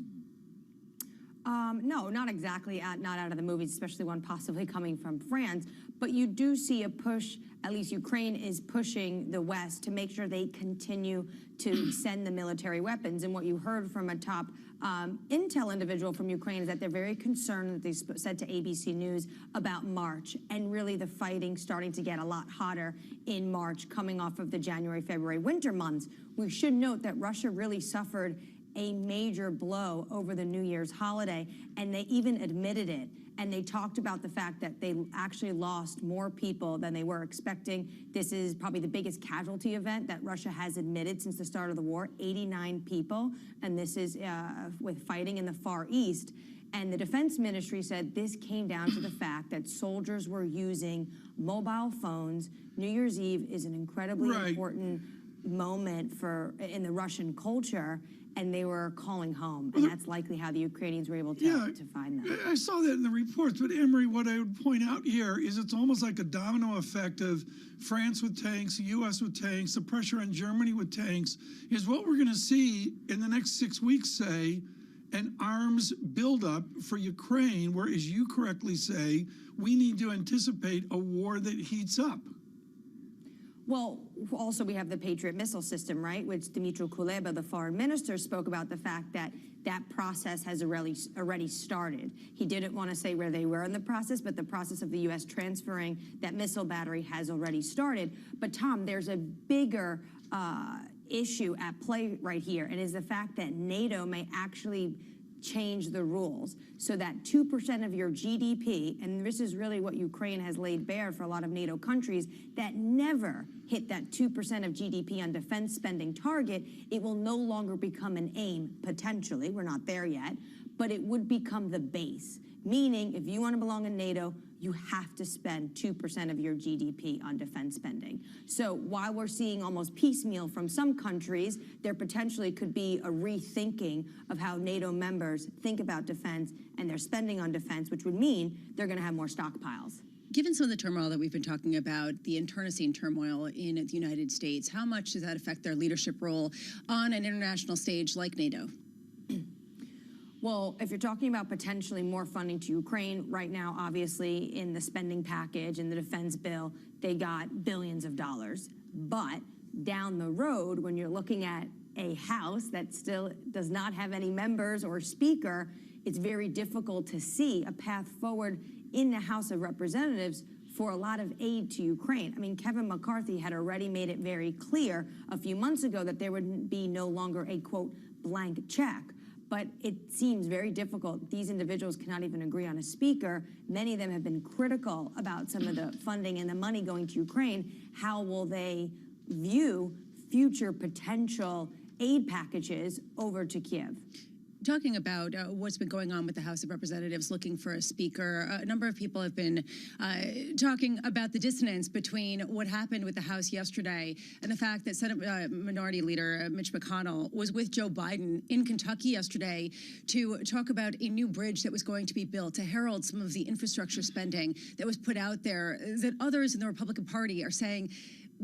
No, not exactly not out of the movies, especially one possibly coming from France. But you do see a push, at least Ukraine is pushing the West to make sure they continue to send the military weapons. And what you heard from a top intel individual from Ukraine is that they're very concerned, that they said to ABC News, about March and really the fighting starting to get a lot hotter in March, coming off of the January, February winter months. We should note that Russia really suffered a major blow over the New Year's holiday, and they even admitted it. And they talked about the fact that they actually lost more people than they were expecting. This is probably the biggest casualty event that Russia has admitted since the start of the war, 89 people. And this is with fighting in the Far East. And the defense ministry said this came down to the fact that soldiers were using mobile phones. New Year's Eve is an incredibly important moment in the Russian culture, and they were calling home, and that's likely how the Ukrainians were able to find them.
I saw that in the reports, but Anne-Marie, what I would point out here is it's almost like a domino effect of France with tanks, the U.S. with tanks, the pressure on Germany with tanks, is what we're going to see in the next 6 weeks, say, an arms buildup for Ukraine, where, as you correctly say, we need to anticipate a war that heats up.
Well, also we have the Patriot missile system, right, which Dmytro Kuleba, the foreign minister, spoke about the fact that that process has already started. He didn't want to say where they were in the process, but the process of the U.S. transferring that missile battery has already started. But, Tom, there's a bigger issue at play right here, and is the fact that NATO may actually change the rules so that 2% of your GDP, and this is really what Ukraine has laid bare for a lot of NATO countries that never hit that 2% of GDP on defense spending target, it will no longer become an aim, potentially. We're not there yet, but it would become the base. Meaning, if you want to belong in NATO, you have to spend 2% of your GDP on defense spending. So while we're seeing almost piecemeal from some countries, there potentially could be a rethinking of how NATO members think about defense and their spending on defense, which would mean they're going to have more stockpiles.
Given some of the turmoil that we've been talking about, the internecine turmoil in the United States, how much does that affect their leadership role on an international stage like NATO?
Well, if you're talking about potentially more funding to Ukraine, right now, obviously, in the spending package, in the defense bill, they got billions of dollars. But down the road, when you're looking at a House that still does not have any members or speaker, it's very difficult to see a path forward in the House of Representatives for a lot of aid to Ukraine. I mean, Kevin McCarthy had already made it very clear a few months ago that there would be no longer a, quote, blank check. But it seems very difficult. These individuals cannot even agree on a speaker. Many of them have been critical about some of the funding and the money going to Ukraine. How will they view future potential aid packages over to Kiev?
Talking about what's been going on with the House of Representatives looking for a speaker, a number of people have been talking about the dissonance between what happened with the House yesterday and the fact that Senate Minority Leader Mitch McConnell was with Joe Biden in Kentucky yesterday to talk about a new bridge that was going to be built to herald some of the infrastructure spending that was put out there, that others in the Republican Party are saying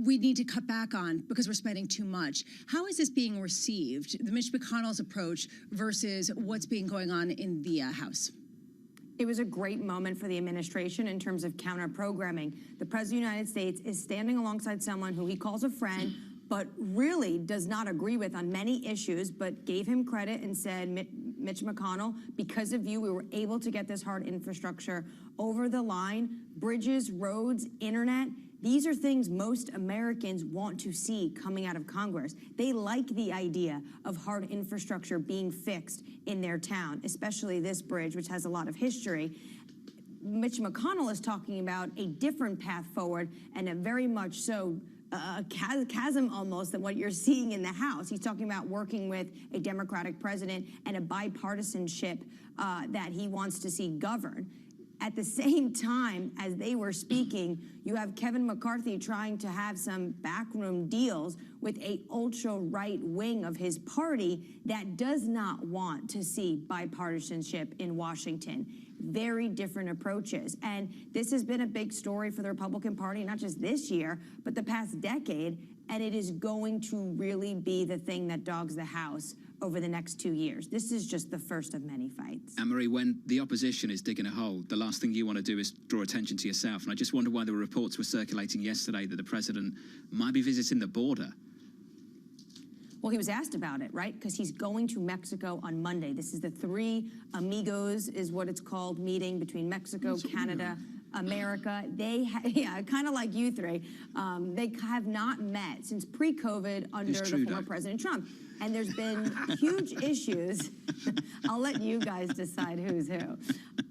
we need to cut back on because we're spending too much. How is this being received, the Mitch McConnell's approach versus what's being going on in the House?
It was a great moment for the administration in terms of counter-programming. The President of the United States is standing alongside someone who he calls a friend, but really does not agree with on many issues, but gave him credit and said, Mitch McConnell, because of you, we were able to get this hard infrastructure over the line. Bridges, roads, internet, these are things most Americans want to see coming out of Congress. They like the idea of hard infrastructure being fixed in their town, especially this bridge, which has a lot of history. Mitch McConnell is talking about a different path forward and a very much so a chasm almost than what you're seeing in the House. He's talking about working with a Democratic president and a bipartisanship that he wants to see govern. At the same time as they were speaking, you have Kevin McCarthy trying to have some backroom deals with a ultra-right wing of his party that does not want to see bipartisanship in Washington. Very different approaches. And this has been a big story for the Republican Party, not just this year, but the past decade. And it is going to really be the thing that dogs the House over the next 2 years. This is just the first of many fights.
Anne-Marie, when the opposition is digging a hole, the last thing you want to do is draw attention to yourself. And I just wonder why the reports were circulating yesterday that the president might be visiting the border.
Well, he was asked about it, right? Because he's going to Mexico on Monday. This is the Three Amigos, is what it's called, meeting between Mexico, Canada, America. They, kind of like you three, they have not met since pre-COVID under the former President Trump. And there's been huge issues. I'll let you guys decide who's who.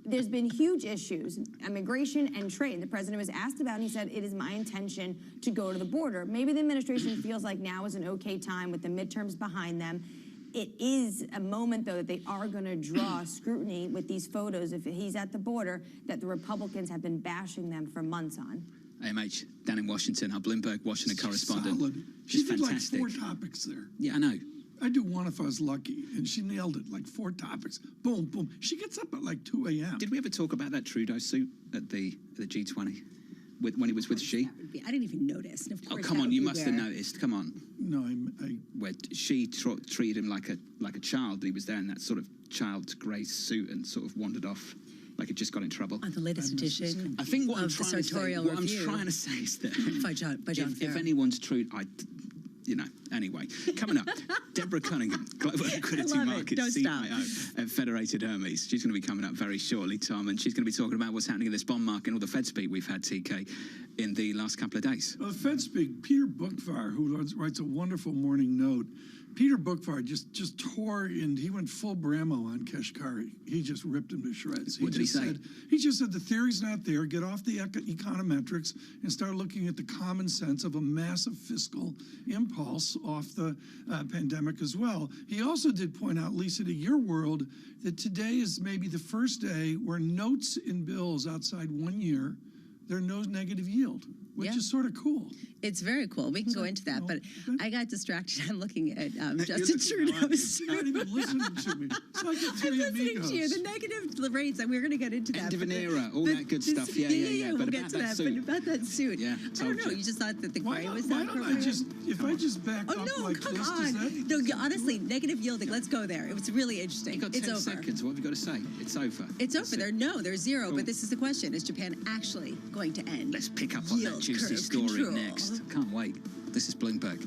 There's been huge issues, immigration and trade. The president was asked about, and he said, it is my intention to go to the border. Maybe the administration feels like now is an okay time with the midterms behind them. It is a moment, though, that they are going to draw scrutiny with these photos if he's at the border that the Republicans have been bashing them for months on.
AMH, down in Washington, our Bloomberg Washington correspondent.
Solid. She did
fantastic.
like 4 topics there.
Yeah, I know.
I'd do one if I was lucky, and she nailed it, like 4 topics. Boom, boom. She gets up at like 2 a.m.
Did we ever talk about that Trudeau suit at the G20 when he was with Xi?
I didn't even notice. And of course,
come on, you must have noticed. Come on.
No,
where Xi treated him like a child. He was there in that sort of child's grey suit and sort of wandered off like he just got in trouble.
On the latest edition
I think what
of the Sartorial Review.
I'm trying to say is that
by John
if anyone's true, anyway. Coming up, Deborah Cunningham, Global Liquidity Markets CIO at Federated Hermes. She's going to be coming up very shortly, Tom, and she's going to be talking about what's happening in this bond market and all the Fed speak we've had, TK, in the last couple of days.
Well, the Fed speak, Peter Bookfire, who writes a wonderful morning note, Peter Bookfire just tore, and he went full Bramo on Kashkari. He just ripped him to shreds.
What did he say?
He just said the theory's not there. Get off the econometrics and start looking at the common sense of a massive fiscal impulse off the pandemic as well. He also did point out, Lisa, to your world, that today is maybe the first day where notes in bills outside 1 year, there are no negative yield, which is sort of cool.
It's very cool. We can go into that, but I got distracted. I'm looking at Justin Trudeau's.
You're not even listening to me. It's like the Three
I'm listening
Amigos.
to you. The negative rates, and we're going to get into that.
End of an era, all that good stuff. Yeah.
We'll
But
get
about
to
that
that.
suit.
But about that suit.
Yeah,
I don't know. You just thought that the gray was
Why
not
don't I
appropriate?
if I just back up like
come
this,
on.
does that...
No, honestly, negative yielding. Let's go there. It was really interesting.
You've got 10 seconds. What have you got to say? It's over.
It's over. There's zero. But this is the question: is Japan actually going to end?
Let's pick up on that juicy story next. Can't wait. This is Bloomberg.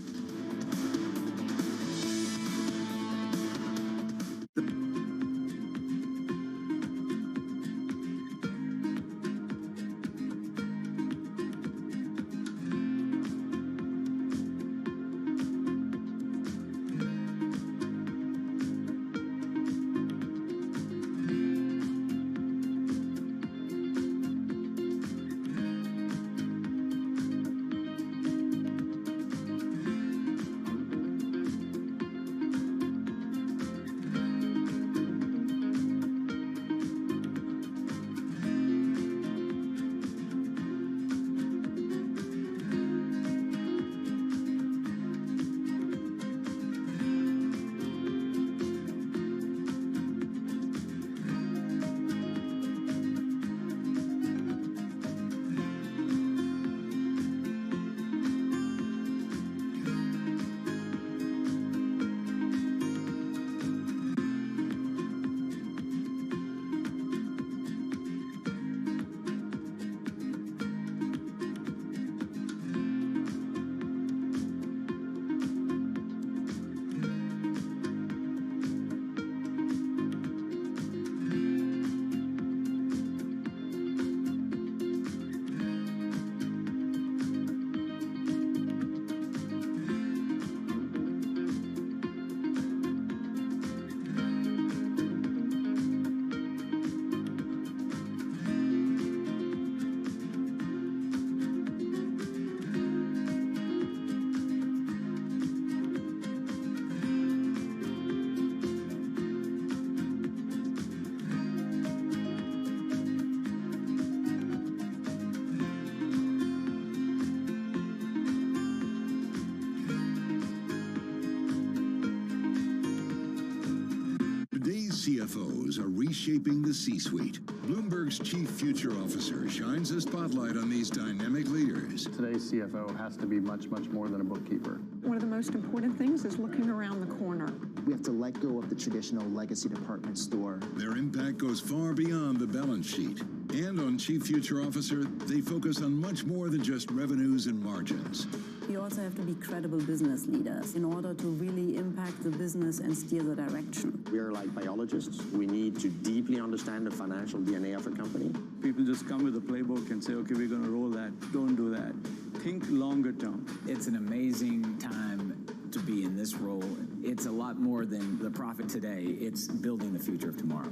CFOs are reshaping the C-suite. Bloomberg's chief future officer shines a spotlight on these dynamic leaders.
Today's CFO has to be much, much more than a bookkeeper.
One of the most important things is looking around the corner.
We have to let go of the traditional legacy department store.
Their impact goes far beyond the balance sheet. And on Chief Future Officer, they focus on much more than just revenues and margins.
You also have to be credible business leaders in order to really impact the business and steer the direction.
We are like biologists. We need to deeply understand the financial DNA of a company.
People just come with a playbook and say, okay, we're going to roll that. Don't do that. Think longer term.
It's an amazing time to be in this role. It's a lot more than the profit today. It's building the future of tomorrow.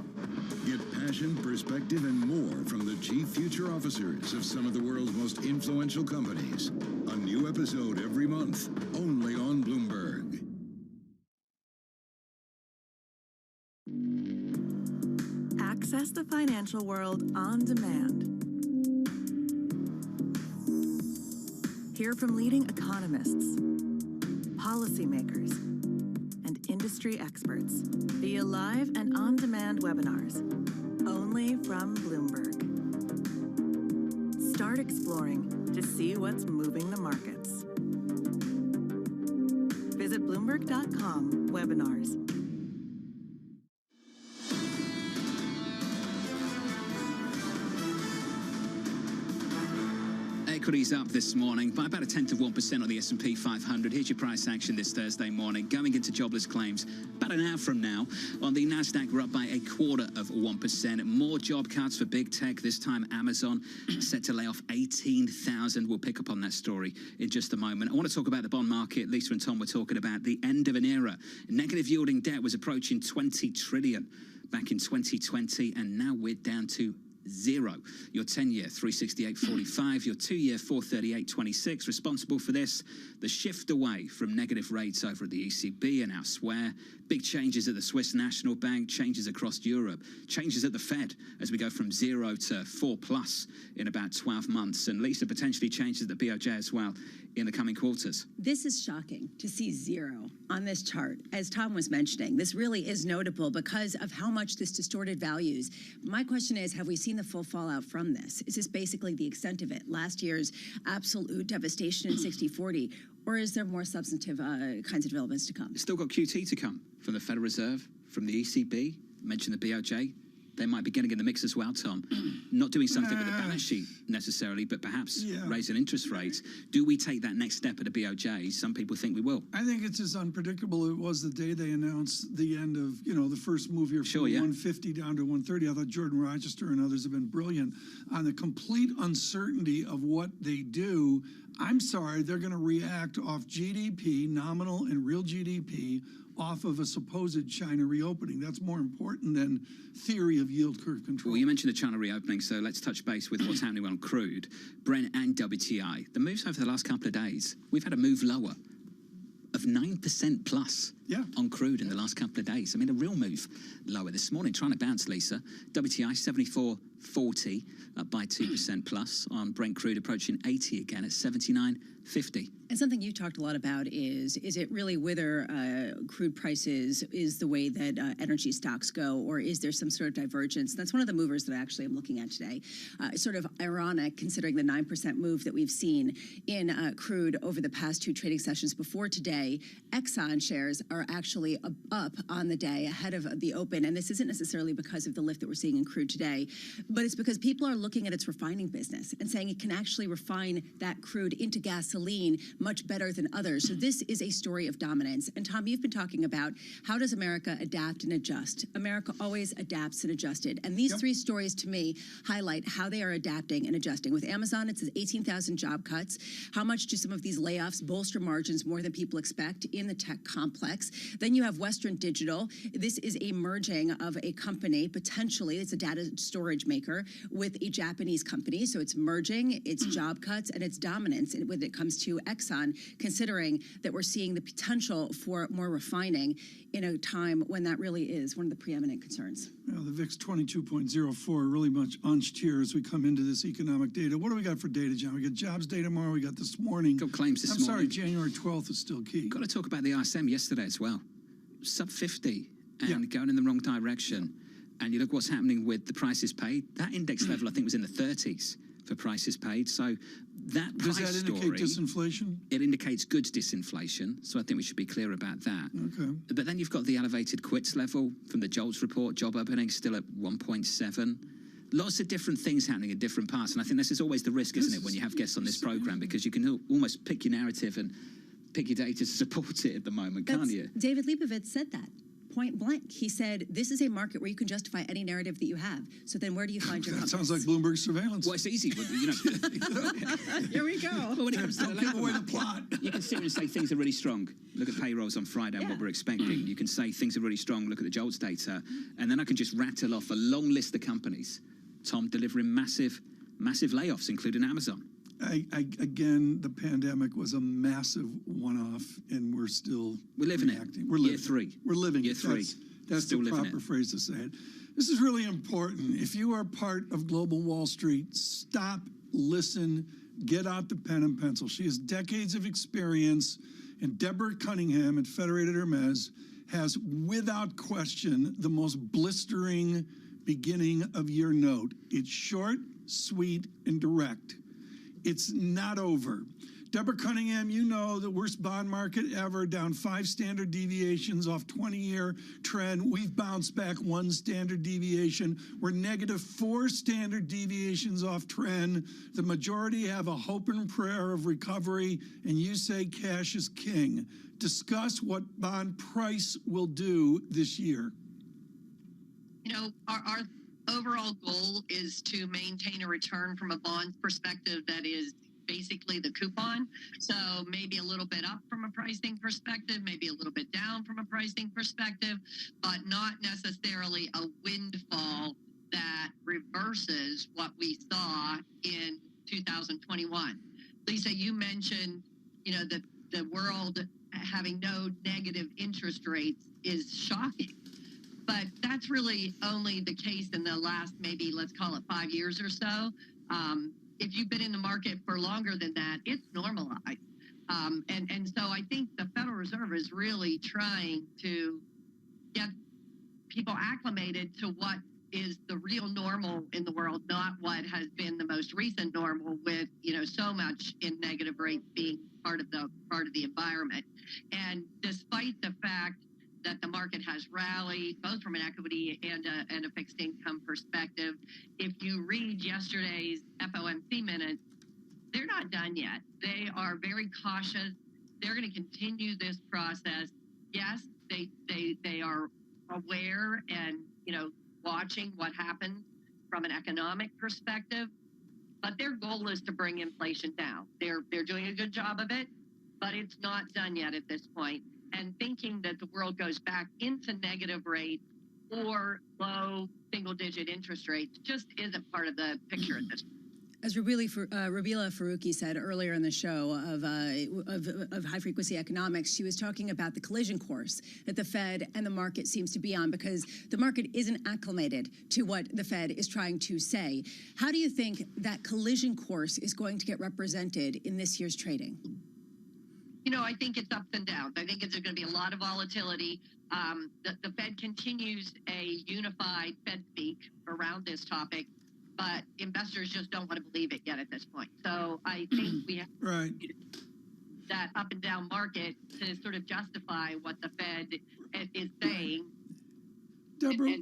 Get passion, perspective, and more from the chief future officers of some of the world's most influential companies. A new episode every month, only on Bloomberg.
Access the financial world on demand. Hear from leading economists, policymakers, and industry experts via live and on-demand webinars, only from Bloomberg. Start exploring to see what's moving the markets. Visit Bloomberg.com/webinars.
Equities up this morning by about a 10 to 1% on the S&P 500. Here's your price action this Thursday morning. Going into jobless claims about an hour from now. On the Nasdaq, we're up by 0.25%. More job cuts for big tech. This time, Amazon set to lay off 18,000. We'll pick up on that story in just a moment. I want to talk about the bond market. Lisa and Tom were talking about the end of an era. Negative yielding debt was approaching 20 trillion back in 2020, and now we're down to zero. Your 10-year 368.45, your 2-year 438.26. Responsible for this, the shift away from negative rates over at the ECB and elsewhere. Big changes at the Swiss National Bank, changes across Europe, changes at the Fed as we go from 0 to 4+ in about 12 months. And Lisa, potentially changes at the BOJ as well in the coming quarters.
This is shocking to see zero on this chart. As Tom was mentioning, this really is notable because of how much this distorted values. My question is, have we seen the full fallout from this? Is this basically the extent of it? Last year's absolute devastation in 60-40, or is there more substantive kinds of developments to come?
Still got QT to come from the Federal Reserve, from the ECB, mentioned the BOJ. They might be getting in the mix as well, Tom. Not doing something with the balance sheet necessarily, but perhaps raising interest rates. Do we take that next step at the BOJ? Some people think we will.
I think it's as unpredictable as it was the day they announced the end of, the first move here from 150 down to 130. I thought Jordan Rochester and others have been brilliant on the complete uncertainty of what they do. I'm sorry, they're going to react off GDP, nominal and real GDP, off of a supposed China reopening. That's more important than theory of yield curve control.
Well, you mentioned the China reopening, so let's touch base with what's happening on crude, Brent and WTI. The moves over the last couple of days, we've had a move lower of 9% plus on crude in the last couple of days. I mean, a real move lower this morning, trying to bounce, Lisa. WTI 74.40, up by 2% plus on Brent crude, approaching 80 again at 79.50.
And something you talked a lot about is it really whether crude prices is the way that energy stocks go, or is there some sort of divergence? That's one of the movers that I actually am looking at today. Sort of ironic considering the 9% move that we've seen in crude over the past 2 trading sessions before today. Exxon shares are actually up on the day ahead of the open. And this isn't necessarily because of the lift that we're seeing in crude today, but it's because people are looking at its refining business and saying it can actually refine that crude into gasoline much better than others. So this is a story of dominance. And Tom, you've been talking about how does America adapt and adjust? America always adapts and adjusted. And these 3 stories to me highlight how they are adapting and adjusting. With Amazon, it says 18,000 job cuts. How much do some of these layoffs bolster margins more than people expect in the tech complex? Then you have Western Digital. This is a merging of a company, potentially, it's a data storage maker, with a Japanese company. So it's merging, it's job cuts, and it's dominance when it comes to Exxon, considering that we're seeing the potential for more refining in a time when that really is one of the preeminent concerns.
The VIX 22.04 really much unched here as we come into this economic data. What do we got for data, John? We got jobs data tomorrow. We got this morning.
Got claims this morning.
I'm sorry, January 12th is still key.
Got to talk about the ISM yesterday as well. Sub 50 and going in the wrong direction. And you look what's happening with the prices paid. That index level, I think, was in the 30s for prices paid. So that
Does
price
that indicate
story,
disinflation?
it indicates good disinflation. So I think we should be clear about that.
Okay.
But then you've got the elevated quits level from the JOLTS report, job openings still at 1.7. Lots of different things happening in different parts. And I think this is always the risk, isn't it, when you have guests on this program, because you can almost pick your narrative and pick your data to support it at the moment, can't you?
David Leibovitz said that. Point blank. He said, this is a market where you can justify any narrative that you have. So then where do you find your
That
compass?
sounds like Bloomberg surveillance.
Well, it's easy, but, you know.
Here we go.
Well, when it comes to the
Don't give
labour
away the
market,
plot.
you can sit and say things are really strong. Look at payrolls on Friday and what we're expecting. You can say things are really strong. Look at the JOLTS data. And then I can just rattle off a long list of companies, Tom, delivering massive layoffs, including Amazon.
Again, the pandemic was a massive one-off, and we're still
living
reacting.
it.
We're living
Year three.
We're living
Year
it.
three.
That's
Still
the
living
proper
it.
phrase to say it. This is really important. If you are part of Global Wall Street, stop, listen, get out the pen and pencil. She has decades of experience, and Deborah Cunningham at Federated Hermes has, without question, the most blistering beginning of year note. It's short, sweet, and direct. It's not over. Deborah Cunningham, you know, the worst bond market ever, down 5 standard deviations off 20-year trend. We've bounced back 1 standard deviation. We're negative 4 standard deviations off trend. The majority have a hope and prayer of recovery, and you say cash is king. Discuss what bond price will do this year.
You know, our overall goal is to maintain a return from a bond perspective that is basically the coupon. So maybe a little bit up from a pricing perspective, maybe a little bit down from a pricing perspective, but not necessarily a windfall that reverses what we saw in 2021. Lisa, you mentioned, you know, the world having no negative interest rates is shocking. But that's really only the case in the last, maybe let's call it 5 years or so. If you've been in the market for longer than that, it's normalized. And so I think the Federal Reserve is really trying to get people acclimated to what is the real normal in the world, not what has been the most recent normal with, you know, so much in negative rates being part of the environment. And despite the fact that the market has rallied, both from an equity and a fixed income perspective. If you read yesterday's FOMC minutes, they're not done yet. They are very cautious. They're going to continue this process. Yes, they are aware and, you know, watching what happens from an economic perspective, but their goal is to bring inflation down. They're doing a good job of it, but it's not done yet at this point. And thinking that the world goes back into negative rates or low single-digit interest rates just isn't part of the picture at this point.
As Rabila Faruqi said earlier in the show of high-frequency economics, she was talking about the collision course that the Fed and the market seems to be on because the market isn't acclimated to what the Fed is trying to say. How do you think that collision course is going to get represented in this year's trading?
You know, I think it's ups and downs. I think there's going to be a lot of volatility. The Fed continues a unified Fed speak around this topic, but investors just don't want to believe it yet at this point. So I think we have that up and down market to sort of justify what the Fed is saying.
Deborah,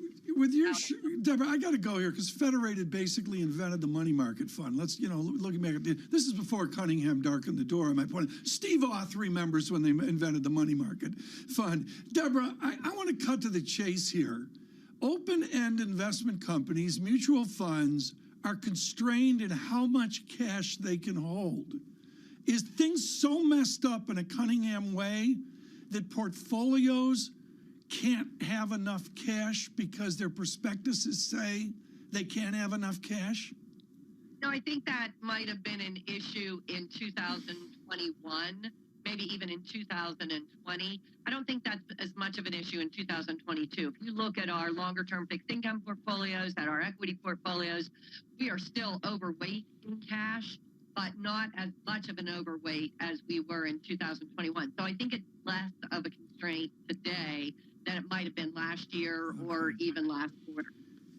Deborah, I got to go here because Federated basically invented the money market fund. Let's, you know, looking back at this is before Cunningham darkened the door. My point. Steve Auth remembers when they invented the money market fund. Deborah, I want to cut to the chase here. Open-end investment companies, mutual funds, are constrained in how much cash they can hold. Is things so messed up in a Cunningham way that portfolios can't have enough cash because their prospectuses say they can't have enough cash?
No, I think that might have been an issue in 2021, maybe even in 2020. I don't think that's as much of an issue in 2022. If you look at our longer-term fixed income portfolios, at our equity portfolios, we are still overweight in cash, but not as much of an overweight as we were in 2021. So I think it's less of a constraint today than it might have been last year or even last quarter.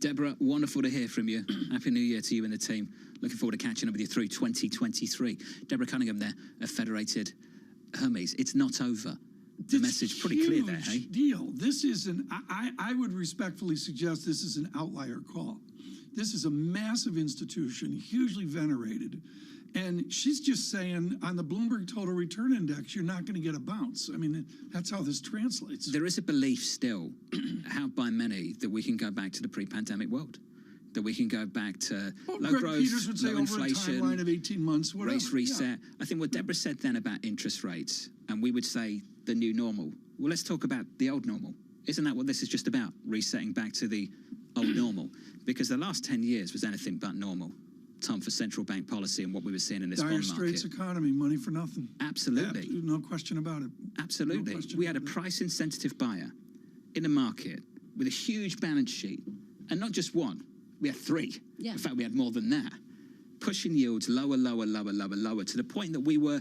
Deborah, wonderful to hear from you. Happy New Year to you and the team. Looking forward to catching up with you through 2023. Deborah Cunningham there, a Federated Hermes. It's not over. The message pretty clear there, hey?
Deal. This is I would respectfully suggest this is an outlier call. This is a massive institution, hugely venerated. And she's just saying on the Bloomberg Total Return Index, you're not going to get a bounce. I mean, that's how this translates.
There is a belief still, held by many, that we can go back to the pre-pandemic world. That we can go back to low
Greg
growth,
Peters would say
low
over
inflation,
a timeline of 18 months, whatever.
race reset.
Yeah.
I think what Deborah said then about interest rates, and we would say the new normal. Well, let's talk about the old normal. Isn't that what this is just about? Resetting back to the old normal. Because the last 10 years was anything but normal. Tom, for central bank policy and what we were seeing in this
Dire
bond market.
straits economy, money for nothing.
Absolutely.
Yeah, no question about it.
Absolutely.
No question
We had a
about it.
price-insensitive buyer in the market with a huge balance sheet. And not just one. We had three.
Yeah.
In fact, we had more than that. Pushing yields lower, lower, lower, lower, lower, to the point that we were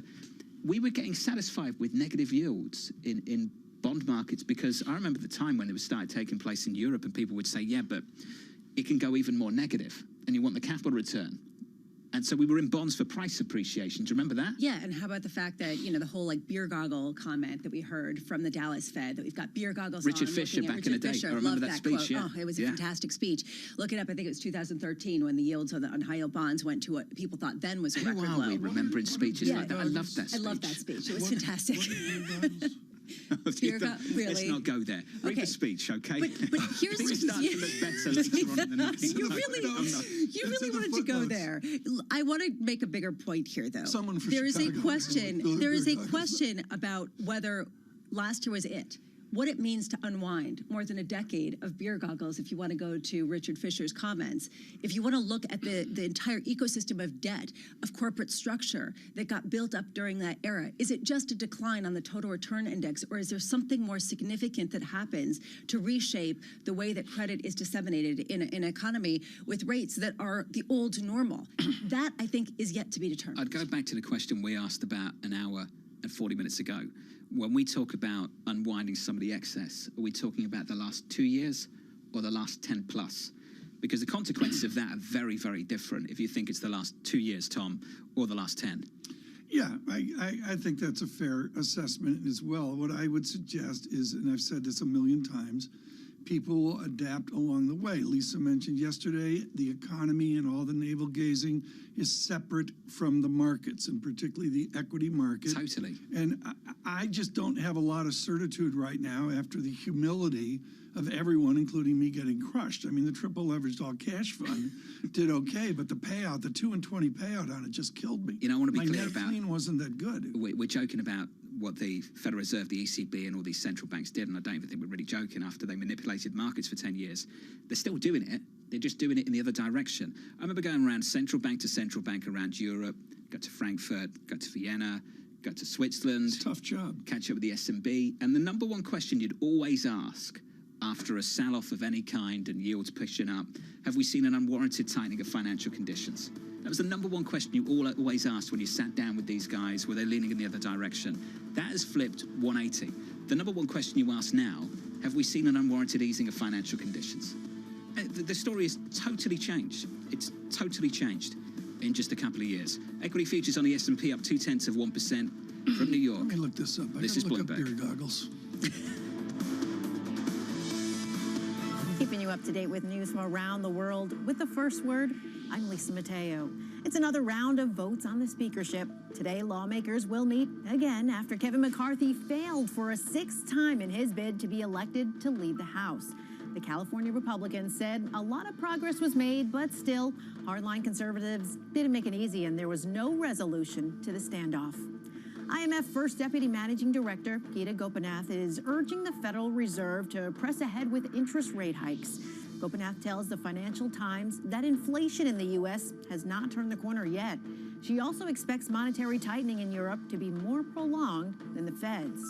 getting satisfied with negative yields in bond markets, because I remember the time when it was started taking place in Europe and people would say, yeah, but it can go even more negative and you want the capital return. And so we were in bonds for price appreciation. Do you remember that?
Yeah, and how about the fact that, the whole like beer goggle comment that we heard from the Dallas Fed, that we've got beer goggles
Richard
on.
Fisher back in the day. I remember
Loved
that speech,
quote.
yeah.
Oh, it was a
Yeah.
fantastic speech. Look it up, I think it was 2013 when the yields on high yield bonds went to what people thought then was a
Who
record
are
low.
we remembering speeches like that? I love that
I
speech.
love that speech. It was fantastic.
Really? Let's not go there. Read
Okay.
the speech, okay?
But here's
we start to look better later on in the night.
You really wanted to go there. I want to make a bigger point here, though.
Someone for
there is a
Chicago.
question. There is a question about whether last year was it. What it means to unwind more than a decade of beer goggles, if you want to go to Richard Fisher's comments. If you want to look at the entire ecosystem of debt, of corporate structure that got built up during that era, is it just a decline on the total return index, or is there something more significant that happens to reshape the way that credit is disseminated in an economy with rates that are the old normal? That, I think, is yet to be determined.
I'd go back to the question we asked about an hour and 40 minutes ago. When we talk about unwinding some of the excess, are we talking about the last 2 years or the last 10 plus? Because the consequences of that are very, very different if you think it's the last 2 years, Tom, or the last 10.
Yeah, I think that's a fair assessment as well. What I would suggest is, and I've said this a million times, people will adapt along the way. Lisa mentioned yesterday, the economy and all the navel gazing is separate from the markets, and particularly the equity market.
Totally.
And I just don't have a lot of certitude right now after the humility of everyone, including me, getting crushed. I mean, the triple leveraged all cash fund did okay, but the payout, the 2 and 20 payout on it just killed me.
I want to be
My
clear
net
about
clean wasn't that good.
We're joking about what the Federal Reserve, the ECB, and all these central banks did, and I don't even think we're really joking after they manipulated markets for 10 years. They're still doing it. They're just doing it in the other direction. I remember going around central bank to central bank around Europe, go to Frankfurt, go to Vienna, go to Switzerland.
It's a tough job.
Catch up with the S&B. And the number one question you'd always ask after a sell-off of any kind and yields pushing up, have we seen an unwarranted tightening of financial conditions? That was the number one question you always asked when you sat down with these guys. Were they leaning in the other direction? That has flipped 180. The number one question you ask now, have we seen an unwarranted easing of financial conditions? The story is totally changed. It's totally changed in just a couple of years. Equity futures on the S&P up 0.2% from New York.
Let me look this up.
This is
look up
Bloomberg.
beer goggles.
Keeping you up to date with news from around the world with the first word, I'm Lisa Mateo. It's another round of votes on the speakership. Today, lawmakers will meet again after Kevin McCarthy failed for a 6th time in his bid to be elected to lead the House. The California Republicans said a lot of progress was made, but still, hardline conservatives didn't make it easy, and there was no resolution to the standoff. IMF First Deputy Managing Director Geeta Gopinath is urging the Federal Reserve to press ahead with interest rate hikes. Gopinath tells the Financial Times that inflation in the U.S. has not turned the corner yet. She also expects monetary tightening in Europe to be more prolonged than the Fed's.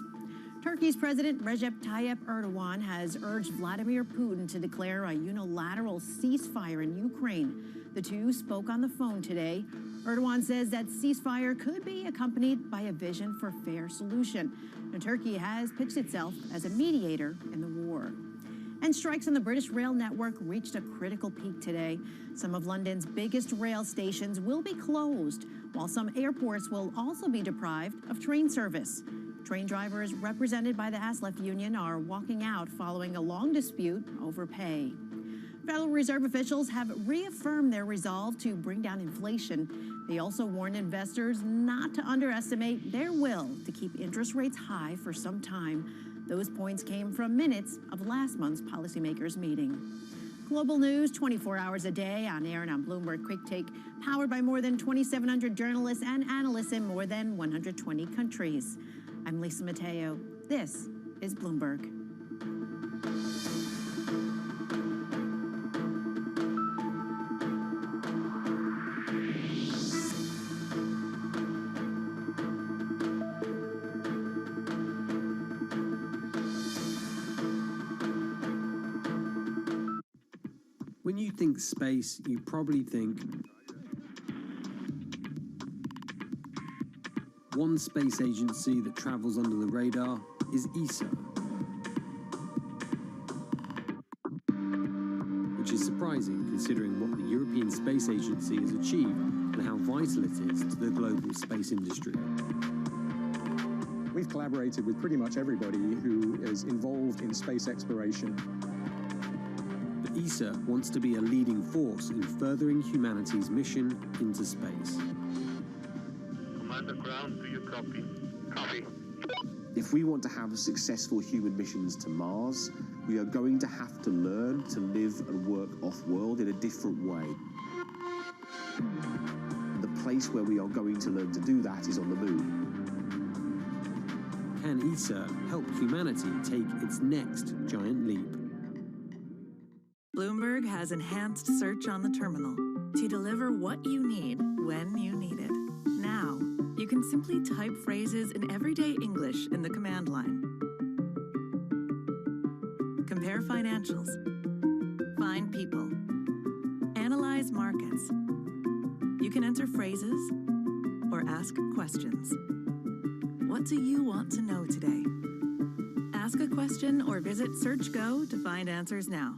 Turkey's President Recep Tayyip Erdogan has urged Vladimir Putin to declare a unilateral ceasefire in Ukraine. The two spoke on the phone today. Erdogan says that ceasefire could be accompanied by a vision for fair solution. Now, Turkey has pitched itself as a mediator in the war.
And strikes on the British rail network reached a critical peak today. Some of London's biggest rail stations will be closed, while some airports will also be deprived of train service. Train drivers represented by the ASLEF union are walking out following a long dispute over pay. Federal Reserve officials have reaffirmed their resolve to bring down inflation. They also warned investors not to underestimate their will to keep interest rates high for some time. Those points came from minutes of last month's policymakers' meeting. Global news 24 hours a day on air and on Bloomberg Quick Take, powered by more than 2,700 journalists and analysts in more than 120 countries. I'm Lisa Mateo. This is Bloomberg.
When you think space, you probably think one space agency that travels under the radar is ESA, which is surprising considering what the European Space Agency has achieved and how vital it is to the global space industry.
We've collaborated with pretty much everybody who is involved in space exploration.
ESA wants to be a leading force in furthering humanity's mission into space.
Commander Ground, do you copy? Copy.
If we want to have successful human missions to Mars, we are going to have to learn to live and work off-world in a different way. The place where we are going to learn to do that is on the moon.
Can ESA help humanity take its next giant leap?
Bloomberg has enhanced search on the terminal to deliver what you need when you need it. Now, you can simply type phrases in everyday English in the command line. Compare financials. Find people. Analyze markets. You can enter phrases or ask questions. What do you want to know today? Ask a question or visit SearchGo to find answers now.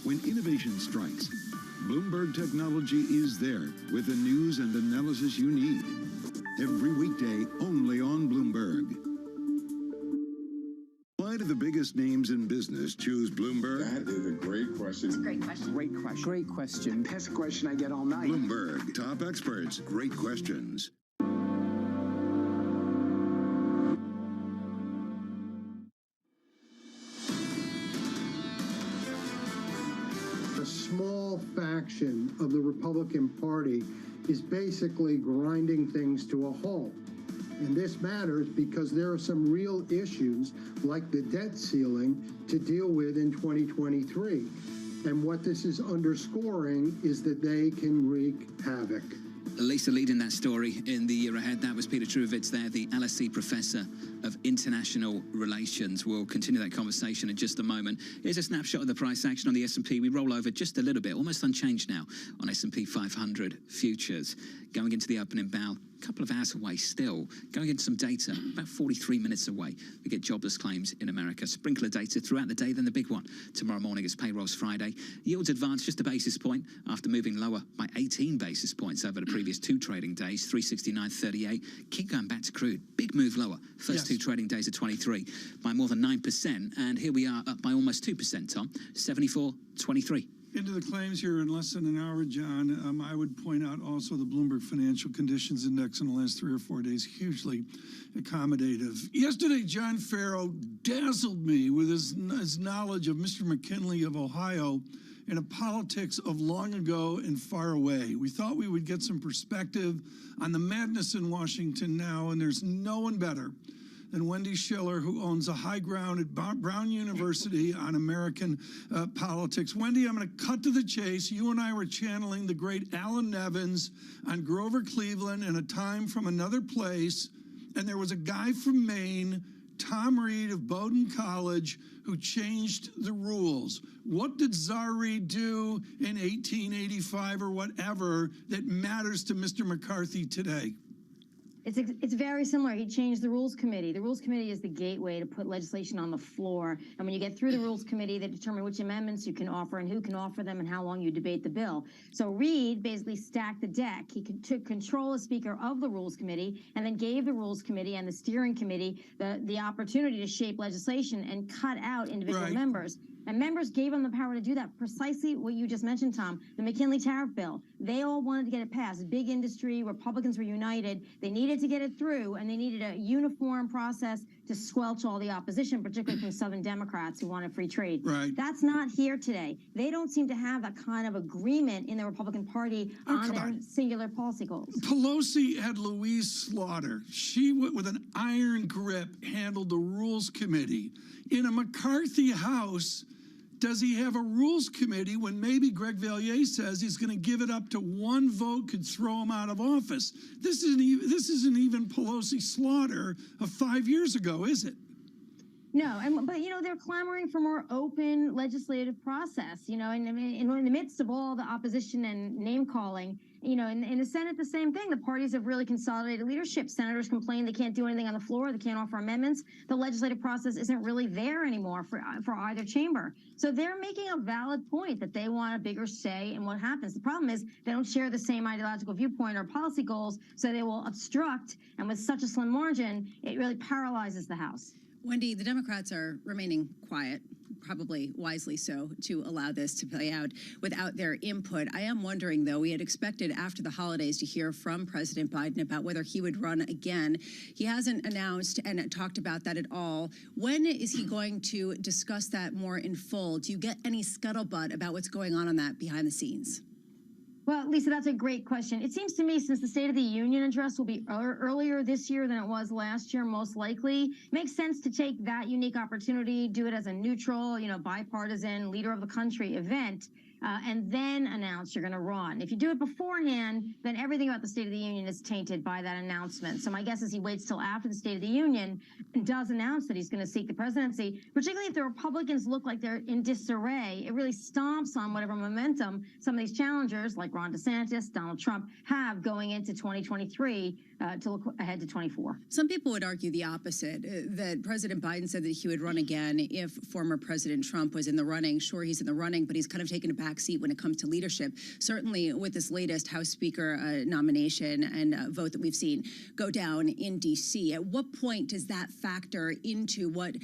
When innovation strikes, Bloomberg Technology is there with the news and analysis you need. Every weekday, only on Bloomberg. Why do the biggest names in business choose Bloomberg?
That is a great question.
It's a great question. Great question. Great question. Best question I get all night.
Bloomberg, top experts, great questions.
A small faction of the Republican Party is basically grinding things to a halt. And this matters because there are some real issues like the debt ceiling to deal with in 2023. And what this is underscoring is that they can wreak havoc.
Lisa leading that story in the year ahead. That was Peter Truvitz there, the LSE Professor of International Relations. We'll continue that conversation in just a moment. Here's a snapshot of the price action on the S&P. We roll over just a little bit, almost unchanged now on S&P 500 futures. Going into the opening bell, a couple of hours away still. Going into some data, about 43 minutes away. We get jobless claims in America. Sprinkle of data throughout the day, then the big one. Tomorrow morning is payrolls Friday. Yields advanced just a basis point after moving lower by 18 basis points over the previous two trading days, 369.38. Keep going back to crude. Big move lower. First two trading days of 23 by more than 9%. And here we are up by almost 2%, Tom. 74.23.
Into the claims here in less than an hour, John. I would point out also the Bloomberg Financial Conditions Index in the last 3 or 4 days, hugely accommodative. Yesterday, John Farrow dazzled me with his knowledge of Mr. McKinley of Ohio and a politics of long ago and far away. We thought we would get some perspective on the madness in Washington now, and there's no one better than Wendy Schiller, who owns a high ground at Brown University on American politics. Wendy, I'm going to cut to the chase. You and I were channeling the great Alan Nevins on Grover Cleveland in A Time from Another Place, and there was a guy from Maine, Tom Reed of Bowdoin College, who changed the rules. What did Czar Reed do in 1885 or whatever that matters to Mr. McCarthy today?
It's very similar. He changed the Rules Committee. The Rules Committee is the gateway to put legislation on the floor. And when you get through the Rules Committee, they determine which amendments you can offer and who can offer them and how long you debate the bill. So Reid basically stacked the deck. He took control as Speaker of the Rules Committee and then gave the Rules Committee and the Steering Committee the opportunity to shape legislation and cut out individual members. And members gave them the power to do that. Precisely what you just mentioned, Tom, the McKinley tariff bill. They all wanted to get it passed. Big industry, Republicans were united. They needed to get it through, and they needed a uniform process to squelch all the opposition, particularly from Southern Democrats who wanted free trade.
Right.
That's not here today. They don't seem to have that kind of agreement in the Republican Party on their singular policy goals.
Pelosi had Louise Slaughter. She, with an iron grip, handled the Rules Committee. In a McCarthy House, does he have a Rules Committee when maybe Greg Valliere says he's going to give it up to one vote could throw him out of office? This isn't even Pelosi Slaughter of 5 years ago, is it?
No, but they're clamoring for more open legislative process. In the midst of all the opposition and name calling, in the Senate, the same thing. The parties have really consolidated leadership. Senators complain they can't do anything on the floor. They can't offer amendments. The legislative process isn't really there anymore for either chamber. So they're making a valid point that they want a bigger say in what happens. The problem is they don't share the same ideological viewpoint or policy goals, so they will obstruct. And with such a slim margin, it really paralyzes the House.
Wendy, the Democrats are remaining quiet, probably wisely so, to allow this to play out without their input. I am wondering, though, we had expected after the holidays to hear from President Biden about whether he would run again. He hasn't announced and talked about that at all. When is he going to discuss that more in full? Do you get any scuttlebutt about what's going on that behind the scenes?
Well, Lisa, that's a great question. It seems to me since the State of the Union address will be earlier this year than it was last year, most likely, it makes sense to take that unique opportunity, do it as a neutral, bipartisan, leader of the country event, and then announce you're going to run. If you do it beforehand, then everything about the State of the Union is tainted by that announcement. So my guess is he waits till after the State of the Union and does announce that he's going to seek the presidency, particularly if the Republicans look like they're in disarray. It really stomps on whatever momentum some of these challengers like Ron DeSantis, Donald Trump have going into 2023 to look ahead to 24.
Some people would argue the opposite, that President Biden said that he would run again if former President Trump was in the running. Sure, he's in the running, but he's kind of taken a back seat when it comes to leadership. Certainly with this latest House Speaker nomination and vote that we've seen go down in D.C. At what point does that factor into what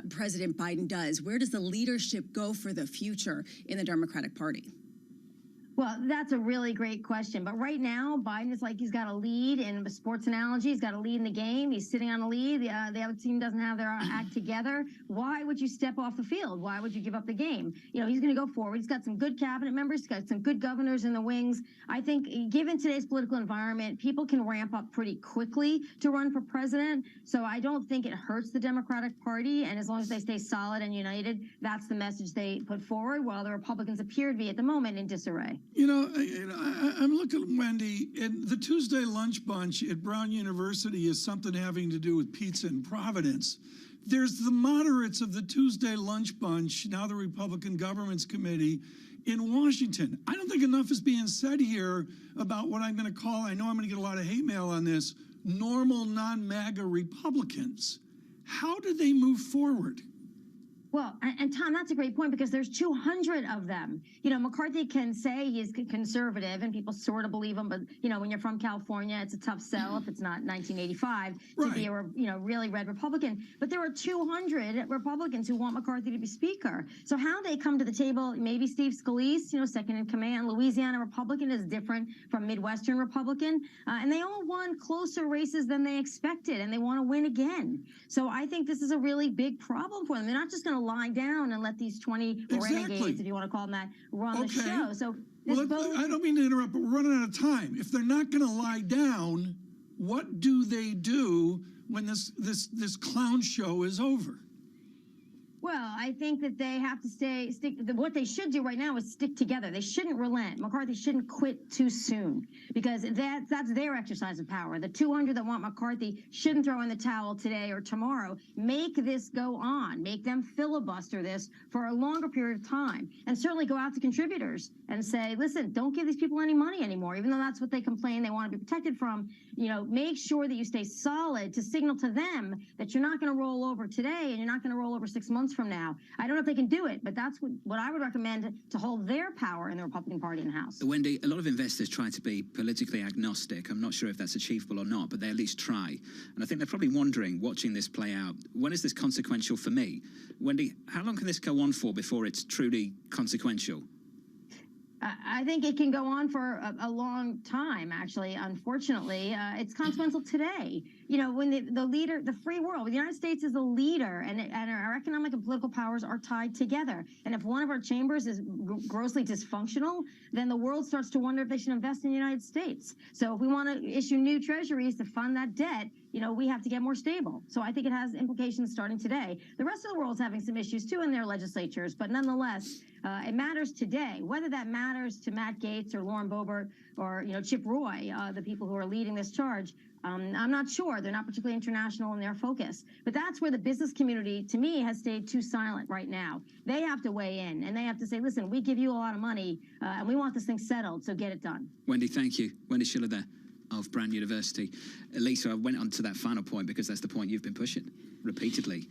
President Biden does? Where does the leadership go for the future in the Democratic Party?
Well, that's a really great question. But right now, Biden is like he's got a lead in a sports analogy. He's got a lead in the game. He's sitting on a lead. The other team doesn't have their act together. Why would you step off the field? Why would you give up the game? He's going to go forward. He's got some good cabinet members. He's got some good governors in the wings. I think given today's political environment, people can ramp up pretty quickly to run for president. So I don't think it hurts the Democratic Party. And as long as they stay solid and united, that's the message they put forward, while the Republicans appear to be at the moment in disarray.
I'm looking at Wendy, and the Tuesday lunch bunch at Brown University is something having to do with pizza in Providence. There's the moderates of the Tuesday lunch bunch, now the Republican Governance Committee, in Washington. I don't think enough is being said here about what I'm going to call, I know I'm going to get a lot of hate mail on this, normal non-MAGA Republicans. How do they move forward?
Well, and Tom, that's a great point because there's 200 of them. McCarthy can say he's conservative and people sort of believe him, but, when you're from California, it's a tough sell if it's not 1985 to be a, really red Republican. But there are 200 Republicans who want McCarthy to be Speaker. So how they come to the table, maybe Steve Scalise, second in command, Louisiana Republican is different from Midwestern Republican. And they all won closer races than they expected, and they want to win again. So I think this is a really big problem for them. They're not just going to lie down and let these 20 renegades, if you want to call them that, run the show. So I
don't mean to interrupt, but we're running out of time. If they're not going to lie down, what do they do when this clown show is over?
Well, I think that they have to what they should do right now is stick together. They shouldn't relent. McCarthy shouldn't quit too soon because that's their exercise of power. The 200 that want McCarthy shouldn't throw in the towel today or tomorrow. Make this go on. Make them filibuster this for a longer period of time. And certainly go out to contributors and say, listen, don't give these people any money anymore, even though that's what they complain they want to be protected from. You know, make sure that you stay solid to signal to them that you're not going to roll over today and you're not going to roll over 6 months from now. I don't know if they can do it, but that's what I would recommend to hold their power in the Republican Party in the House.
Wendy, a lot of investors try to be politically agnostic. I'm not sure if that's achievable or not, but they at least try. And I think they're probably wondering, watching this play out, when is this consequential for me? Wendy, how long can this go on for before it's truly consequential?
I think it can go on for a long time, actually. Unfortunately, it's consequential today. You know, when the leader, the free world, the United States is a leader, and our economic and political powers are tied together. And if one of our chambers is grossly dysfunctional, then the world starts to wonder if they should invest in the United States. So if we want to issue new treasuries to fund that debt, you know, we have to get more stable. So I think it has implications starting today. The rest of the world's having some issues too in their legislatures, but nonetheless, it matters today. Whether that matters to Matt Gaetz or Lauren Boebert or, you know, Chip Roy, the people who are leading this charge, I'm not sure. They're not particularly international in their focus. But that's where the business community, to me, has stayed too silent right now. They have to weigh in, and they have to say, listen, we give you a lot of money, and we want this thing settled, so get it done.
Wendy, thank you. Wendy Schiller there of Brown University. Lisa, I went on to that final point because that's the point you've been pushing repeatedly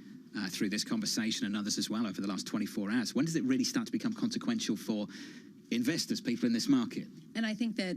through this conversation and others as well over the last 24 hours. When does it really start to become consequential for investors, people in this market?
And I think that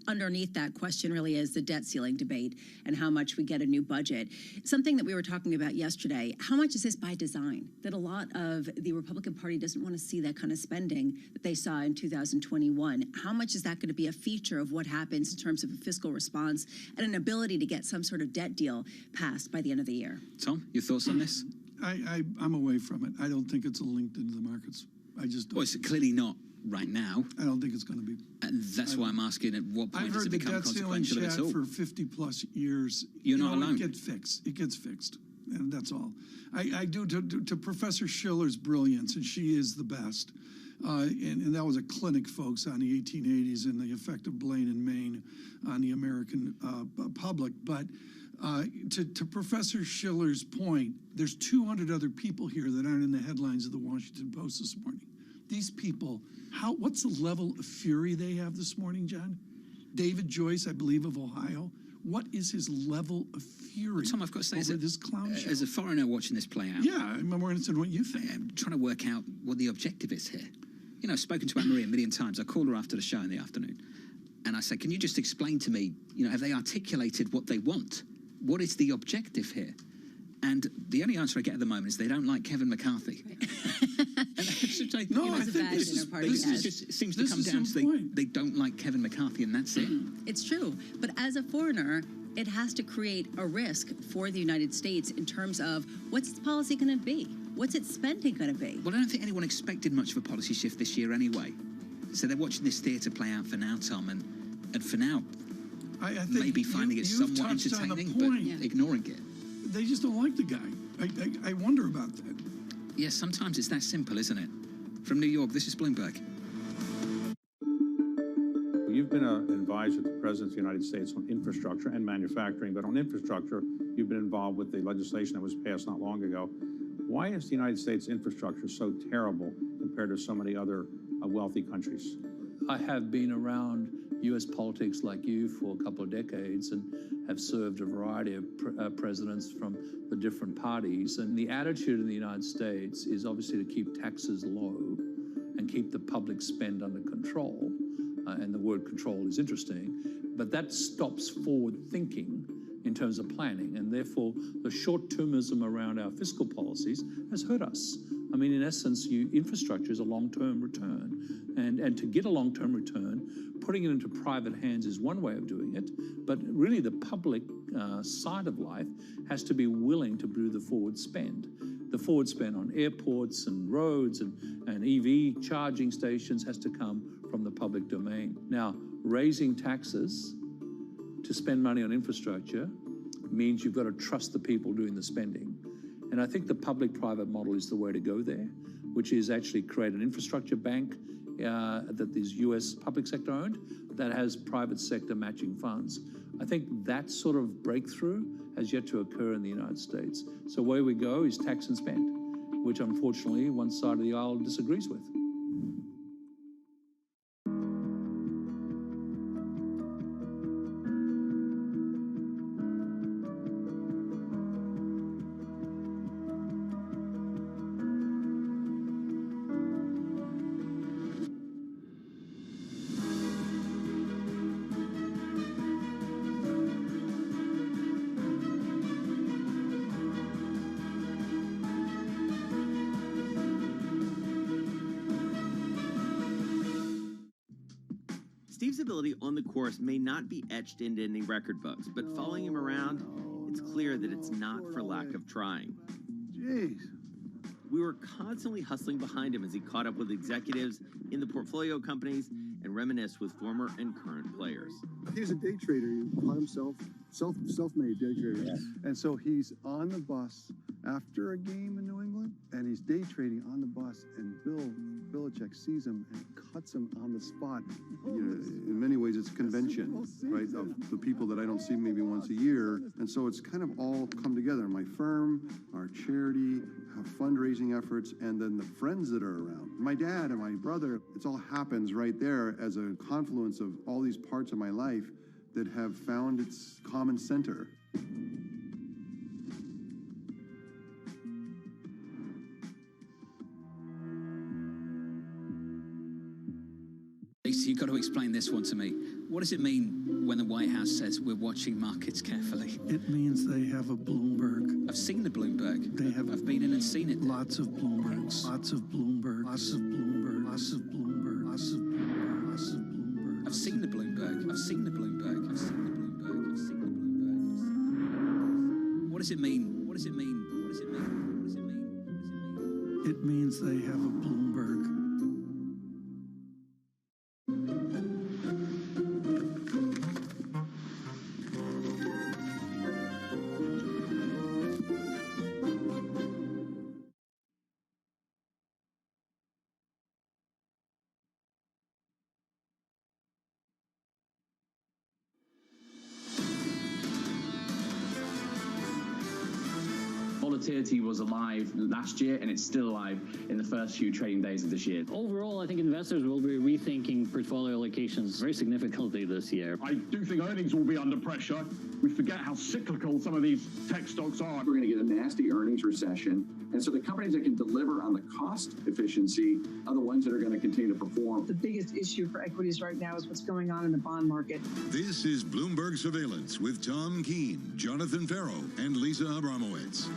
underneath that question really is the debt ceiling debate and how much we get a new budget. Something that we were talking about yesterday, how much is this by design? That a lot of the Republican Party doesn't want to see that kind of spending that they saw in 2021. How much is that going to be a feature of what happens in terms of a fiscal response and an ability to get some sort of debt deal passed by the end of the year?
Tom, your thoughts on this?
I'm away from it. I don't think it's linked into the markets. I just don't.
Well, it's clearly not right now.
I don't think it's going to be.
And that's why I'm asking at what point does it become consequential
I've
at
heard
all?
the debt ceiling chat for 50-plus years.
You're not alone.
It gets fixed. It gets fixed. And that's all. I do to Professor Schiller's brilliance, and she is the best. And that was a clinic, folks, on the 1880s and the effect of Blaine and Maine on the American public. But to Professor Schiller's point, there's 200 other people here that aren't in the headlines of the Washington Post this morning. These people, what's the level of fury they have this morning, John? David Joyce, I believe, of Ohio. What is his level of fury?
Well, Tom, I've got to say,
this clown show?
As a foreigner watching this play out,
yeah, I'm more interested in what you think.
I'm trying to work out what the objective is here. You know, I've spoken to Anne-Marie a million times. I call her after the show in the afternoon, and I say, can you just explain to me, you know, have they articulated what they want? What is the objective here? And the only answer I get at the moment is they don't like Kevin McCarthy.
No, I think this
just seems to come down to they don't like Kevin McCarthy, and that's it.
It's true. But as a foreigner, it has to create a risk for the United States in terms of what's its policy going to be? What's its spending going to be?
Well, I don't think anyone expected much of a policy shift this year anyway. So they're watching this theatre play out for now, Tom, and for now,
I think
maybe finding it somewhat entertaining, but ignoring it.
They just don't like the guy. I wonder about that.
Yes, sometimes it's that simple, isn't it? From New York, this is Bloomberg.
You've been an advisor to the President of the United States on infrastructure and manufacturing, but on infrastructure, you've been involved with the legislation that was passed not long ago. Why is the United States infrastructure so terrible compared to so many other wealthy countries?
I have been around U.S. politics like you for a couple of decades and have served a variety of presidents from the different parties. And the attitude in the United States is obviously to keep taxes low and keep the public spend under control. And the word control is interesting, but that stops forward thinking in terms of planning. And therefore, the short-termism around our fiscal policies has hurt us. I mean, in essence, infrastructure is a long-term return. And to get a long-term return, putting it into private hands is one way of doing it. But really, the public side of life has to be willing to do the forward spend. The forward spend on airports and roads and EV charging stations has to come from the public domain. Now, raising taxes to spend money on infrastructure means you've got to trust the people doing the spending. And I think the public-private model is the way to go there, which is actually create an infrastructure bank that is US public sector owned, that has private sector matching funds. I think that sort of breakthrough has yet to occur in the United States. So where we go is tax and spend, which unfortunately one side of the aisle disagrees with.
Steve's ability on the course may not be etched into any record books, but following him around, it's clear that it's not for lack of trying.
Jeez.
We were constantly hustling behind him as he caught up with executives in the portfolio companies and reminisced with former and current players.
He's a day trader. He taught himself, self-made day trader. Yeah. And so he's on the bus after a game in New England, and he's day trading on the bus, and Bill Belichick sees him and cuts him on the spot.
You know, in many ways, it's a convention, right, of the people that I don't see maybe once a year. And so it's kind of all come together. My firm, our charity, our fundraising efforts, and then the friends that are around. My dad and my brother, it all happens right there as a confluence of all these parts of my life that have found its common center.
Lisa, you've got to explain this one to me. What does it mean when the White House says we're watching markets carefully?
It means they have a Bloomberg.
I've seen the Bloomberg.
They have.
I've been in and seen it.
Lots of Bloombergs. Lots of Bloomberg. Lots of Bloomberg. Lots of Bloomberg. Lots of Bloomberg. Lots of Bloomberg.
I've seen the Bloomberg. I've seen the Bloomberg. I've seen the Bloomberg. I've seen the Bloomberg. What does it mean? What does it mean? What does it mean? What does it mean? What does it mean?
It means they have a Bloomberg.
Volatility was alive last year, and it's still alive in the first few trading days of this year.
Overall, I think investors will be rethinking portfolio allocations very significantly this year.
I do think earnings will be under pressure. We forget how cyclical some of these tech stocks are.
We're going to get a nasty earnings recession. And so the companies that can deliver on the cost efficiency are the ones that are going to continue to perform.
The biggest issue for equities right now is what's going on in the bond market.
This is Bloomberg Surveillance with Tom Keene, Jonathan Farrow, and Lisa Abramowitz.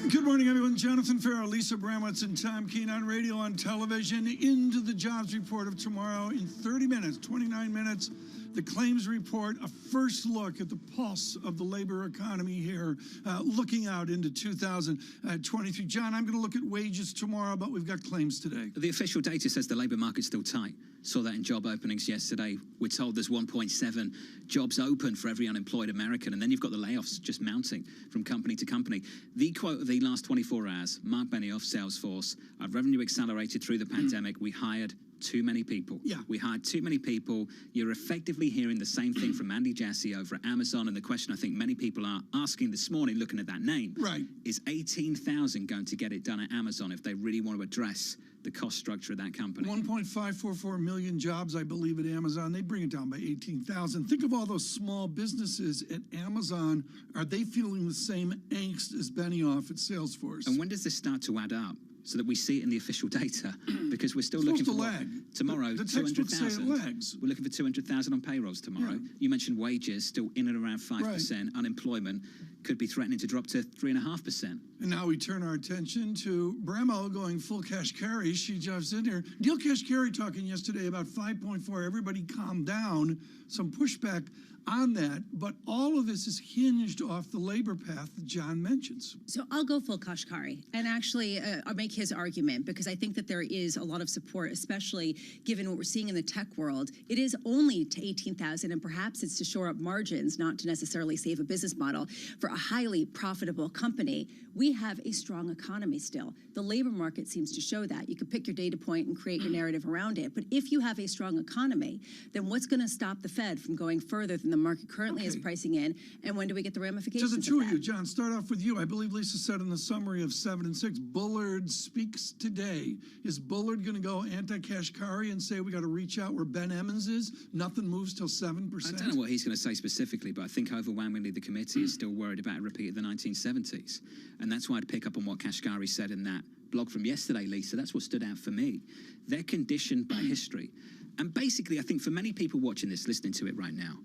Good morning, everyone. Jonathan Farrow, Lisa Abramowitz, and Tom Keene on radio, on television. Into the jobs report of tomorrow in 30 minutes, 29 minutes. The claims report, a first look at the pulse of the labor economy here, looking out into 2023. John, I'm going to look at wages tomorrow, but we've got claims today.
The official data says the labour market's still tight. Saw that in job openings yesterday. We're told there's 1.7 jobs open for every unemployed American, and then you've got the layoffs just mounting from company to company. The quote of the last 24 hours, Mark Benioff, Salesforce, our revenue accelerated through the pandemic. We hired too many people.
Yeah.
We hired too many people. You're effectively hearing the same thing from Andy Jassy over at Amazon, and the question I think many people are asking this morning, looking at that name,
right,
is 18,000 going to get it done at Amazon if they really want to address the cost structure of that company?
1.544 million jobs, I believe, at Amazon. They bring it down by 18,000. Think of all those small businesses at Amazon. Are they feeling the same angst as Benioff at Salesforce?
And when does this start to add up so that we see it in the official data? Because we're still
It's
looking for
supposed to lag.
Tomorrow,
The textbooks say it
200,000.
lags.
We're looking for 200,000 on payrolls tomorrow.
Yeah.
You mentioned wages still in and around 5%. Unemployment could be threatening to drop to 3.5%.
And now we turn our attention to Bremo going full cash carry. She jumps in here. Neil Kashkari talking yesterday about 5.4. Everybody calm down. Some pushback on that. But all of this is hinged off the labor path that John mentions.
So I'll go full Kashkari and actually I'll make his argument, because I think that there is a lot of support, especially given what we're seeing in the tech world. It is only to 18,000, and perhaps it's to shore up margins, not to necessarily save a business model. For a highly profitable company, we have a strong economy still. The labor market seems to show that. You can pick your data point and create your narrative around it. But if you have a strong economy, then what's going to stop the Fed from going further than the market currently is pricing in? And when do we get the ramifications
To the
of
two of
that?
you, John, start off with you. I believe Lisa said in the summary of 7 and 6, Bullard speaks today. Is Bullard going to go anti-Kashkari and say we got to reach out where Ben Emmons is? Nothing moves till 7%?
I don't know what he's going to say specifically, but I think overwhelmingly the committee is still worried about a repeat of the 1970s. And that's why I'd pick up on what Kashkari said in that blog from yesterday, Lisa. That's what stood out for me. They're conditioned by history. And basically, I think for many people watching this, listening to it right now,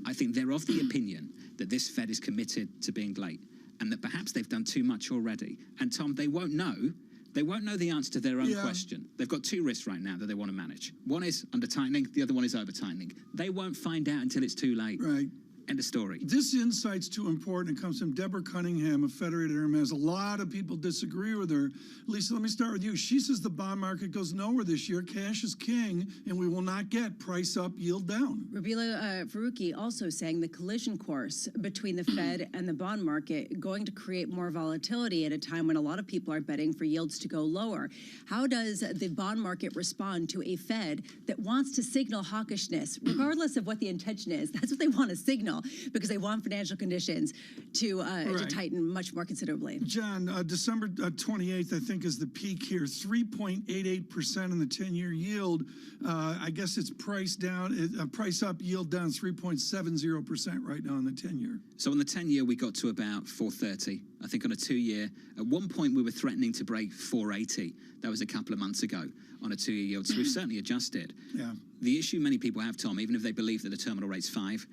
I think they're of the opinion that this Fed is committed to being late and that perhaps they've done too much already. And Tom, they won't know. They won't know the answer to their own question. They've got two risks right now that they want to manage. One is under tightening, the other one is over tightening. They won't find out until it's too late.
Right.
End of story.
This insight's too important. It comes from Deborah Cunningham of Federated Hermes. A lot of people disagree with her. Lisa, let me start with you. She says the bond market goes nowhere this year. Cash is king, and we will not get price up, yield down.
Rabila Faruqi also saying the collision course between the Fed and the bond market going to create more volatility at a time when a lot of people are betting for yields to go lower. How does the bond market respond to a Fed that wants to signal hawkishness, regardless of what the intention is? That's what they want to signal, because they want financial conditions to tighten much more considerably.
John, December 28th, I think, is the peak here. 3.88% in the 10-year yield. I guess it's price down, price up, yield down 3.70% right now on the 10-year.
So on the 10-year, we got to about 430. I think on a 2-year, at one point we were threatening to break 480. That was a couple of months ago on a 2-year yield. So we've certainly adjusted.
Yeah.
The issue many people have, Tom, even if they believe that the terminal rate's 5,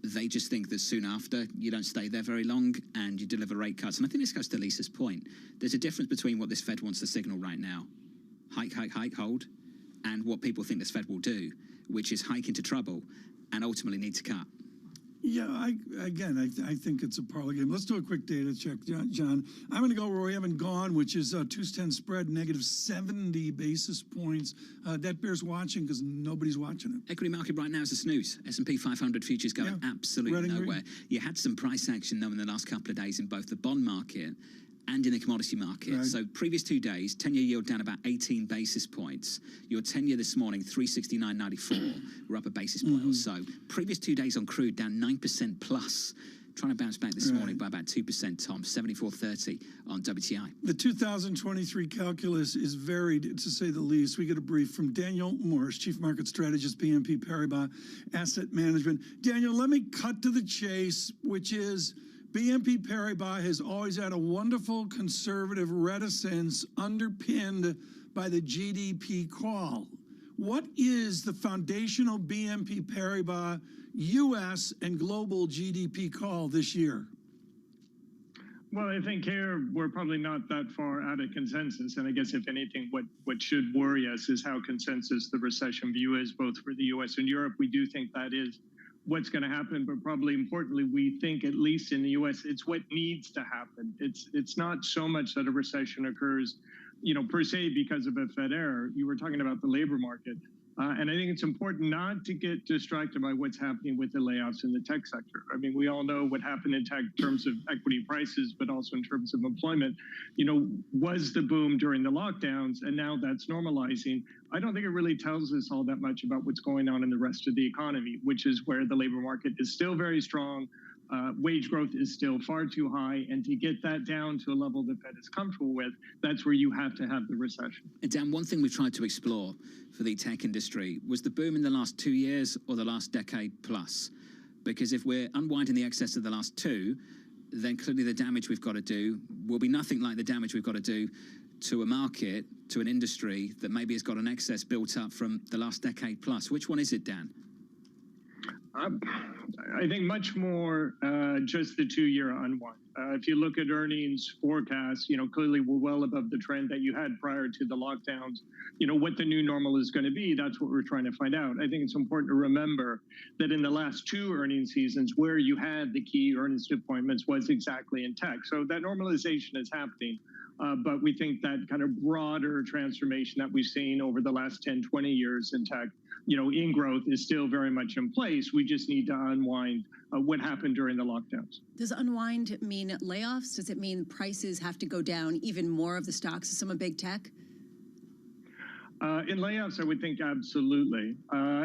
they just think that soon after you don't stay there very long and you deliver rate cuts. And I think this goes to Lisa's point. There's a difference between what this Fed wants to signal right now, hike, hold, and what people think this Fed will do, which is hike into trouble and ultimately need to cut.
Yeah, I think it's a parlay game. Let's do a quick data check, John. I'm going to go where we haven't gone, which is 2-10 spread, negative 70 basis points. That bears watching because nobody's watching it.
Equity market right now is a snooze. S&P 500 futures going absolutely nowhere. You had some price action, though, in the last couple of days in both the bond market and in the commodity market. Right. So previous 2 days, 10-year yield down about 18 basis points. Your 10-year this morning, 369.94. We're up a basis point or so. Previous 2 days on crude, down 9% plus. Trying to bounce back this morning by about 2%, Tom. 74.30 on WTI.
The 2023 calculus is varied, to say the least. We get a brief from Daniel Morris, Chief Market Strategist, BNP Paribas Asset Management. Daniel, let me cut to the chase, which is BNP Paribas has always had a wonderful conservative reticence underpinned by the GDP call. What is the foundational BNP Paribas U.S. and global GDP call this year?
Well, I think here we're probably not that far out of consensus. And I guess, if anything, what should worry us is how consensus the recession view is, both for the U.S. and Europe. We do think that is what's going to happen, but probably importantly, we think, at least in the U.S., it's what needs to happen. It's not so much that a recession occurs, per se because of a Fed error. You were talking about the labor market. And I think it's important not to get distracted by what's happening with the layoffs in the tech sector. I mean, we all know what happened in tech in terms of equity prices, but also in terms of employment. Was the boom during the lockdowns, and now that's normalizing. I don't think it really tells us all that much about what's going on in the rest of the economy, which is where the labor market is still very strong. Wage growth is still far too high, and to get that down to a level the Fed is comfortable with, that's where you have to have the recession.
And Dan, one thing we've tried to explore for the tech industry was the boom in the last 2 years or the last decade plus. Because if we're unwinding the excess of the last 2, then clearly the damage we've got to do will be nothing like the damage we've got to do to a market, to an industry that maybe has got an excess built up from the last decade plus. Which one is it, Dan?
I think much more just the 2-year unwind. If you look at earnings forecasts, clearly we're well above the trend that you had prior to the lockdowns. What the new normal is going to be, that's what we're trying to find out. I think it's important to remember that in the last 2 earnings seasons, where you had the key earnings disappointments was exactly in tech. So that normalization is happening. But we think that kind of broader transformation that we've seen over the last 10, 20 years in tech, in growth is still very much in place. We just need to unwind what happened during the lockdowns.
Does unwind mean layoffs? Does it mean prices have to go down even more of the stocks of some of big tech?
In layoffs, I would think absolutely.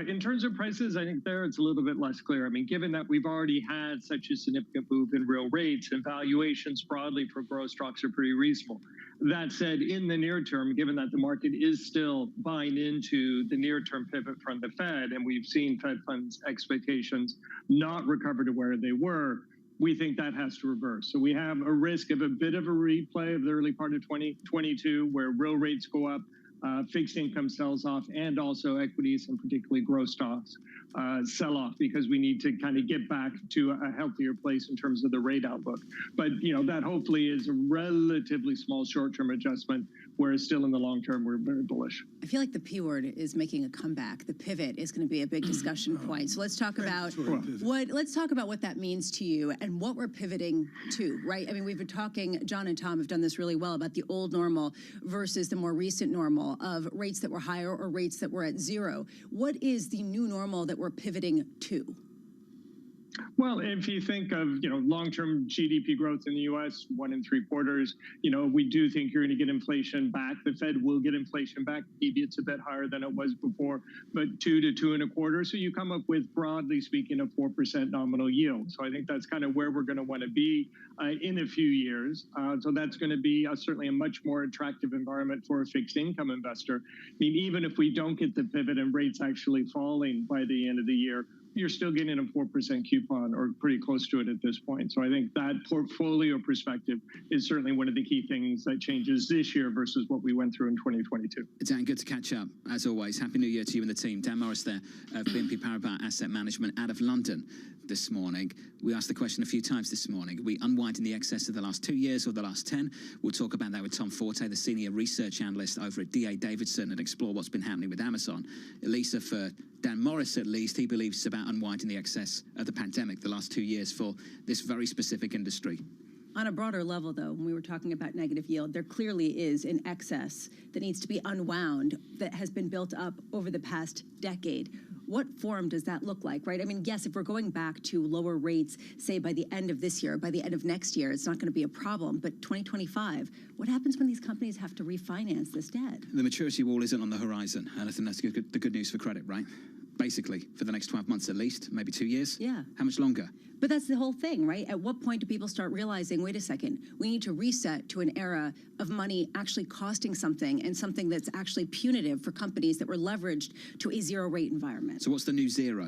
In terms of prices, I think there it's a little bit less clear. I mean, given that we've already had such a significant move in real rates and valuations broadly for growth stocks are pretty reasonable. That said, in the near term, given that the market is still buying into the near-term pivot from the Fed, and we've seen Fed funds expectations not recover to where they were, we think that has to reverse. So we have a risk of a bit of a replay of the early part of 2022 where real rates go up, fixed income sells off, and also equities and particularly growth stocks sell off because we need to kind of get back to a healthier place in terms of the rate outlook. But, that hopefully is a relatively small short-term adjustment, whereas still in the long term, we're very bullish.
I feel like the P word is making a comeback. The pivot is going to be a big discussion point. So let's talk about what that means to you and what we're pivoting to, right? I mean, we've been talking, John and Tom have done this really well about the old normal versus the more recent normal of rates that were higher or rates that were at zero. What is the new normal that we're pivoting to?
Well, if you think of, long-term GDP growth in the U.S., 1 3/4, we do think you're going to get inflation back. The Fed will get inflation back. Maybe it's a bit higher than it was before, but 2 to 2 1/4. So you come up with, broadly speaking, a 4% nominal yield. So I think that's kind of where we're going to want to be in a few years. So that's going to be certainly a much more attractive environment for a fixed income investor. I mean, even if we don't get the pivot and rates actually falling by the end of the year, you're still getting a 4% coupon or pretty close to it at this point. So I think that portfolio perspective is certainly one of the key things that changes this year versus what we went through in 2022.
Dan, good to catch up. As always, Happy New Year to you and the team. Dan Morris there of BNP Paribas Asset Management out of London this morning. We asked the question a few times this morning. Are we unwinding the excess of the last 2 years or the last 10? We'll talk about that with Tom Forte, the senior research analyst over at D.A. Davidson, and explore what's been happening with Amazon. Elisa, for Dan Morris at least, he believes it's about unwinding the excess of the pandemic the last 2 years for this very specific industry.
On a broader level, though, when we were talking about negative yield, there clearly is an excess that needs to be unwound that has been built up over the past decade. What form does that look like, right? I mean, yes, if we're going back to lower rates, say by the end of this year, by the end of next year, it's not going to be a problem. But 2025, what happens when these companies have to refinance this debt?
The maturity wall isn't on the horizon, and I think that's the good news for credit, right? Basically, for the next 12 months at least, maybe 2 years?
Yeah.
How much longer?
But that's the whole thing, right? At what point do people start realizing, wait a second, we need to reset to an era of money actually costing something and something that's actually punitive for companies that were leveraged to a zero rate environment?
So what's the new zero?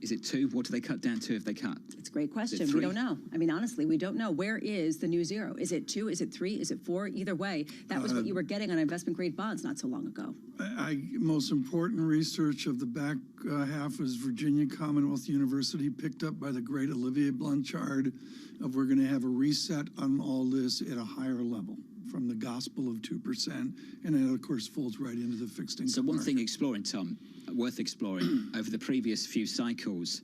Is it 2? What do they cut down to if they cut?
It's a great question. We don't know. I mean, honestly, we don't know. Where is the new zero? Is it 2? Is it 3? Is it 4? Either way, that was what you were getting on investment grade bonds not so long ago.
Most important research of the back half is Virginia Commonwealth University, picked up by the great Olivier Blanchard, of we're going to have a reset on all this at a higher level from the gospel of 2%. And it, of course, folds right into the fixed income
So one
market.
thing exploring, Tom, worth exploring, over the previous few cycles,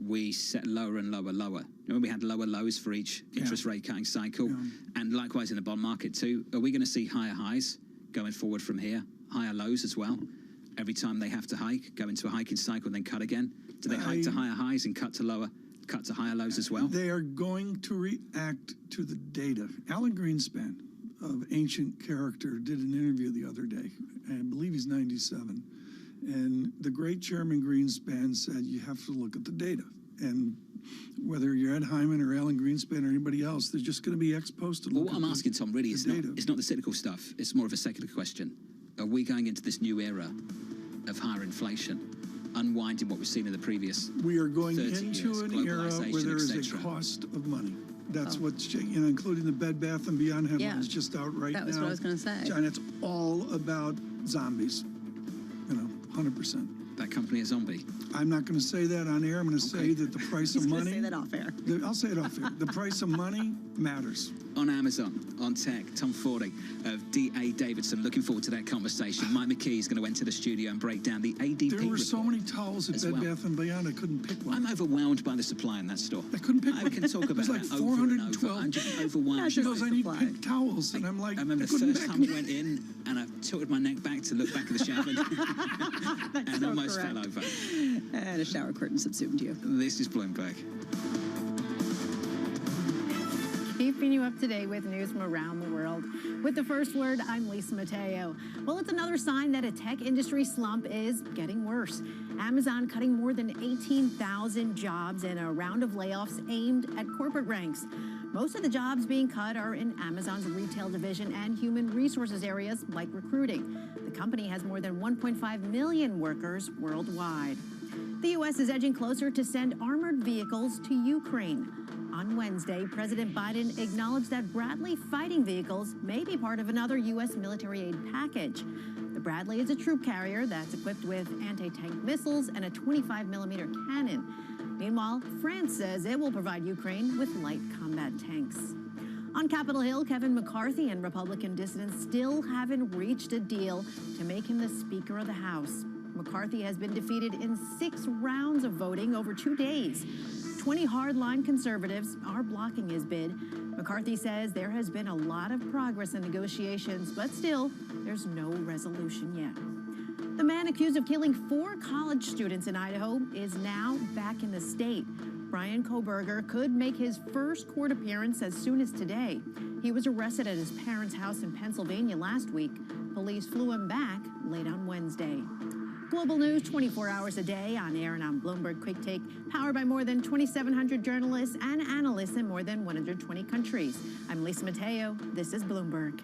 we set lower and lower, lower. Remember we had lower lows for each interest rate cutting cycle? And likewise in the bond market too. Are we going to see higher highs going forward from here? Higher lows as well? Every time they have to hike, go into a hiking cycle, then cut again? Do they hike to higher highs and cut to higher lows as well?
They are going to react to the data. Alan Greenspan of Ancient Character did an interview the other day. I believe he's 97. And the great Chairman Greenspan said, you have to look at the data. And whether you're Ed Hyman or Alan Greenspan or anybody else, there's just going to be ex post to look
what I'm asking, Tom, really is not the cyclical stuff. It's more of a secular question. Are we going into this new era of higher inflation, unwinding what we've seen in the previous 30 years?
We are going into an era where there is a cost of money. That's what's, including the Bed Bath & Beyond headlines just out right now.
That was what I was going to say.
And it's all about zombies, 100%.
That company a zombie?
I'm not going to say that on air. I'm going to say that the price of money...
Say that off air.
I'll say it off air. The price of money matters.
On Amazon, on tech, Tom Fordy of D.A. Davidson. Looking forward to that conversation. Mike McKee is going to enter the studio and break down the ADP
There were
report
so many towels at Bed Bath & Beyond, I couldn't pick one.
I'm overwhelmed by the supply in that store.
I couldn't pick one.
I can talk about
It was like
that over and over.
412.
I'm just overwhelmed.
She goes, I need pink towels. And I'm like,
I remember the first time I went in and I tilted my neck back to look back at the shower and
so
almost
correct.
fell over.
And a shower curtain subsumed you.
This is Bloomberg.
Keeping you up to date with news from around the world. With the first word, I'm Lisa Mateo. Well, it's another sign that a tech industry slump is getting worse. Amazon cutting more than 18,000 jobs in a round of layoffs aimed at corporate ranks. Most of the jobs being cut are in Amazon's retail division and human resources areas like recruiting. The company has more than 1.5 million workers worldwide. The U.S. is edging closer to send armored vehicles to Ukraine. On Wednesday, President Biden acknowledged that Bradley fighting vehicles may be part of another U.S. military aid package. The Bradley is a troop carrier that's equipped with anti-tank missiles and a 25-millimeter cannon. Meanwhile, France says it will provide Ukraine with light combat tanks. On Capitol Hill, Kevin McCarthy and Republican dissidents still haven't reached a deal to make him the Speaker of the House. McCarthy has been defeated in 6 rounds of voting over 2 days. 20 hardline conservatives are blocking his bid. McCarthy says there has been a lot of progress in negotiations, but still, there's no resolution yet. The man accused of killing 4 college students in Idaho is now back in the state. Brian Koberger could make his first court appearance as soon as today. He was arrested at his parents' house in Pennsylvania last week. Police flew him back late on Wednesday. Global news 24 hours a day on air and on Bloomberg Quick Take, powered by more than 2,700 journalists and analysts in more than 120 countries. I'm Lisa Mateo. This is Bloomberg.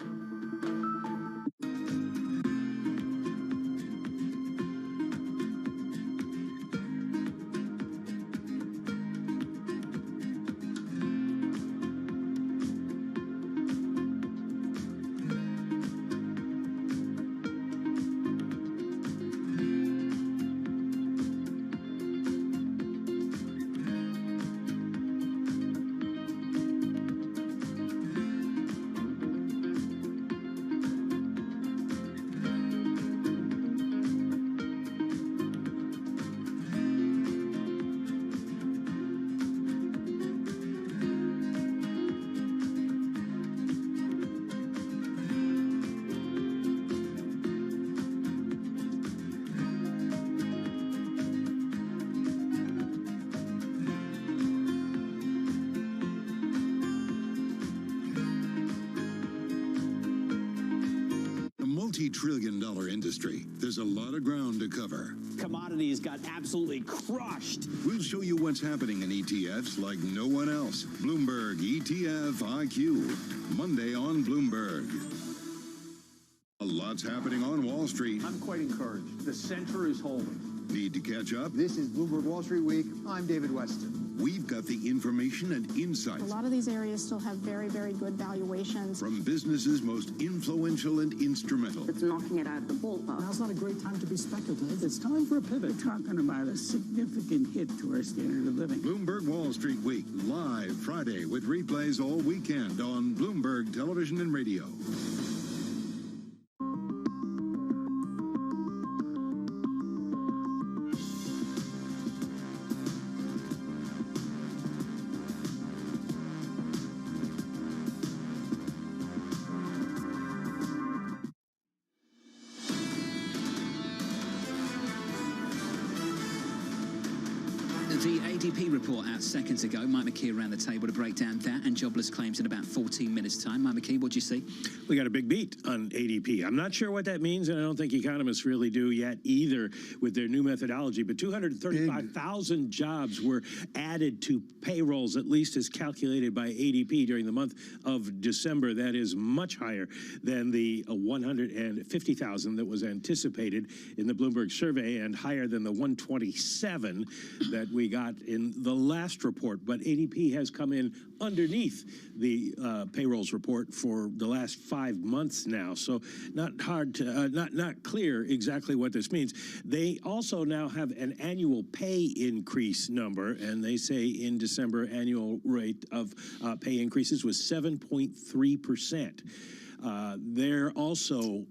multi-trillion-dollar industry. There's a lot of ground to cover.
Commodities got absolutely crushed.
We'll show you what's happening in ETFs like no one else. Bloomberg ETF IQ. Monday on Bloomberg. A lot's happening on Wall Street.
I'm quite encouraged. The center is holding.
Need to catch up?
This is Bloomberg Wall Street Week. I'm David Weston.
We've got the information and insights.
A lot of these areas still have very, very good valuations.
From businesses most influential and instrumental.
It's knocking it out of the ballpark.
Now's not a great time to be speculative. It's time for a pivot.
We're talking about a significant hit to our standard of living.
Bloomberg Wall Street Week, live Friday with replays all weekend on Bloomberg Television and Radio.
The ADP report out seconds ago. Mike McKee around the table to break down that and jobless claims in about 14 minutes' time. Mike McKee, what do you see?
We got a big beat on ADP. I'm not sure what that means, and I don't think economists really do yet either with their new methodology, but 235,000 jobs were added to payrolls, at least as calculated by ADP during the month of December. That is much higher than the 150,000 that was anticipated in the Bloomberg survey and higher than the 127 that we got in the last report, but ADP has come in underneath the payrolls report for the last 5 months now. So not hard to, not clear exactly what this means. They also now have an annual pay increase number, and they say in December annual rate of pay increases was 7.3%. They're also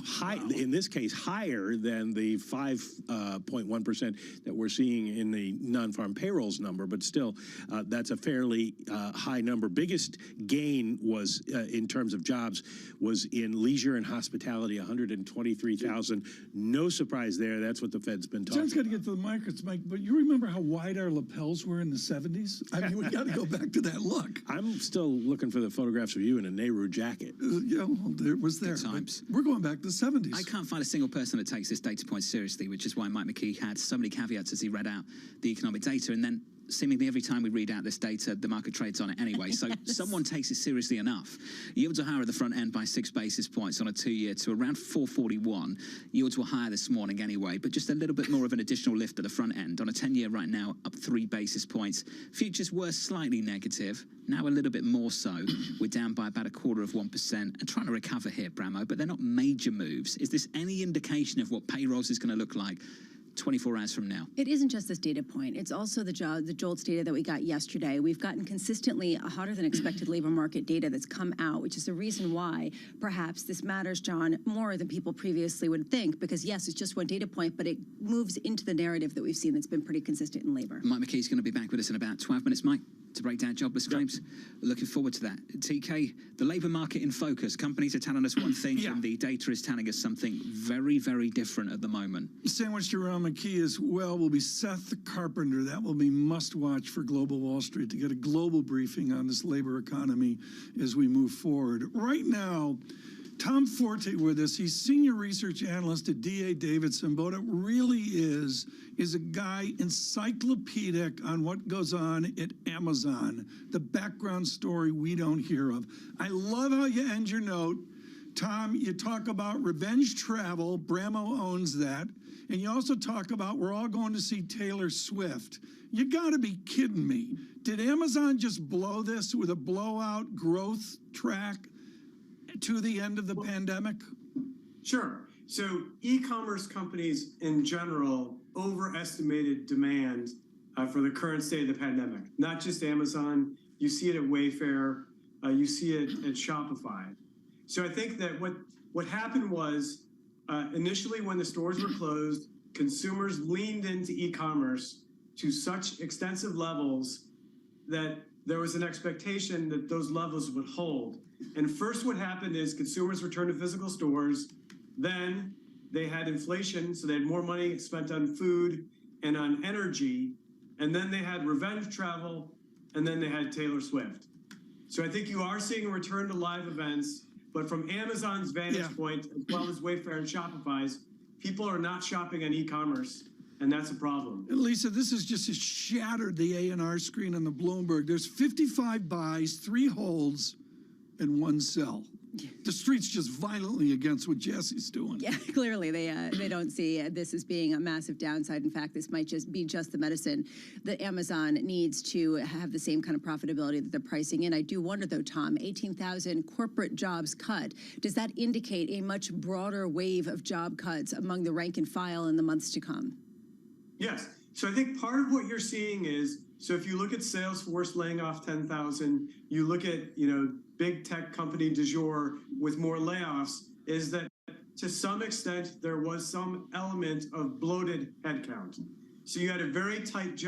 high, in this case, higher than the 5.1% that we're seeing in the non-farm payrolls number, but still, that's a fairly high number. Biggest gain was, in terms of jobs, was in leisure and hospitality, 123,000. No surprise there. That's what the Fed's been talking
John's got to get to the markets, Mike, but you remember how wide our lapels were in the 70s? I mean, we got to go back to that look.
I'm still looking for the photographs of you in a Nehru jacket.
Yeah, well, it was there.
Times.
We're going back to the 70s.
I can't find a single person that takes this data point seriously, which is why Mike McKee had so many caveats as he read out the economic data. And then seemingly every time we read out this data, the market trades on it anyway. So someone takes it seriously enough. Yields are higher at the front end by 6 basis points on a 2-year to around 441. Yields were higher this morning anyway, but just a little bit more of an additional lift at the front end. On a 10-year right now, up 3 basis points. Futures were slightly negative, now a little bit more so. We're down by about 0.25% and trying to recover here, Bramo, but they're not major moves. Is this any indication of what payrolls is going to look like 24 hours from now?
It isn't just this data point. It's also the JOLTS data that we got yesterday. We've gotten consistently hotter than expected labor market data that's come out, which is the reason why perhaps this matters, John, more than people previously would think, because yes, it's just one data point, but it moves into the narrative that we've seen that's been pretty consistent in labor.
Mike McKee's going to be back with us in about 12 minutes, Mike, to break down jobless claims. Looking forward to that. TK, the labour market in focus. Companies are telling us one thing, and the data is telling us something very, very different at the moment.
Sandwiched around McKee as well will be Seth the Carpenter. That will be must-watch for Global Wall Street to get a global briefing on this labor economy as we move forward. Right now, Tom Forte with us. He's senior research analyst at D.A. Davidson, but what it really is a guy encyclopedic on what goes on at Amazon, the background story we don't hear of. I love how you end your note. Tom, you talk about revenge travel. Bramo owns that. And you also talk about we're all going to see Taylor Swift. You got to be kidding me. Did Amazon just blow this with a blowout growth track to the end of the pandemic?
Sure. So e-commerce companies in general overestimated demand for the current state of the pandemic. Not just Amazon. You see it at Wayfair. You see it at Shopify. So I think that what happened was initially when the stores were closed, consumers leaned into e-commerce to such extensive levels that there was an expectation that those levels would hold. And first what happened is consumers returned to physical stores. Then they had inflation, so they had more money spent on food and on energy. And then they had revenge travel, and then they had Taylor Swift. So I think you are seeing a return to live events, but from Amazon's vantage point, as well as Wayfair and Shopify's, people are not shopping on e-commerce, and that's a problem.
And Lisa, this is just shattered the A&R screen on the Bloomberg. There's 55 buys, 3 holds, and 1 sell. The street's just violently against what Jesse's doing.
Yeah, clearly they don't see this as being a massive downside. In fact, this might just be the medicine that Amazon needs to have the same kind of profitability that they're pricing in. I do wonder, though, Tom, 18,000 corporate jobs cut. Does that indicate a much broader wave of job cuts among the rank and file in the months to come?
Yes. So I think part of what you're seeing is, so if you look at Salesforce laying off 10,000, you look at, big tech company du jour with more layoffs, is that to some extent there was some element of bloated headcount. So you had a very tight job